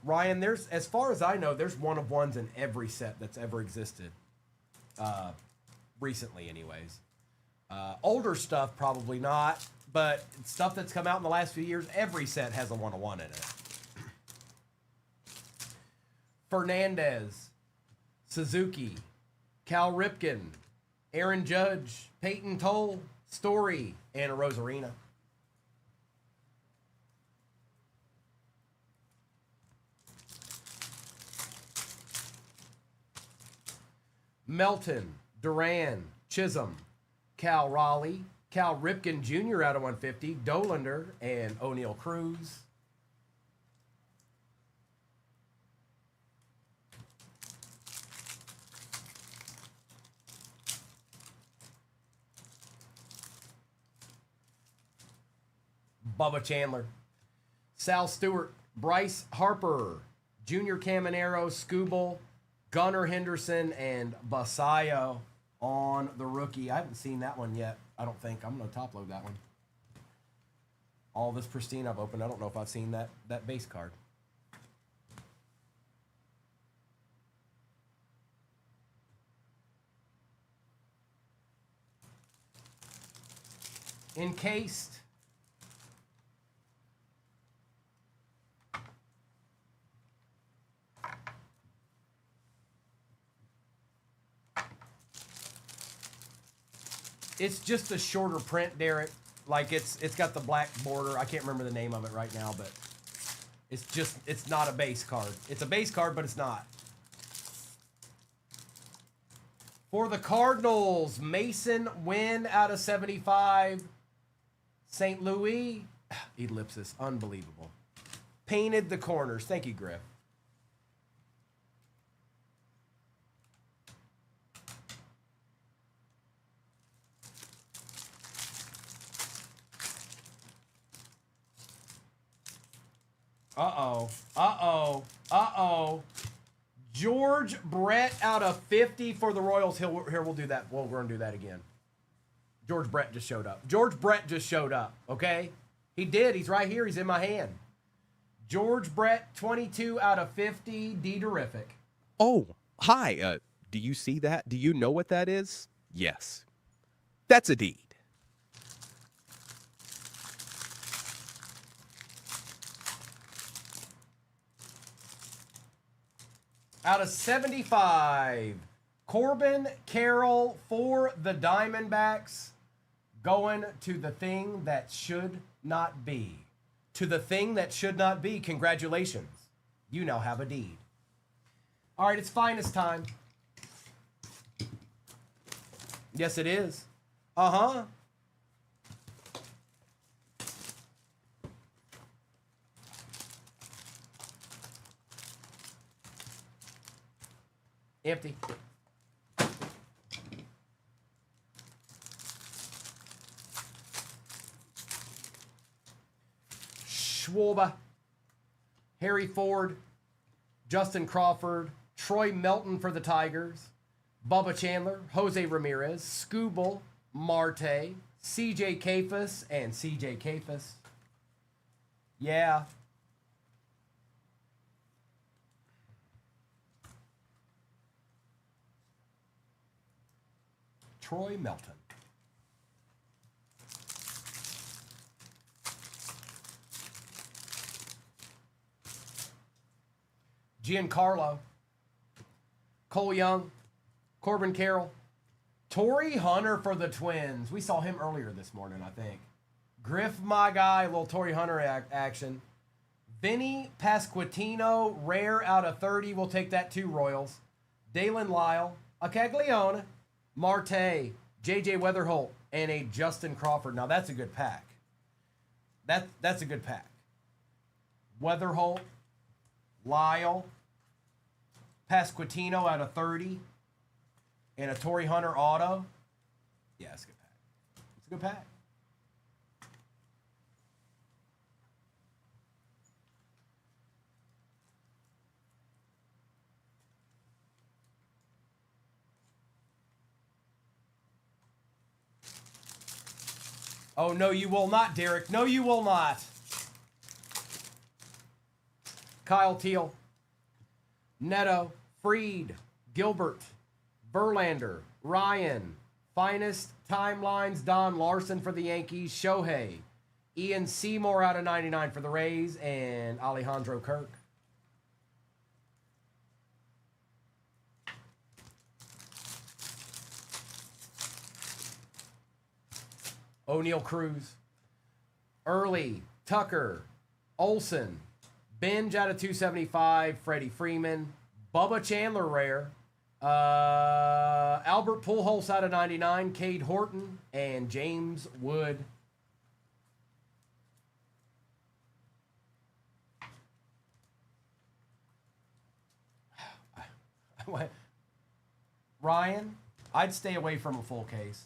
Ryan, there's, as far as I know, there's one of ones in every set that's ever existed. Recently, anyways. Older stuff, probably not, but stuff that's come out in the last few years, every set has a 1-of-1 in it. Fernandez, Suzuki, Cal Ripken, Aaron Judge, Peyton Toll, Story, and a Rosarina. Melton, Duran, Chisholm, Cal Raleigh, Cal Ripken Jr. out of 150, Dolander, and O'Neal Cruz. Bubba Chandler, Sal Stewart, Bryce Harper, Junior Caminero, Scooble, Gunnar Henderson, and Basayo on the rookie. I haven't seen that one yet. I don't think. I'm going to top load that one. All this pristine I've opened. I don't know if I've seen that base card. Encased. It's just a shorter print, Derek. Like it's got the black border. I can't remember the name of it right now, but it's not a base card. It's a base card, but it's not. For the Cardinals, Mason Wynn out of 75. St. Louis, ellipsis, unbelievable. Painted the corners. Thank you, Griff. Uh-oh. Uh-oh. Uh-oh. George Brett out of 50 for the Royals. Here, we'll do that. We're going to do that again. George Brett just showed up. George Brett just showed up, okay? He did. He's right here. He's in my hand. George Brett, 22 out of 50. D-terrific. Oh, hi. Do you see that? Do you know what that is? Yes. That's a deed. Out of 75, Corbin Carroll for the Diamondbacks, going to the thing that should not be. To the thing that should not be. Congratulations. You now have a deed. All right, it's finest time. Yes, it is. Uh-huh. Empty. Schwarber, Harry Ford, Justin Crawford, Troy Melton for the Tigers, Bubba Chandler, Jose Ramirez, Scooble, Marte, CJ Kafis, and CJ Kafis. Yeah. Troy Melton. Giancarlo. Cole Young. Corbin Carroll. Torrey Hunter for the Twins. We saw him earlier this morning, I think. Griff, my guy. Little Torrey Hunter action. Vinny Pasquantino. Rare out of 30. We'll take that to Royals. Dalen Lyle. Acaglione. Marte, J.J. Weatherholt, and a Justin Crawford. Now, that's a good pack. That's a good pack. Weatherholt, Lyle, Pasquantino out of 30, and a Torrey Hunter auto. Yeah, it's a good pack. It's a good pack. Oh, no, you will not, Derek. No, you will not. Kyle Teal. Neto. Freed. Gilbert. Verlander. Ryan. Finest Timelines. Don Larson for the Yankees. Shohei. Ian Seymour out of 99 for the Rays. And Alejandro Kirk. O'Neal Cruz. Early. Tucker. Olson. Benj out of 275. Freddie Freeman. Bubba Chandler rare. Albert Pujols out of 99. Cade Horton. And James Wood. Ryan, I'd stay away from a full case.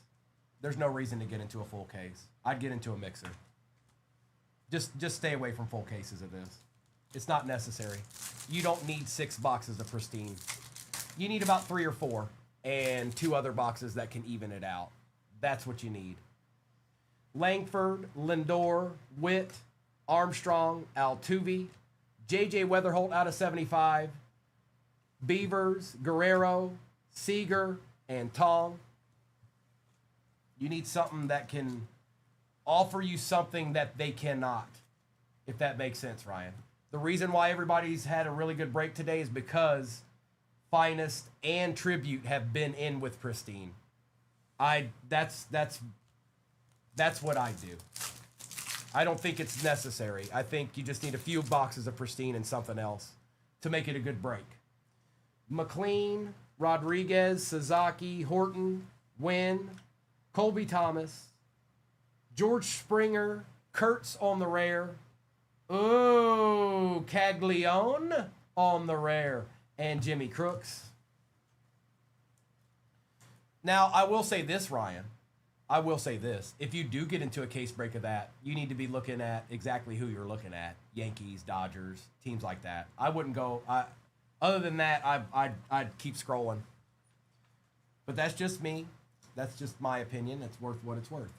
There's no reason to get into a full case. I'd get into a mixer. Just stay away from full cases of this. It's not necessary. You don't need 6 boxes of pristine. You need about 3 or 4 and 2 other boxes that can even it out. That's what you need. Langford, Lindor, Witt, Armstrong, Altuve, J.J. Weatherholt out of 75, Beavers, Guerrero, Seager, and Tong. You need something that can offer you something that they cannot, if that makes sense, Ryan. The reason why everybody's had a really good break today is because Finest and Tribute have been in with Pristine. That's what I do. I don't think it's necessary. I think you just need a few boxes of Pristine and something else to make it a good break. McLean, Rodriguez, Sasaki, Horton, Wynn, Colby Thomas, George Springer, Kurtz on the rare. Ooh, Caglione on the rare. And Jimmy Crooks. Now, I will say this, Ryan. I will say this. If you do get into a case break of that, you need to be looking at exactly who you're looking at. Yankees, Dodgers, teams like that. I wouldn't go... Other than that, I'd keep scrolling. But that's just me. That's just my opinion. It's worth what it's worth.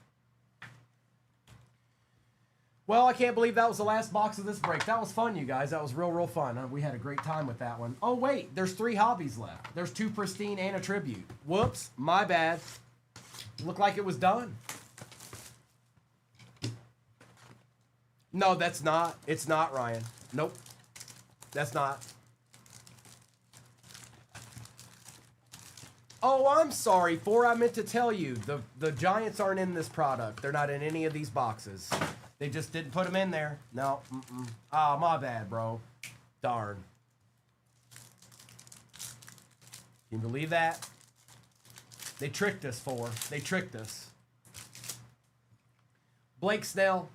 Well, I can't believe that was the last box of this break. That was fun, you guys. That was real fun. We had a great time with that one. Oh, wait. There's 3 hobbies left. There's 2 Pristine and a Tribute. Whoops. My bad. Looked like it was done. No, that's not. It's not, Ryan. Nope. That's not. Oh, I'm sorry, I meant to tell you, the Giants aren't in this product. They're not in any of these boxes. They just didn't put them in there. No. Ah, my bad, bro. Darn. Can you believe that? They tricked us, They tricked us. Blake Snell.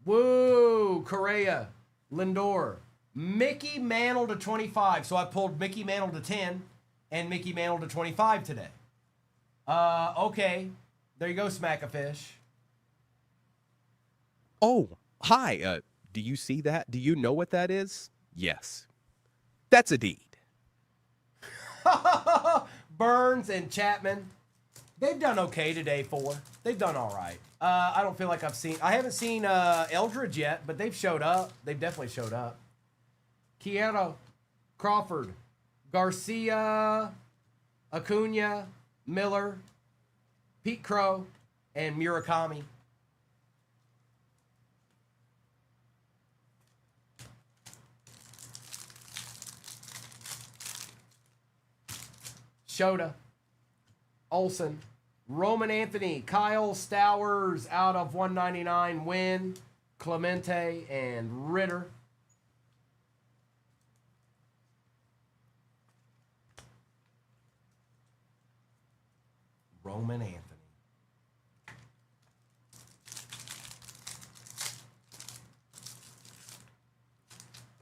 Woo! Correa. Lindor. Mickey Mantle to 25. So I pulled Mickey Mantle to 10 and Mickey Mantle to 25 today. Okay. There you go, Smack-a-Fish. Oh, hi. Do you see that? Do you know what that is? Yes. That's a deed. Burns and Chapman. They've done okay today, They've done all right. I don't feel like I haven't seen Eldridge yet, but they've showed up. They've definitely showed up. Kieto, Crawford, Garcia, Acuna, Miller, Pete Crow, and Murakami. Shota, Olson, Roman Anthony, Kyle Stowers out of 199, Wynn, Clemente, and Ritter. Roman Anthony.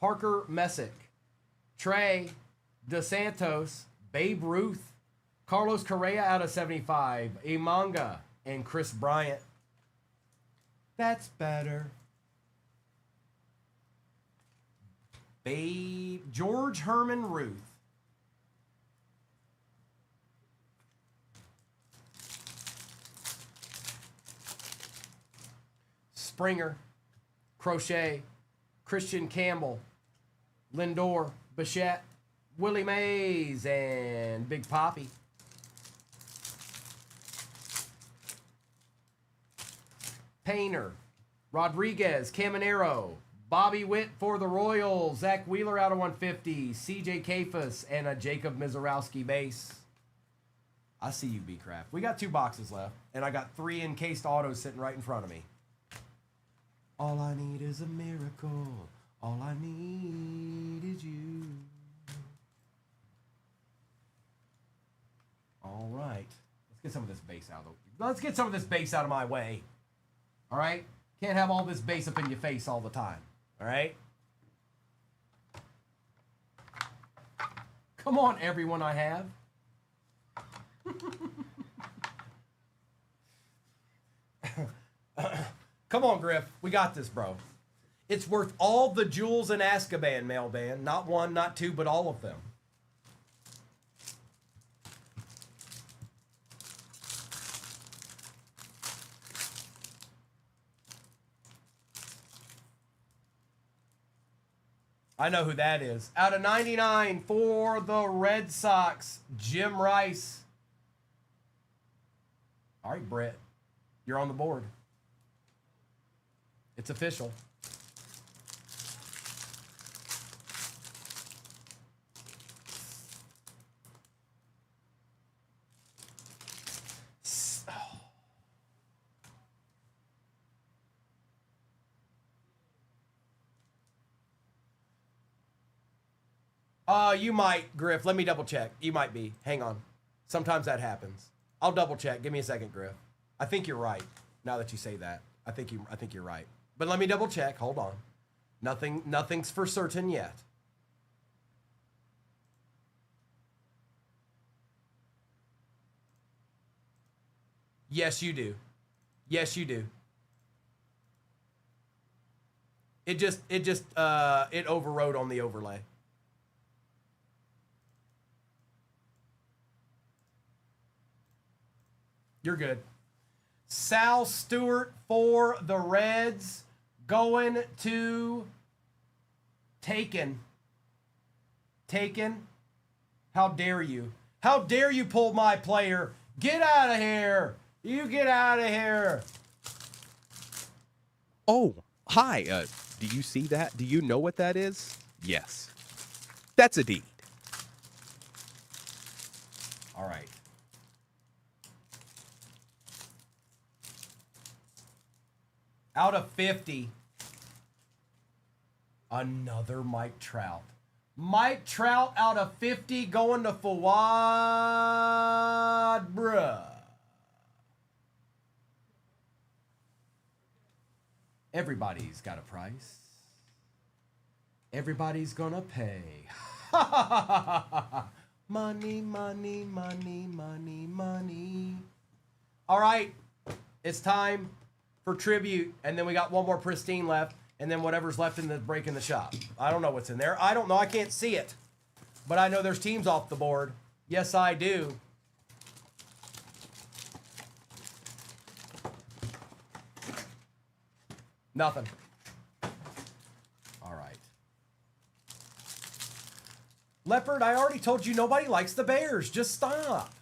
Parker Messick, Trey DeSantos, Babe Ruth, Carlos Correa out of 75, Imanga, and Chris Bryant. That's better. George Herman Ruth. Springer, Crochet, Christian Campbell, Lindor, Bichette, Willie Mays, and Big Poppy. Painter, Rodriguez, Caminero, Bobby Witt for the Royals, Zach Wheeler out of 150, CJ Kafus, and a Jacob Mizorowski base. I see you, B-Craft. We got 2 boxes left, and I got 3 encased autos sitting right in front of me. All I need is a miracle. All I need is you. All right. Let's get some of this base out of the, let's get some of this base out of my way. All right? Can't have all this base up in your face all the time. All right? Come on, everyone I have. Come on, Griff. We got this, bro. It's worth all the jewels in Azkaban, Mailband. Not 1, not 2, but all of them. I know who that is. Out of 99 for the Red Sox, Jim Rice. All right, Brett. You're on the board. It's official. You might, Griff. Let me double check. You might be. Hang on. Sometimes that happens. I'll double check. Give me a second, Griff. I think you're right. Now that you say that, I think you're right. But let me double check. Hold on. Nothing's for certain yet. Yes, you do. Yes, you do. It overrode on the overlay. You're good. Sal Stewart for the Reds going to Taken. Taken. How dare you? How dare you pull my player? Get out of here. You get out of here. Oh, hi. Do you see that? Do you know what that is? Yes. That's a deed. All right. Out of 50, another Mike Trout. Mike Trout out of 50 going to Fawad, bruh. Everybody's got a price. Everybody's gonna pay. Money, money, money, money, money. All right, it's time for tribute, and then we got one more pristine left, and then whatever's left in the break in the shop. I don't know what's in there. I don't know. I can't see it, but I know there's teams off the board. Yes, I do. Nothing. All right. Leopard, I already told you nobody likes the Bears. Just stop.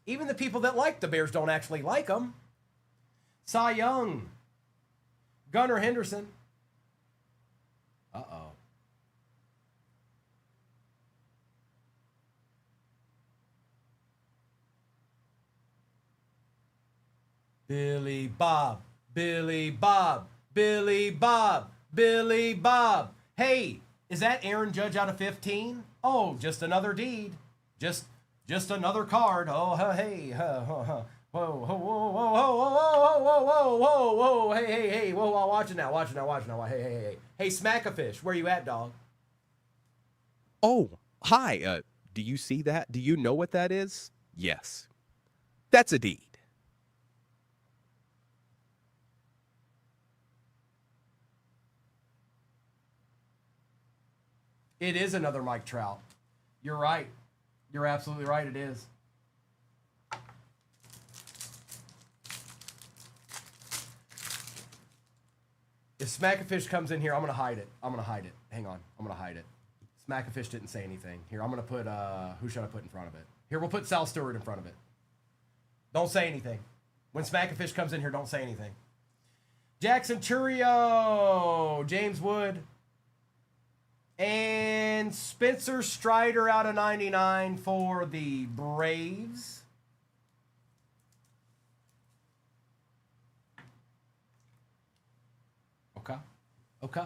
Even the people that like the Bears don't actually like them. Cy Young. Gunnar Henderson. Uh-oh. Billy Bob. Billy Bob. Billy Bob. Billy Bob. Hey, is that Aaron Judge out of 15? Oh, just another deed. Just another card. Oh, hey. Whoa, whoa, whoa, whoa, whoa, whoa, whoa, whoa, whoa, whoa, hey, whoa, watch it now, hey. Hey, Smackafish, where you at, dog? Oh, hi. Do you see that? Do you know what that is? Yes. That's a deed. It is another Mike Trout. You're right. You're absolutely right, it is. If Smackafish comes in here, I'm gonna hide it. I'm gonna hide it. Hang on. I'm gonna hide it. Smackafish didn't say anything. Here, I'm gonna put who should I put in front of it? Here, we'll put Sal Stewart in front of it. Don't say anything. When Smackafish comes in here, don't say anything. Jackson Churio, James Wood, and Spencer Strider out of 99 for the Braves. Okay. Okay.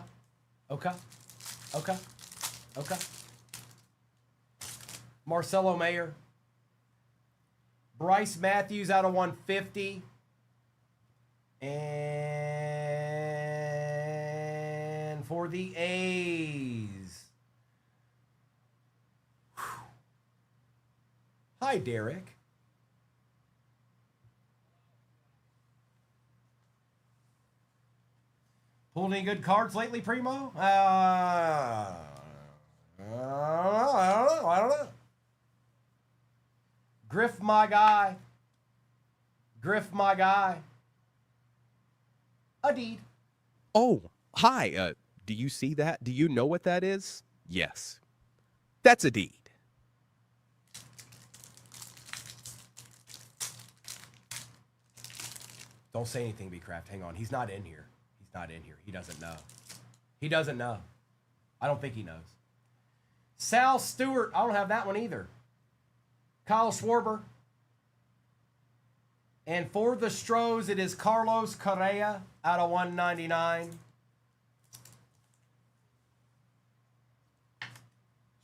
Okay. Okay. Okay. Marcelo Mayer. Bryce Matthews out of 150. And for the A's. Whew. Hi, Derek. Pulled any good cards lately, Primo? I don't know. Griff, my guy. Griff, my guy. Indeed. Oh, hi. Do you see that? Do you know what that is? Yes. That's a deed. Don't say anything, B-Craft. Hang on. He's not in here. He's not in here. He doesn't know. He doesn't know. I don't think he knows. Sal Stewart. I don't have that one either. Kyle Schwarber. And for the Stros, it is Carlos Correa out of 199.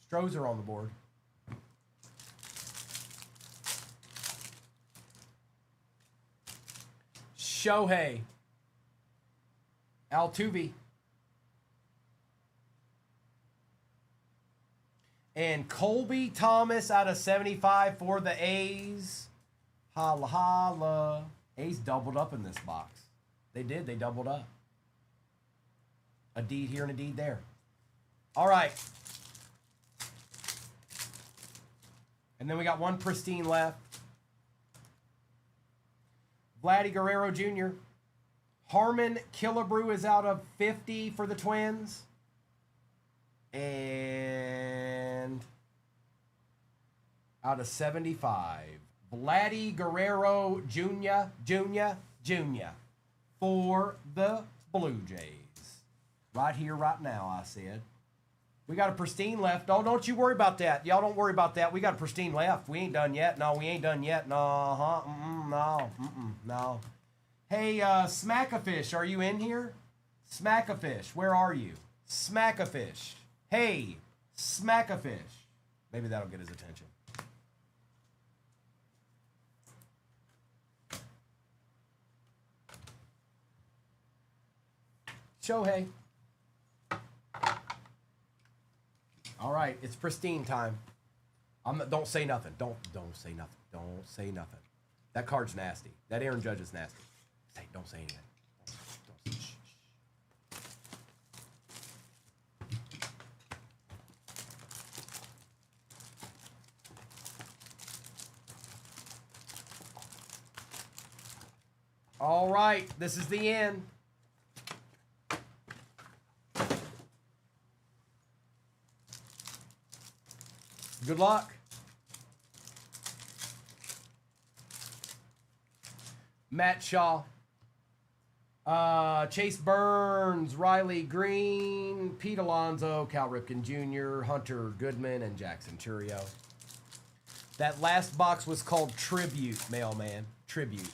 Stros are on the board. Shohei Altuve. And Colby Thomas out of 75 for the A's. Holla, holla. A's doubled up in this box. They did. They doubled up. A deed here and a deed there. All right. And then we got one pristine left. Vladdy Guerrero Jr. Harmon Killebrew is out of 50 for the Twins. And out of 75, Vladdy Guerrero Jr. for the Blue Jays. Right here, right now, I said. We got a pristine left. Oh, don't you worry about that. Y'all don't worry about that. We got a pristine left. We ain't done yet. No, we ain't done yet. No, no. Hey, Smackafish, are you in here? Smackafish, where are you? Smackafish. Hey, Smackafish. Maybe that'll get his attention. Shohei. All right, it's pristine time. Don't say nothing. Don't say nothing. Don't say nothing. That card's nasty. That Aaron Judge is nasty. Don't say anything. Don't shh. All right, this is the end. Good luck. Matt Shaw. Chase Burns, Riley Green, Pete Alonso, Cal Ripken Jr., Hunter Goodman, and Jackson Churio. That last box was called Tribute, Mailman. Tribute.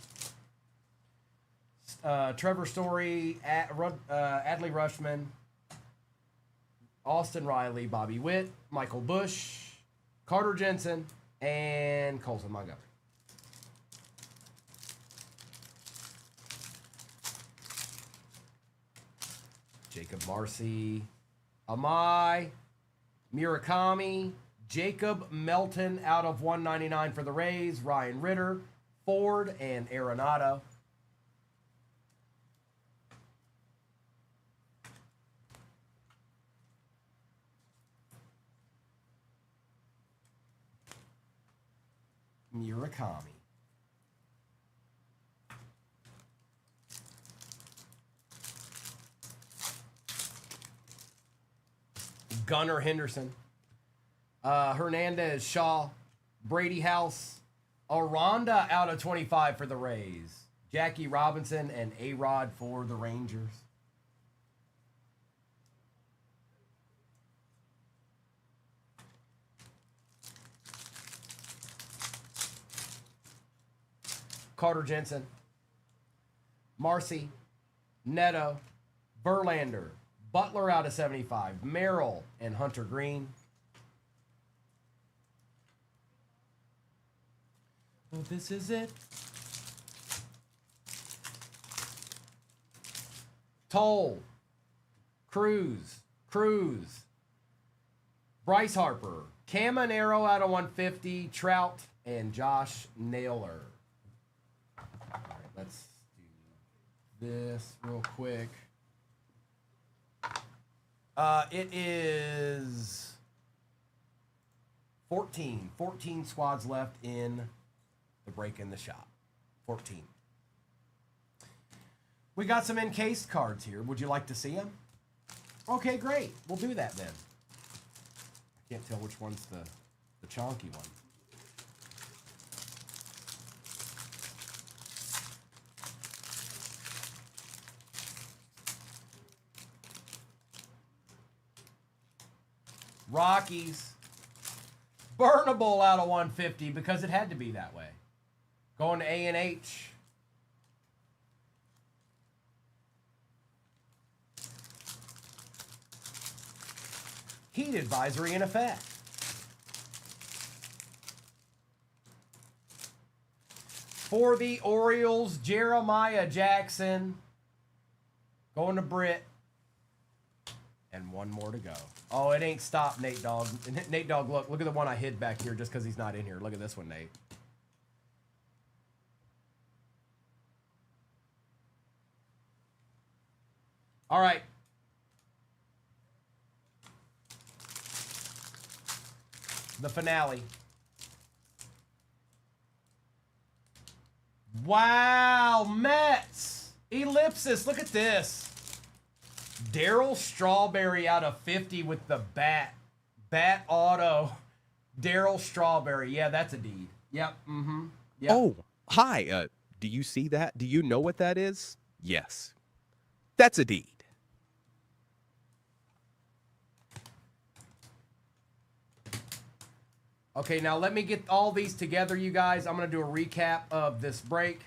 Trevor Story, Adley Rushman, Austin Riley, Bobby Witt, Michael Bush, Carter Jensen, and Colson Montgomery. Jacob Marcy, Amai, Murakami, Jacob Melton out of 199 for the Rays, Ryan Ritter, Ford, and Arenado. Murakami. Gunnar Henderson, Hernandez, Shaw, Brady House, Aranda out of 25 for the Rays, Jackie Robinson, and A-Rod for the Rangers. Carter Jensen, Marcy, Neto, Verlander, Butler out of 75, Merrill, and Hunter Green. Well, this is it. Toll, Cruz, Bryce Harper, Caminero out of 150, Trout, and Josh Naylor. All right, let's do this real quick. It is 14 squads left in the break in the shop. 14. We got some encased cards here. Would you like to see them? Okay, great. We'll do that then. I can't tell which one's the chonky one. Rockies. Burnable out of 150 because it had to be that way. Going to A&H. Heat advisory in effect. For the Orioles, Jeremiah Jackson. Going to Britt. And one more to go. Oh, it ain't stopped, Nate Dogg. Nate Dogg, look at the one I hid back here just because he's not in here. Look at this one, Nate. All right. The finale. Wow, Mets. Ellipsis, look at this. Darryl Strawberry out of 50 with the bat auto. Darryl Strawberry. Yeah, that's a deed. Yep. Mm-hmm. Yep. Oh, hi. Do you see that? Do you know what that is? Yes. That's a deed. Okay, now let me get all these together, you guys. I'm going to do a recap of this break.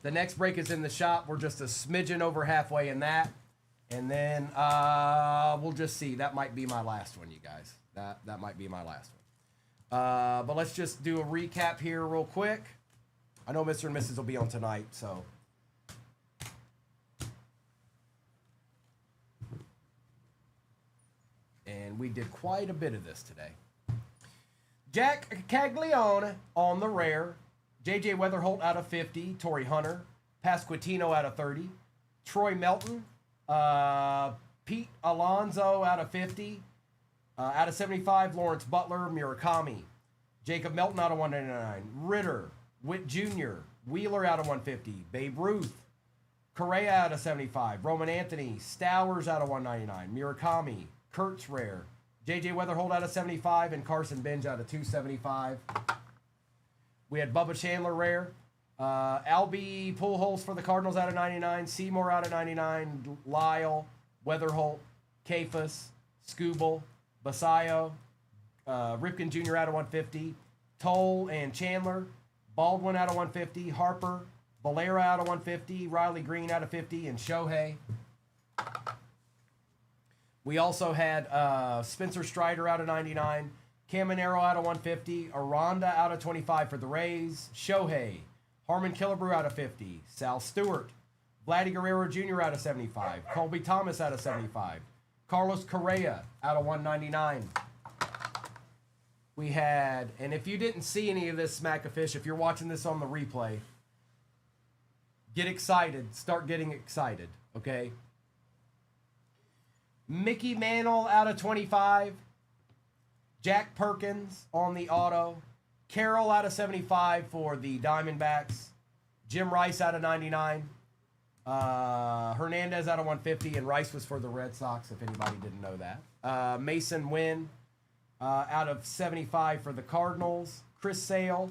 The next break is in the shop. We're just a smidgen over halfway in that. And then we'll just see. That might be my last one, you guys. That might be my last one. But let's just do a recap here real quick. I know Mr. and Mrs. will be on tonight, so. And we did quite a bit of this today. Jack Caglione on the rare. J.J. Weatherholt out of 50. Torrey Hunter. Pasquantino out of 30. Troy Melton. Pete Alonso out of 50. Out of 75, Lawrence Butler, Murakami. Jacob Melton out of 199. Ritter, Witt Jr., Wheeler out of 150. Babe Ruth. Correa out of 75. Roman Anthony. Stowers out of 199. Murakami. Kurtz rare. J.J. Weatherholt out of 75 and Carson Benj out of 275. We had Bubba Chandler rare. Albie Pujols for the Cardinals out of 99. Seymour out of 99. Lyle, Weatherholt, Kafus, Skubal, Basayo, Ripken Jr. out of 150. Toll and Chandler. Baldwin out of 150. Harper, Valera out of 150. Riley Green out of 50. And Shohei. We also had Spencer Strider out of 99. Caminero out of 150. Aranda out of 25 for the Rays. Shohei. Harmon Killebrew out of 50. Sal Stewart. Vladdy Guerrero Jr. out of 75. Colby Thomas out of 75. Carlos Correa out of 199. We had, and if you didn't see any of this, Smack a Fish, if you're watching this on the replay, get excited. Start getting excited, okay? Mickey Mantle out of 25. Jack Perkins on the auto. Carroll out of 75 for the Diamondbacks. Jim Rice out of 99. Hernandez out of 150, and Rice was for the Red Sox, if anybody didn't know that. Mason Wynn out of 75 for the Cardinals. Chris Sale,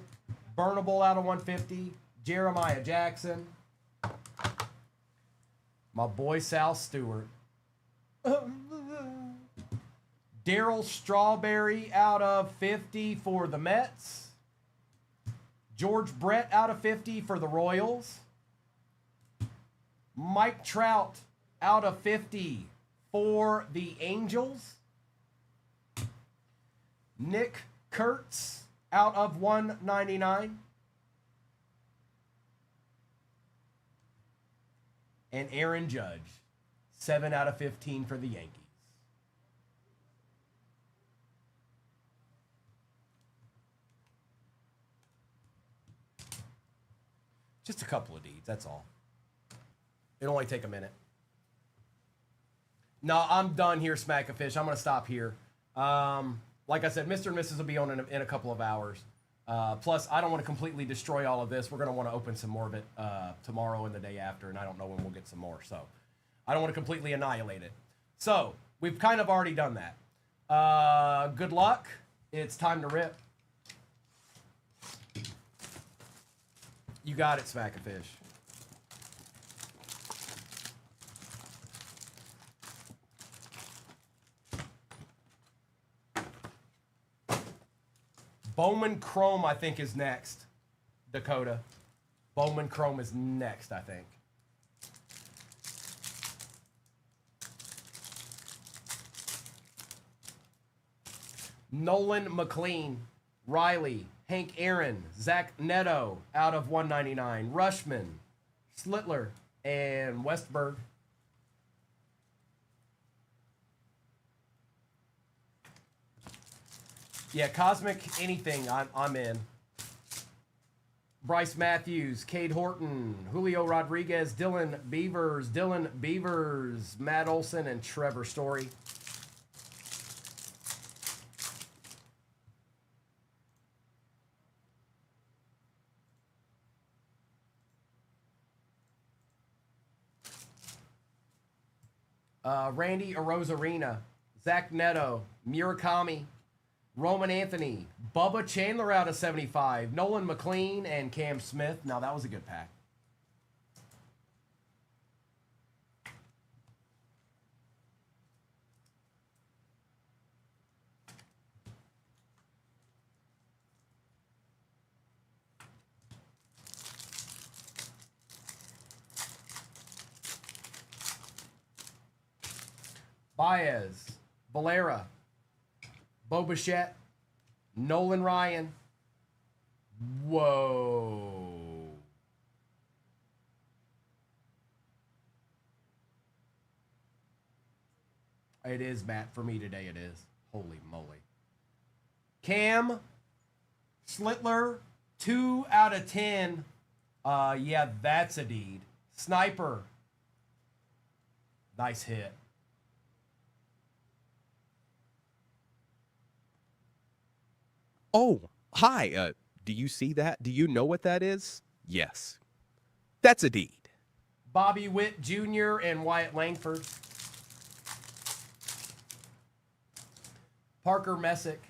Burnable out of 150. Jeremiah Jackson. My boy Sal Stewart. Daryl Strawberry out of 50 for the Mets. George Brett out of 50 for the Royals. Mike Trout out of 50 for the Angels. Nick Kurtz out of 199. And Aaron Judge, 7 out of 15 for the Yankees. Just a couple of deeds, that's all. It'll only take a minute. No, I'm done here, Smack-a-Fish. I'm going to stop here. Like I said, Mr. and Mrs. will be on in a couple of hours. Plus, I don't want to completely destroy all of this. We're going to want to open some more of it tomorrow and the day after, and I don't know when we'll get some more. So I don't want to completely annihilate it. So we've kind of already done that. Good luck. It's time to rip. You got it, Smack-a-Fish. Bowman Chrome, I think, is next. Dakota. Bowman Chrome is next, I think. Nolan McLean, Riley, Hank Aaron, Zach Neto out of 199, Rushman, Slittler, and Westberg. Yeah, Cosmic anything, I'm in. Bryce Matthews, Cade Horton, Julio Rodriguez, Dylan Beavers, Matt Olson, and Trevor Story. Randy Arozarena, Zach Neto, Murakami, Roman Anthony, Bubba Chandler out of 75, Nolan McLean, and Cam Smith. Now, that was a good pack. Baez, Valera, Bo Bichette, Nolan Ryan. Whoa. It is, Matt. For me today, it is. Holy moly. Cam, Slittler, 2 out of 10. Yeah, that's a deed. Sniper. Nice hit. Oh, hi. Do you see that? Do you know what that is? Yes. That's a deed. Bobby Witt Jr. and Wyatt Langford. Parker Messick.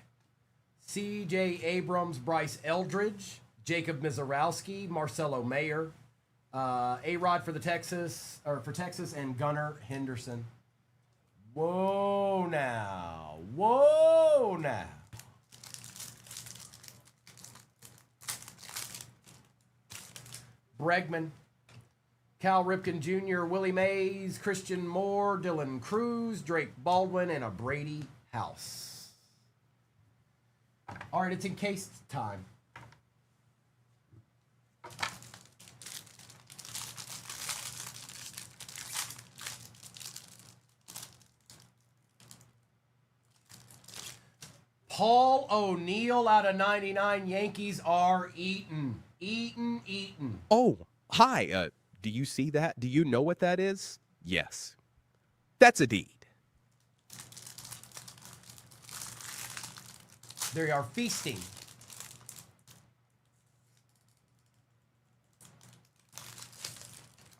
C.J. Abrams, Bryce Eldridge, Jacob Mizorowski, Marcelo Mayer, A-Rod for Texas, and Gunnar Henderson. Whoa now. Whoa now. Bregman, Cal Ripken Jr., Willie Mays, Christian Moore, Dylan Cruz, Drake Baldwin, and a Brady House. All right, it's encased time. Paul O'Neill out of 99. Yankees are eating. Eating. Oh, hi. Do you see that? Do you know what that is? Yes. That's a deed. They are feasting.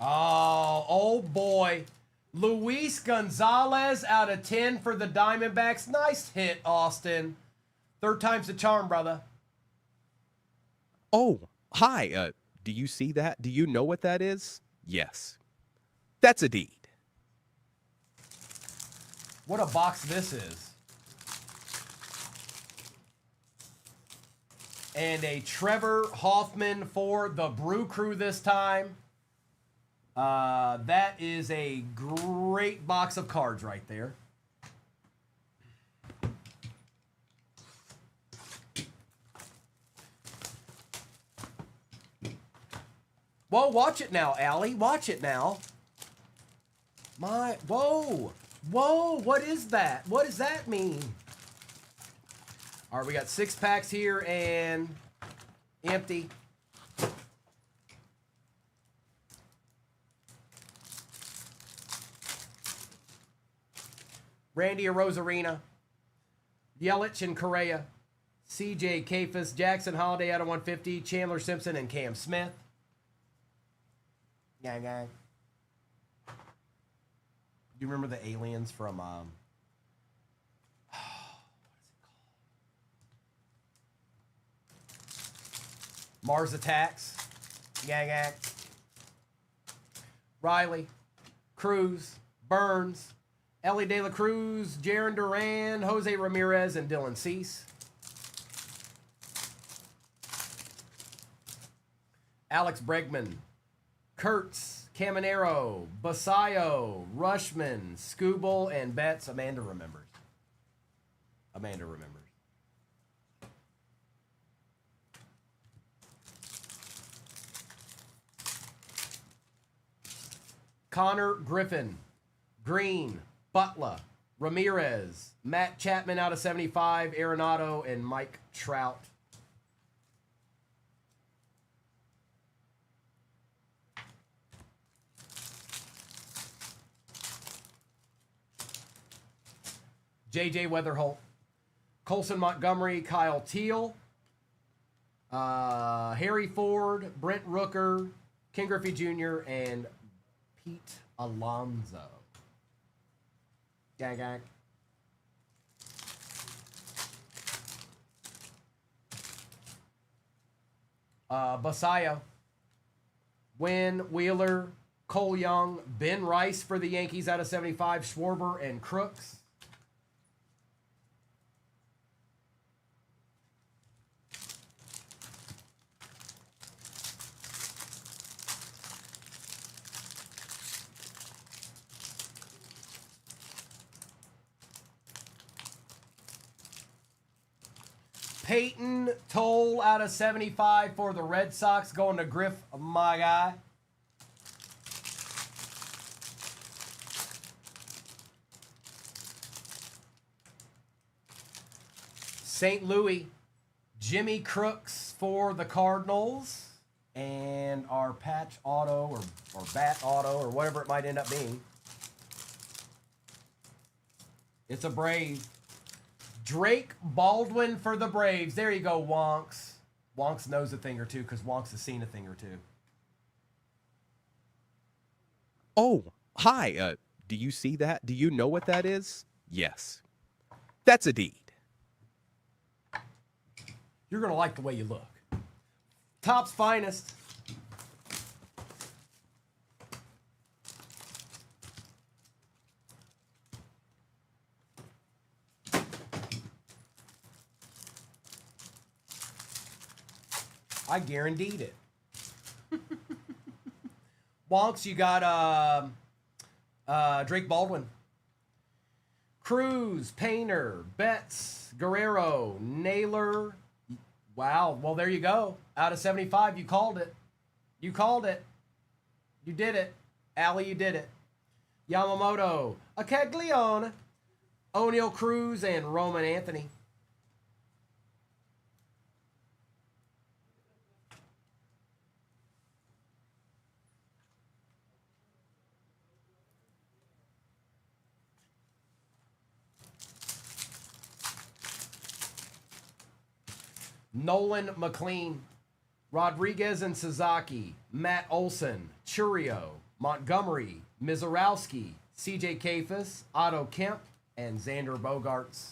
Oh, oh boy. Luis Gonzalez out of 10 for the Diamondbacks. Nice hit, Austin. Third time's the charm, brother. Oh, hi. Do you see that? Do you know what that is? Yes. That's a deed. What a box this is. And a Trevor Hoffman for the Brew Crew this time. That is a great box of cards right there. Whoa, watch it now, Allie. Watch it now. Whoa. Whoa, what is that? What does that mean? All right, we got 6 packs here and empty. Randy Arozarena, Yelich and Correa, CJ Kafis, Jackson Holiday out of 150, Chandler Simpson and Cam Smith. Gang, gang. Do you remember the aliens from Mars Attacks? Gang, gang. Riley, Cruz, Burns, Ellie De La Cruz, Jaron Duran, Jose Ramirez, and Dylan Cease. Alex Bregman, Kurtz, Caminero, Basayo, Rushman, Skubal, and Betts. Amanda remembers. Amanda remembers. Connor Griffin, Green, Butler, Ramirez, Matt Chapman out of 75, Arenado, and Mike Trout. J.J. Weatherholt, Colson Montgomery, Kyle Teal, Harry Ford, Brent Rooker, Ken Griffey Jr., and Pete Alonso. Gang, gang. Basayo, Wynn, Wheeler, Cole Young, Ben Rice for the Yankees out of 75, Schwarber, and Crooks. Peyton Toll out of 75 for the Red Sox, going to Griff, my guy. St. Louis, Jimmy Crooks for the Cardinals. And our patch auto or bat auto or whatever it might end up being. It's a Brave. Drake Baldwin for the Braves. There you go, Wonks. Wonks knows a thing or two because Wonks has seen a thing or two. Oh, hi. Do you see that? Do you know what that is? Yes. That's a deed. You're going to like the way you look. Topps finest. I guaranteed it. Wonks, you got Drake Baldwin. Cruz, Painter, Betts, Guerrero, Naylor. Wow. Well, there you go. Out of 75, you called it. You called it. You did it. Allie, you did it. Yamamoto, Caglione, O'Neal Cruz, and Roman Anthony. Nolan McLean, Rodriguez and Sasaki, Matt Olson, Churio, Montgomery, Mizorowski, CJ Kafis, Otto Kemp, and Xander Bogaerts.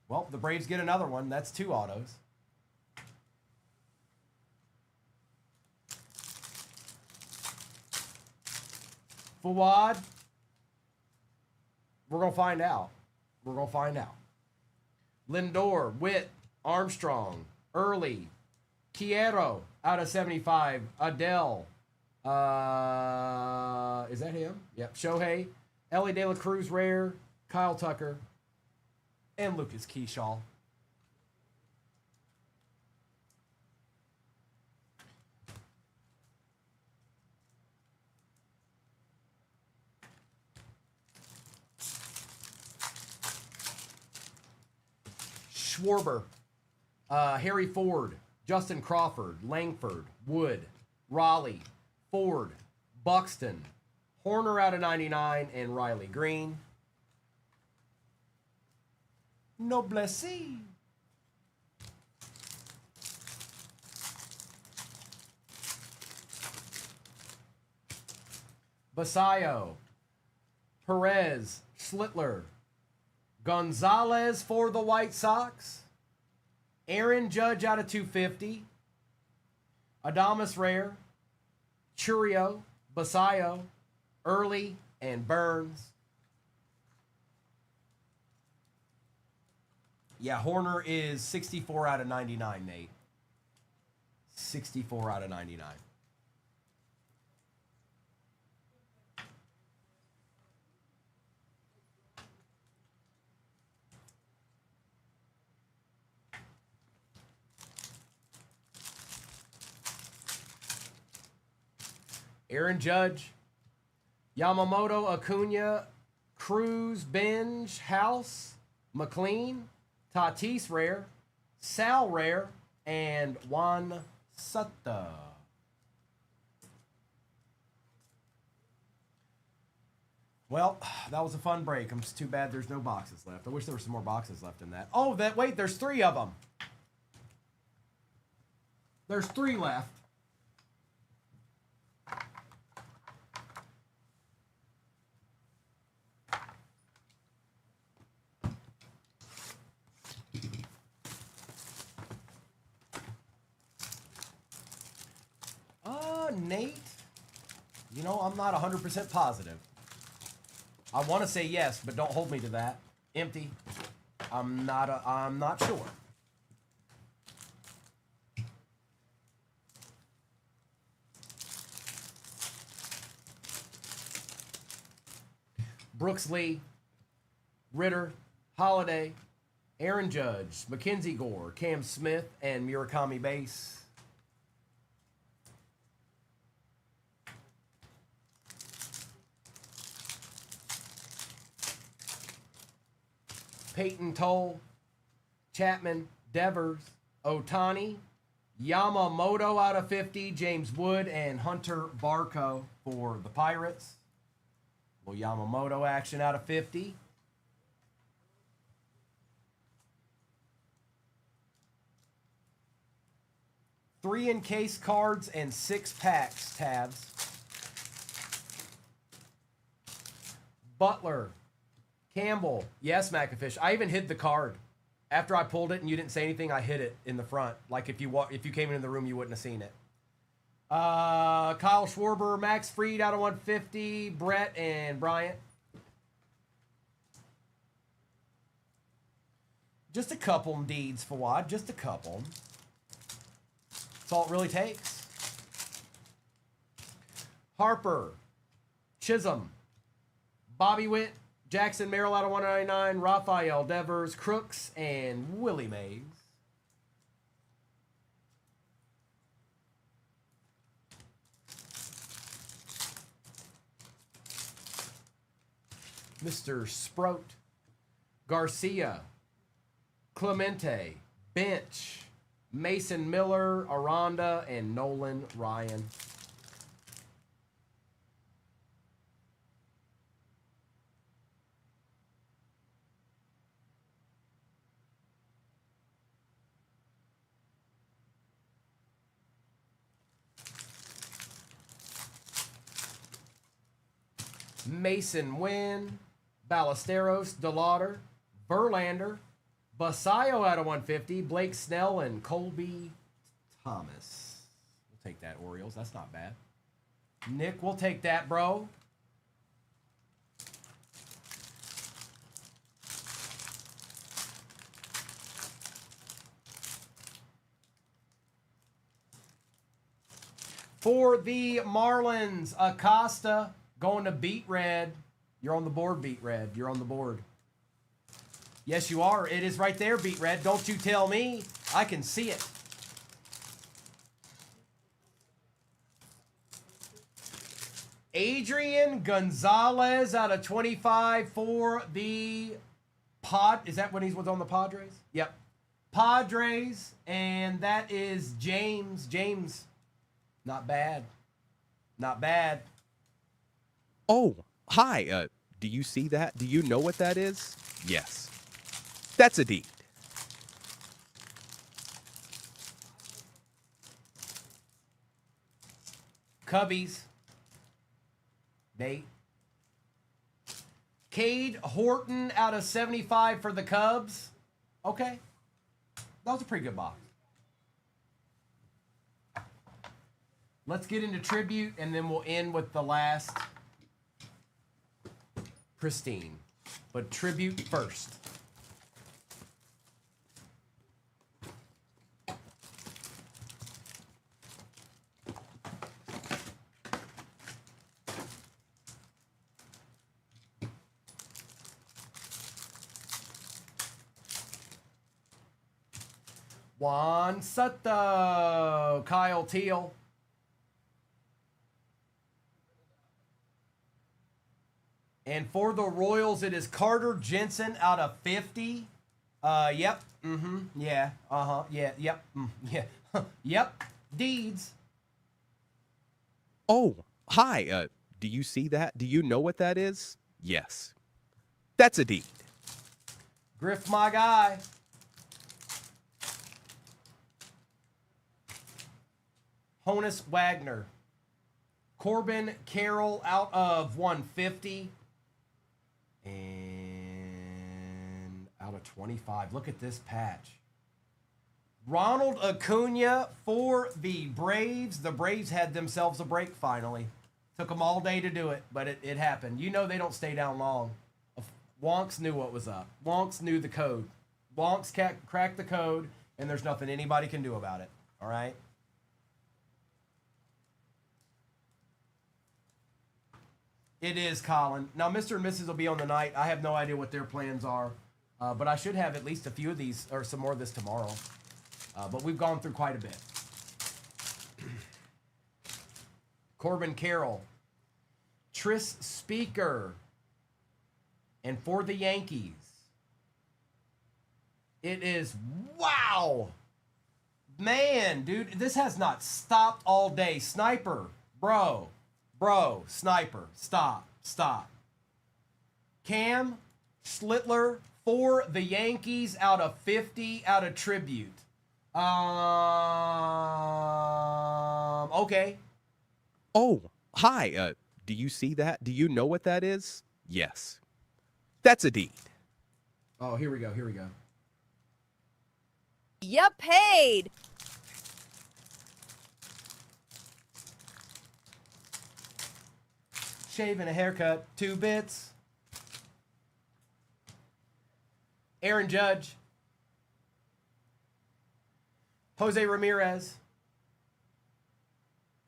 Well, the Braves get another one. That's 2 autos. Fuad, we're going to find out. We're going to find out. Lindor, Witt, Armstrong, Early, Quiero out of 75, Adele, is that him? Yep. Shohei, Ellie De La Cruz rare, Kyle Tucker, and Lucas Keyshaw. Schwarber, Harry Ford, Justin Crawford, Langford, Wood, Raleigh, Ford, Buxton, Horner out of 99, and Riley Green. Noblesse. Basayo, Perez, Schlittler, Gonzalez for the White Sox, Aaron Judge out of 250, Adames Rare, Churio, Basayo, Early, and Burns. Yeah, Horner is 64 out of 99, Nate. 64 out of 99. Aaron Judge, Yamamoto, Acuna, Cruz, Benj, House, McLean, Tatis rare, Sal rare, and Juan Soto. Well, that was a fun break. It's too bad there's no boxes left. I wish there were some more boxes left in that. Oh, wait, there's 3 of them. There's 3 left. Nate, you know, I'm not 100% positive. I want to say yes, but don't hold me to that. Empty. I'm not sure. Brooks Lee, Ritter, Holiday, Aaron Judge, Mackenzie Gore, Cam Smith, and Murakami base. Peyton Toll, Chapman, Devers, Otani, Yamamoto out of 50, James Wood, and Hunter Barco for the Pirates. Little Yamamoto action out of 50. Three encase cards and 6 packs tabs. Butler, Campbell, yes, McAfish. I even hid the card. After I pulled it and you didn't say anything, I hid it in the front. Like if you came into the room, you wouldn't have seen it. Kyle Schwarber, Max Fried out of 150, Brett and Bryant. Just a couple deeds, Fawad. Just a couple. That's all it really takes. Harper, Chisholm, Bobby Witt, Jackson Merrill out of 199, Rafael Devers, Crooks, and Willie Mays. Mr. Sprout, Garcia, Clemente, Bench, Mason Miller, Aranda, and Nolan Ryan. Mason Wynn, Ballesteros, DeLauder, Verlander, Basayo out of 150, Blake Snell, and Colby Thomas. We'll take that, Orioles. That's not bad. Nick, we'll take that, bro. For the Marlins, Acosta going to Beat Red. You're on the board, Beat Red. You're on the board. Yes, you are. It is right there, Beat Red. Don't you tell me. I can see it. Adrian Gonzalez out of 25 for the Is that when he was on the Padres? Yep. Padres. And that is James. James. Not bad. Not bad. Oh, hi. Do you see that? Do you know what that is? Yes. That's a deed. Cubbies. Nate. Cade Horton out of 75 for the Cubs. Okay. That was a pretty good box. Let's get into tribute, and then we'll end with the last pristine. But tribute first. Juan Soto, Kyle Teal. And for the Royals, it is Carter Jensen out of 50. Yep. Mm-hmm. Yeah. Uh-huh. Yeah. Yep. Yeah. Yep. Deeds. Oh, hi. Do you see that? Do you know what that is? Yes. That's a deed. Griff, my guy. Honus Wagner. Corbin Carroll out of 150. And out of 25. Look at this patch. Ronald Acuna for the Braves. The Braves had themselves a break finally. Took them all day to do it, but it happened. You know they don't stay down long. Wonks knew what was up. Wonks knew the code. Wonks cracked the code, and there's nothing anybody can do about it. All right? It is, Colin. Now, Mr. and Mrs. will be on the night. I have no idea what their plans are, but I should have at least a few of these or some more of this tomorrow. But we've gone through quite a bit. Corbin Carroll. Tris Speaker. And for the Yankees, it is, wow. Man, dude, this has not stopped all day. Sniper, bro, Sniper, stop. Cam Schlittler for the Yankees out of 50 out of tribute. Okay. Oh, hi. Do you see that? Do you know what that is? Yes. That's a deed. Oh, here we go. You paid. Shave and a haircut, 2 bits. Aaron Judge. Jose Ramirez.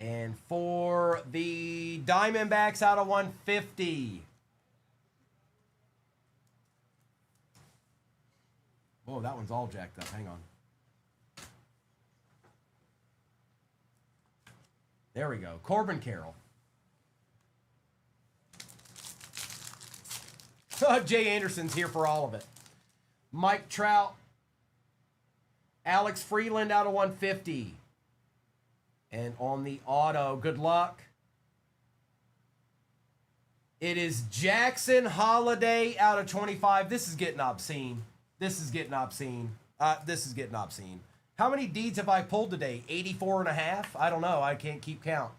And for the Diamondbacks out of 150. Whoa, that one's all jacked up. Hang on. There we go. Corbin Carroll. Jay Anderson's here for all of it. Mike Trout. Alex Freeland out of 150. And on the auto, good luck. It is Jackson Holiday out of 25. This is getting obscene. How many deeds have I pulled today? 84 and a half? I don't know. I can't keep count.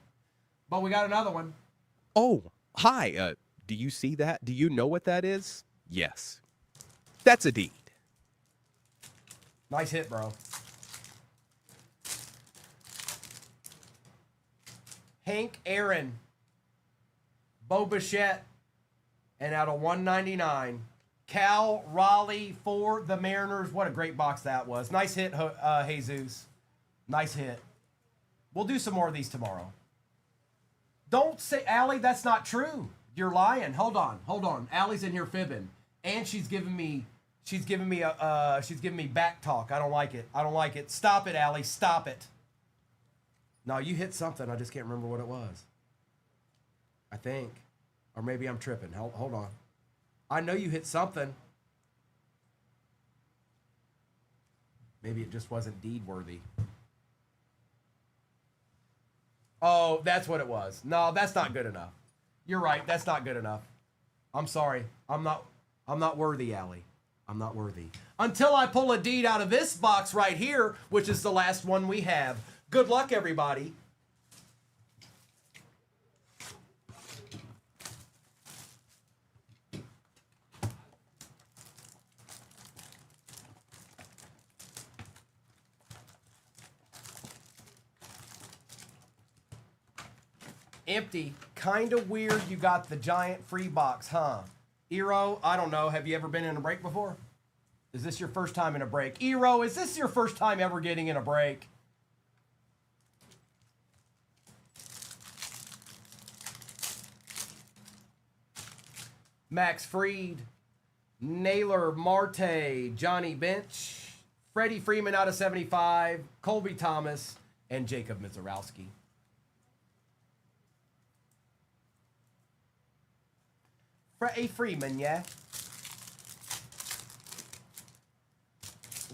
But we got another one. Oh, hi. do you see that? Do you know what that is? Yes. That's a deed. Nice hit, bro. Hank Aaron. Bo Bichette. And out of 199, Cal Raleigh for the Mariners. What a great box that was. Nice hit, Jesus. Nice hit. We'll do some more of these tomorrow. Don't say, Allie, that's not true. You're lying. Hold on. Allie's in here fibbing. And she's giving me back talk. I don't like it. Stop it, Allie. Stop it. No, you hit something. I just can't remember what it was. I think. Or maybe I'm tripping. Hold on. I know you hit something. Maybe it just wasn't deed worthy. Oh, that's what it was. No, that's not good enough. You're right. That's not good enough. I'm sorry. I'm not worthy, Allie. I'm not worthy. Until I pull a deed out of this box right here, which is the last one we have. Good luck, everybody. Empty. Kind of weird you got the giant free box, huh? Eero, I don't know. Have you ever been in a break before? Is this your first time in a break? Eero, is this your first time ever getting in a break? Max Fried, Naylor Marte, Johnny Bench, Freddie Freeman out of 75, Colby Thomas, and Jacob Mizorowski. A Freeman, yeah.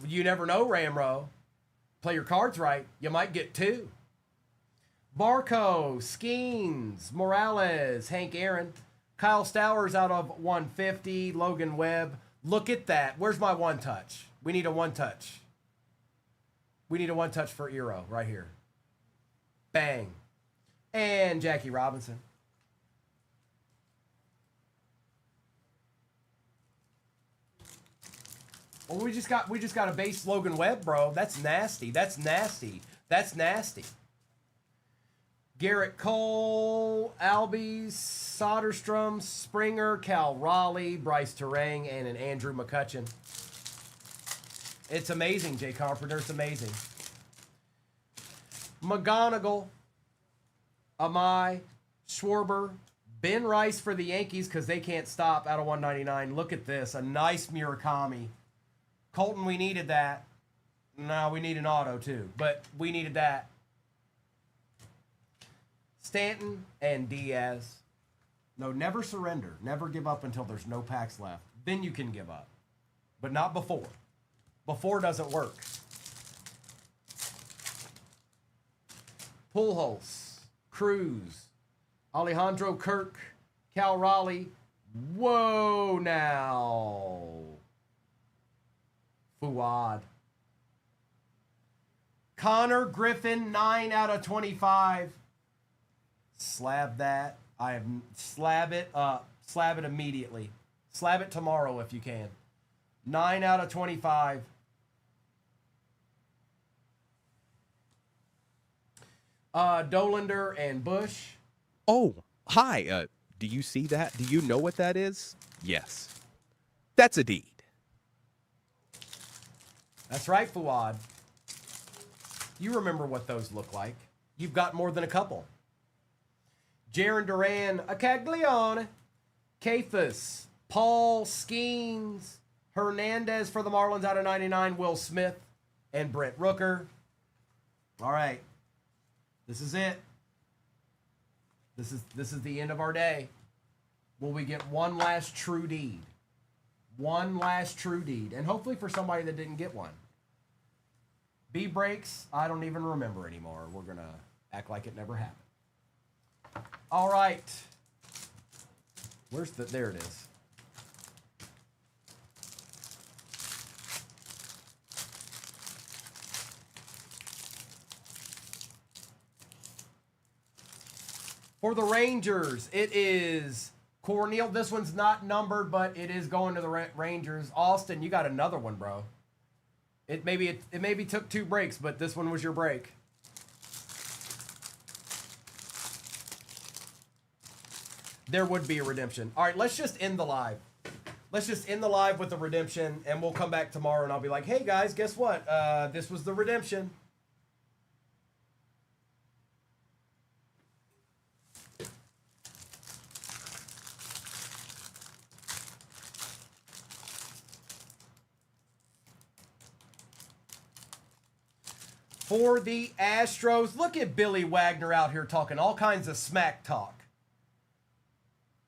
You never know, Ramro. Play your cards right. You might get two. Barco, Skeens, Morales, Hank Aaron, Kyle Stowers out of 150, Logan Webb. Look at that. Where's my one touch? We need a one touch. We need a one touch for Eero right here. Bang. And Jackie Robinson. Well, we just got a base Logan Webb, bro. That's nasty. That's nasty. That's nasty. Garrett Cole, Albies, Soderstrom, Springer, Cal Raleigh, Bryce Terang, and an Andrew McCutcheon. It's amazing, Jay Carpenter. It's amazing. McGonigal, Amai, Schwarber, Ben Rice for the Yankees because they can't stop out of 199. Look at this. A nice Murakami. Colton, we needed that. No, we need an auto too, but we needed that. Stanton and Diaz. No, never surrender. Never give up until there's no packs left. Then you can give up, but not before. Before doesn't work. Pujols, Cruz, Alejandro Kirk, Cal Raleigh. Whoa now. Fuad. Connor Griffin, 9 out of 25. Slab that. Slab it up. Slab it immediately. Slab it tomorrow if you can. 9 out of 25. Dolander and Bush. Oh, hi. Do you see that? Do you know what that is? Yes. That's a deed. That's right, Fuad. You remember what those look like. You've got more than a couple. Jaron Duran, Acaglione, Cephas, Paul Skeens, Hernandez for the Marlins out of 99, Will Smith, and Brent Rooker. All right. This is it. This is the end of our day. Will we get one last true deed? One last true deed. And hopefully for somebody that didn't get one. B breaks, I don't even remember anymore. We're going to act like it never happened. All right. There it is. For the Rangers, it is Cornel, this one's not numbered, but it is going to the Rangers. Austin, you got another one, bro. It maybe took 2 breaks, but this one was your break. There would be a redemption. All right, let's just end the live. Let's just end the live with the redemption, and we'll come back tomorrow, and I'll be like, hey, guys, guess what? This was the redemption. For the Astros, look at Billy Wagner out here talking all kinds of smack talk.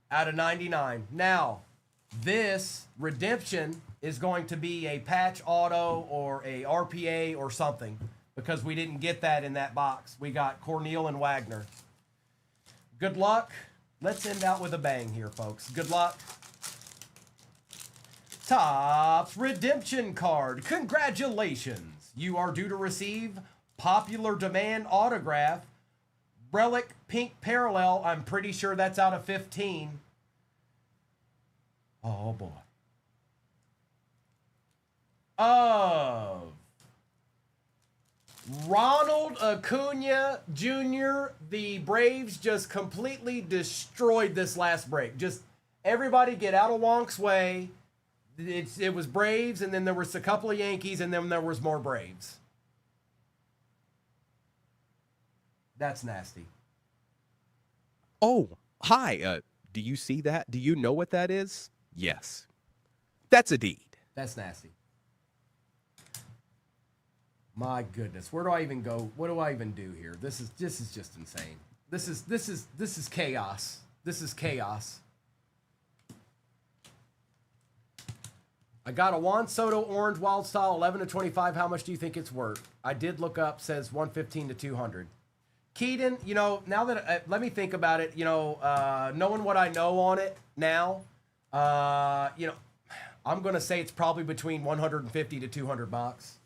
Out of 99. Now, this redemption is going to be a patch auto or a RPA or something because we didn't get that in that box. We got Cornel and Wagner. Good luck. Let's end out with a bang here, folks. Good luck. Topps redemption card. Congratulations. You are due to receive popular demand autograph. Relic pink parallel. I'm pretty sure that's out of 15. Oh boy. Of Ronald Acuna Jr. The Braves just completely destroyed this last break. Just everybody get out of Wonk's way. It was Braves, and then there was a couple of Yankees, and then there was more Braves. That's nasty. Oh, hi. Do you see that? Do you know what that is? Yes. That's a deed. That's nasty. My goodness, where do I even go? What do I even do here? This is just insane. This is chaos. This is chaos. I got a Juan Soto orange wild style 11 to 25. How much do you think it's worth? I did look up, says 115 to 200. Keaton, you know, now that let me think about it, you know, knowing what I know on it now, you know, I'm going to say it's probably between 150 to 200 bucks.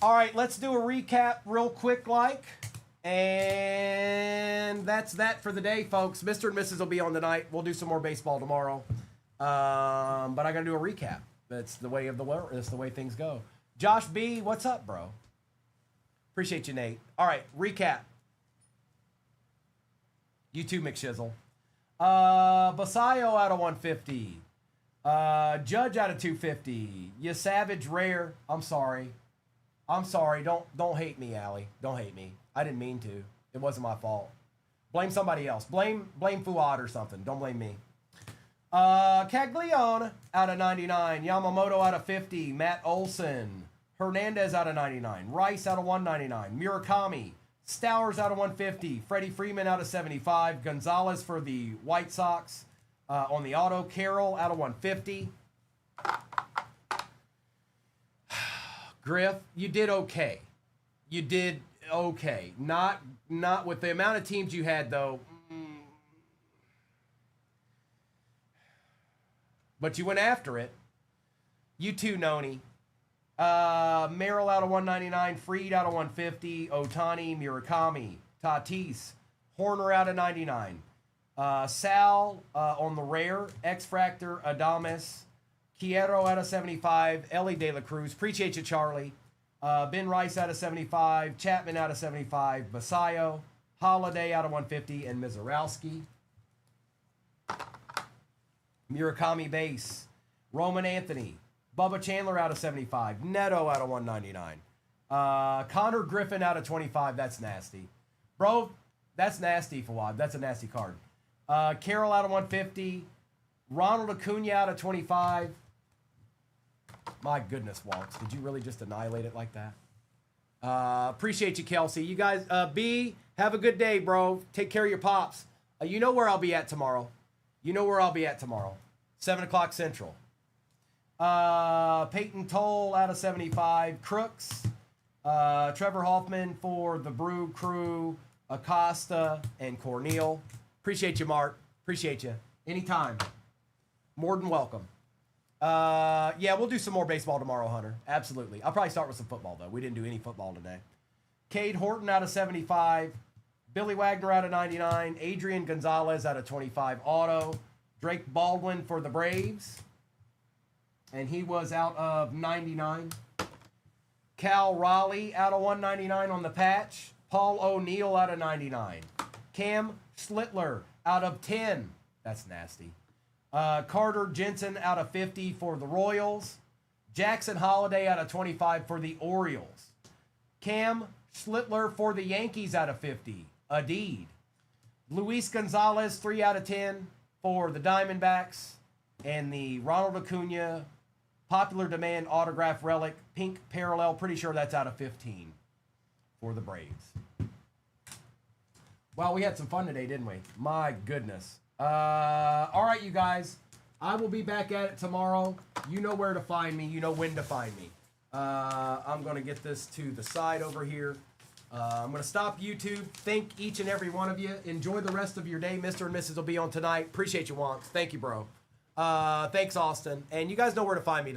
All right, let's do a recap real quick like. And that's that for the day, folks. Mr. and Mrs. will be on tonight. We'll do some more baseball tomorrow. But I got to do a recap. That's the way of the world. That's the way things go. Josh B, what's up, bro? Appreciate you, Nate. All right, recap. You too, McShizzle. Basayo out of 150. Judge out of 250. You savage rare. I'm sorry. Don't hate me, Allie. Don't hate me. I didn't mean to. It wasn't my fault. Blame somebody else. Blame Fuad or something. Don't blame me. Caglione out of 99. Yamamoto out of 50. Matt Olson. Hernandez out of 99. Rice out of 199. Murakami. Stowers out of 150. Freddie Freeman out of 75. Gonzalez for the White Sox on the auto. Carroll out of 150. Griff, you did okay. You did okay. Not with the amount of teams you had, though. But you went after it. You too, Noni. Merrill out of 199. Freed out of 150. Otani, Murakami. Tatis. Horner out of 99. Sal on the rare. X-Fractor. Adames. Quiero out of 75. Ellie De La Cruz. Appreciate you, Charlie. Ben Rice out of 75. Chapman out of 75. Basayo. Holiday out of 150. And Mizorowski. Murakami base. Roman Anthony. Bubba Chandler out of 75. Neto out of 199. Connor Griffin out of 25. That's nasty. Bro, that's nasty, Fawad. That's a nasty card. Carroll out of 150. Ronald Acuna out of 25. My goodness, Waltz. Did you really just annihilate it like that? Appreciate you, Kelsey. You guys, B, have a good day, bro. Take care of your pops. You know where I'll be at tomorrow. 7 o'clock Central. Peyton Toll out of 75. Crooks. Trevor Hoffman for the Brew Crew. Acosta and Cornel. Appreciate you, Mark. Appreciate you. Anytime. More than welcome. Yeah, we'll do some more baseball tomorrow, Hunter. Absolutely. I'll probably start with some football, though. We didn't do any football today. Cade Horton out of 75. Billy Wagner out of 99. Adrian Gonzalez out of 25 auto. Drake Baldwin for the Braves. And he was out of 99. Cal Raleigh out of 199 on the patch. Paul O'Neill out of 99. Cam Schlittler out of 10. That's nasty. Carter Jensen out of 50 for the Royals. Jackson Holiday out of 25 for the Orioles. Cam Schlittler for the Yankees out of 50. Adeed. Luis Gonzalez, 3 out of 10 for the Diamondbacks. And the Ronald Acuna popular demand autograph relic, pink parallel. Pretty sure that's out of 15 for the Braves. Wow, we had some fun today, didn't we? My goodness. All right, you guys. I will be back at it tomorrow. You know where to find me. You know when to find me. I'm going to get this to the side over here. I'm going to stop YouTube. Thank each and every one of you. Enjoy the rest of your day. Mr. and Mrs. will be on tonight. Appreciate you, Wonks. Thank you, bro. Thanks, Austin. And you guys know where to find me.